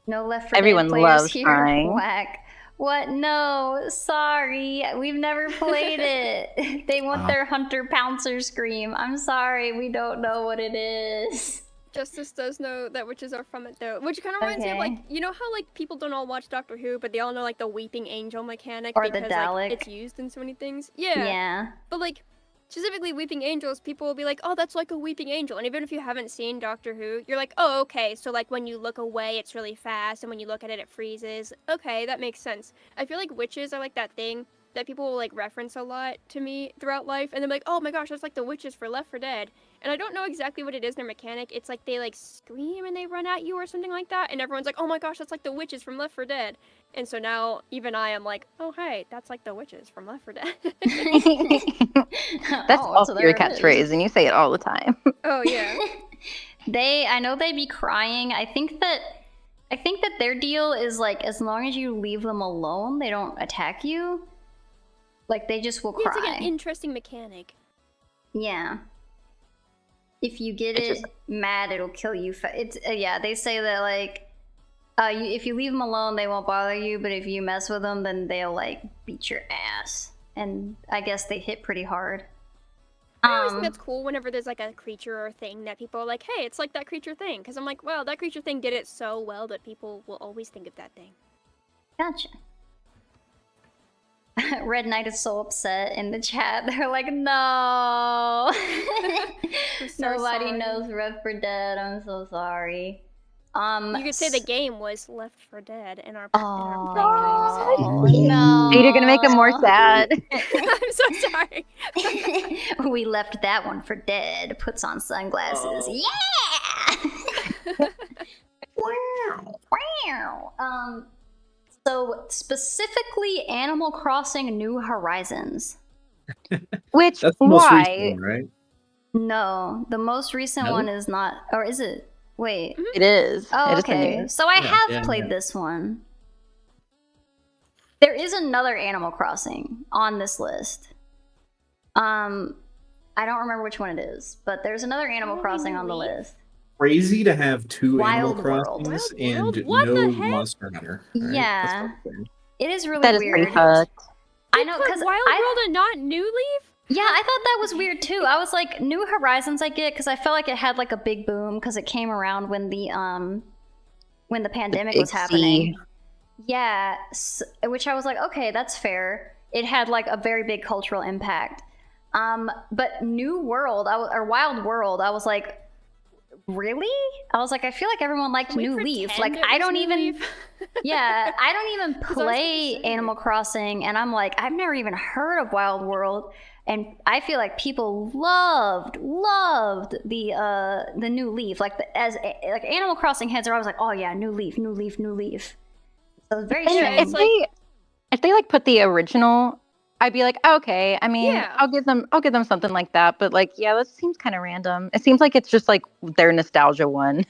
No Left 4 Everyone Dead players loves here. crying. Whack. What? No, sorry. We've never played it. They want Wow. their Hunter Pouncer scream. I'm sorry, we don't know what it is. Justice does know that witches are from it though, which kind of reminds me of like, Okay. you know how like people don't all watch Doctor Who, but they all know like the weeping angel mechanic Or the because Dalek. like it's used in so many things. Yeah. Yeah. But like specifically weeping angels, people will be like, "Oh, that's like a weeping angel." And even if you haven't seen Doctor Who, you're like, "Oh, okay. So like when you look away, it's really fast, and when you look at it, it freezes." Okay, that makes sense. I feel like witches are like that thing that people will like reference a lot to me throughout life, and they're like, "Oh my gosh, that's like the witches for Left 4 Dead." And I don't know exactly what it is, their mechanic. It's like they like scream and they run at you or something like that, and everyone's like, "Oh my gosh, that's like the witches from Left 4 Dead." And so now even I am like, "Oh hey, that's like the witches from Left 4 Dead." That's Oh, also so your there it is. catchphrase, and you say it all the time. Oh yeah. I know they be crying. I think that their deal is like as long as you leave them alone, they don't attack you. Like they just will Yeah, cry. it's like an interesting mechanic. Yeah. If you get It's it mad, it'll kill you. It's yeah. They say that like, if you leave them alone, they won't bother you. But if you mess with them, then they'll like beat your ass. And I guess they hit pretty hard. I always think that's cool whenever there's like a creature or thing that people are like, "Hey, it's like that creature thing." Because I'm like, wow, that creature thing did it so well that people will always think of that thing. Gotcha. Red Knight is so upset in the chat. They're like, no. I'm so Nobody sorry. knows Left 4 Dead. I'm so sorry. You could say the game was Left 4 Dead in our Oh, playtime. no. You're gonna make him more sad. I'm so sorry. We left that one for dead. Puts on sunglasses. Oh. Yeah. Wow. So specifically, Animal Crossing: New Horizons. Which, That's the most why? recent one, right? No, the most recent No? one is not. Or is it? Wait. It is. Oh, It is the okay. newest. So I Yeah, have yeah, played yeah. this one. There is another Animal Crossing on this list. I I don't remember which one it is, but there's another Animal Probably Crossing New on the Leaf. list. Crazy to have 2 Wild Animal World. Crossings Wild World? and What the no heck? Monster Hunter. Right? That's Yeah. fucking- It is really That is weird. pretty fucked. I know, Put because Wild World and not New Leaf? yeah, I thought that was weird too. I was like, New Horizons, I get, because I felt like it had like a big boom because it came around when the pandemic was Big happening. C. Yeah, which I was like, okay, that's fair. It had like a very big cultural impact. But New World, or Wild World, I was like, really? I was like, I feel like everyone liked Can we New Leaf. pretend Like, it I was don't New even. Leaf? Yeah, I don't even 'Cause I was gonna play say. Animal Crossing, and I'm like, I've never even heard of Wild World, and I feel like people loved the New Leaf. Like like Animal Crossing heads are always like, oh yeah, New Leaf, New Leaf, New Leaf. So it's very And strange. it's like- if they like put the original, I'd be like, okay. I mean, Yeah. I'll give them something like that. But like, yeah, that seems kind of random. It seems like it's just like their nostalgia one.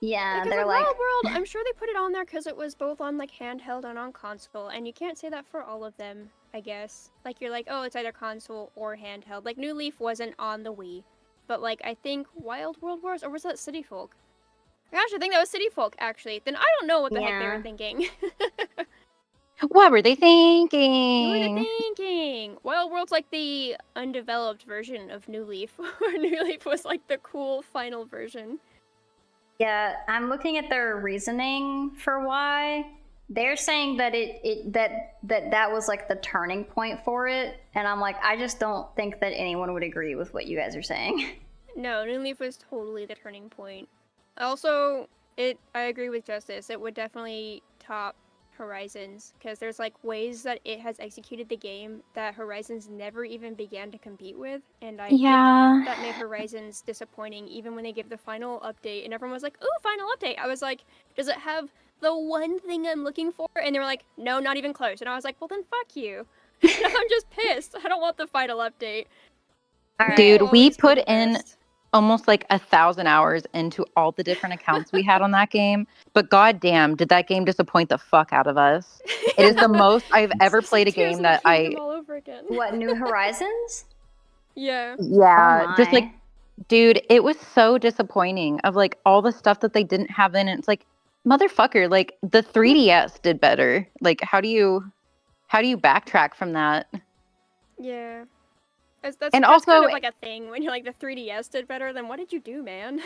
Yeah, Because they're like like, Wild World, I'm sure they put it on there because it was both on like handheld and on console, and you can't say that for all of them, I guess. Like you're like, oh, it's either console or handheld. Like New Leaf wasn't on the Wii, but like I think Wild World was, or was that City Folk? Gosh, I think that was City Folk actually. Then I don't know what the heck they Yeah. were thinking. What were they What were thinking? they thinking? Wild World's like the undeveloped version of New Leaf, where New Leaf was like the cool final version. yeah, I'm looking at their reasoning for why. They're saying that that was like the turning point for it, and I'm like, I just don't think that anyone would agree with what you guys are saying. No, New Leaf was totally the turning point. Also, I agree with Justice. It would definitely top Horizons because there's like ways that it has executed the game that Horizons never even began to compete with, and I think Yeah. that made Horizons disappointing even when they gave the final update and everyone was like, "Ooh, final update." I was like, "Does it have the one thing I'm looking for?" And they were like, "No, not even close." And I was like, "Well, then fuck you." I'm just pissed. I don't want the final update. All right. Dude, we Always be put the in best. almost like 1,000 hours into all the different accounts we had on that game. But goddamn, did that game disappoint the fuck out of us? It is the most I've ever played a Tears game of that the I. Kingdom all over again. What, New Horizons? Yeah. Yeah, Oh just like, my. dude, it was so disappointing of like all the stuff that they didn't have in it. It's like, motherfucker, like the 3DS did better. Like, how do you backtrack from that? Yeah. That's And kind also- of like a thing when you're like the 3DS did better. Then what did you do, man?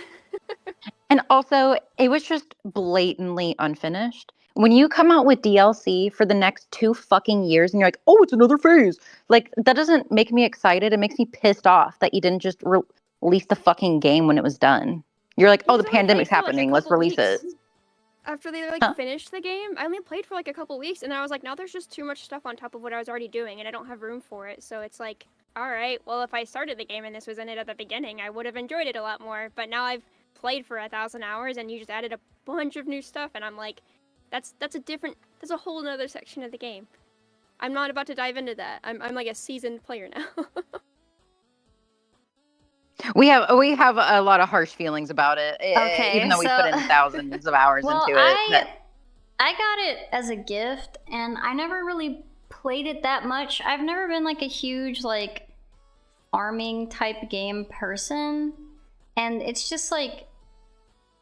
And also, it was just blatantly unfinished. When you come out with DLC for the next 2 fucking years and you're like, oh, it's another phase. Like, that doesn't make me excited. It makes me pissed off that you didn't just release the fucking game when it was done. You're like, oh, the Because I only pandemic's played for, like, a happening. Let's couple release it. weeks. After they like Huh. finished the game, I only played for like a couple weeks, and then I was like, now there's just too much stuff on top of what I was already doing, and I don't have room for it. So it's like, all right, well, if I started the game and this was in it at the beginning, I would have enjoyed it a lot more. But now I've played for 1,000 hours, and you just added a bunch of new stuff, and I'm like, that's a whole nother section of the game. I'm not about to dive into that. I'm like a seasoned player now. We have a lot of harsh feelings about it. Okay, Even though we so- put in thousands of hours Well, into it. but- I got it as a gift, and I never really played it that much. I've never been like a huge like farming type game person, and it's just like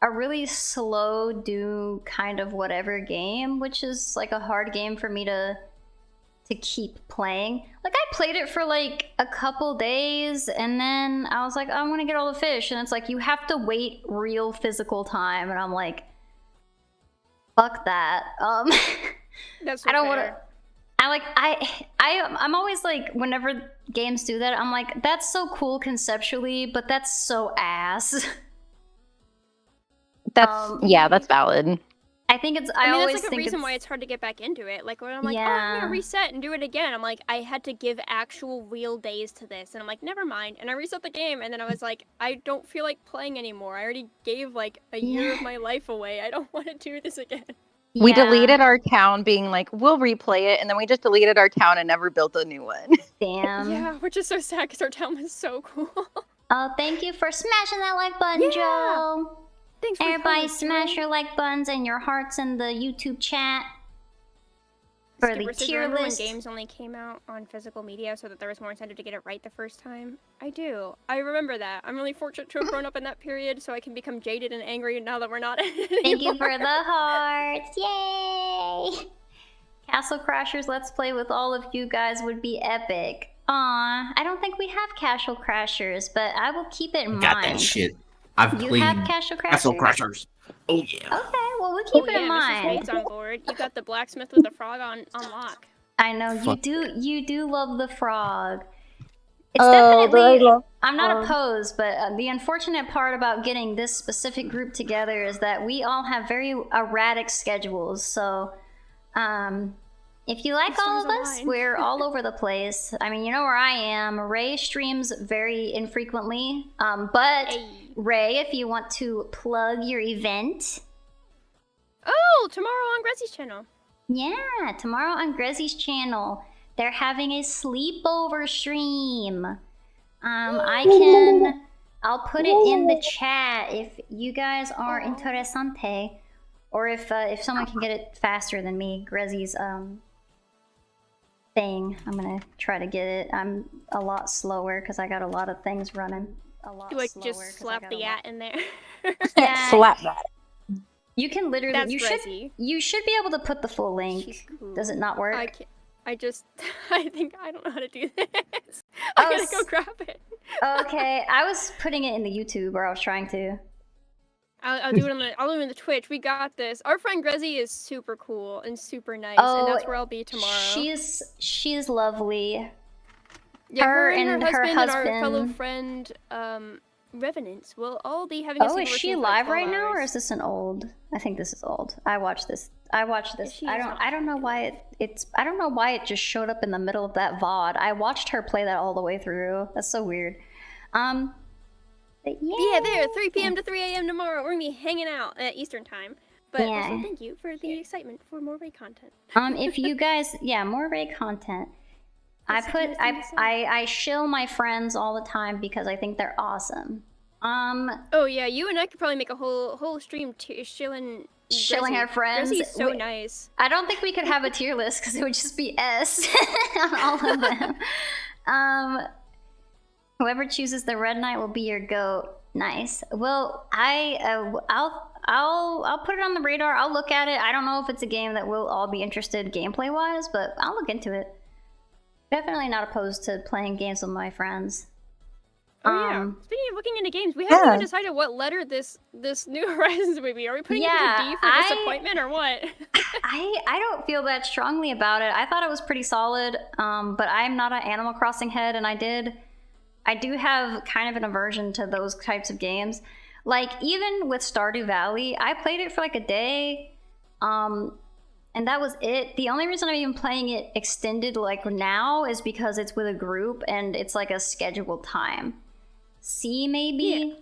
a really slow do kind of whatever game, which is like a hard game for me to keep playing. Like I played it for like a couple days and then I was like, I want to get all the fish, and it's like you have to wait real physical time, and I'm like, fuck that. That's I don't want to. I'm always like, whenever games do that, I'm like, that's so cool conceptually, but that's so ass. That's valid. I think it's. I mean, always that's like a think reason it's, why it's hard to get back into it. Like when I'm like, oh, I'm Yeah. gonna reset and do it again. I'm like, I had to give actual real days to this, and I'm like, never mind. And I reset the game, and then I was like, I don't feel like playing anymore. I already gave like a year of my life away. I don't want to do this again. We Yeah. deleted our town being like, we'll replay it. And then we just deleted our town and never built a new one. Damn. Yeah, which is so sad because our town was so cool. Oh, thank you for smashing that like button, Yeah. Joe. Thanks for Everybody coming, smash Joe. your like buttons and your hearts in the YouTube chat. For Skipper the says, tier remember when list. games only came out on physical media so that there was more incentive to get it right the first time? I do. I remember that. I'm really fortunate to have grown up in that period so I can become jaded and angry now that we're not Thank you for the hearts. Yay! Castle Crashers Let's Play with all of you guys would be epic. Aw, I don't think we have Castle Crashers, but I will keep it in Got mind. that shit. I've You played have Castle Crashers? Castle Crashers. Oh yeah. Okay, well we'll keep Oh it in yeah, Mrs. mind. Snake's on board. You got the blacksmith with the frog on lock. I know Fuck you do love the frog. It's Oh, but I definitely. love I'm not frog. opposed, but the unfortunate part about getting this specific group together is that we all have very erratic schedules. So, if you like The all of stars us, align. we're all over the place. I mean, you know where I am. Ray streams very infrequently. But Hey. Ray, if you want to plug your event, Oh, tomorrow on Gressy's channel. yeah, tomorrow on Grezzy's channel, they're having a sleepover stream. I'll put it in the chat if you guys are interesante, or if someone can get it faster than me, Grezzy's thing. I'm gonna try to get it. I'm a lot slower because I got a lot of things running. A lot Do I slower just 'cause I slap got the a lot- at in there? Yeah, Slap that. you can literally. That's You should be able to put the full link. She's cool. Does it not work? I can't. I just. I think I don't know how to do this. Oh, I gotta go grab it. Okay, I was putting it in the YouTube, or I was trying to. I'll do it on the. I'll do it in the Twitch. We got this. Our friend Grezzy is super cool and super nice, Oh, and that's where I'll be tomorrow. She's lovely. Yeah, her her and and her her husband and our fellow husband. friend, Revenants, will all be having a Oh, is sleepover she stream for, like, live 12 right now, or hours. is this an old? I think this is old. I watched this. She I is don't know not. why I don't know why it just showed up in the middle of that VOD. I watched her play that all the way through. That's so weird. But Yeah, there, 3 p.m. to 3 a.m. tomorrow. We're gonna be hanging out at Eastern time. But Yeah. also, thank you for the excitement for more Ray content. If you guys, yeah, more Ray content. That's such a nice thing to say. I shill my friends all the time because I think they're awesome. Oh yeah, you and I could probably make a whole stream shilling Shilling our friends. Grezzy's so We- nice. I don't think we could have a tier list because it would just be S on all of them. Whoever chooses the Red Knight will be your goat. Nice. Well, I'll put it on the radar. I'll look at it. I don't know if it's a game that we'll all be interested gameplay wise, but I'll look into it. Definitely not opposed to playing games with my friends. Oh yeah. Speaking of looking into games, we haven't even decided what letter this New Horizons would be. Are we putting it Yeah, into D for disappointment or what? I don't feel that strongly about it. I thought it was pretty solid, but I'm not an Animal Crossing head, and I do have kind of an aversion to those types of games. Like, even with Stardew Valley, I played it for like a day, and that was it. The only reason I'm even playing it extended like now is because it's with a group and it's like a scheduled time. C maybe?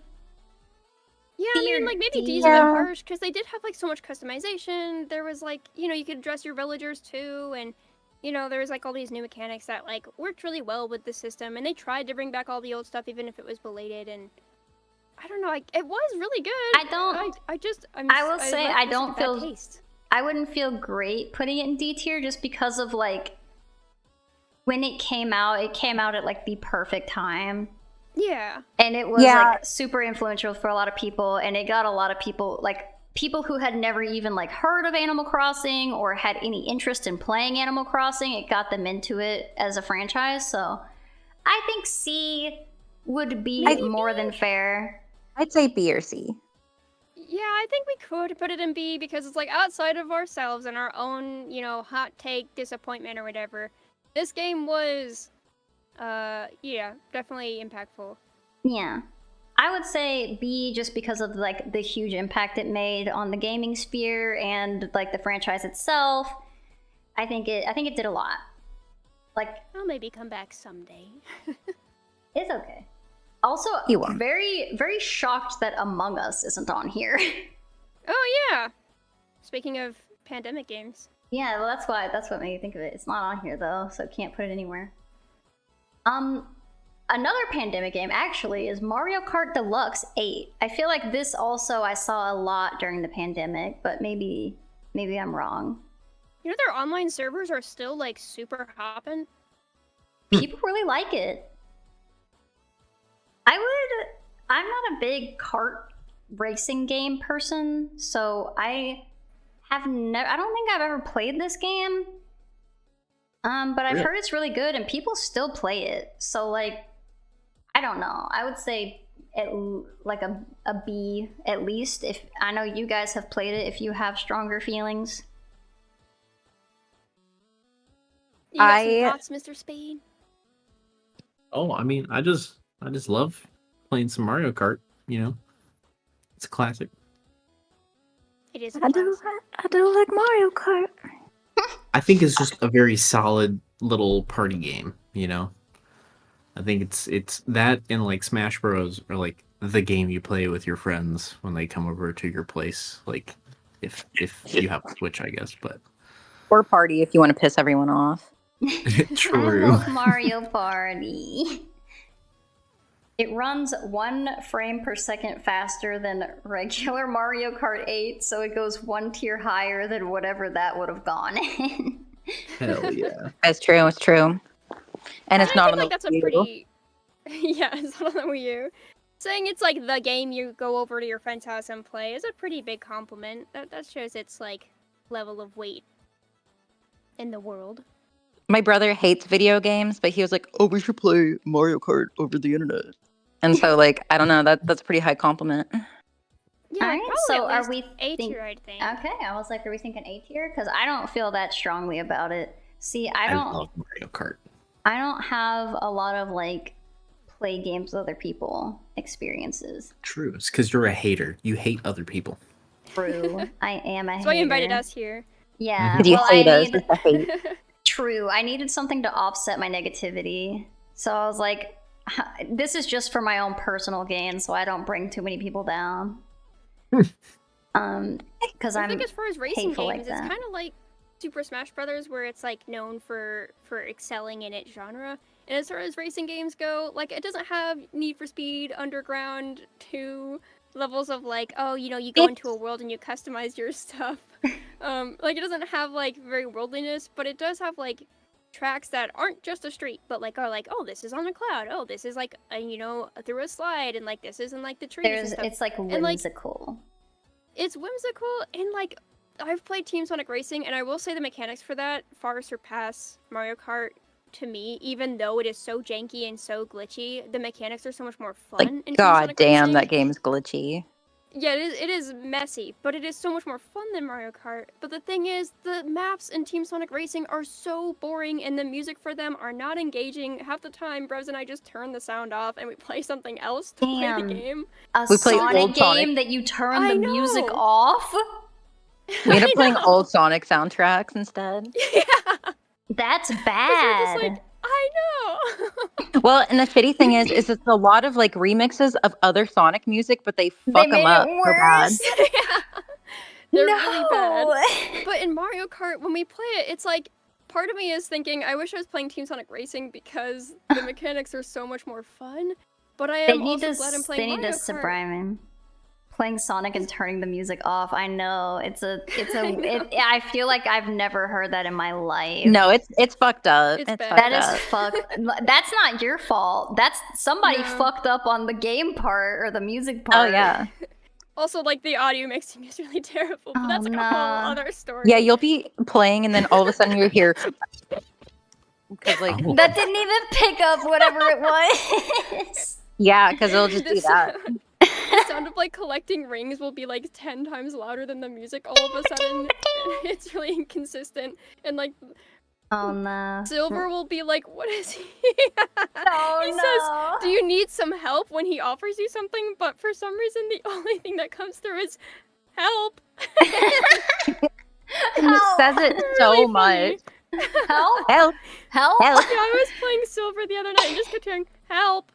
Yeah, I mean, like, maybe D's a bit harsh, because they did have, like, so much customization. There was, like, you could dress your villagers, too, and, there was, like, all these new mechanics that, like, worked really well with the system, and they tried to bring back all the old stuff, even if it was belated, and I don't know, it was really good. I will say, I don't feel... Taste. I wouldn't feel great putting it in D tier just because of, like, when it came out at, like, the perfect time. Yeah. And it was like super influential for a lot of people, and it got a lot of people, like people who had never even like heard of Animal Crossing or had any interest in playing Animal Crossing. It got them into it as a franchise. So I think C would be more than fair. I'd say B or C. Yeah, I think we could put it in B because it's like outside of ourselves and our own, hot take disappointment or whatever. This game was definitely impactful. Yeah. I would say B just because of like the huge impact it made on the gaming sphere and like the franchise itself. I think it did a lot. Like, I'll maybe come back someday. it's okay. Also, You won't. very, very shocked that Among Us isn't on here. Oh yeah. Speaking of pandemic games. Yeah, well, that's what made me think of it. It's not on here though, so can't put it anywhere. Another pandemic game actually is Mario Kart Deluxe 8. I feel like this also I saw a lot during the pandemic, but maybe I'm wrong. You know, their online servers are still like super hopping. People really like it. I'm not a big kart racing game person, so I don't think I've ever played this game. But I've Really? heard it's really good and people still play it. So like, I don't know. I would say like a B at least. If I know you guys have played it, if you have stronger feelings. You got I- some thoughts, Mr. Spade? Oh, I mean, I just love playing some Mario Kart. You know, it's a classic. It is. I do like Mario Kart. I think it's just a very solid little party game. You know, I think it's that and like Smash Bros. Are like the game you play with your friends when they come over to your place. Like, if you have a Switch, I guess. But Or party if you want to piss everyone off. true. I love Mario Party. It runs 1 frame per second faster than regular Mario Kart 8, so it goes 1 tier higher than whatever that would have gone in. Hell yeah. It's true. It's true. And it's I not think on like the that's a Wii U. pretty. Yeah, it's not on the Wii U. Saying it's like the game you go over to your friend's house and play is a pretty big compliment. That shows its like level of weight in the world. My brother hates video games, but he was like, "Oh, we should play Mario Kart over the internet." And so, like, I don't know. That's a pretty high compliment. Yeah, Alright, probably so at are least we A think- tier, I think. Okay, I was like, are we thinking A tier? Because I don't feel that strongly about it. See, I love Mario Kart. I don't have a lot of like play games with other people experiences. True. It's because you're a hater. You hate other people. True, I am a That's why you invited hater. us here. Yeah, Because you well, hate I us. need It's a hate. true. I needed something to offset my negativity, so I was like, this is just for my own personal gain, so I don't bring too many people down. Because I I'm think as far as racing hateful like games, it's that. kind of like Super Smash Brothers, where it's like known for excelling in its genre. And as far as racing games go, like it doesn't have Need for Speed Underground 2 levels of like, oh, you know, you go into a world and you customize your stuff. Like it doesn't have like very worldliness, but it does have like tracks that aren't just a street, but like are like, oh, this is on a cloud. Oh, this is like you know, through a slide, and like this is in like the trees and stuff. it's like like, whimsical. It's whimsical, and like I've played Team Sonic Racing, and I will say the mechanics for that far surpass Mario Kart to me. Even though it is so janky and so glitchy, the mechanics are so much more fun. Like, in Team god Sonic damn, Racing. that game's glitchy. Yeah, it is messy, but it is so much more fun than Mario Kart. But the thing is, the maps in Team Sonic Racing are so boring, and the music for them are not engaging. Half the time, Brevs and I just turn the sound off, and we play something else to play Damn. the game. A We played Sonic old game Sonic. that you turn I the music know. off? We ended I up playing know. old Sonic soundtracks instead. Yeah, That's 'cause we're bad. just like, I know. Well, and the shitty thing is it's a lot of like remixes of other Sonic music, but they fuck They them made up it so bad. worse. Yeah. They're really bad. No. But in Mario Kart, when we play it, it's like part of me is thinking, I wish I was playing Team Sonic Racing because the mechanics are so much more fun. But I They am need also to glad I'm playing they need Mario to Kart. Brian. Playing Sonic and turning the music off. I know know. I feel like I've never heard that in my life. No, it's fucked up. It's It's bad. fucked That is up. fucked. That's not your fault. That's somebody No. fucked up on the game part or the music Oh part. yeah. Also, like, the audio mixing is really terrible, but Oh, that's like a no. whole other story. Yeah, you'll be playing and then all of a sudden you hear because like Oh. That didn't even pick up whatever it was. yeah, because it'll just do This- that. The sound of, like, collecting rings will be, like, 10 times louder than the music all of a sudden. It's really inconsistent. And, like, Oh no. Silver will be like, what is he? Oh He no. says, do you need some help when he offers you something? But for some reason, the only thing that comes through is help. And it says it so Really much. funny. Help! Help! Help! Help! Yeah, I was playing Silver the other night and just kept hearing help.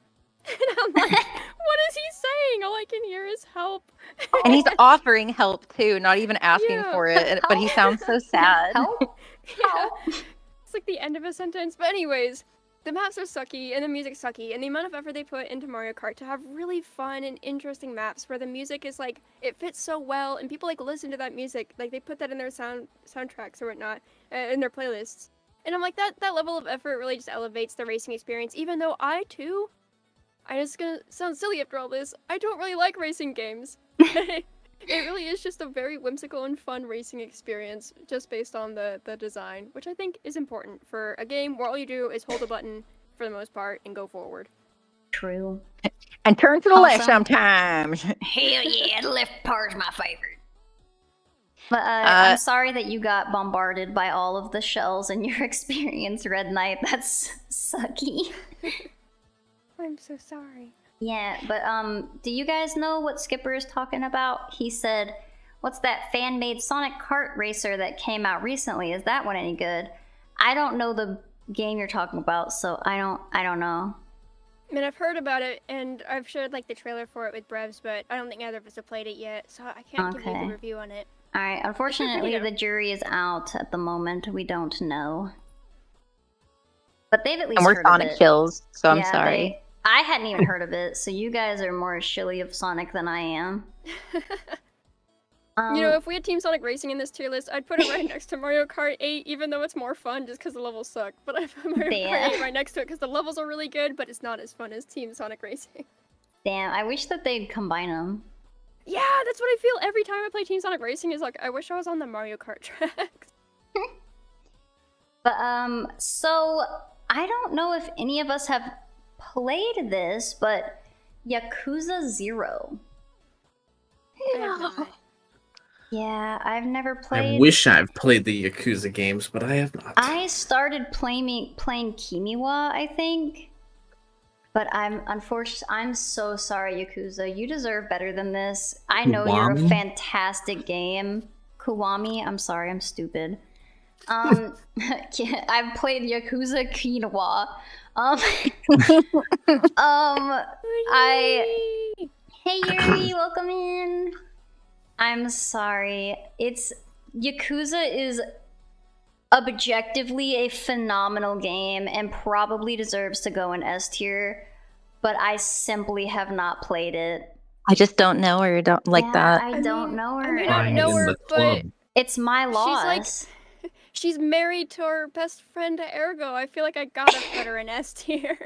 And I'm like, what is he saying? All I can hear is help. And he's offering help too, not even asking Yeah. for it. But he sounds so sad. Help! Yeah. It's like the end of a sentence. But anyways, the maps are sucky and the music's sucky, and the amount of effort they put into Mario Kart to have really fun and interesting maps where the music is like, it fits so well, and people like listen to that music, like they put that in their soundtracks or whatnot, in their playlists. And I'm like, that level of effort really just elevates the racing experience, even though I just gonna sound silly after all this, I don't really like racing games. It really is just a very whimsical and fun racing experience, just based on the design, which I think is important for a game where all you do is hold a button for the most part and go forward. True. And turn to the left Also- sometimes. Hell yeah, the left part's my favorite. But I'm sorry that you got bombarded by all of the shells in your experience, Red Knight. That's sucky. I'm so sorry. Yeah, but do you guys know what Skipper is talking about? He said, what's that fan-made Sonic Kart racer that came out recently? Is that one any good? I don't know the game you're talking about, so I don't know. I mean, I've heard about it, and I've shared like the trailer for it with Brevs, but I don't think either of us have played it yet, so I can't give you Okay. the review on it. Alright, unfortunately Yeah. the jury is out at the moment. We don't know. But they've at least And we're heard Sonic of it. chills, so I'm Yeah, sorry. I hadn't even heard of it, so you guys are more shilly of Sonic than I am. You know, if we had Team Sonic Racing in this tier list, I'd put it right next to Mario Kart 8, even though it's more fun just because the levels suck. But I put Mario Yeah. Kart 8 right next to it because the levels are really good, but it's not as fun as Team Sonic Racing. Damn, I wish that they'd combine them. Yeah, that's what I feel every time I play Team Sonic Racing is like, I wish I was on the Mario Kart tracks. But, so, I don't know if any of us have played this, but Yakuza 0. I have not. Yeah, I've never played. I wish I've played the Yakuza games, but I have not. I started playing Kimiwa, I think. But I'm so sorry, Yakuza. You deserve better than this. I know you're a Kiwami? fantastic game. Kuwami, I'm sorry, I'm stupid. I've played Yakuza Kinawa. Hey Yuri, welcome in. I'm sorry. Yakuza is objectively a phenomenal game and probably deserves to go in S tier, but I simply have not played it. I just don't know her. Don't like Yeah, that. I don't know her. I mean, I Fine know in her, the but club. It's my loss. she's married to her best friend Ergo. I feel like I gotta put her in S tier.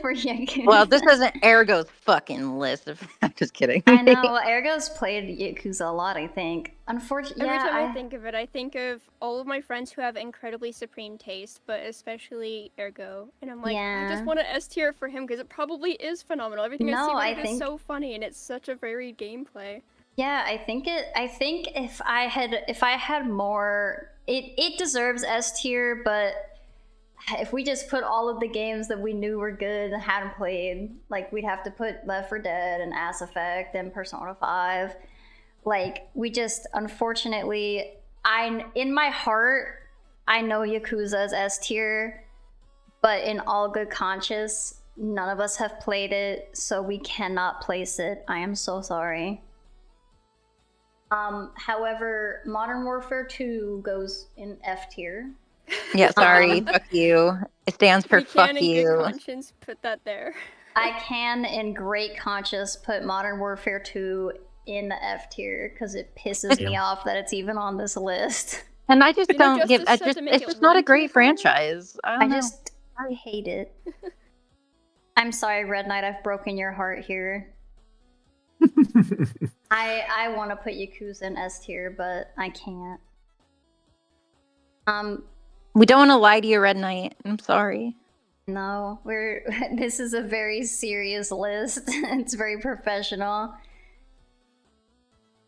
For Yakuza. Well, this isn't Ergo's fucking list. I'm just kidding. I know. Well, Ergo's played Yakuza a lot, I think. Unfortunately, Every yeah, time I think of it, I think of all of my friends who have incredibly supreme taste, but especially Ergo. And I'm like, I Yeah. just want to S tier for him because it probably is phenomenal. Everything I No, see about I it is think- so funny and it's such a varied gameplay. Yeah, I think if I had more, it deserves S tier, but if we just put all of the games that we knew were good and hadn't played, like we'd have to put Left 4 Dead and Mass Effect and Persona 5. Like we just unfortunately, in my heart, I know Yakuza is S tier, but in all good conscience, none of us have played it, so we cannot place it. I am so sorry. However, Modern Warfare 2 goes in F tier. Yeah, sorry. Fuck you. It stands for We fuck can, in you. good conscience, put that there. I can, in great conscience, put Modern Warfare 2 in the F tier because it pisses me off that it's even on this list. And I just You know, don't give. Justice I said just. to make It's it just not a one great tier. franchise. I hate it. I'm sorry, Red Knight, I've broken your heart here. I want to put Yakuza in S tier, but I can't. We don't want to lie to you, Red Knight. I'm sorry. No, this is a very serious list. It's very professional.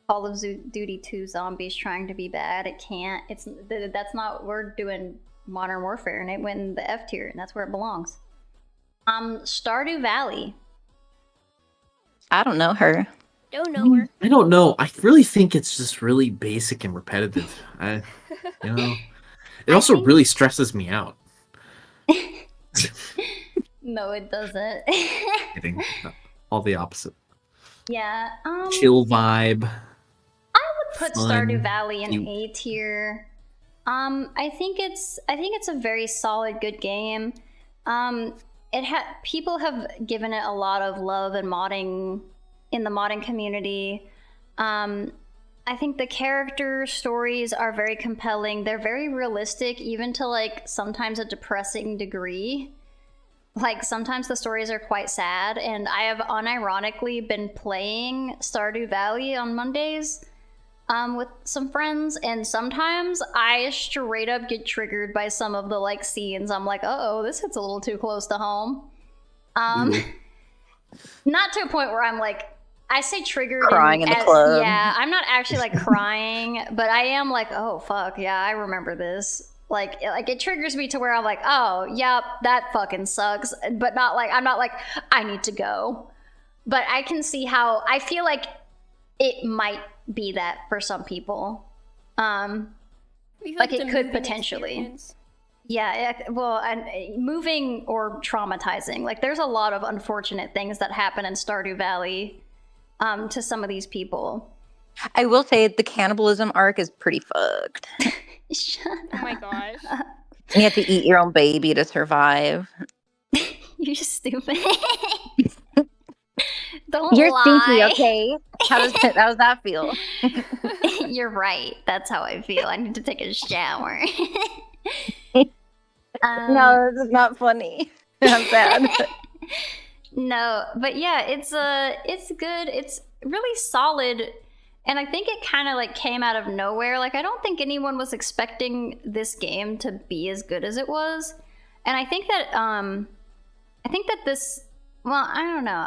Call of Duty 2 Zombies trying to be bad. It can't. That's not. We're doing Modern Warfare, and it went in the F tier, and that's where it belongs. Stardew Valley. I don't know her. Don't know her. I don't know. I really think it's just really basic and repetitive. It also think- really stresses me out. No, it doesn't. Kidding. All the opposite. Yeah. Chill vibe. I would put Fun, Stardew Valley in cute. A tier. I think it's a very solid, good game. People have given it a lot of love and modding in the modding community. I think the character stories are very compelling. They're very realistic, even to like sometimes a depressing degree. Like sometimes the stories are quite sad, and I have unironically been playing Stardew Valley on Mondays with some friends, and sometimes I straight up get triggered by some of the like scenes. I'm like, uh-oh, this hits a little too close to home. Not to a point where I'm like, I say triggered Crying in the club. Yeah, I'm not actually like crying, but I am like, oh fuck, yeah, I remember this. Like it triggers me to where I'm like, oh, yep, that fucking sucks. But not like, I'm not like, I need to go. But I can see how, I feel like it might be that for some people. Like it could potentially. Experience. Yeah, well, and moving or traumatizing. Like there's a lot of unfortunate things that happen in Stardew Valley to some of these people. I will say the cannibalism arc is pretty fucked. Shut Oh my gosh. You have to eat your own baby to survive. You're stupid. Don't You're lie. stinky, okay? How does that feel? You're right. That's how I feel. I need to take a shower. No, this is not funny. I'm sad. No, but yeah, it's good. It's really solid, and I think it kind of like came out of nowhere. Like I don't think anyone was expecting this game to be as good as it was, and I think that this. Well, I don't know.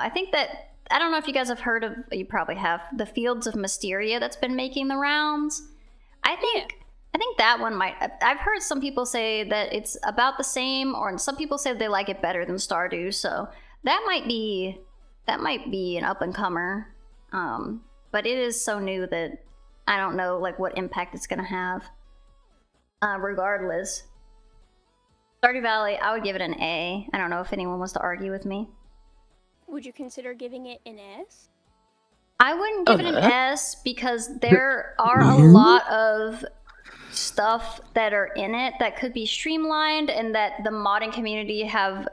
I don't know if you guys have heard of. You probably have the Fields of Mysteria that's been making the rounds. I think that one might. I've heard some people say that it's about the same, or some people say they like it better than Stardew. So that might be an up and comer. But it is so new that I don't know like what impact it's gonna have. Regardless, Stardew Valley, I would give it an A. I don't know if anyone wants to argue with me. Would you consider giving it an S? I wouldn't give it an S because there are a lot of stuff that are in it that could be streamlined, and that the modding community have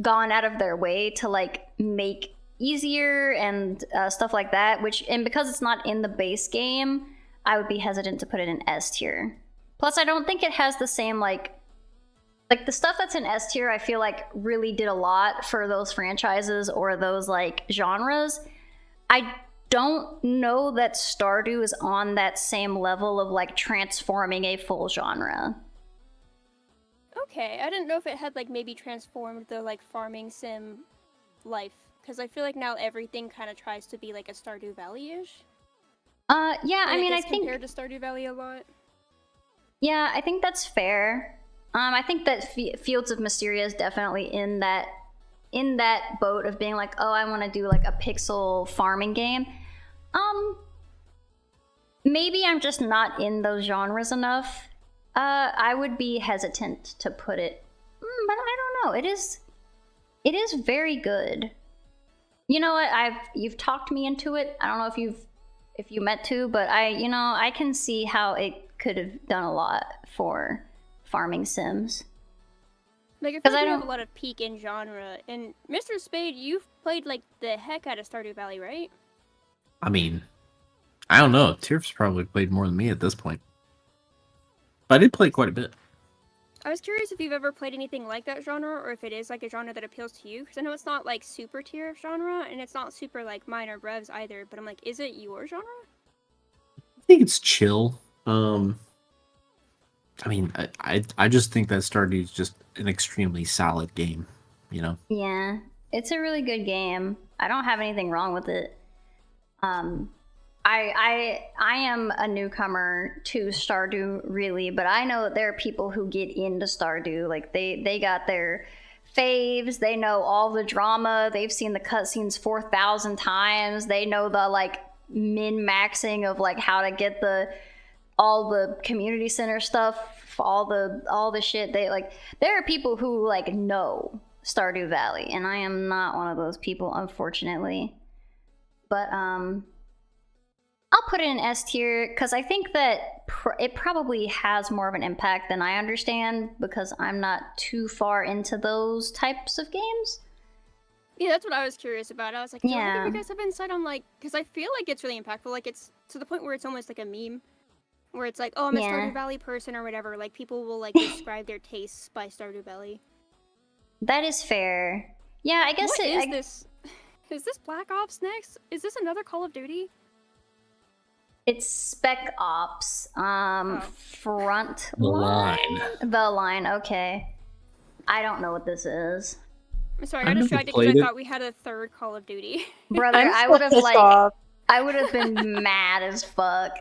gone out of their way to like make easier and stuff like that, and because it's not in the base game, I would be hesitant to put it in S tier. Plus I don't think it has the same like the stuff that's in S tier I feel like really did a lot for those franchises or those like genres. I don't know that Stardew is on that same level of like transforming a full genre. Okay, I didn't know if it had like maybe transformed the like farming sim life, because I feel like now everything kind of tries to be like a Stardew Valley-ish. Yeah, I mean, I think compared to Stardew Valley a lot. Yeah, I think that's fair. I think that Fields of Mysteria is definitely in that boat of being like, oh, I want to do like a pixel farming game. Maybe I'm just not in those genres enough. I would be hesitant to put it, but I don't know. It is very good. You know what? You've talked me into it. I don't know if you meant to, but I can see how it could have done a lot for farming sims. Like, I feel like we have a lot of peak in genre. And Mr. Spade, you've played like the heck out of Stardew Valley, right? I mean, I don't know. Tier's probably played more than me at this point. But I did play quite a bit. I was curious if you've ever played anything like that genre, or if it is like a genre that appeals to you. Because I know it's not like super tier genre, and it's not super like mine or Brev's either. But I'm like, is it your genre? I think it's chill. I mean, I just think that Stardew is just an extremely solid game, you know? Yeah, it's a really good game. I don't have anything wrong with it. I am a newcomer to Stardew, really, but I know that there are people who get into Stardew. Like, they got their faves, they know all the drama, they've seen the cutscenes 4,000 times, they know the, like, min-maxing of, like, how to get all the community center stuff, all the shit. There are people who like know Stardew Valley, and I am not one of those people, unfortunately. But I'll put it in S tier because I think that it probably has more of an impact than I understand because I'm not too far into those types of games. Yeah, that's what I was curious about. I was like, do either of Yeah. you guys have insight on, like, because I feel like it's really impactful. Like, it's to the point where it's almost like a meme, where it's like, oh, I'm a Yeah. Stardew Valley person or whatever. Like, people will, like, describe their tastes by Stardew Valley. That is fair. Yeah, I guess What is this? Is this Black Ops next? Is this another Call of Duty? It's Spec Ops. Front The line. The line. Okay. I don't know what this is, I'm sorry, I've I got never distracted because played I it. thought we had a third Call of Duty. brother. I'm I still would have pissed like. off. I would have been mad as fuck.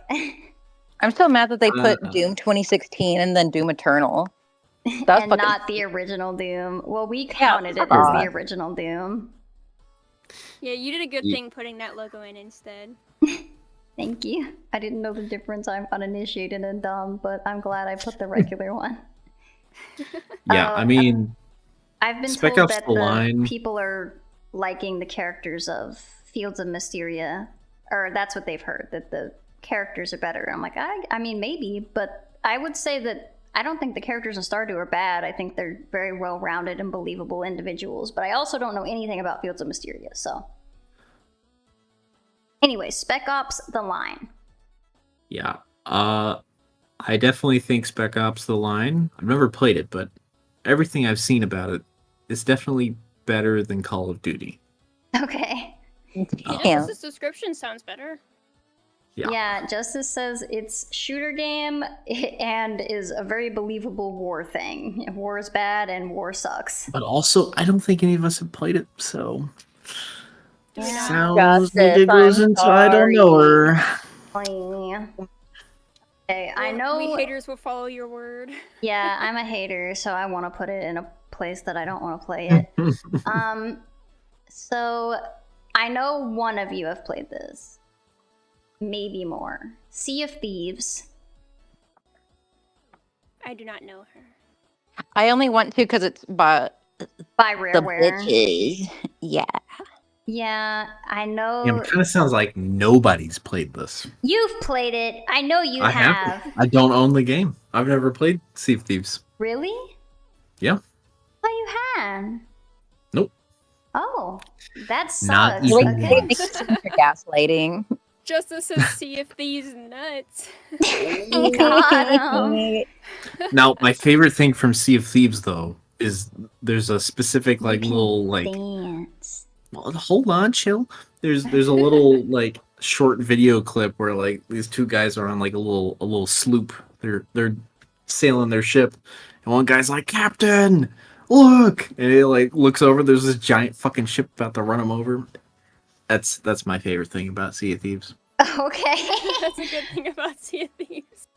I'm still mad that they put Uh. Doom 2016 and then Doom Eternal. That's and fucking not the original Doom. Well, we Yeah, counted it fuck as off. the original Doom. Yeah, you did a good Ye- thing putting that logo in instead. Thank you. I didn't know the difference. I'm uninitiated and dumb, but I'm glad I put the regular one. Yeah, I mean, I've been Spec told Ops that The the Line- people are liking the characters of Fields of Mysteria, or that's what they've heard, that the characters are better. I'm like, I mean, maybe, but I would say that I don't think the characters in Stardew are bad. I think they're very well-rounded and believable individuals, but I also don't know anything about Fields of Mysteria, so. Anyway, Spec Ops The Line. yeah. I definitely think Spec Ops The Line. I've never played it, but everything I've seen about it is definitely better than Call of Duty. Okay. Damn. This description sounds better. Yeah. Justice says it's shooter game and is a very believable war thing. War is bad and war sucks. But also, I don't think any of us have played it, so Do we not? sounds like Justice, it goes I'm inside our sorry. knower. Okay, I know. We haters will follow your word. Yeah, I'm a hater, so I want to put it in a place that I don't want to play it. So I know one of you have played this. Maybe more. Sea of Thieves. I do not know her. I only want to because it's by By the Rareware. bitches. Yeah. Yeah, I know. Yeah, it kind of sounds like nobody's played this. You've played it. I know you I have. I don't own the game. I've never played Sea of Thieves. Really? Yeah. Oh, you had. Nope. Oh, that Not sucks. even Wait, Okay. once. for gaslighting. Justice says, see if these nuts. Got 'em. Now, my favorite thing from Sea of Thieves, though, is there's a specific like You can little like. dance. Well, hold on, chill. There's a little like short video clip where like these two guys are on like a little sloop. They're sailing their ship, and one guy's like, "Captain, look!" And he like looks over. There's this giant fucking ship about to run him over. That's my favorite thing about Sea of Thieves. Okay. That's a good thing about Sea of Thieves.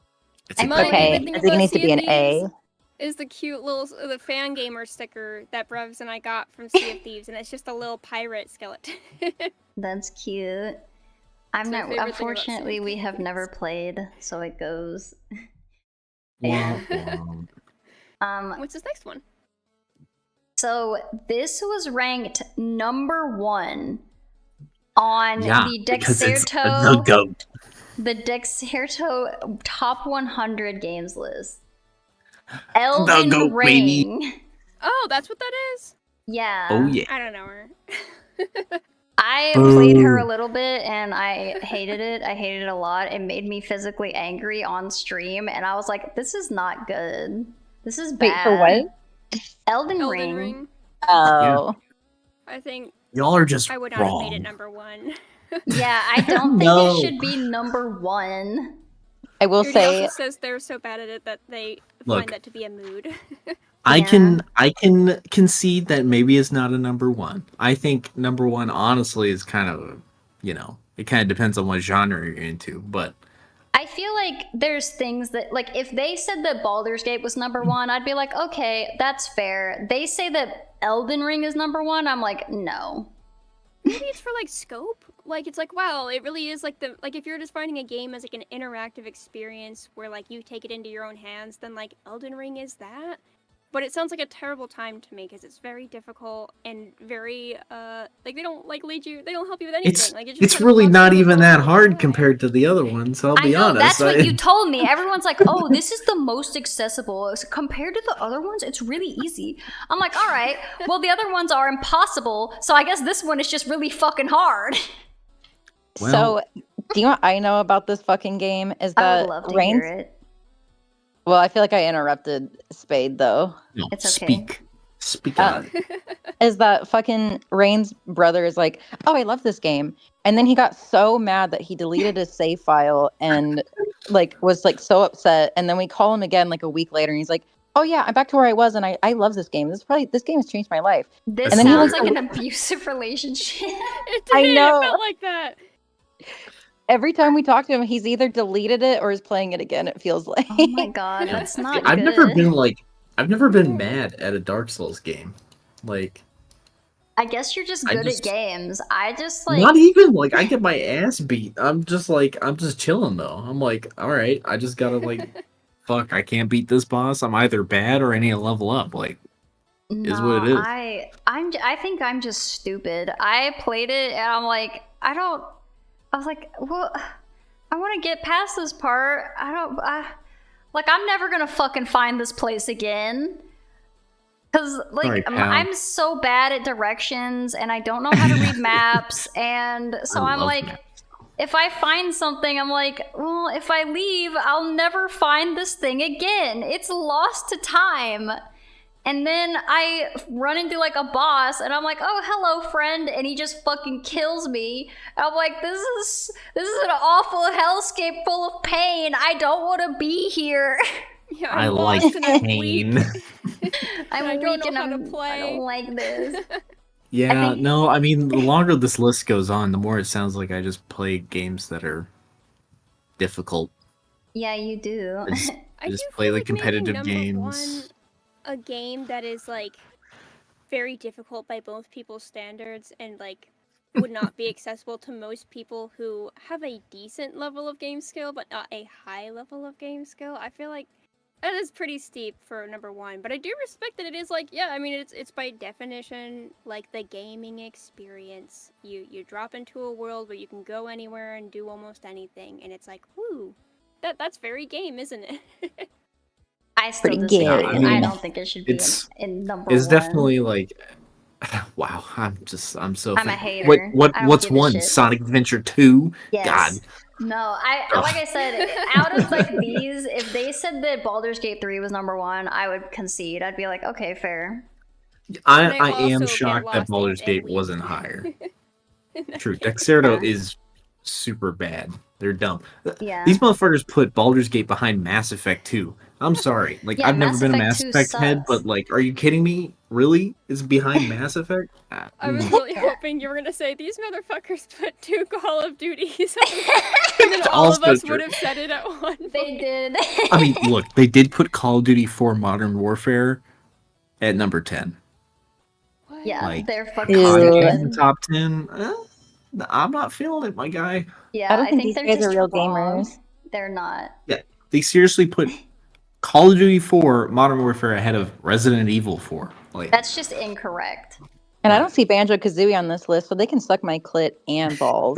It's a My great Okay, favorite game. thing I think it about needs to Sea be of an A. Thieves is the cute little the fan gamer sticker that Brevs and I got from Sea of Thieves, and it's just a little pirate skeleton. That's cute. I'm It's my not. favorite thing about Unfortunately, Sea of we have Thieves. never played, so it goes. Womp womp. What's this next one? So this was ranked number 1 on Yeah, the because it's the Dexerto, goat. the Dexerto top 100 games list. Elden goat, baby. Ring. Oh, that's what that is? Yeah. Oh yeah. I don't know her. I Boo. played her a little bit and I hated it. I hated it a lot. It made me physically angry on stream, and I was like, "This is not good. This is bad." Wait, for what? Elden, Elden Ring. Ring. Oh. I think Y'all are just I would not have wrong. made it number 1. Yeah, I don't think No. it should be number 1. I will Everybody say, also says they're so bad at it that they Look. find that to be a mood. I can concede that maybe it's not a number 1. I think number 1 honestly is kind of, it kind of depends on what genre you're into, but I feel like there's things that, like, if they said that Baldur's Gate was number 1, I'd be like, okay, that's fair. They say that Elden Ring is number 1, I'm like, no. Maybe it's for like scope. Like it's like, wow, it really is like if you're just finding a game as like an interactive experience where like you take it into your own hands, then like Elden Ring is that. but it sounds like a terrible time to me because it's very difficult and very like they don't like lead you. They don't help you with anything. Like It's kind of really fucks not you even the that whole hard way. compared to the other ones. I'll I be know, honest. that's what you told me. Everyone's like, oh, this is the most accessible. Compared to the other ones, it's really easy. I'm like, all right, well, the other ones are impossible, so I guess this one is just really fucking hard. Well- So, do you know what I know about this fucking game? Is I that would love to Rain's... hear it. Well, I feel like I interrupted Spade, though. No, It's okay. Speak on it. Is that fucking Rain's brother is like, oh, I love this game. And then he got so mad that he deleted his save file and like was like so upset. And then we call him again like a week later and he's like, oh yeah, I'm back to where I was and I love this game. This game has changed my life. This And then he sounds looks like an abusive relationship. It I did. know. It felt like that. Every time we talk to him, he's either deleted it or is playing it again, it feels like. Oh my god, Yeah. that's not I've good. never been mad at a Dark Souls game. Like, I guess you're just good at games. I just like not even like I get my ass beat. I'm just chilling though. I'm like, all right, I just gotta like, fuck, I can't beat this boss. I'm either bad or I need to level up. Like, is what it is. I think I'm just stupid. I played it and I'm like, I was like, well, I want to get past this part. I'm never gonna fucking find this place again. Cause like Sorry, pal. I'm so bad at directions and I don't know how to read maps, and so I I'm love like, maps. if I find something, I'm like, well, if I leave, I'll never find this thing again. It's lost to time. And then I run into like a boss and I'm like, oh, hello, friend. And he just fucking kills me. And I'm like, this is an awful hellscape full of pain. I don't want to be here. Yeah, I I'm like lost and I'm weak. pain. I'm I don't weak and know how to I play. don't like this. Yeah, think- no, I mean, the longer this list goes on, the more it sounds like I just play games that are difficult. Yeah, you do. I just play feel like making competitive number games. one a game that is like very difficult by both people's standards and like would not be accessible to most people who have a decent level of game skill but not a high level of game skill. I feel like that is pretty steep for number one, but I do respect that it is like, yeah, I mean it's by definition like the gaming experience. You drop into a world where you can go anywhere and do almost anything, and it's like, whoo, that's very game, isn't it? I still Pretty disagree. good. I mean, I don't think it should be it's- in number It's one. definitely like, wow, I'm so. I'm a fan- hater. I don't What's give a one? shit. Sonic Adventure 2? Yes. God. No, like I said, out of like these, if they said that Baldur's Gate 3 was number one, I would concede. I'd be like, okay, fair. I also am get shocked lost that Baldur's and Gate leave. wasn't higher. True, Okay. Dexerto Yeah. is super bad. They're dumb. Yeah. These motherfuckers put Baldur's Gate behind Mass Effect 2. I'm sorry. Like, Yeah, I've never Mass been a Effect Mass 2 Effect head, sucks. but like, are you kidding me? Really? Is behind Mass Effect? I was really hoping you were gonna say these motherfuckers put 2 Call of Duties on, and then all of Also us true. would have said it at one point. They did. I mean, look, they did put Call of Duty 4 Modern Warfare at number 10. What? Yeah, Like, they're fucking Ew. Content in stupid. the top 10? I'm not feeling it, my guy. Yeah, I don't think think these they're guys are just real wrong. gamers. They're not. They seriously put Call of Duty 4 Modern Warfare ahead of Resident Evil 4. Like, That's just incorrect. And I don't see Banjo Kazooie on this list, so they can suck my clit and balls.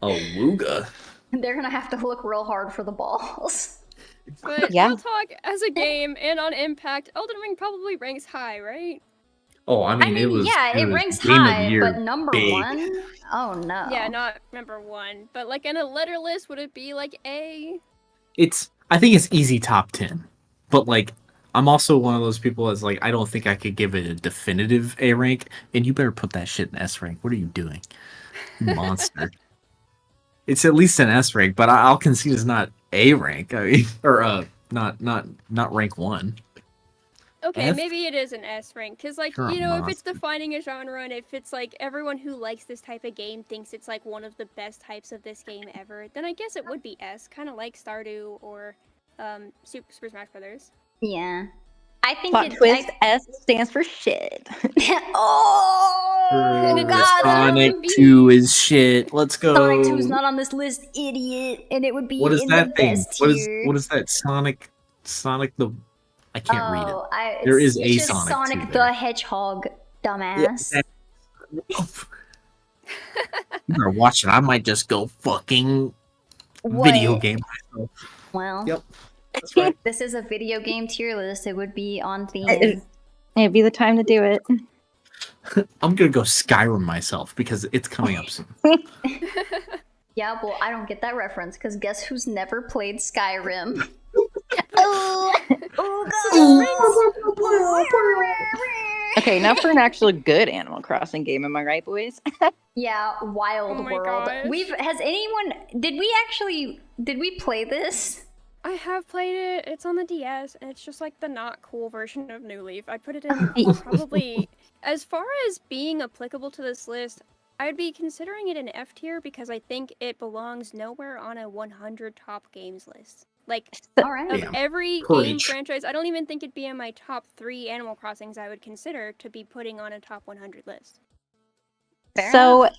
oh, Wooga. They're gonna have to look real hard for the balls. But Yeah. real talk, as a game and on Impact, Elden Ring probably ranks high, right? Oh, I mean, I mean, it was. yeah, it was ranks Game of the high, Year but number big. one? Oh no. Yeah, not number one. But like in a letter list, would it be like A? I think it's easy top 10. But like, I'm also one of those people that's like, I don't think I could give it a definitive A rank, and you better put that shit in S rank. What are you doing? You monster. It's at least an S rank, but I'll concede it's not A rank. I mean, or not rank 1. Okay, F? maybe it is an S rank, because, like, You're a you know, if it's monster. defining a genre, and if it's, like, everyone who likes this type of game thinks it's, like, one of the best types of this game ever, then I guess it would be S, kind of like Stardew or Super Smash Brothers. Yeah. I think Plot twist, S stands for shit. Oh And it god, just- Sonic would be- 2 is shit. Let's go. Sonic 2 is not on this list, idiot, and it would be What is in that the thing? best What is tier. what is that? Sonic the I can't read it. Oh, There is it's a just Sonic Sonic 2 the there. Hedgehog, dumbass. You better watch it. I might just go fucking What? video game myself. Well, Yep. That's right. this is a video game tier list. It would be on theme. It'd be the time to do it. I'm gonna go Skyrim myself because it's coming up soon. Yeah, well, I don't get that reference because guess who's never played Skyrim? Okay, now for an actual good Animal Crossing game, am I right, boys? Yeah, Wild Oh my World. gosh. Did we play this? I have played it. It's on the DS, and it's just like the not cool version of New Leaf. I'd put it in probably, as far as being applicable to this list, I'd be considering it an F tier because I think it belongs nowhere on a 100 top games list. Like, All right. of Yeah. every game Preach. franchise, I don't even think it'd be in my top 3 Animal Crossings I would consider to be putting on a top 100 list. Fair So, enough.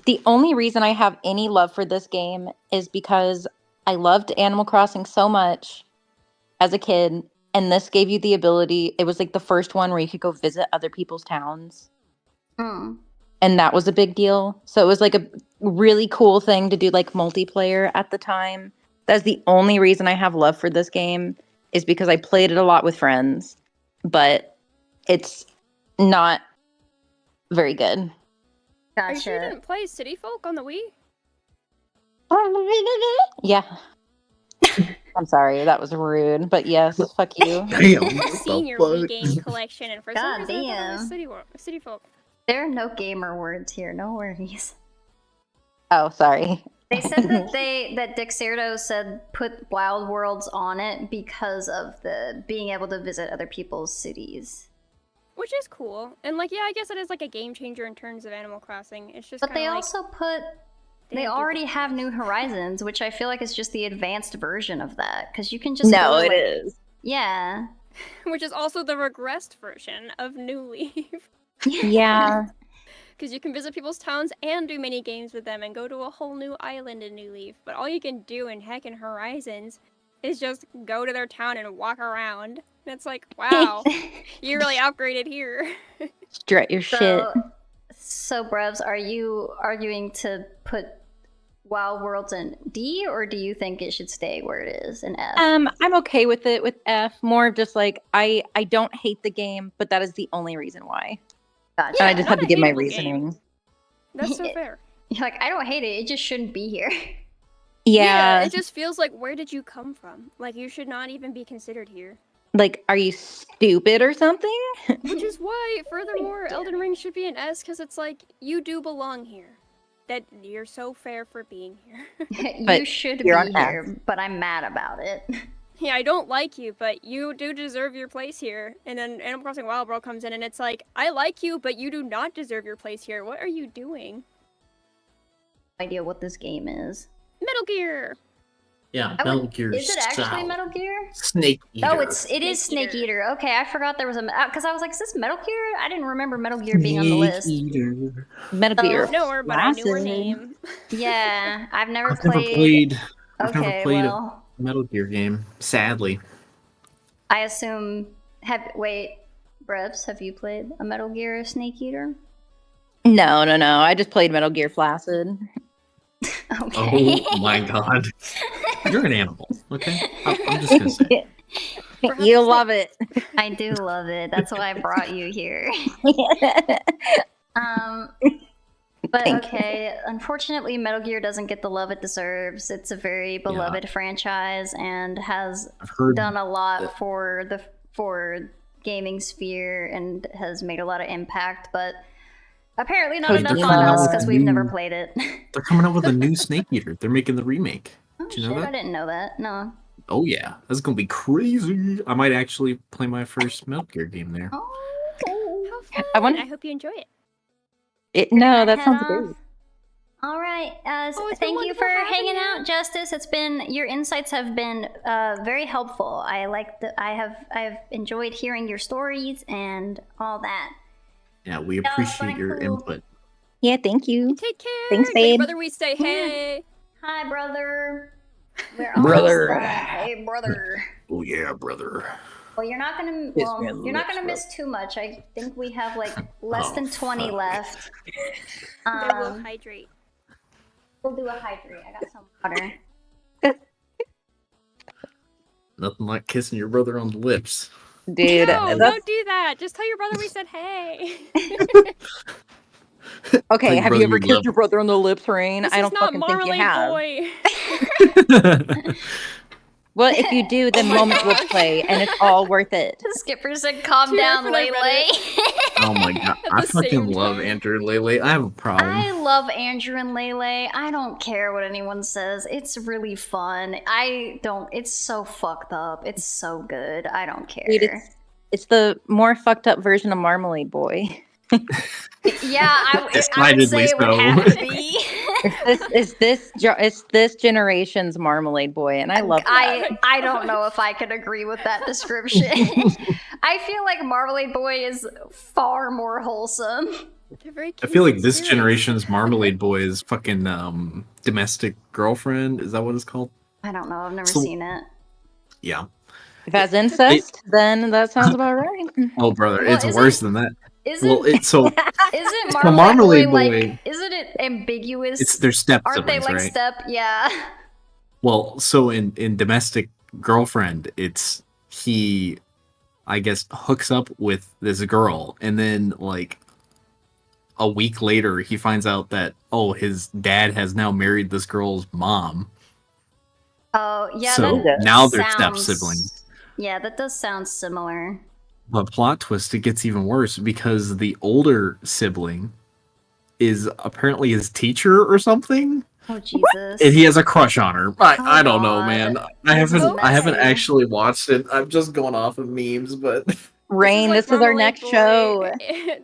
the only reason I have any love for this game is because I loved Animal Crossing so much as a kid, and this gave you the ability. It was like the first one where you could go visit other people's towns, Hmm. and that was a big deal. So it was like a really cool thing to do, like multiplayer at the time. That's the only reason I have love for this game, is because I played it a lot with friends, but it's not very good. Are you sure you Gotcha. didn't play City Folk on the Wii? Yeah. I'm sorry, that was rude, but yes, fuck you. Damn. I've seen your Wii game collection, and for some God reason I thought it damn. was City Folk. There are no gamer words here. No worries. Oh, sorry. They said that Dexerto said put Wild Worlds on it because of the being able to visit other people's cities. Which is cool. And like, yeah, I guess it is like a game changer in terms of Animal Crossing. It's just But they kinda like, also put they didn't do already that have first. New Horizons, which I feel like is just the advanced version of that because you can just No, go to, it like- is. Yeah. which is also the regressed version of New Leaf. Yeah. Because you can visit people's towns and do mini games with them and go to a whole new island in New Leaf. But all you can do in Heckin' Horizons is just go to their town and walk around. And it's like, wow, you really upgraded here. Strut your shit. So, Brevs, are you arguing to put Wild Worlds in D, or do you think it should stay where it is in F? I'm okay with it with F. More of just like I don't hate the game, but that is the only reason why. Gotcha. And I just not had to a give my hateable game. reasoning. That's so fair. You're like, I don't hate it. It just shouldn't be here. Yeah. It just feels like, where did you come from? Like, you should not even be considered here. Like, are you stupid or something? Which is why, furthermore, Elden Ring should be an S, because it's like, you do belong here. That you're so fair for being here. You But should be you're on here, but I'm mad about it. Yeah, I don't like you, but you do deserve your place here. And then Animal Crossing Wild World comes in, and it's like, I like you, but you do not deserve your place here. What are you doing? Idea what this game is. Metal Gear! Yeah, I Metal would- Gear Is it actually Solid. Metal Gear? Snake Eater. Oh, it is Snake Snake Eater. Eater. Okay, I forgot there was a because I was like, is this Metal Gear? I didn't remember Metal Gear being on the list. Eater. Metal Gear. No, her, but I knew her Classic. name. Yeah, I've never I've never played. I've never Okay, played well, a Metal Gear game. Sadly, I assume. Wait, Brevs, have you played a Metal Gear Snake Eater? No. I just played Metal Gear Flaccid. Okay. oh my god, you're an animal. Okay, I'm just gonna say. You love it. I do love it. That's why I brought you here. But Thank you. okay, unfortunately, Metal Gear doesn't get the love it deserves. It's a very beloved franchise and has I've heard done a lot for gaming sphere and has made a lot of impact, but apparently not Hey, enough they're on coming us out because with we've new- never played it. they're coming out with a new Snake Eater. They're making the remake. Oh Do you know shit, that? I didn't know that. No. Oh yeah, that's gonna be crazy. I might actually play my first Metal Gear game there. Oh. How fun! I want- I hope you enjoy it. No, that Head sounds off. great. All right. It's been Thank you wonderful for having hanging you. out, Justice. It's been your insights have been very helpful. I've enjoyed hearing your stories and all that. Yeah, we Yeah, appreciate your cool. input. Yeah, thank you. Take care! Thanks, Tell your babe. brother we say hey! Hi, brother. We're Brother. almost done. Hey, brother. Oh yeah, brother. Well, you're not gonna. Kiss Well, me on the you're not lips, gonna bro. miss too much. I think we have like less than 20 fuck. left. Then we'll hydrate. We'll do a hydrate. I got some water. Nothing like kissing your brother on the lips. Dude, No, that's don't do that. Just tell your brother we said hey. okay. Tell your Have brother you ever you kissed love your brother on the lips, Rain? This I is don't not fucking think you Marmalade have. Boy. Well, if you do, then Oh my moments will gosh. play, and it's all worth it. Skipper said, "Calm Too down, often I read Lele." Oh my god, At I the fucking same love time. Andrew and Lele. I have a problem. I love Andrew and Lele. I don't care what anyone says. It's really fun. I don't. It's so fucked up. It's so good. I don't care. Dude, it's the more fucked up version of Marmalade Boy. Yeah, I would Decidedly say it would so. have to be. It's this generation's Marmalade Boy, and I love that. I don't know if I could agree with that description. I feel like Marmalade Boy is far more wholesome. They're very I feel like cute this spirits. generation's Marmalade Boy is fucking domestic girlfriend. Is that what it's called? I don't know. I've never So- seen it. Yeah. If that's incest, then that sounds about right. Oh brother, Well, it's isn't- worse than that. Isn't Well, it's so isn't the Marmalade, Marmalade Boy, Boy- like? Isn't it ambiguous? it's their step Aren't they siblings, like right? step? Yeah. Well, so in domestic girlfriend, it's he, I guess, hooks up with this girl, and then like a week later, he finds out that his dad has now married this girl's mom. Oh yeah. So that now they're step sounds- siblings. Yeah, that does sound similar. But plot twist, it gets even worse because the older sibling is apparently his teacher or something, Oh Jesus. and he has a crush on her. I Oh, don't know, God. man. This is I haven't messy. actually watched it. I'm just going off of memes, but Rain, this is our Marmalade next Boy- show.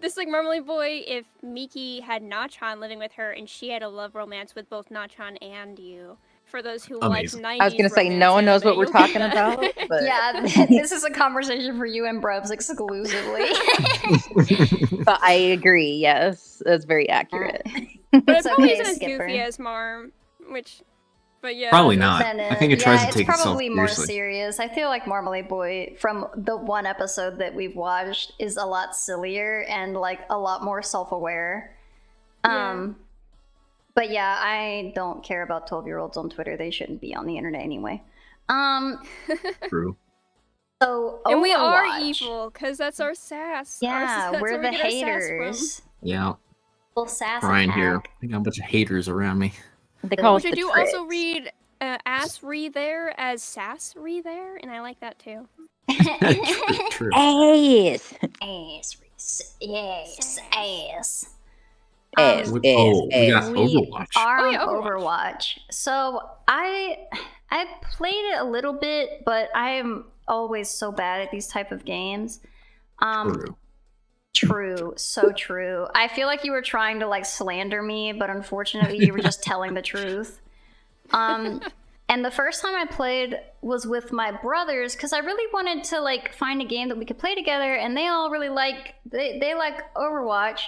This is like Marmalade Boy if Miki had Nachan living with her and she had a love romance with both Nachan and you. For those who Amazing. like 90s I was gonna say romance no one knows what anime, we're you'll talking get about, that. but Yeah, this is a conversation for you and Brubs exclusively. but I agree. Yes, that's very accurate. But It's it probably okay, isn't as Skipper. goofy as Marm, but yeah. Probably that's- not. Then I think it tries to take it's itself probably more seriously. serious. I feel like Marmalade Boy, from the one episode that we've watched, is a lot sillier and like a lot more self-aware. Yeah. But yeah, I don't care about 12-year-olds on Twitter. They shouldn't be on the internet anyway. True. So And we are Overwatch. evil, because that's our sass. Yeah, that's we're where the we get our sass from. haters. Yeah, Full sass Ryan attack. here. I got a bunch of haters around me. They call us Which I the do tricks. also read ass re there as sass re there, and I like that too. True. Ace. Ass. Yes, ass. Ass. Um, We got we Overwatch. are Oh, on yeah, Overwatch. So I played it a little bit, but I am always so bad at these type of games. True. True, so true. I feel like you were trying to like slander me, but unfortunately you were just telling the truth. And the first time I played was with my brothers because I really wanted to like find a game that we could play together, and they all really like they like Overwatch,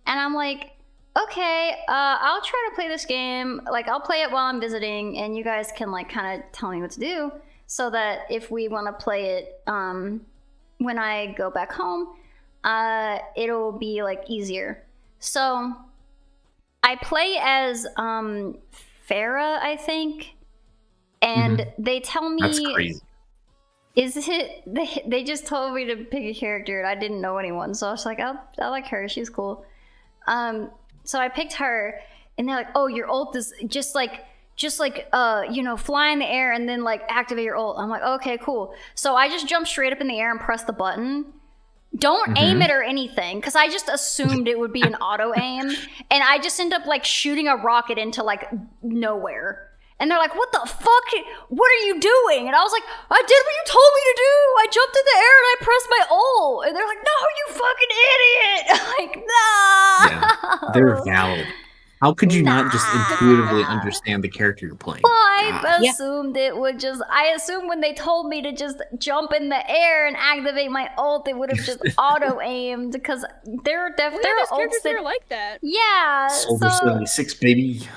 and I'm like, okay, I'll try to play this game. Like I'll play it while I'm visiting, and you guys can like kind of tell me what to do, so that if we want to play it when I go back home, it'll be like easier. So I play as Farah, I think, and they tell me That's crazy. is it they just told me to pick a character and I didn't know anyone, so I was like, I like her, she's cool. So I picked her, and they're like, oh, your ult is just like fly in the air and then like activate your ult. I'm like, okay, cool. So I just jumped straight up in the air and pressed the button. Don't aim it or anything, because I just assumed it would be an auto aim, and I just end up like shooting a rocket into like nowhere. And they're like, what the fuck? What are you doing? And I was like, I did what you told me to do. I jumped in the air and I pressed my ult. And they're like, no, you fucking idiot. I'm like, nah. Yeah, they're valid. How could you not just intuitively understand the character you're playing? Well, I Yeah. assumed it would just. I assumed when they told me to just jump in the air and activate my ult, it would have just auto aimed, because there are There's ults characters that that. are like that. Yeah. Soldier So 76, baby.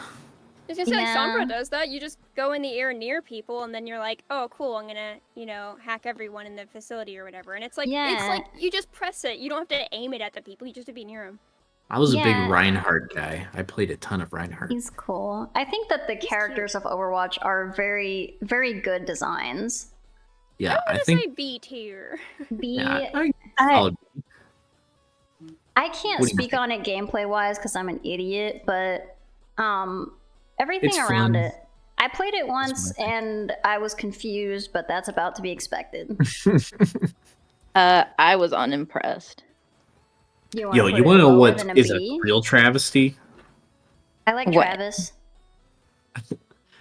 I was gonna say, like, Yeah. Sombra does that. You just go in the air near people, and then you're like, oh, cool, I'm gonna, hack everyone in the facility or whatever. And it's like, Yeah. you just press it. You don't have to aim it at the people. You just have to be near them. I was a big Yeah. Reinhardt guy. I played a ton of Reinhardt. He's cool. I think that the characters of Overwatch are very, very good designs. Yeah, I I want to think. say B tier. B, Yeah, I, I can't What do you speak on it gameplay wise because I'm an idiot, but everything It's around fun. it. I played it once fun. and I was confused, but that's about to be expected. I was unimpressed. You Yo, put you it want to know lower what than a is a B? real travesty? I like What? Travis.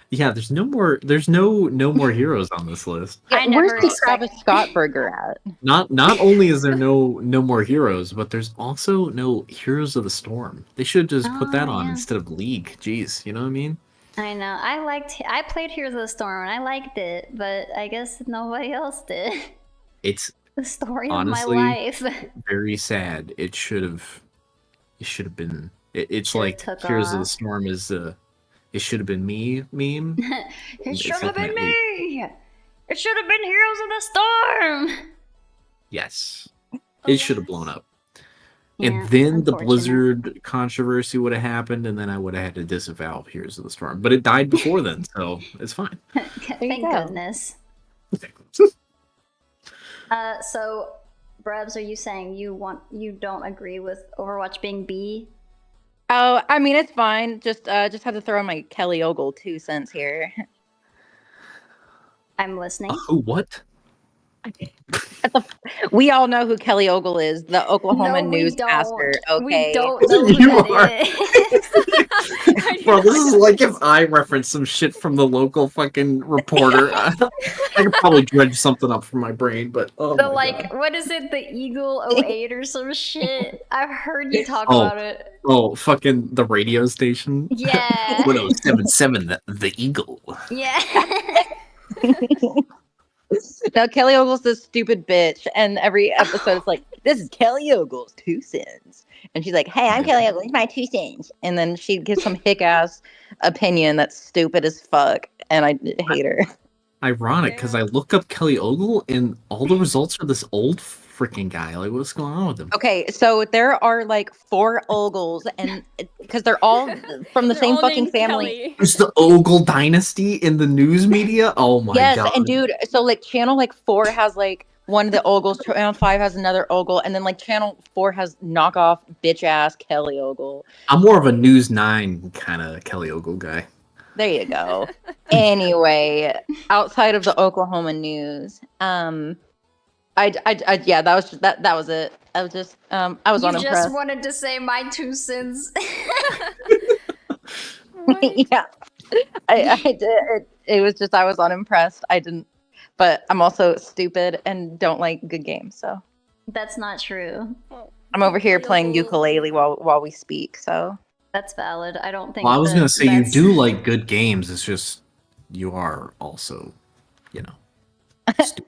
Yeah, there's no more. There's no more heroes on this list. I Where's never the expect- Travis Scott burger at? Not only is there no more heroes, but there's also no Heroes of the Storm. They should just put that Oh, on yeah. instead of League. Jeez, you know what I mean? I know. I played Heroes of the Storm and I liked it, but I guess nobody else did. It's The story Honestly, of my life. very sad. It should have been. It's Should've like took Heroes of the off. Storm is it should have been me meme. It should have been definitely- me. It should have been Heroes of the Storm. Yes, it should have blown up. Yeah, And then the unfortunate. Blizzard controversy would have happened, and then I would have had to disavow Heroes of the Storm. But it died before then, so it's fine. Thank go. goodness. So, Brebs, are you saying you don't agree with Overwatch being B? Oh, I mean it's fine. Just had to throw in my Kelly Ogle 2 cents here. I'm listening. Who? What? We all know who Kelly Ogle is, the Oklahoma No, we newscaster. don't. Okay. We don't know who You that are. is. Bro, this is like if I reference some shit from the local fucking reporter. I could probably dredge something up from my brain, but oh The my God. what is it? The Eagle 08 or some shit. I've heard you talk Oh. about it. Oh, fucking the radio station. Yeah. 1077, the Eagle. Yeah. Now Kelly Ogle's this stupid bitch, and every episode it's like, "This is Kelly Ogle's 2 cents," and she's like, "Hey, I'm Kelly Ogle. It's my 2 cents," and then she gives some hick ass opinion that's stupid as fuck, and I hate her. Ironic, because I look up Kelly Ogle and all the results are this old freaking guy. Like, what's going on with him? Okay, so there are like 4 Ogles, and because they're all from the They're same all fucking named family. Kelly. There's the Ogle dynasty in the news media. Oh my Yes, God. and dude, so like channel like 4 has like one of the Ogles, channel 5 has another Ogle, and then like channel 4 has knockoff bitch ass Kelly Ogle. I'm more of a News 9 kind of Kelly Ogle guy. There you go. Anyway, outside of the Oklahoma news, yeah, that was it. I was just I was You unimpressed. just wanted to say my 2 cents. Yeah, I did. It was just I was unimpressed. I didn't, but I'm also stupid and don't like good games. So That's not true. Well, I'm over here playing Ogle- ukulele while we speak. So That's valid. I don't think. Well, I was that gonna say you that's- do like good games. It's just you are also, stupid.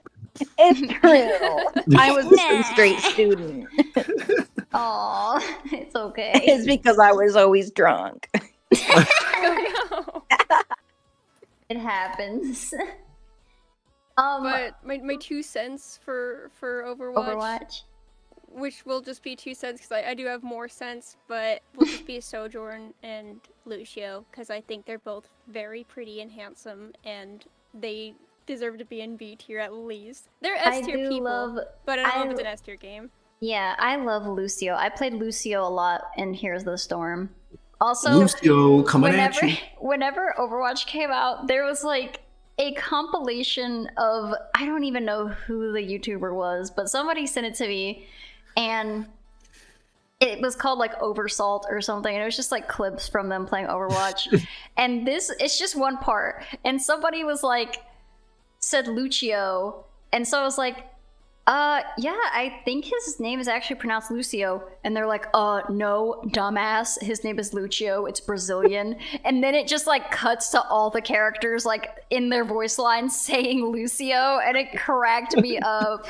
it's true. I was a straight student. Aw, it's okay. It's because I was always drunk. Oh, no. It happens. But my 2 cents for Overwatch. which will just be 2 cents because I do have more sense, but will just be Sojourn and Lucio because I think they're both very pretty and handsome, and they deserve to be in B tier at least. They're I S tier do people, love. but I don't know I- if it's an S tier game. Yeah, I love Lucio. I played Lucio a lot in Here's the Storm. Also, Lucio coming at whenever you. whenever Overwatch came out, there was like a compilation of, I don't even know who the YouTuber was, but somebody sent it to me, and it was called like Oversalt or something, and it was just like clips from them playing Overwatch. And it's just one part, and somebody was like, said Lucio, and so I was like, yeah, I think his name is actually pronounced Lucio. And they're like, no, dumbass, his name is Lucio, it's Brazilian. And then it just like cuts to all the characters like in their voice lines saying Lucio, and it cracked me up.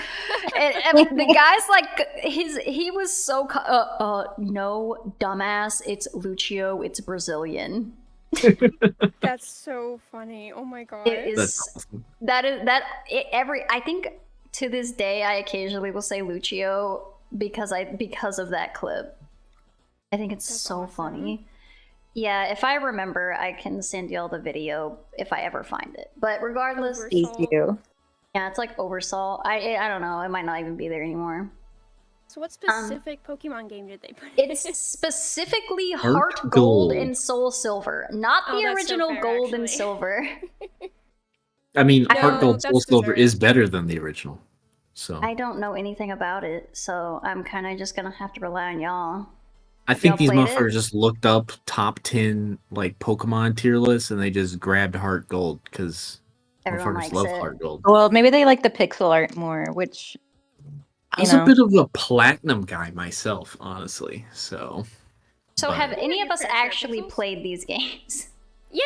And the guy's like, he was so, no, dumbass, it's Lucio, it's Brazilian. That's so funny. Oh my god. It That's is awesome. I think to this day I occasionally will say Lucio because of that clip. I think it's That's so awesome. funny. Yeah, if I remember, I can send y'all the video if I ever find it. But regardless, Over- Thank you. yeah, it's like Oversalt. I don't know. It might not even be there anymore. So what specific Pokemon game did they put It's specifically Heart Heart Gold Gold. and Soul Silver, not Oh, the that's so original fair, Gold and actually. Silver. I mean, No, Heart Gold Soul that's Silver deserved. is better than the original. So I don't know anything about it, so I'm kind of just gonna have to rely on y'all. I think y'all these played motherfuckers it? just looked up top 10 like Pokemon tier lists and they just grabbed Heart Gold because Everyone motherfuckers likes love it. Heart Gold. Well, maybe they like the pixel art more, which I was know. a bit of a platinum guy myself, honestly. So So but- have any Yeah, of us your fair share of actually pixels? played these games? Yeah.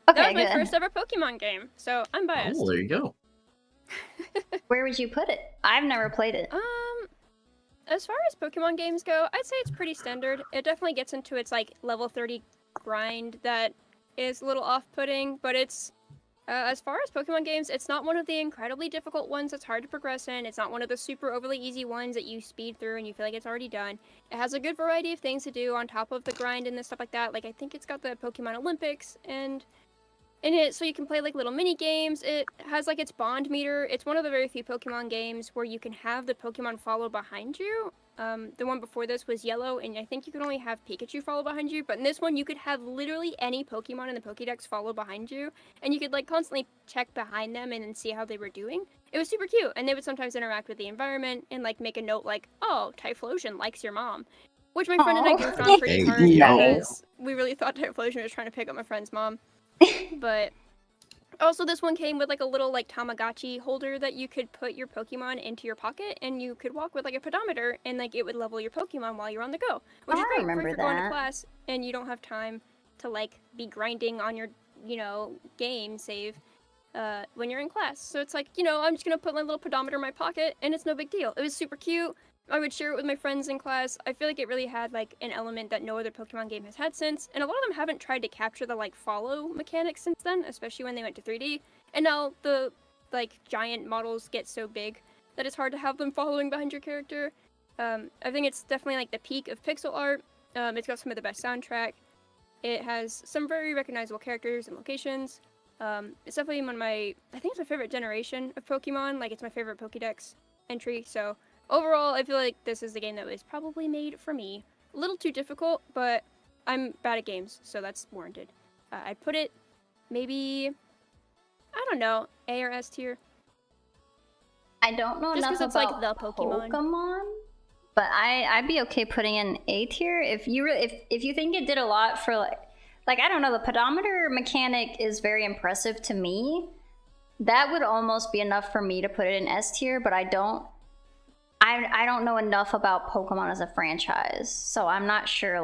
That Okay, was my good. first ever Pokemon game, so I'm biased. Oh, there you go. Where would you put it? I've never played it. As far as Pokemon games go, I'd say it's pretty standard. It definitely gets into its like level 30 grind that is a little off-putting, but it's as far as Pokemon games, it's not one of the incredibly difficult ones that's hard to progress in. It's not one of the super overly easy ones that you speed through and you feel like it's already done. It has a good variety of things to do on top of the grind and stuff like that. Like I think it's got the Pokemon Olympics and in it, so you can play like little mini games. It has like its bond meter. It's one of the very few Pokemon games where you can have the Pokemon follow behind you. The one before this was Yellow, and I think you could only have Pikachu follow behind you. But in this one, you could have literally any Pokemon in the Pokédex follow behind you, and you could like constantly check behind them and then see how they were doing. It was super cute, and they would sometimes interact with the environment and like make a note like, "Oh, Typhlosion likes your mom," which my friend and I Aw. goofed on pretty Hey, hard yo. because we really thought Typhlosion was trying to pick up my friend's mom. But also this one came with like a little like Tamagotchi holder that you could put your Pokemon into your pocket and you could walk with like a pedometer and like it would level your Pokemon while you're on the go. Which is I great for if remember you're going to that. class and you don't have time to like be grinding on your, game save when you're in class. So it's like, I'm just gonna put my little pedometer in my pocket and it's no big deal. It was super cute. I would share it with my friends in class. I feel like it really had like an element that no other Pokemon game has had since, and a lot of them haven't tried to capture the like follow mechanics since then, especially when they went to 3D. And now the like giant models get so big that it's hard to have them following behind your character. I think it's definitely like the peak of pixel art. It's got some of the best soundtrack. It has some very recognizable characters and locations. It's definitely I think it's my favorite generation of Pokemon. Like it's my favorite Pokédex entry. So overall, I feel like this is the game that was probably made for me. A little too difficult, but I'm bad at games, so that's warranted. I'd put it maybe, I don't know, A or S tier. I don't know Just enough 'cause it's, like, about the Pokemon. but I'd be okay putting in A tier if you think it did a lot for like I don't know, the pedometer mechanic is very impressive to me. That would almost be enough for me to put it in S tier, but I don't know enough about Pokemon as a franchise, so I'm not sure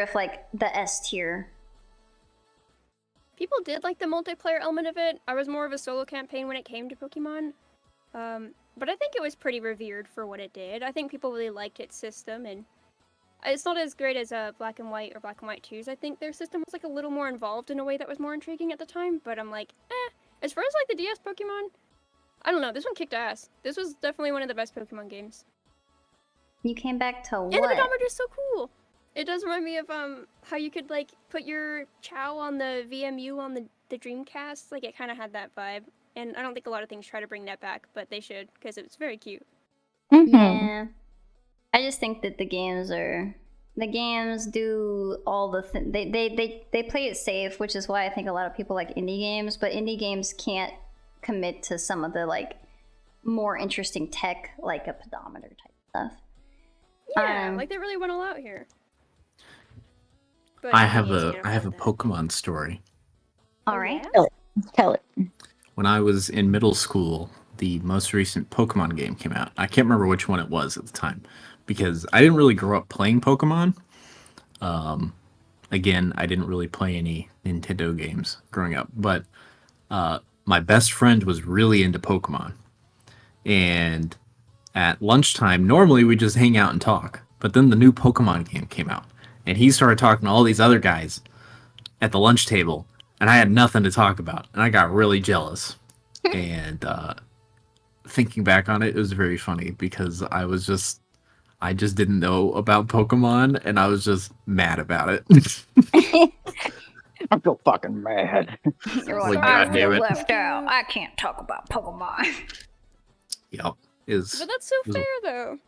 if like the S tier. People did like the multiplayer element of it. I was more of a solo campaign when it came to Pokemon. But I think it was pretty revered for what it did. I think people really liked its system, and it's not as great as Black and White or Black and White 2's. I think their system was like a little more involved in a way that was more intriguing at the time, but I'm like, As far as like the DS Pokemon, I don't know, this one kicked ass. This was definitely one of the best Pokemon games. You came back to And the what? pedometer is so cool. It does remind me of how you could like put your Chow on the VMU on the Dreamcast. Like it kind of had that vibe. And I don't think a lot of things try to bring that back, but they should because it's very cute. Mhm. Yeah. I just think that the games do all the they play it safe, which is why I think a lot of people like indie games, but indie games can't commit to some of the like more interesting tech like a pedometer type stuff. Yeah, like they really went all out here. But I have NES a can't I have a afford that. Pokemon story. All right. Yeah? Tell it. When I was in middle school, the most recent Pokemon game came out. I can't remember which one it was at the time because I didn't really grow up playing Pokemon. Again, I didn't really play any Nintendo games growing up, but my best friend was really into Pokemon. And at lunchtime, normally we just hang out and talk. But then the new Pokemon game came out. and he started talking to all these other guys at the lunch table, and I had nothing to talk about, and I got really jealous. And thinking back on it, it was very funny because I just didn't know about Pokemon, and I was just mad about it. I'm so fucking mad. You're Like, like, God I damn feel it. left out. I can't talk about Pokemon. Yep. But that's so was- fair, though.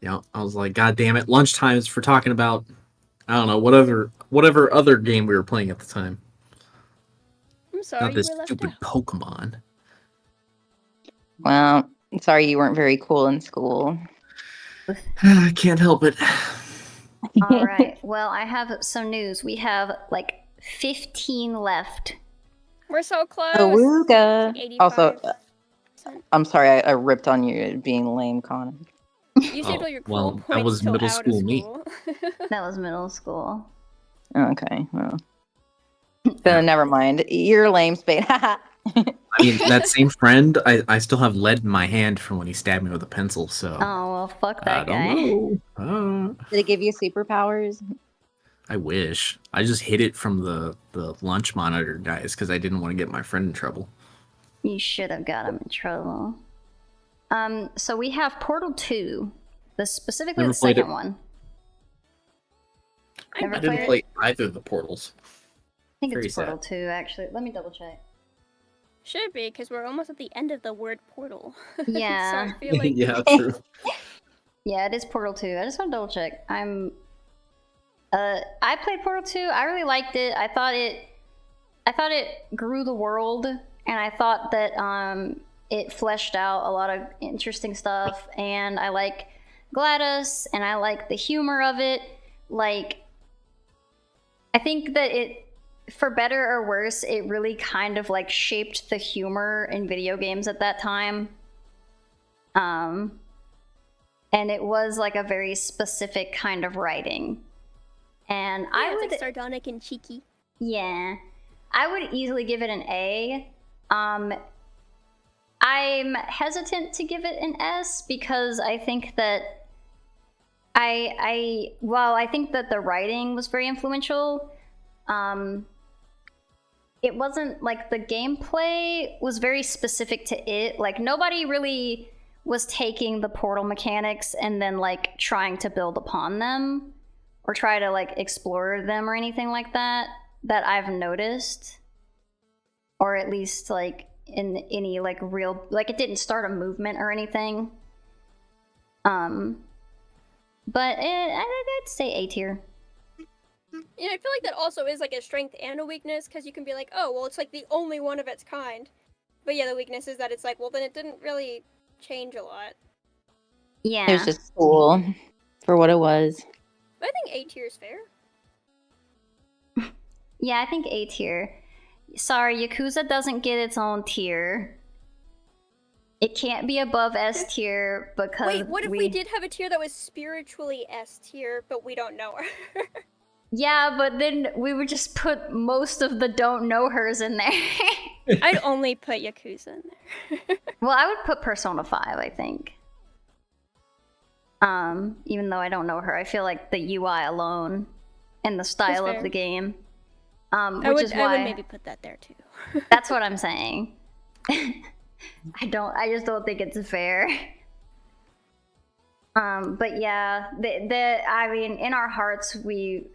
Yeah, I was like, God damn it! Lunchtime is for talking about, I don't know, whatever other game we were playing at the time. I'm sorry Not you this were left stupid out. Pokemon. Well, sorry you weren't very cool in school. I can't help it. All right. Well, I have some news. We have like 15 left. We're so close. Awooga. Like 85%. Also, I'm sorry I ripped on you being lame, Connor. You saved all your cool well, points that was till middle out school of me. school. That was middle school. Okay, well. Then never mind. You're lame, Spade. I mean, that same friend, I still have lead in my hand from when he stabbed me with a pencil, so Oh, well, fuck I that guy. don't know. Did it give you superpowers? I wish. I just hid it from the lunch monitor guys because I didn't want to get my friend in trouble. You should have got him in trouble. So we have Portal 2, specifically Never the played second it. one. I Never I played didn't it? play either of the portals. I think Very it's Portal 2, actually. Let me double check. Should be, because we're almost at the end of the word portal. Yeah. So I feel like yeah, true. Yeah, it is Portal 2. I just want to double check. I played Portal 2. I really liked it. I thought it grew the world, and I thought that it fleshed out a lot of interesting stuff, and I like GLaDOS, and I like the humor of it. Like, I think that it, for better or worse, it really kind of like shaped the humor in video games at that time. And it was like a very specific kind of writing. And I it's would, like sardonic and cheeky. yeah, I would easily give it an A. I'm hesitant to give it an S because I think that while I think that the writing was very influential, it wasn't like the gameplay was very specific to it. Like nobody really was taking the portal mechanics and then like trying to build upon them or try to like explore them or anything like that I've noticed. Or at least like in any like real, like it didn't start a movement or anything. But I'd say A tier. Yeah, I feel like that also is like a strength and a weakness, because you can be like, oh, well, it's like the only one of its kind. But yeah, the weakness is that it's like, well, then it didn't really change a lot. Yeah. It was just cool for what it was. But I think A tier is fair. Yeah, I think A tier. Sorry, Yakuza doesn't get its own tier. It can't be above S tier because Wait, what if we did have a tier that was spiritually S tier, but we don't know her? Yeah, but then we would just put most of the don't know hers in there. I'd only put Yakuza in there. Well, I would put Persona 5, I think. Even though I don't know her, I feel like the UI alone and the style fair. of the game. I Which would is why maybe put that there too. that's what I'm saying. I just don't think it's fair. But yeah, I mean, in our hearts,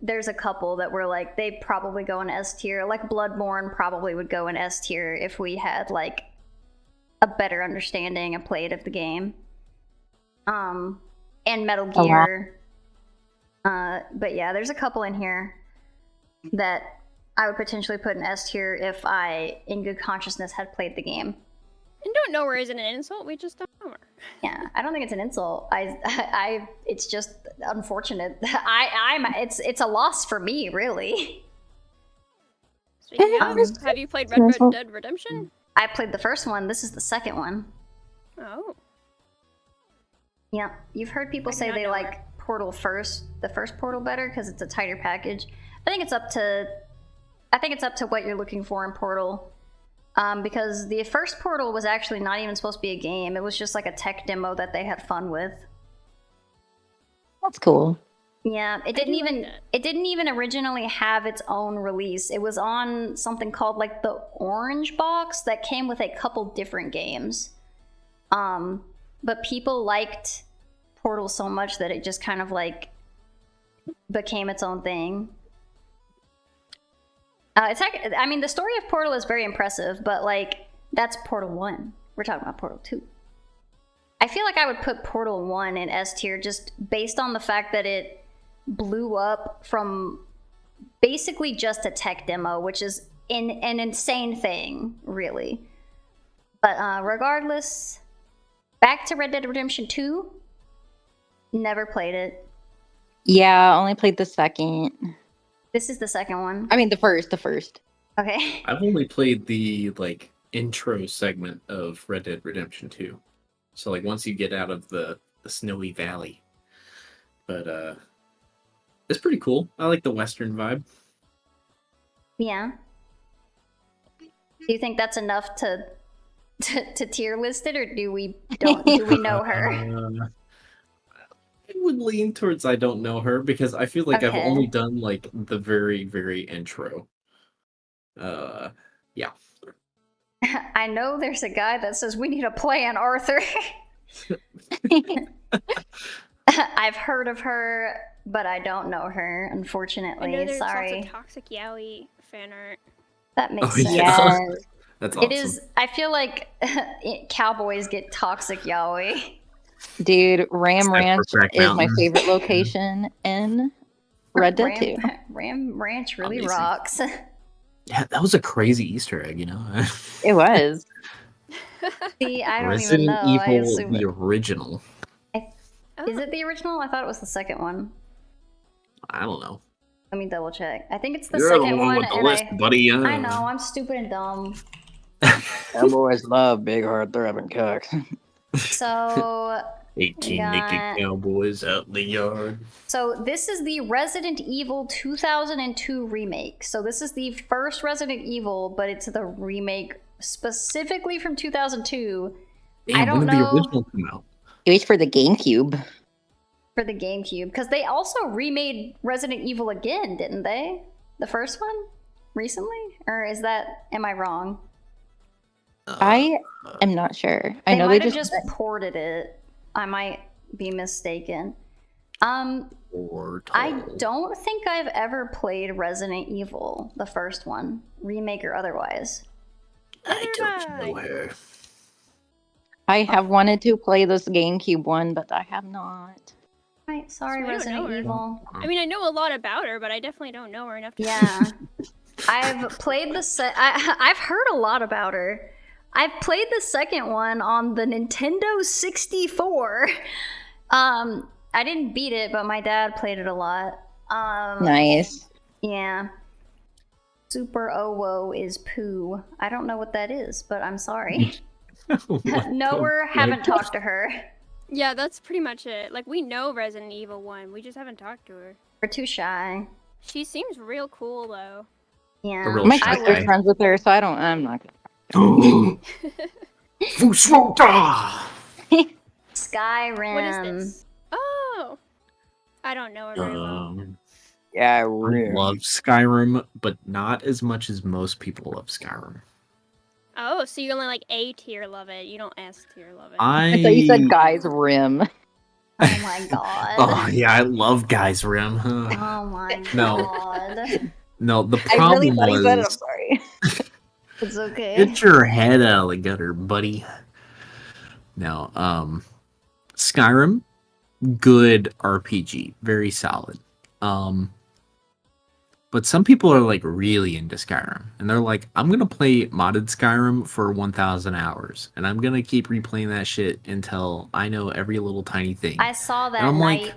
there's a couple that were like, they probably go in S tier. Like Bloodborne probably would go in S tier if we had like a better understanding and played of the game. And Metal Gear. But yeah, there's a couple in here that I would potentially put in S tier if I, in good consciousness, had played the game. And don't know her isn't an insult, we just don't know her. Yeah, I don't think it's an insult. It's just unfortunate. It's a loss for me, really. Speaking of, have you played Red Dead Redemption? I played the first one. This is the second one. Oh. Yeah, you've heard people I did say not they know like that. Portal first, the first Portal better because it's a tighter package. I think it's up to what you're looking for in Portal. Because the first Portal was actually not even supposed to be a game. It was just like a tech demo that they had fun with. That's cool. Yeah, I do like that. it didn't even originally have its own release. It was on something called like the Orange Box that came with a couple different games. But people liked Portal so much that it just kind of like became its own thing. I mean, the story of Portal is very impressive, but like that's Portal 1. We're talking about Portal 2. I feel like I would put Portal 1 in S tier just based on the fact that it blew up from basically just a tech demo, which is an insane thing, really. But regardless, back to Red Dead Redemption 2. Never played it. Yeah, I only played the second. This is the second one. I mean, the first. Okay. I've only played the like intro segment of Red Dead Redemption 2. So like once you get out of the snowy valley. But it's pretty cool. I like the Western vibe. Yeah. Do you think that's enough to tier list it, or do we know her? I would lean towards I don't know her because I feel like I've Okay. only done like the very, very intro. Yeah. I know there's a guy that says we need a plan, Arthur. I've heard of her, but I don't know her, I unfortunately. know there's Sorry. lots of Toxic Yaoi fan art. That makes Oh, sense. yeah. That's awesome. It is. I feel like cowboys get toxic yaoi. Dude, Ram Except for Ranch Crack is my Mountain. favorite location in Red Dead 2. Ram Ranch really Amazing. rocks. Yeah, that was a crazy Easter egg, you know. It was. See, I don't Resident even know. I Evil, assume the original. Is it the original? I thought it was the second one. I don't know. Let me double check. I think it's the You're second the one with the and list, buddy. I know, I'm stupid and dumb. Cowboys love big hard throbbing cocks. So 18 Got- naked cowboys out in the yard. So this is the Resident Evil 2002 remake. So this is the first Resident Evil, but it's the remake specifically from 2002 Damn, don't when did know. the original come out? It was for the GameCube. for the GameCube. Because they also remade Resident Evil again, didn't they? The first one? Recently? Or am I wrong? I am not sure. I They know might they have just just ported it. I might be mistaken. Or I tall. don't think I've ever played Resident Evil, the first one, remake or otherwise. I don't Neither know have I. her. I have wanted to play this GameCube one, but I have not. Right, sorry, So I don't Resident know her. Evil. I mean, I know a lot about her, but I definitely don't know her enough to. Yeah. I've played I've heard a lot about her. I've played the second one on the Nintendo 64. I didn't beat it, but my dad played it a lot. Nice. Yeah. Super Owo is poo. I don't know what that is, but I'm sorry. Know her, haven't talked to her. Yeah, that's pretty much it. Like, we know Resident Evil 1, we just haven't talked to her. We're too shy. She seems real cool, though. Yeah. real My shy sister's guy. friends with her, so I'm not Fusrota! Skyrim. What is this? Oh! I don't know her very well. Yeah, I love Skyrim, but not as much as most people love Skyrim. Oh, so you only like A tier love it. You don't S tier love it. I thought you said guys rim. Oh my god. Oh yeah, I love Guys Rim. Oh my No. god. No, the I really problem thought he said it. I'm was sorry. It's okay. get your head out of the gutter, buddy. No, Skyrim, good RPG, very solid. But some people are like really into Skyrim, and they're like, I'm gonna play modded Skyrim for 1,000 hours, and I'm gonna keep replaying that shit until I know every little tiny thing. I saw that And I'm night. like,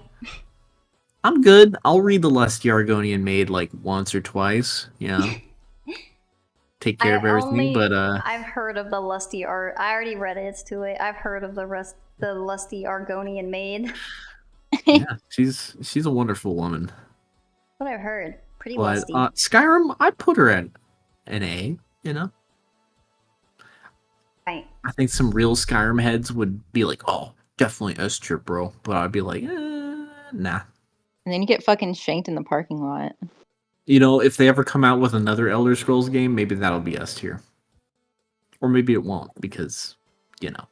I'm good. I'll read the Lusty Argonian Maid like once or twice, you know. Take care of everything, but I've heard of the lusty art. I already read it. It's too late. I've heard of the lusty Argonian maid. yeah, she's a wonderful woman. What I've heard. Pretty But lusty. Skyrim, I'd put her at an A, you know. Right. I think some real Skyrim heads would be like, "Oh, definitely S tier, bro." But I'd be like, nah. And then you get fucking shanked in the parking lot. You know, if they ever come out with another Elder Scrolls game, maybe that'll be S tier. Or maybe it won't, because, you know.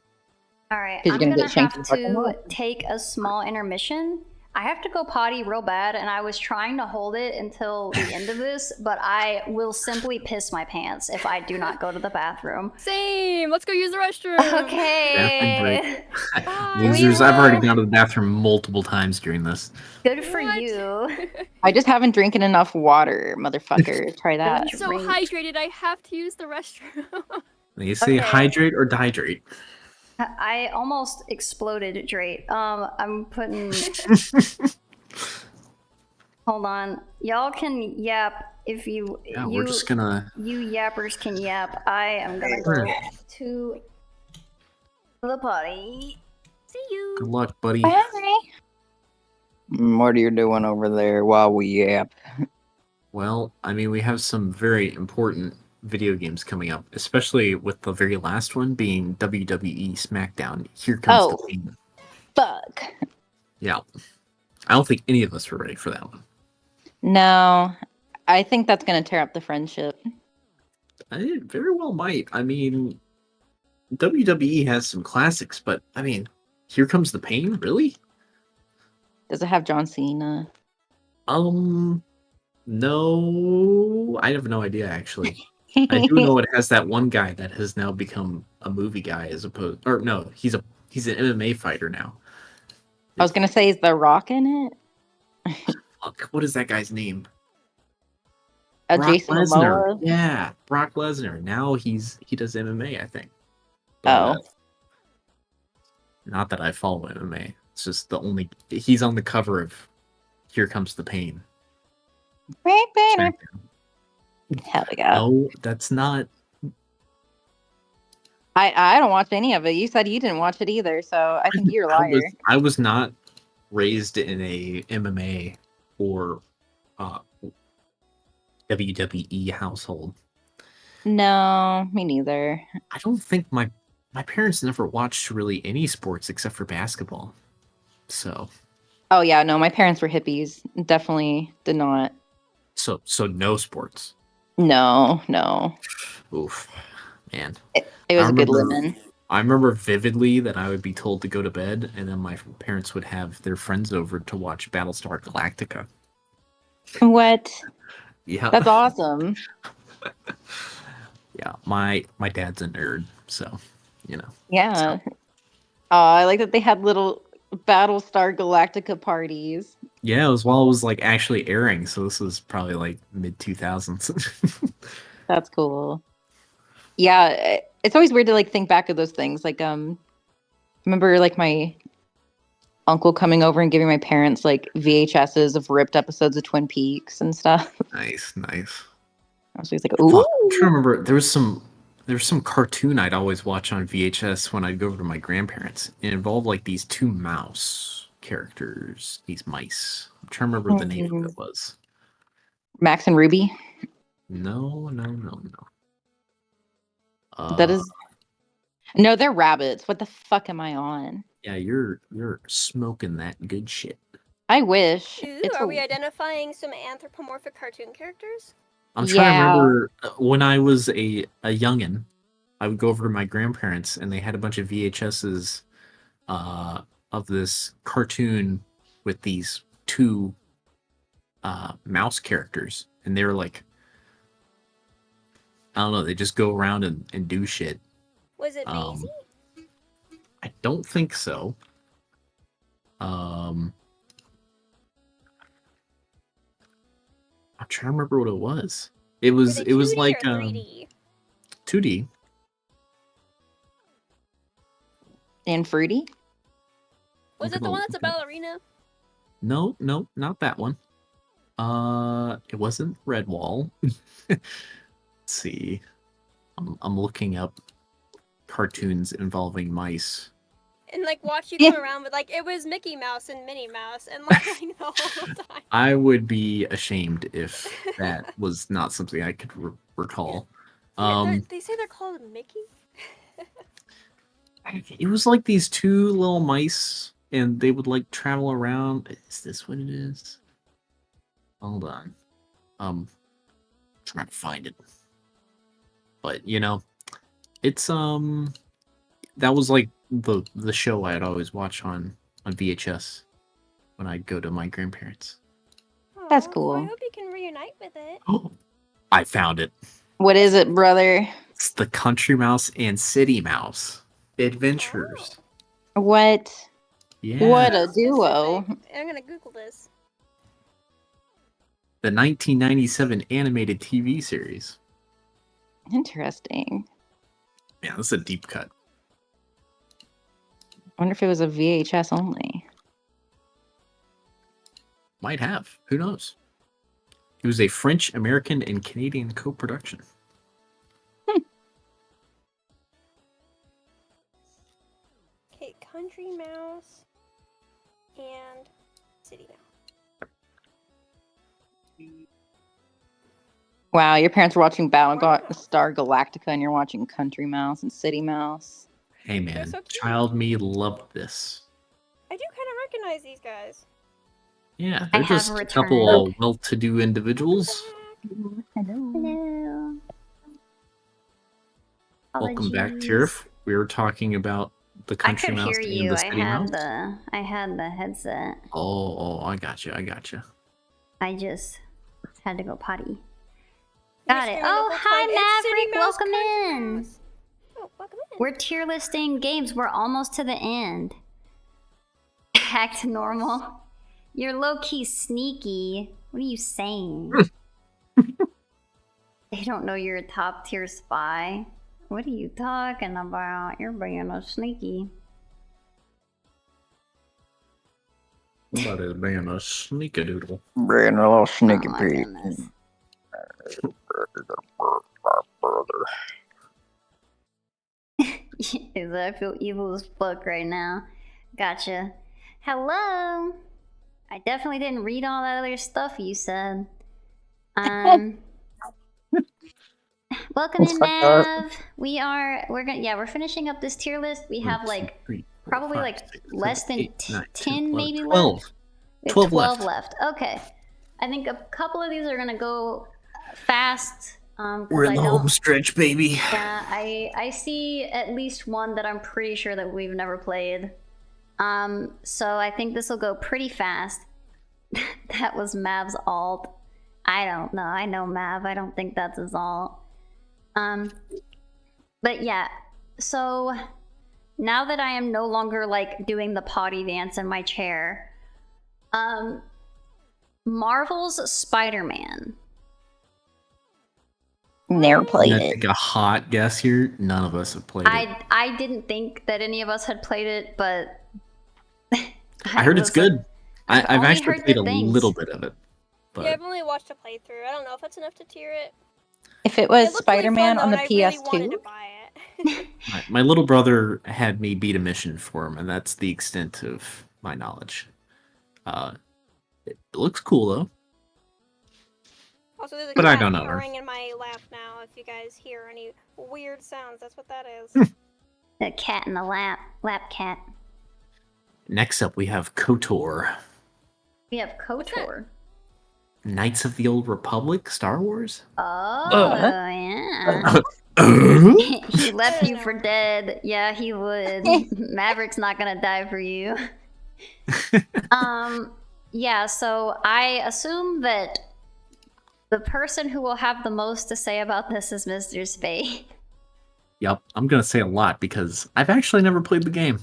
All right, 'Cause I'm you're gonna gonna get shanked in have the parking to lot. take a small intermission. I have to go potty real bad, and I was trying to hold it until the end of this, but I will simply piss my pants if I do not go to the bathroom. Same. Let's go use the restroom. Okay. Losers, I've already gone to the bathroom multiple times during this. Good for What? you. I just haven't drinking enough water, motherfucker. Try that. I'm so Drink. hydrated. I have to use the restroom. They say Okay. hydrate or dehydrate. I almost exploded, Drake. I'm putting. Hold on, y'all can yap if you. Yeah, you we're just gonna. You yappers can yap. I am gonna go to the potty. See you. Good luck, buddy. What are you doing over there while we yap? Well, I mean, we have some very important video games coming up, especially with the very last one being WWE SmackDown. Here comes the Oh. pain. Fuck. Yeah. I don't think any of us were ready for that one. No, I think that's gonna tear up the friendship. It very well might. I mean, WWE has some classics, but I mean, Here Comes the Pain, really? Does it have John Cena? No, I have no idea actually. I do know it has that one guy that has now become a movie guy as opposed, or no, he's an MMA fighter now. I was gonna say, is The Rock in it? Fuck, what is that guy's name? Jason Lesnar. Momoa? Yeah, Brock Lesnar. Now he does MMA, I think. Oh. Not that I follow MMA. It's just he's on the cover of Here Comes the Pain. SmackDown. Hell yeah. No, that's not. I don't watch any of it. You said you didn't watch it either, so I think you're a liar. I was not raised in a MMA or WWE household. No, me neither. I don't think my parents never watched really any sports except for basketball. So. Oh yeah, no, my parents were hippies. Definitely did not. So no sports. No. Oof, man. It was a good living. I remember vividly that I would be told to go to bed, and then my parents would have their friends over to watch Battlestar Galactica. What? Yeah, That's awesome. Yeah, my dad's a nerd, so you know. Yeah. I like that they had little Battlestar Galactica parties. Yeah, it was while it was like actually airing, so this was probably like mid 2000s. That's cool. Yeah, it's always weird to like think back of those things. Like, remember like my uncle coming over and giving my parents like VHSs of ripped episodes of Twin Peaks and stuff. Nice. I was always like, ooh. Fuck, I'm trying to remember. There was some cartoon I'd always watch on VHS when I'd go over to my grandparents. It involved like these two mouse characters, these mice. I'm trying to remember the name of it was. Max and Ruby. No. That is. No, they're rabbits. What the fuck am I on? Yeah, you're smoking that good shit. I wish. Ooh, are we identifying some anthropomorphic cartoon characters? I'm trying to remember when I was a youngin', I would go over to my grandparents and they had a bunch of VHSs of this cartoon with these two mouse characters, and they were like, I don't know, they just go around and do shit. Was it Maisie? I don't think so. I'm trying to remember what it was. It was like 3D? 2D. And Fruity? Was it the one that's a ballerina? No, not that one. It wasn't Redwall. Let's see. I'm looking up cartoons involving mice. And like watch you come around with like it was Mickey Mouse and Minnie Mouse and like I know all the time. I would be ashamed if that was not something I could recall. They say they're called Mickey. It was like these two little mice, and they would like travel around. Is this what it is? Hold on. Trying to find it. But it's that was like the show I'd always watch on VHS when I'd go to my grandparents. That's Aw, cool. I hope you can reunite with it. Oh, I found it. What is it, brother? It's the Country Mouse and City Mouse Adventures. What? Yeah. What a duo. Specific. I'm gonna Google this. The 1997 animated TV series. Interesting. Yeah, this is a deep cut. I wonder if it was a VHS only. Might have. Who knows? It was a French, American, and Canadian co-production. Okay, Country Mouse and City Mouse. Wow, your parents were watching Battlestar Galactica and you're watching Country Mouse and City Mouse. Hey man, so cute. child me loved this. I do kind of recognize these guys. Yeah, I they're have just a returned. couple of well-to-do individuals. Hello. Welcome back, Apologies. Tirf. We were talking about the I Country could Mouse hear and you. the I City Mouse. had the headset. Oh, I got you. I just had to go potty. You Got it. screamed the Oh, whole hi time, "It's City Maverick. Mouse, Welcome Country in. Mouse." Oh, welcome in. We're tier listing games. We're almost to the end. Act normal. You're low key sneaky. What are you saying? They don't know you're a top tier spy. What are you talking about? You're being a sneaky. Somebody being a sneakadoodle. Being a little sneaky Oh my pig. goodness. I feel evil as fuck right now. Gotcha. Hello. I definitely didn't read all that other stuff you said. Welcome in, Mav. We're finishing up this tier list. We have like probably like less than 10 maybe 12. left. We have 12 left. Okay. I think a couple of these are gonna go fast. 'Cause We're in I the don't- home stretch, baby. Yeah, I see at least one that I'm pretty sure that we've never played. So I think this will go pretty fast. That was Mav's alt. I don't know. I know Mav. I don't think that's his alt. But yeah. So now that I am no longer like doing the potty dance in my chair, Marvel's Spider-Man. Never played I it. think a hot guess here. None of us have played it. I didn't think that any of us had played it, but I heard it's good. I've only actually heard played good a things. little bit of it. But Yeah, I've only watched a playthrough. I don't know if that's enough to tier it. If it It was looked really Spider-Man fun, on though, the and I really PS2, wanted to buy it. my little brother had me beat a mission for him, and that's the extent of my knowledge. It looks cool though. Also, there's a But I cat don't know her. purring in my lap now. If you guys hear any weird sounds, that's what that is. The cat in the lap cat. Next up, we have KOTOR, We have KOTOR. Knights of the Old Republic, Star Wars. Oh yeah. He left you for dead. Yeah, he would. Maverick's not gonna die for you. Yeah, so I assume that the person who will have the most to say about this is Mr. Spade. Yep, I'm gonna say a lot because I've actually never played the game.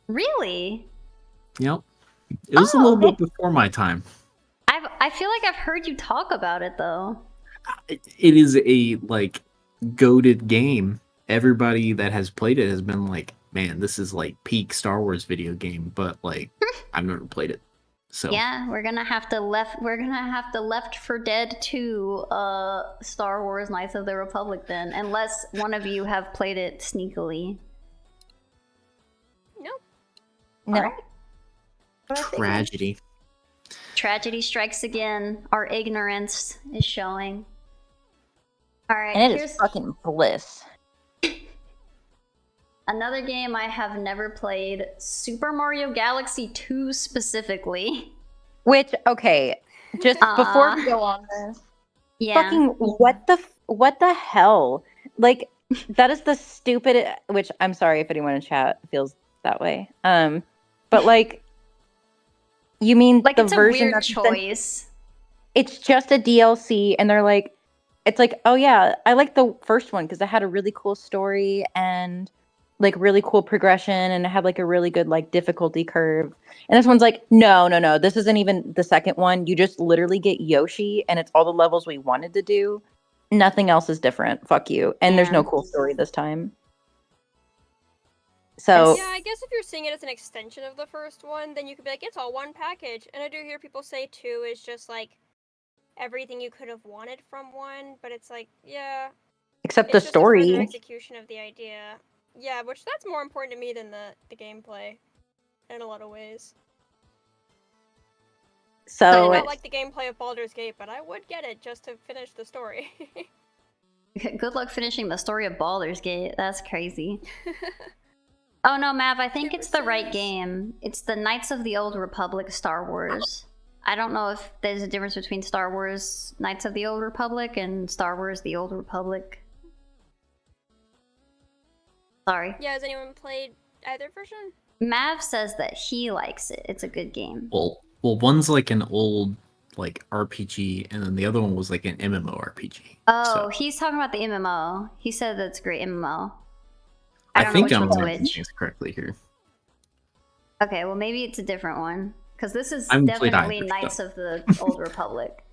Really? Yep, it was a little bit before my time. I feel like I've heard you talk about it though. It is a like goated game. Everybody that has played it has been like, man, this is like peak Star Wars video game, but like I've never played it. So Yeah, we're gonna have to Left 4 Dead 2 Star Wars Knights of the Republic then, unless one of you have played it sneakily. No. no. tragedy. Tragedy strikes again. Our ignorance is showing. Alright, And it here's is fucking bliss. another game I have never played. Super Mario Galaxy 2 specifically. Which, okay, Just before we Aw. go on this, Yeah. fucking what the hell? Like that is the stupid. Which I'm sorry if anyone in chat feels that way. But like, you mean Like the it's a version weird that's choice. it's just a DLC, and they're like, it's like, oh yeah, I like the first one because it had a really cool story and like really cool progression, and it had like a really good like difficulty curve. And this one's like, no, this isn't even the second one. You just literally get Yoshi, and it's all the levels we wanted to do. Nothing else is different. Fuck you. And there's no Yeah. cool story this time. So Yeah, I guess if you're seeing it as an extension of the first one, then you could be like, it's all one package. And I do hear people say 2 is just like everything you could have wanted from 1, but it's like, yeah, except the it's just a further story. execution of the idea. Yeah, which that's more important to me than the gameplay in a lot of ways. I did So not like the gameplay of Baldur's Gate, but I would get it just to finish the story. Good luck finishing the story of Baldur's Gate. That's crazy. Oh no, Mav, I think it's the right game. It's the Knights of the Old Republic Star Wars. I don't know if there's a difference between Star Wars Knights of the Old Republic and Star Wars The Old Republic. Sorry. Yeah, has anyone played either version? Mav says that he likes it. It's a good game. Well, one's like an old like RPG, and then the other one was like an MMORPG. Oh, So, he's talking about the MMO. He said that's a great MMO. I don't know think which I'm one's remembering which. things correctly here. Okay, well maybe it's a different one because this is I haven't played definitely either, Knights so. of the Old Republic.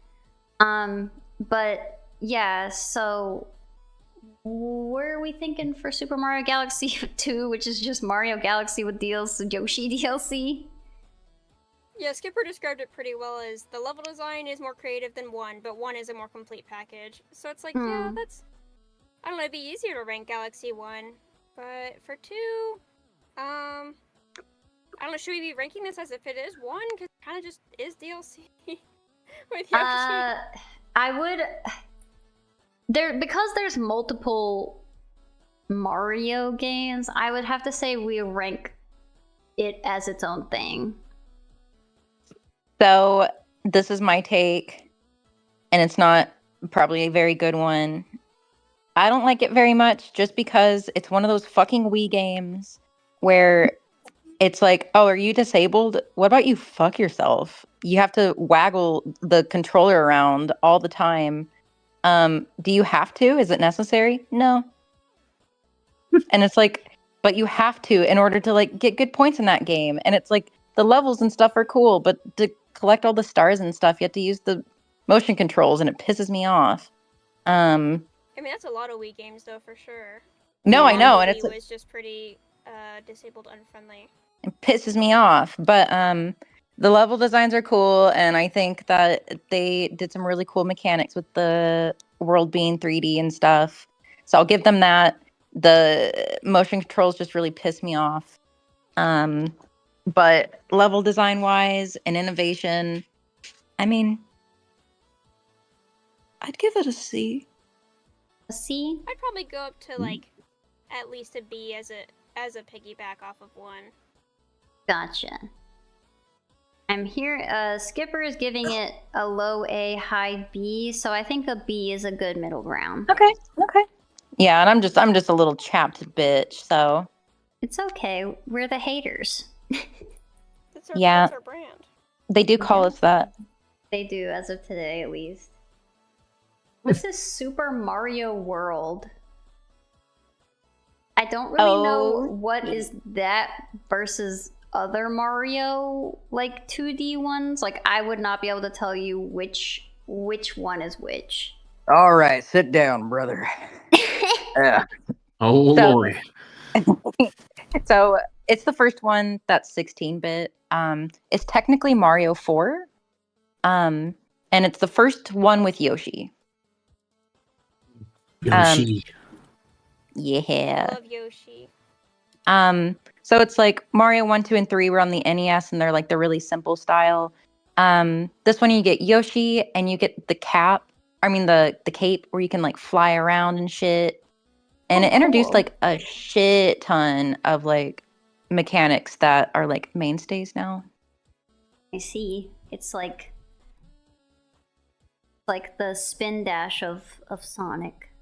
But yeah, so where are we thinking for Super Mario Galaxy 2, which is just Mario Galaxy with DLC, Yoshi DLC? Yeah, Skipper described it pretty well as the level design is more creative than 1, but 1 is a more complete package. So it's like, yeah, that's... I don't know, it'd be easier to rank Galaxy 1. But for 2, I don't know, should we be ranking this as if it is 1? Because it kind of just is DLC with Yoshi. I would... Because there's multiple Mario games, I would have to say we rank it as its own thing. So this is my take, and it's not probably a very good one. I don't like it very much just because it's one of those fucking Wii games where it's like, oh, are you disabled? What about you fuck yourself? You have to waggle the controller around all the time. Do you have to? Is it necessary? No. And it's like, but you have to in order to like get good points in that game. And it's like the levels and stuff are cool, but to collect all the stars and stuff, you have to use the motion controls, and it pisses me off. I mean, that's a lot of Wii games, though, for sure. No, I know, and Wii it's was just pretty disabled unfriendly. it pisses me off. But the level designs are cool, and I think that they did some really cool mechanics with the world being 3D and stuff. So I'll give them that. The motion controls just really piss me off. But level design wise and innovation, I mean, I'd give it a C. A C? I'd probably go up to like at least a B as a piggyback off of 1. Gotcha. I'm here. Skipper is giving it a low A, high B, so I think a B is a good middle ground. Okay. Yeah, and I'm just a little chapped bitch, so It's okay. We're the haters. That's Yeah. our brand. they do call us that. They do, as of today at least. What's this Super Mario World? I don't really know what is that versus other Mario, like 2D ones. Like, I would not be able to tell you which one is which. All right, sit down, brother. Yeah. Oh So- Lord. So it's the first one that's 16-bit. It's technically Mario 4. And it's the first one with Yoshi. Yoshi. Yeah. I love Yoshi. So it's like Mario 1, 2, and 3 were on the NES, and they're like the really simple style. This one you get Yoshi, and you get the the cape where you can like fly around and shit. And it introduced cool. like a shit ton of like mechanics that are like mainstays now. I see. It's like Like the spin dash of Sonic.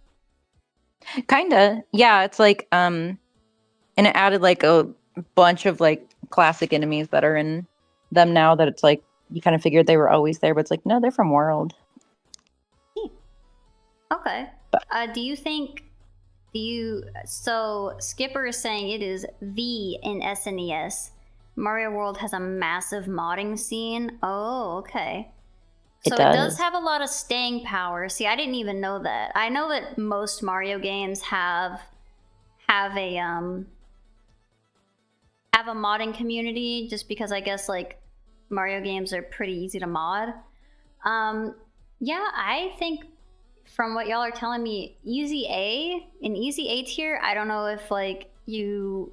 Kinda. Yeah, it's like and it added like a bunch of like classic enemies that are in them now that it's like you kind of figured they were always there, but it's like no, they're from World. Okay. Do you think? So Skipper is saying it is the in SNES. Mario World has a massive modding scene. Oh, okay. So it does have a lot of staying power. See, I didn't even know that. I know that most Mario games have a modding community, just because I guess like Mario games are pretty easy to mod. Yeah, I think from what y'all are telling me, easy A tier. I don't know if like you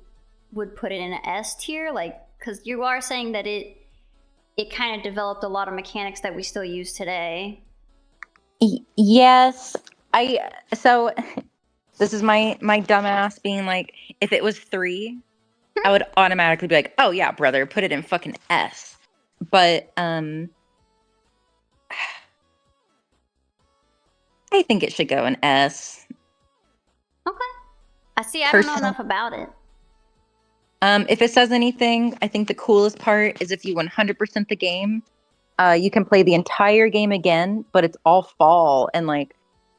would put it in an S tier, like because you are saying that it kind of developed a lot of mechanics that we still use today. Yes, so this is my dumbass being like, if it was 3, I would automatically be like, oh yeah, brother, put it in fucking S. But I think it should go in S. Okay. I see. I don't know enough about it. If it says anything, I think the coolest part is if you 100% the game, you can play the entire game again, but it's all fall and like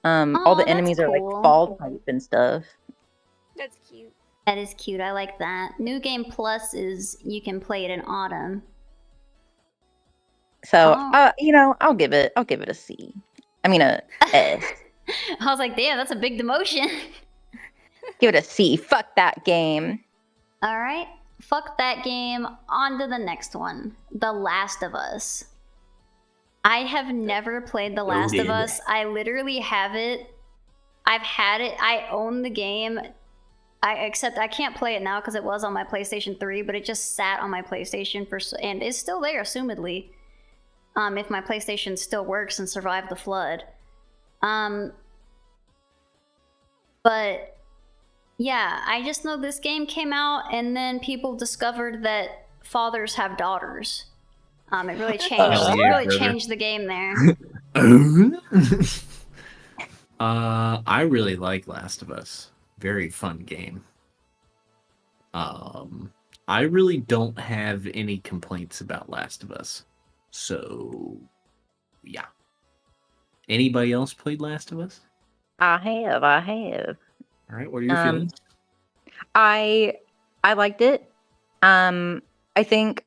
all the enemies are like fall type and stuff. That's cute. That is cute. I like that. New Game Plus is you can play it in autumn. So I'll give it a C. I mean a S. I was like, damn, that's a big demotion. Give it a C. Fuck that game. All right. Fuck that game. On to the next one. The Last of Us. I have never played The Last of Us. I literally have it. I've had it. I own the game. Except I can't play it now because it was on my PlayStation 3, but it just sat on my PlayStation and is still there, assumedly. If my PlayStation still works and survived the flood. But yeah, I just know this game came out and then people discovered that fathers have daughters. It really changed. Changed the game there. I really like Last of Us. Very fun game. I really don't have any complaints about Last of Us. So, yeah. Anybody else played Last of Us? I have. All right, what are your feelings? I liked it. I think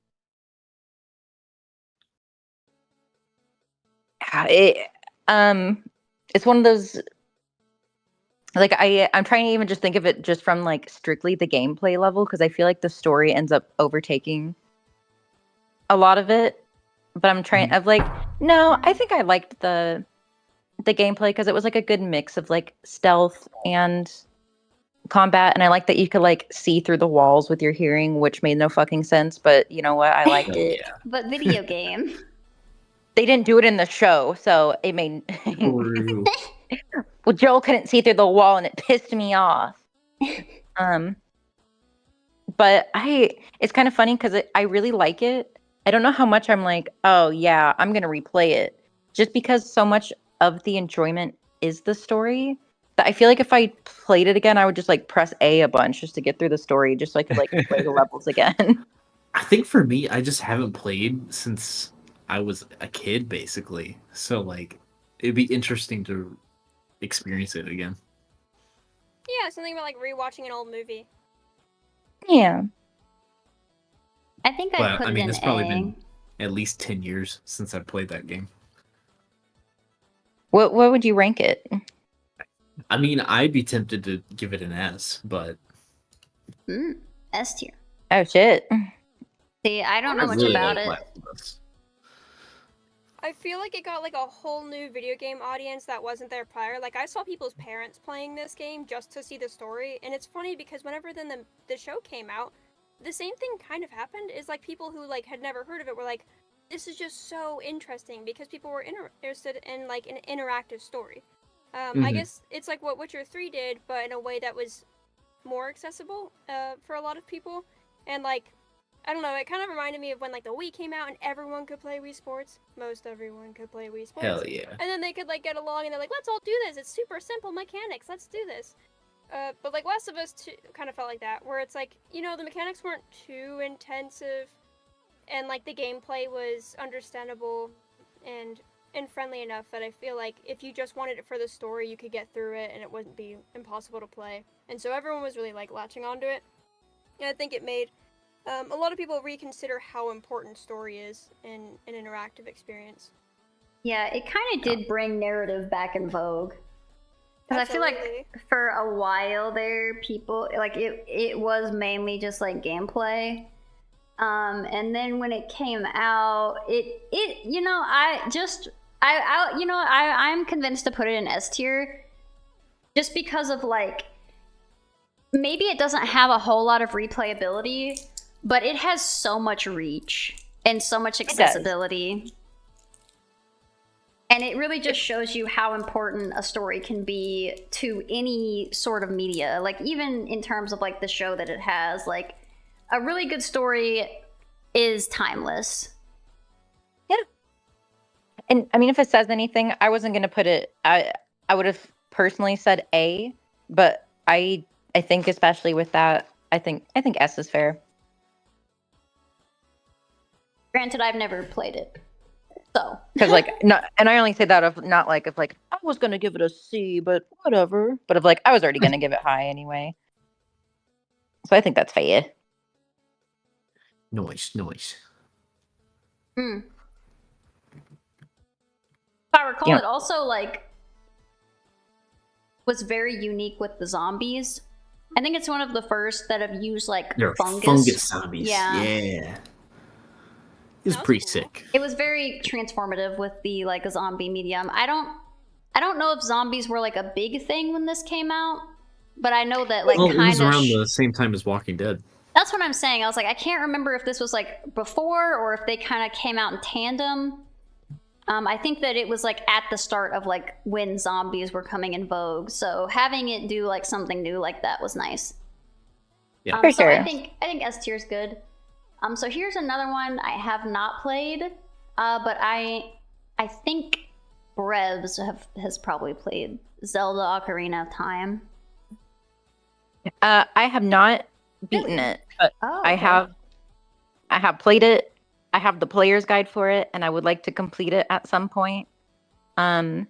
it's one of those, like I'm trying to even just think of it just from like strictly the gameplay level, because I feel like the story ends up overtaking a lot of it. But I'm trying no, I think I liked the gameplay because it was like a good mix of like stealth and combat, and I like that you could like see through the walls with your hearing, which made no fucking sense, but you know what, I liked it. Yeah. But video game. They didn't do it in the show, so it made well, Joel couldn't see through the wall and it pissed me off. But it's kind of funny because I really like it. I don't know how much I'm like, oh yeah, I'm gonna replay it, just because so much of the enjoyment is the story that I feel like if I played it again, I would just like press A a bunch just to get through the story, just so I could like play the levels again. I think for me, I just haven't played since I was a kid, basically. So like, it'd be interesting to experience it again. Yeah, something about like rewatching an old movie. Yeah. I think I'd put it in it's probably A. been at least 10 years since I played that game. What would you rank it? I mean, I'd be tempted to give it an S, but S tier. Oh shit. See, I don't know much about it. I feel like it got like a whole new video game audience that wasn't there prior. Like I saw people's parents playing this game just to see the story, and it's funny because whenever then the show came out, the same thing kind of happened. Is like people who like had never heard of it were like, this is just so interesting because people were interested in like an interactive story. I guess it's like what Witcher 3 did, but in a way that was more accessible for a lot of people. And like I don't know, it kind of reminded me of when like the Wii came out and everyone could play Wii Sports. Most everyone could play Wii Sports. Hell yeah. And then they could like get along and they're like, let's all do this. It's super simple mechanics. Let's do this. But like Last of Us 2 kind of felt like that, where it's like, you know, the mechanics weren't too intensive, and like the gameplay was understandable and friendly enough that I feel like if you just wanted it for the story, you could get through it and it wouldn't be impossible to play. And so everyone was really like latching onto it. And I think it made a lot of people reconsider how important story is in an interactive experience. Yeah, it kind of did bring narrative back in vogue. Because I feel Absolutely. like for a while there, people, like, it was mainly just, like, gameplay. And then when it came out, it you know, I'm convinced to put it in S tier just because of, like, maybe it doesn't have a whole lot of replayability, but it has so much reach and so much accessibility. And it really just shows you how important a story can be to any sort of media. Like, even in terms of, like, the show that it has, like, a really good story is timeless. Yeah. And I mean, if it says anything, I wasn't going to put it, I would have personally said A, but I think especially with that, I think S is fair. Granted, I've never played it. So. Because like, not, and I only say that of not like, if like, I was going to give it a C, but whatever. But of like, I was already going to give it high anyway. So I think that's fair. Nice. If I recall, Yeah. it also, like, was very unique with the zombies. I think it's one of the first that have used, like, They're fungus zombies. Yeah. It was That was pretty cool. sick. It was very transformative with the, like, zombie medium. I don't know if zombies were, like, a big thing when this came out, but I know that, like, Well, it was kind of. around the same time as Walking Dead. That's what I'm saying. I was like, I can't remember if this was, like, before or if they kind of came out in tandem. I think that it was, like, at the start of, like, when zombies were coming in vogue. So having it do, like, something new like that was nice. Yeah. For So sure. I think S tier is good. So here's another one I have not played, but I think Brevs has probably played Zelda Ocarina of Time. I have not beaten it, but Oh, I have played it. I have the player's guide for it, and I would like to complete it at some point. I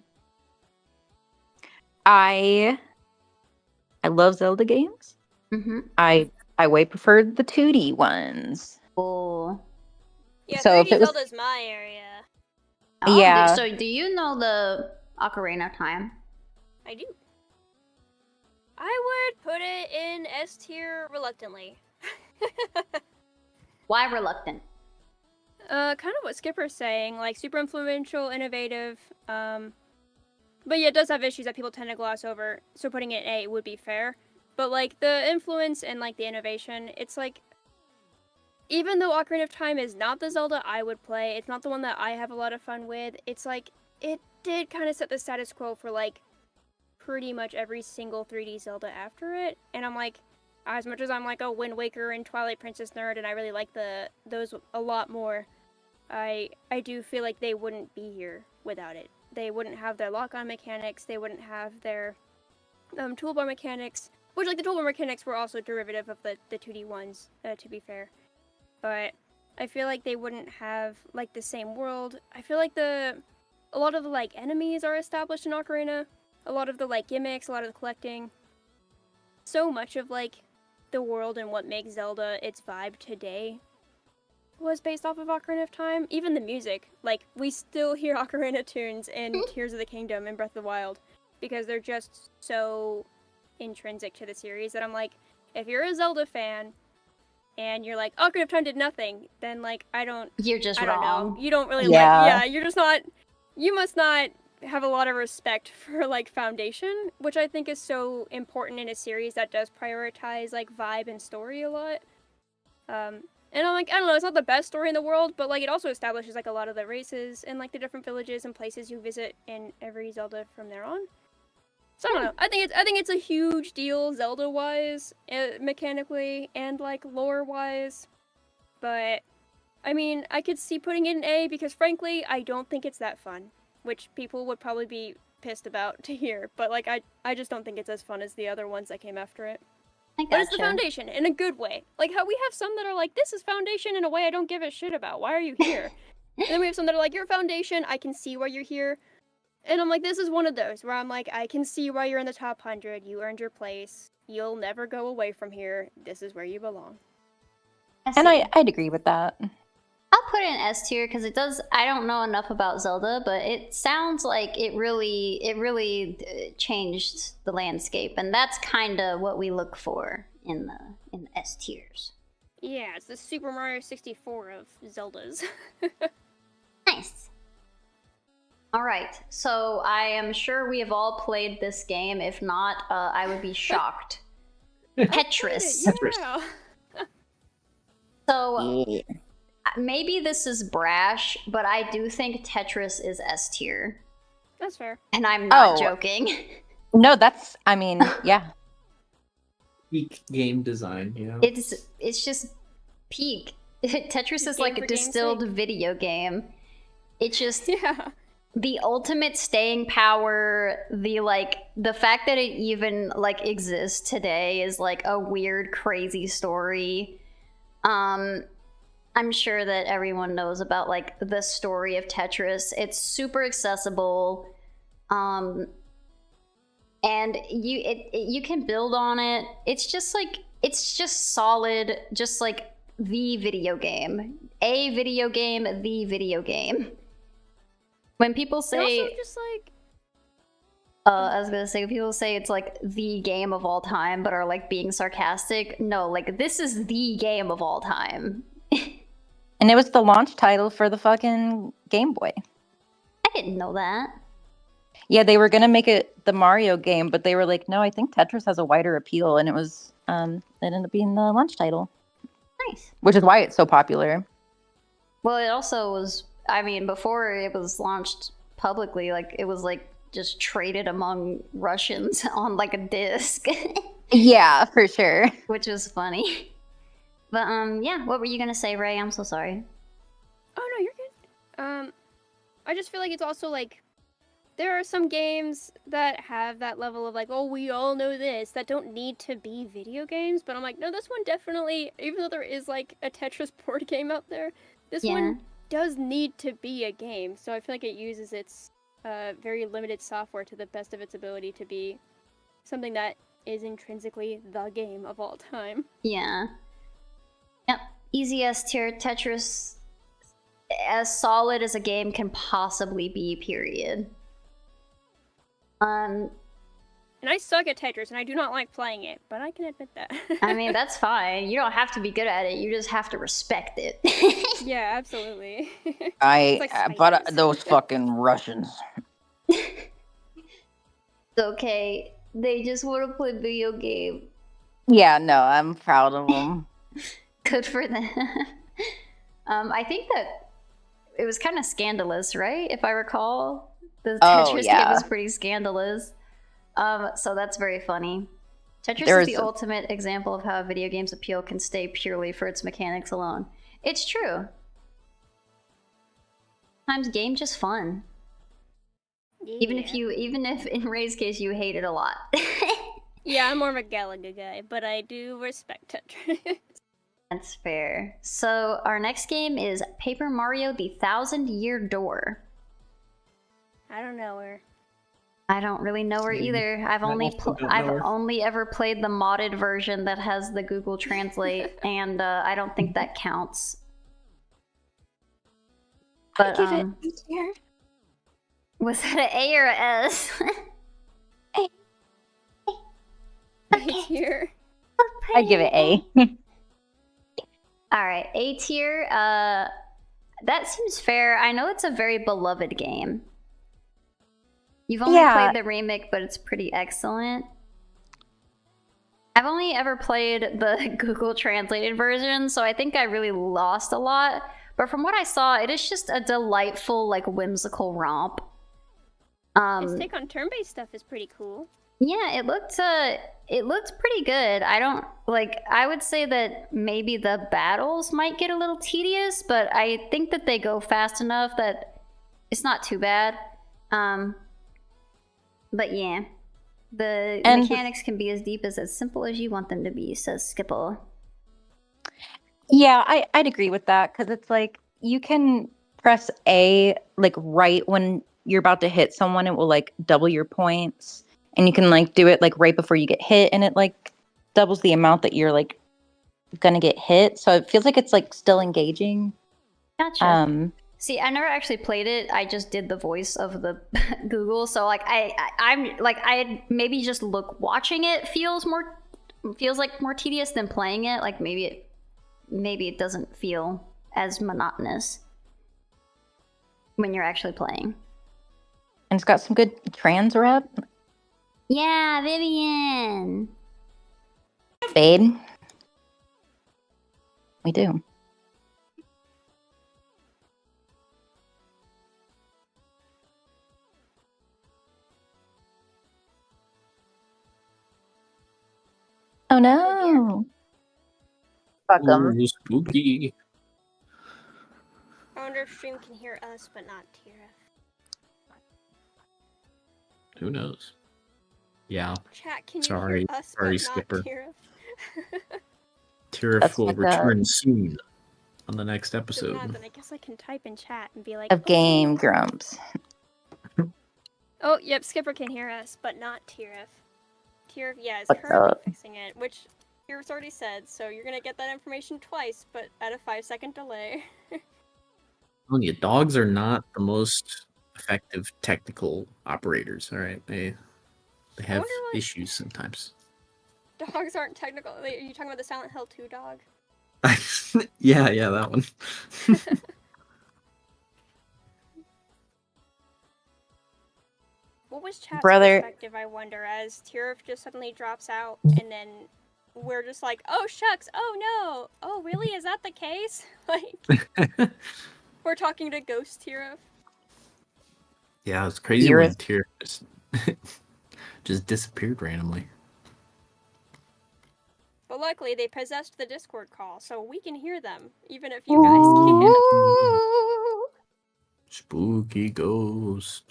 love Zelda games. Mm-hmm. I way preferred the 2D ones. Cool. Yeah, So if 3D it was- Zelda's my area. Oh, Yeah. So do you know the Ocarina of Time? I do. I would put it in S tier reluctantly. Why reluctant? Kind of what Skipper's saying, like super influential, innovative, but yeah, it does have issues that people tend to gloss over, so putting it in A would be fair. But like the influence and like the innovation, it's like, even though Ocarina of Time is not the Zelda I would play, it's not the one that I have a lot of fun with, it's like, it did kind of set the status quo for like pretty much every single 3D Zelda after it, and I'm like, as much as I'm like a Wind Waker and Twilight Princess nerd, and I really like those a lot more, I do feel like they wouldn't be here without it. They wouldn't have their lock-on mechanics, they wouldn't have their toolbar mechanics, which like the toolbar mechanics were also derivative of the 2D ones, to be fair. But I feel like they wouldn't have like the same world. I feel like a lot of the like enemies are established in Ocarina, a lot of the like gimmicks, a lot of the collecting. So much of like the world and what makes Zelda its vibe today was based off of Ocarina of Time. Even the music, like we still hear Ocarina tunes in Tears of the Kingdom and Breath of the Wild because they're just so intrinsic to the series that I'm like, if you're a Zelda fan and you're like, Ocarina of Time did nothing, then like You're just I don't wrong. know. You don't really Yeah. you're just not, you must not have a lot of respect for like foundation, which I think is so important in a series that does prioritize like vibe and story a lot. And I'm like, I don't know, it's not the best story in the world, but like it also establishes like a lot of the races and like the different villages and places you visit in every Zelda from there on. So I don't know. I think it's a huge deal Zelda wise, mechanically and like lore wise. But I mean, I could see putting it in A because frankly, I don't think it's that fun, which people would probably be pissed about to hear. But like, I just don't think it's as fun as the other ones that came after it. But it's the foundation in a good way. Like how we have some that are like, this is foundation in a way I don't give a shit about. Why are you here? And then we have some that are like, you're foundation. I can see why you're here. And I'm like, this is one of those where I'm like, I can see why you're in the top 100. You earned your place. You'll never go away from here. This is where you belong. And I'd agree with that. I'll put it in S tier because it does. I don't know enough about Zelda, but it sounds like it really changed the landscape, and that's kind of what we look for in the S tiers. Yeah, it's the Super Mario 64 of Zeldas. Nice. All right, so I am sure we have all played this game. If not, I would be shocked. Tetris. Yeah. So maybe this is brash, but I do think Tetris is S tier. That's fair. And I'm not joking. No, that's, I mean, yeah. Peak game design, yeah. It's just peak. Tetris is like a distilled video game. It's just the ultimate staying power. The fact that it even like exists today is like a weird, crazy story. I'm sure that everyone knows about like the story of Tetris. It's super accessible, and you can build on it. It's just solid, just like the video game, the video game. When people say, also just like, I was gonna say, people say it's like the game of all time, but are like being sarcastic. No, like this is the game of all time. And it was the launch title for the fucking Game Boy. I didn't know that. Yeah, they were gonna make it the Mario game, but they were like, no, I think Tetris has a wider appeal, and it was it ended up being the launch title. Nice. Which is why it's so popular. Well, it also was, I mean, before it was launched publicly, like it was like just traded among Russians on like a disc. Yeah, for sure. Which was funny. But yeah, what were you gonna say, Ray? I'm so sorry. Oh no, you're good. I just feel like it's also like there are some games that have that level of like, oh, we all know this, that don't need to be video games. But I'm like, no, this one definitely, even though there is like a Tetris board game out there, this one does need to be a game. So I feel like it uses its very limited software to the best of its ability to be something that is intrinsically the game of all time. Yeah. Yep. Easy S tier. Tetris, as solid as a game can possibly be, period. And I suck at Tetris, and I do not like playing it, but I can admit that. I mean, that's fine. You don't have to be good at it. You just have to respect it. Yeah, absolutely. But those fucking Russians. It's okay. They just want to play video game. Yeah, no, I'm proud of them. Good for them. I think that it was kind of scandalous, right? If I recall, the Tetris game was pretty scandalous. So that's very funny. Tetris is the ultimate example of how a video game's appeal can stay purely for its mechanics alone. It's true. Sometimes game just fun. Yeah. Even if in Ray's case you hate it a lot. Yeah, I'm more of a Galaga guy, but I do respect Tetris. That's fair. So our next game is Paper Mario: The 1,000-Year Door. I don't know her. I don't really know her either. I've only ever played the modded version that has the Google Translate, and I don't think that counts. But give it A tier. Was that an A or a S? A. A tier. I give it A. All right, A tier. That seems fair. I know it's a very beloved game. You've only played the remake, but it's pretty excellent. I've only ever played the Google translated version, so I think I really lost a lot. But from what I saw, it is just a delightful, like, whimsical romp. Its take on turn-based stuff is pretty cool. Yeah, it looked pretty good. I don't like I would say that maybe the battles might get a little tedious, but I think that they go fast enough that it's not too bad. But yeah. The And- mechanics can be as deep as simple as you want them to be, says Skipple. Yeah, I'd agree with that because it's like you can press A like right when you're about to hit someone, it will like double your points, and you can like do it like right before you get hit, and it like doubles the amount that you're like gonna get hit. So it feels like it's like still engaging. Gotcha. See, I never actually played it. I just did the voice of the Google. So like I'm like I maybe just watching it feels like more tedious than playing it. Like maybe it doesn't feel as monotonous when you're actually playing. And it's got some good trans rep. Yeah, Vivian. Babe. We do. Oh no. Fuck 'em. Ooh, spooky. I wonder if stream can hear us, but not Tira. Who knows? Yeah. Chat, can you Sorry. hear us, Sorry, but Skipper. not Tira? Tiriff That's will fucked up. return soon on the next If episode. not, then I guess I can type in chat and be like, Of Game Grumps. Oh, yep, Skipper can hear us, but not Tira. Tira, yeah, is What's currently up? fixing it, which Tira's already said, so you're gonna get that information twice, but at a 5-second delay. Telling you, dogs are not the most effective technical operators. All right, they have wonder what- issues sometimes. Dogs aren't technical. Are you talking about the Silent Hill 2 dog? yeah, that one. What was chat's Brother- perspective, I wonder, as Tira just suddenly drops out, and then we're just like, oh shucks, oh no, oh really, is that the case? Like, we're talking to Ghost Tira. Yeah, it's crazy when Tyr just disappeared randomly. But luckily, they possessed the Discord call, so we can hear them, even if you guys can't. Spooky ghost.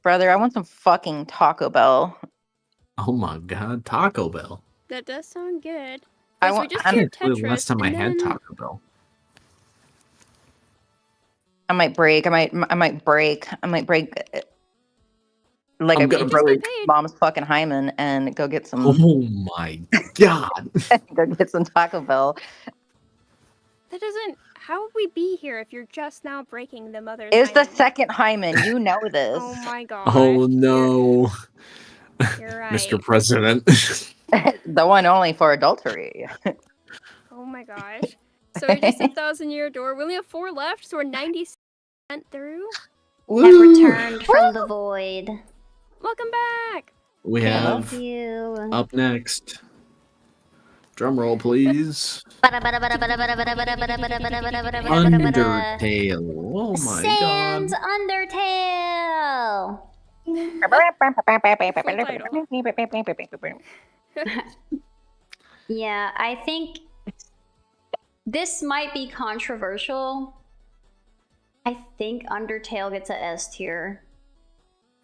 Brother, I want some fucking Taco Bell. Oh my god, Taco Bell. That does sound good. I Yes, we want- just I heard The Tetris, last time I and had then- Taco Bell. I might break. I might break. Like I'm I gonna would just break get paid. mom's fucking hymen and go get some Oh my god. go get some Taco Bell. That doesn't. How would we be here if you're just now breaking the mother's? It's the hymen? second hymen. You know this. Oh my god. Oh no. You're right. Mr. President. The one only for adultery. Oh my gosh. So we just 1,000-year door. We only have 4 left, so we're 90% through. Have returned from the void. Welcome back. We Thank have you. up next. Drum roll, please. Undertale. Oh my Sans god. Undertale. Yeah, I think this might be controversial. I think Undertale gets a S tier.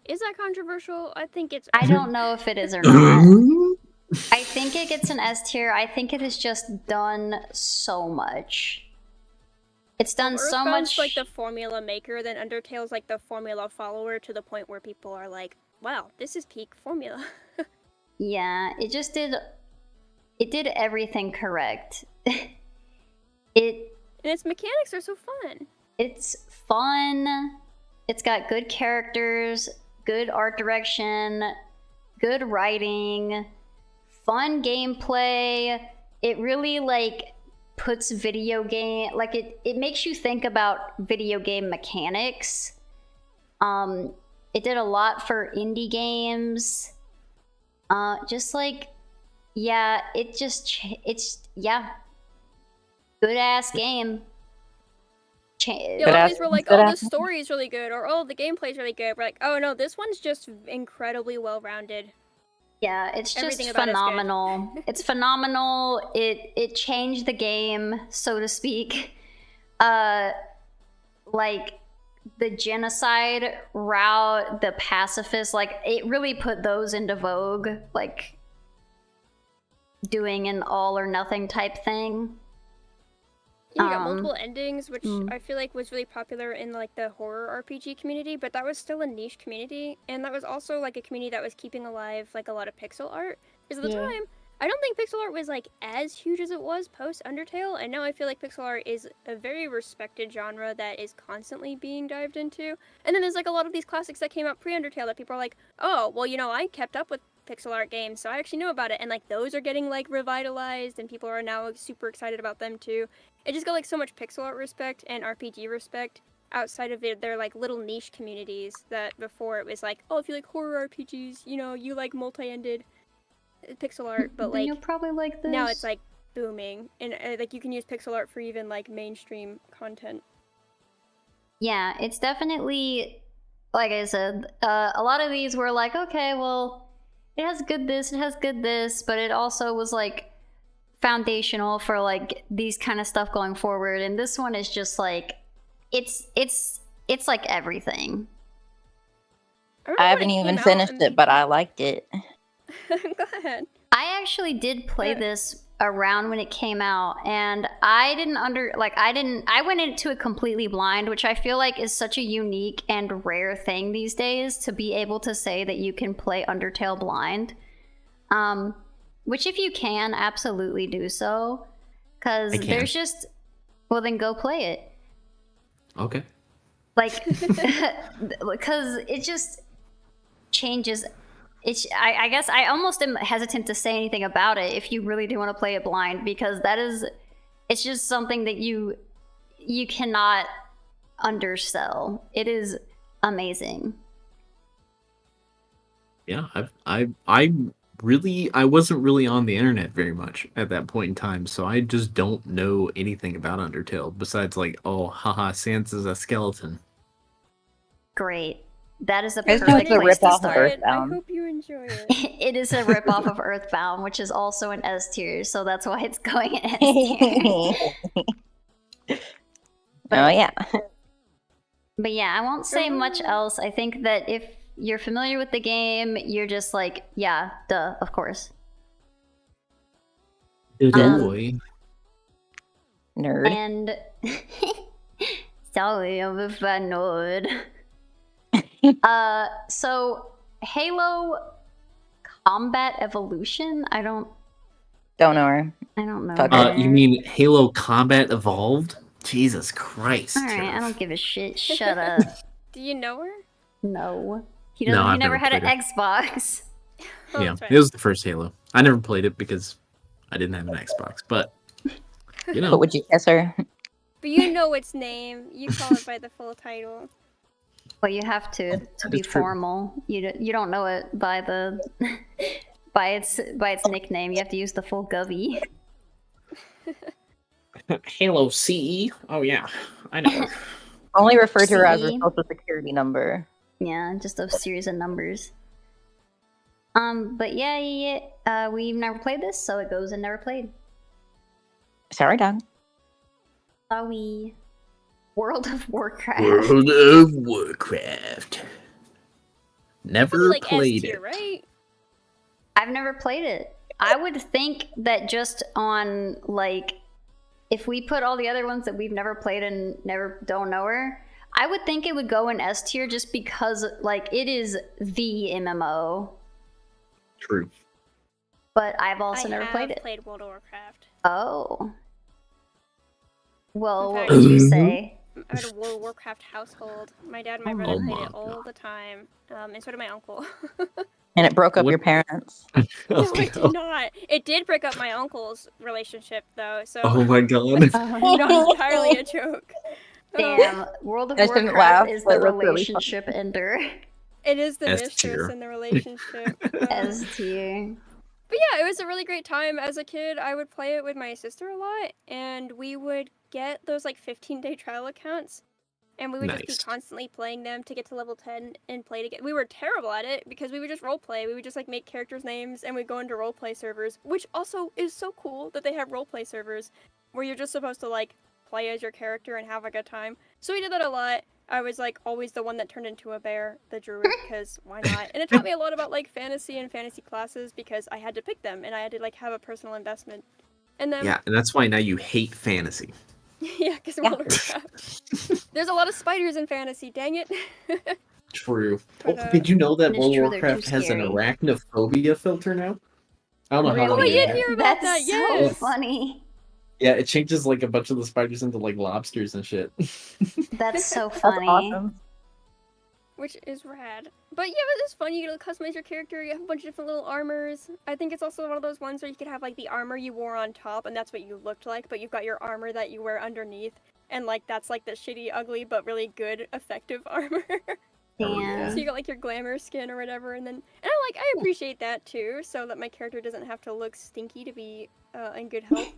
Is that controversial? I think it's. I don't know if it is or not. I think it gets an S tier. I think it has just done so much. It's done so Earthbound's much. like the formula maker, then Undertale's like the formula follower to the point where people are like, wow, this is peak formula. Yeah, it just did. It did everything correct. And its mechanics are so fun. It's fun. It's got good characters, good art direction, good writing, fun gameplay. It really like puts video game like it makes you think about video game mechanics. It did a lot for indie games. Just like yeah, it's good ass game. Yeah, a lot of these were like, oh, the story is really good, or oh, the gameplay is really good. We're like, oh no, this one's just incredibly well rounded. Yeah, it's just Everything about it's good. phenomenal. It's phenomenal. It changed the game, so to speak. Like the genocide route, the pacifist, like it really put those into vogue, like doing an all or nothing type thing. Yeah, you got multiple endings, which mm. I feel like was really popular in like the horror RPG community, but that was still a niche community, and that was also like a community that was keeping alive like a lot of pixel art. Because at the time, I don't think pixel art was like as huge as it was post Undertale, and now I feel like pixel art is a very respected genre that is constantly being dived into. And then there's like a lot of these classics that came out pre Undertale that people are like, oh, well, you know, I kept up with pixel art games, so I actually know about it, and like those are getting like revitalized, and people are now super excited about them too. It just got like so much pixel art respect and RPG respect outside of their like little niche communities that before it was like, oh, if you like horror RPGs, you know, you like multi-ended pixel art, but Then like you'll probably like this. now it's like booming, and like you can use pixel art for even like mainstream content. Yeah, it's definitely, like I said, a lot of these were like, okay, well, it has good this, it has good this, but it also was like foundational for like these kind of stuff going forward. And this one is just like, it's like everything. I haven't even finished it, but I liked it. Go ahead. I actually did play this around when it came out, and I went into it completely blind, which I feel like is such a unique and rare thing these days, to be able to say that you can play Undertale blind. Which if you can, absolutely do so. Because there's just, well then go play it. Okay. Like, because it just changes. I guess I almost am hesitant to say anything about it if you really do want to play it blind, because it's just something that you cannot undersell. It is amazing. Yeah, I wasn't really on the internet very much at that point in time, so I just don't know anything about Undertale besides like, oh, haha, Sans is a skeleton. Great. That is a It's perfect a place to rip-off of start. Earthbound. I hope you enjoy it. It is a ripoff of Earthbound, which is also an S tier, so that's why it's going in S tier. Oh yeah. But yeah, I won't say much else. I think that if you're familiar with the game, you're just like, yeah, duh, of course. Boy. Nerd. And sorry, I'm a fan nerd. So Halo Combat Evolution? I don't Don't know her. know. Okay. You mean Halo Combat Evolved? Jesus Christ. All right, I don't give a shit. Shut up. Do you know her? No. He I've never had an played her. Xbox. Oh, Yeah, that's right. it was the first Halo. I never played it because I didn't have an Xbox, but you know. But would you kiss her? But you know its name. You call it by the full title. Well, you have to be is true. formal. You don't know it by the by its nickname. You have to use the full Govy. Halo CE? Oh yeah, I know. Only refer to her as her See? social security number. Yeah, just a series of numbers. But yeah. We've never played this, so it goes in never played. Sorry, dog. Sorry. World of Warcraft. World of Warcraft. Never Like played S tier, it. right? I've never played it. I would think that just on like, if we put all the other ones that we've never played and don't know her, I would think it would go in S tier just because like it is the MMO. True. But I've also never I played have it. played World of Warcraft. Oh. Well, In what fact- would you say? I had a World of Warcraft household. My dad and my Oh brother my played it all God. the time, and so did my uncle. And it broke up What- your parents. No, Okay. it did not. It did break up my uncle's relationship, though. So Oh my god. not entirely a joke. Damn, World of I shouldn't Warcraft laugh, is but the it was really relationship ender. It is the S mistress tier. in the relationship. S tier. But yeah, it was a really great time. As a kid, I would play it with my sister a lot, and we would get those like 15-day trial accounts. And we would just be Nice. constantly playing them to get to level 10 and play together. We were terrible at it because we would just roleplay. We would just like make characters' names and we'd go into roleplay servers, which also is so cool that they have roleplay servers where you're just supposed to like play as your character and have a good time. So we did that a lot. I was like always the one that turned into a bear, the druid, because why not? And it taught me a lot about like fantasy and fantasy classes because I had to pick them and I had to like have a personal investment. And then Yeah, and that's why now you hate fantasy. yeah, because Yeah. World of Warcraft. There's a lot of spiders in fantasy, dang it. True. But, Oh, did you know that It's World of true, they're too Warcraft has an scary. arachnophobia filter now? I don't know how Oh, long I it did had. hear about That's that, so yes. funny. Yeah, it changes like a bunch of the spiders into like lobsters and shit. That's so That's funny. awesome. Which is rad. But yeah, but it's fun. You get to customize your character. You have a bunch of different little armors. I think it's also one of those ones where you could have like the armor you wore on top, and that's what you looked like. But you've got your armor that you wear underneath, and like that's like the shitty, ugly, but really good, effective armor. Oh, Damn. yeah. So you got like your glamour skin or whatever, and I appreciate that too, so that my character doesn't have to look stinky to be in good health.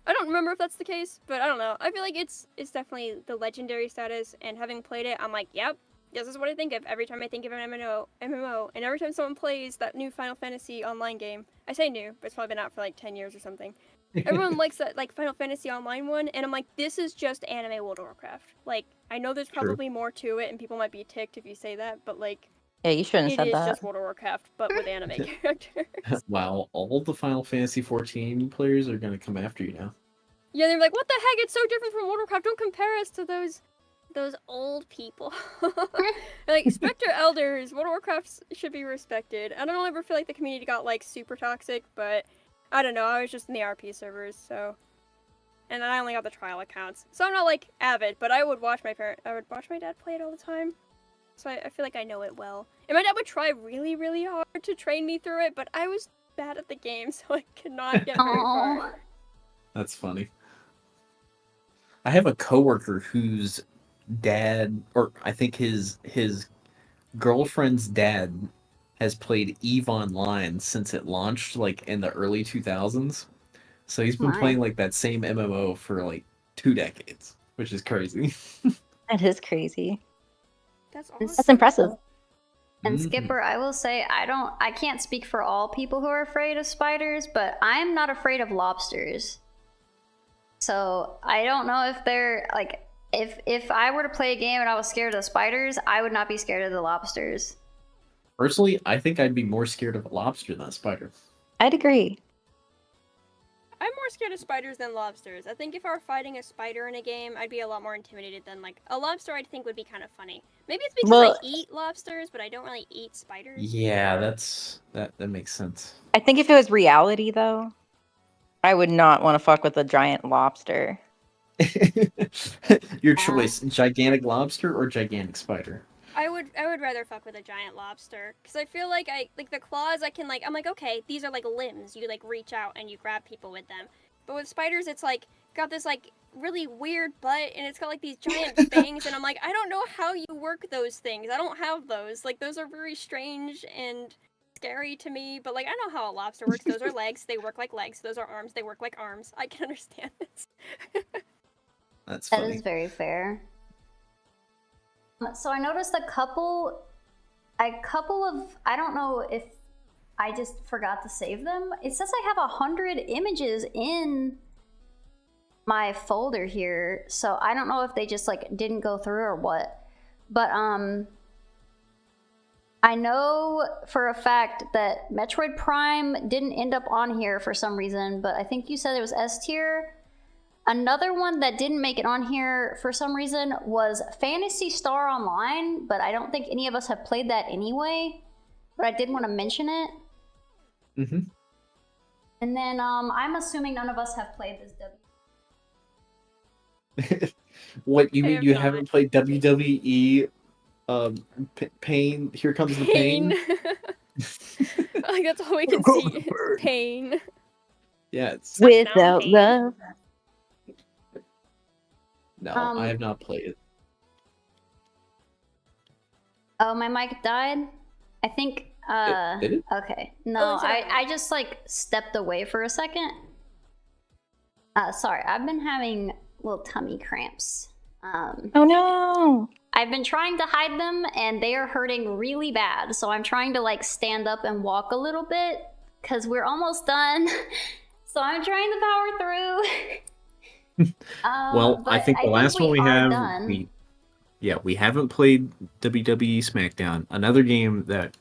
I don't remember if that's the case, but I don't know. I feel like it's definitely the legendary status, and having played it, I'm like, yep, this is what I think of every time I think of an MMO, and every time someone plays that new Final Fantasy online game. I say new, but it's probably been out for like 10 years or something. Everyone likes that like Final Fantasy online one, and I'm like, this is just anime World of Warcraft. Like, I know there's True. probably more to it, and people might be ticked if you say that, but like, Yeah, you shouldn't have it said is that. just World of Warcraft, but with anime characters. Wow, all the Final Fantasy 14 players are gonna come after you now. Yeah, they're like, what the heck? It's so different from World of Warcraft. Don't compare us to those old people. Like, Spectre Elders, World of Warcraft should be respected. I don't ever feel like the community got, like, super toxic, but I don't know. I was just in the RP servers, so. And then I only got the trial accounts. So I'm not, like, avid, but I would watch my dad play it all the time. So I feel like I know it well. And my dad would try really, really hard to train me through it, but I was bad at the game, so I could not get very Aw. far. That's funny. I have a coworker whose dad, or I think his girlfriend's dad, has played EVE Online since it launched, like in the early 2000s. So he's been My. playing like that same MMO for like 2 decades, which is crazy. That is crazy. That's It's- awesome. That's impressive. And Mhm. Skipper, I will say I can't speak for all people who are afraid of spiders, but I'm not afraid of lobsters. So I don't know if they're like if I were to play a game and I was scared of the spiders, I would not be scared of the lobsters. Personally, I think I'd be more scared of a lobster than a spider. I'd agree. I'm more scared of spiders than lobsters. I think if I were fighting a spider in a game, I'd be a lot more intimidated than like a lobster. I think would be kind of funny. Maybe it's because Well- I eat lobsters, but I don't really eat spiders. Yeah, that makes sense. I think if it was reality, though, I would not want to fuck with a giant lobster. Your choice: gigantic lobster or gigantic spider. I would rather fuck with a giant lobster because I feel like the claws I'm like, okay, these are like limbs. You like reach out and you grab people with them. But with spiders, it's like got this like really weird butt and it's got like these giant fangs and I'm like, I don't know how you work those things. I don't have those. Like those are very strange and scary to me. But like I know how a lobster works. Those are legs. They work like legs. Those are arms. They work like arms. I can understand this. That's That funny. is very fair. So I noticed a couple of, I don't know if I just forgot to save them. It says I have 100 images in my folder here, so I don't know if they just like didn't go through or what. But I know for a fact that Metroid Prime didn't end up on here for some reason, but I think you said it was S tier. Another one that didn't make it on here for some reason was Phantasy Star Online, but I don't think any of us have played that anyway. But I did want to mention it. Mm-hmm. And then I'm assuming none of us have played this What you I mean have you not. haven't played WWE? Pain. Here comes the pain. Like that's all we can see. Is pain. Yeah, it's Without pain. love. no, Um, I have not played it. Oh, my mic died? I think, Did it? okay. No, it's not. I just like stepped away for a second. Sorry, I've been having little tummy cramps. Oh no. I've been trying to hide them, and they are hurting really bad. So I'm trying to like stand up and walk a little bit because we're almost done. So I'm trying to power through. Well, I but think the last one we are have, done. we haven't played WWE SmackDown. Another game that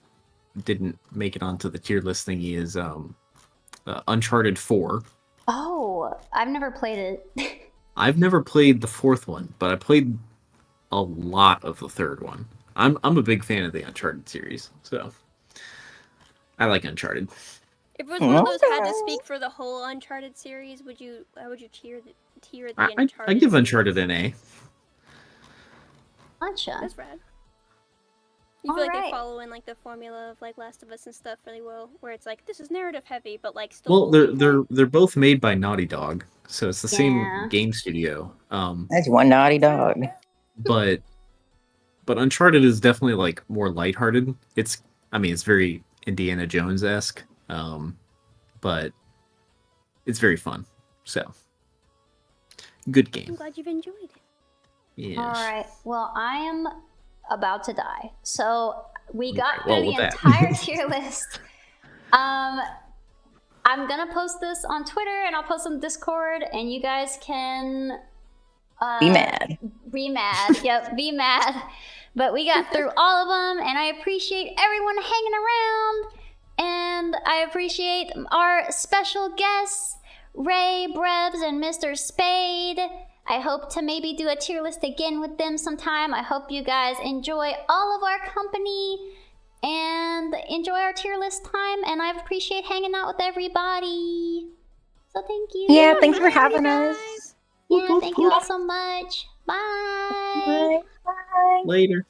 didn't make it onto the tier list thingy is Uncharted 4. Oh, I've never played it. I've never played the fourth one, but I played a lot of the third one. I'm a big fan of the Uncharted series, so I like Uncharted. If it was one of those had to speak for the whole Uncharted series, how would you tier the Uncharted? I give series? Uncharted an A. Gotcha. That's rad. You feel like Alright. they follow in like the formula of like Last of Us and stuff really well, where it's like this is narrative heavy, but like still. Well, they're both made by Naughty Dog, so it's the Yeah. same game studio. That's one naughty dog. But Uncharted is definitely like more lighthearted. It's very Indiana Jones-esque, but it's very fun. So good I'm game. glad you've enjoyed it. Yes. All right. Well, I am about to die. So we got well, through with the that. entire tier list. I'm gonna post this on Twitter and I'll post on Discord, and you guys can Be mad. Be mad. Yep, be mad. But we got through all of them, and I appreciate everyone hanging around. And I appreciate our special guests, Ray, Brebs, and Mr. Spade. I hope to maybe do a tier list again with them sometime. I hope you guys enjoy all of our company and enjoy our tier list time. And I appreciate hanging out with everybody. So thank you. Yeah, thanks for having us. Yeah, thank you all so much. Bye. Bye. Bye. Later.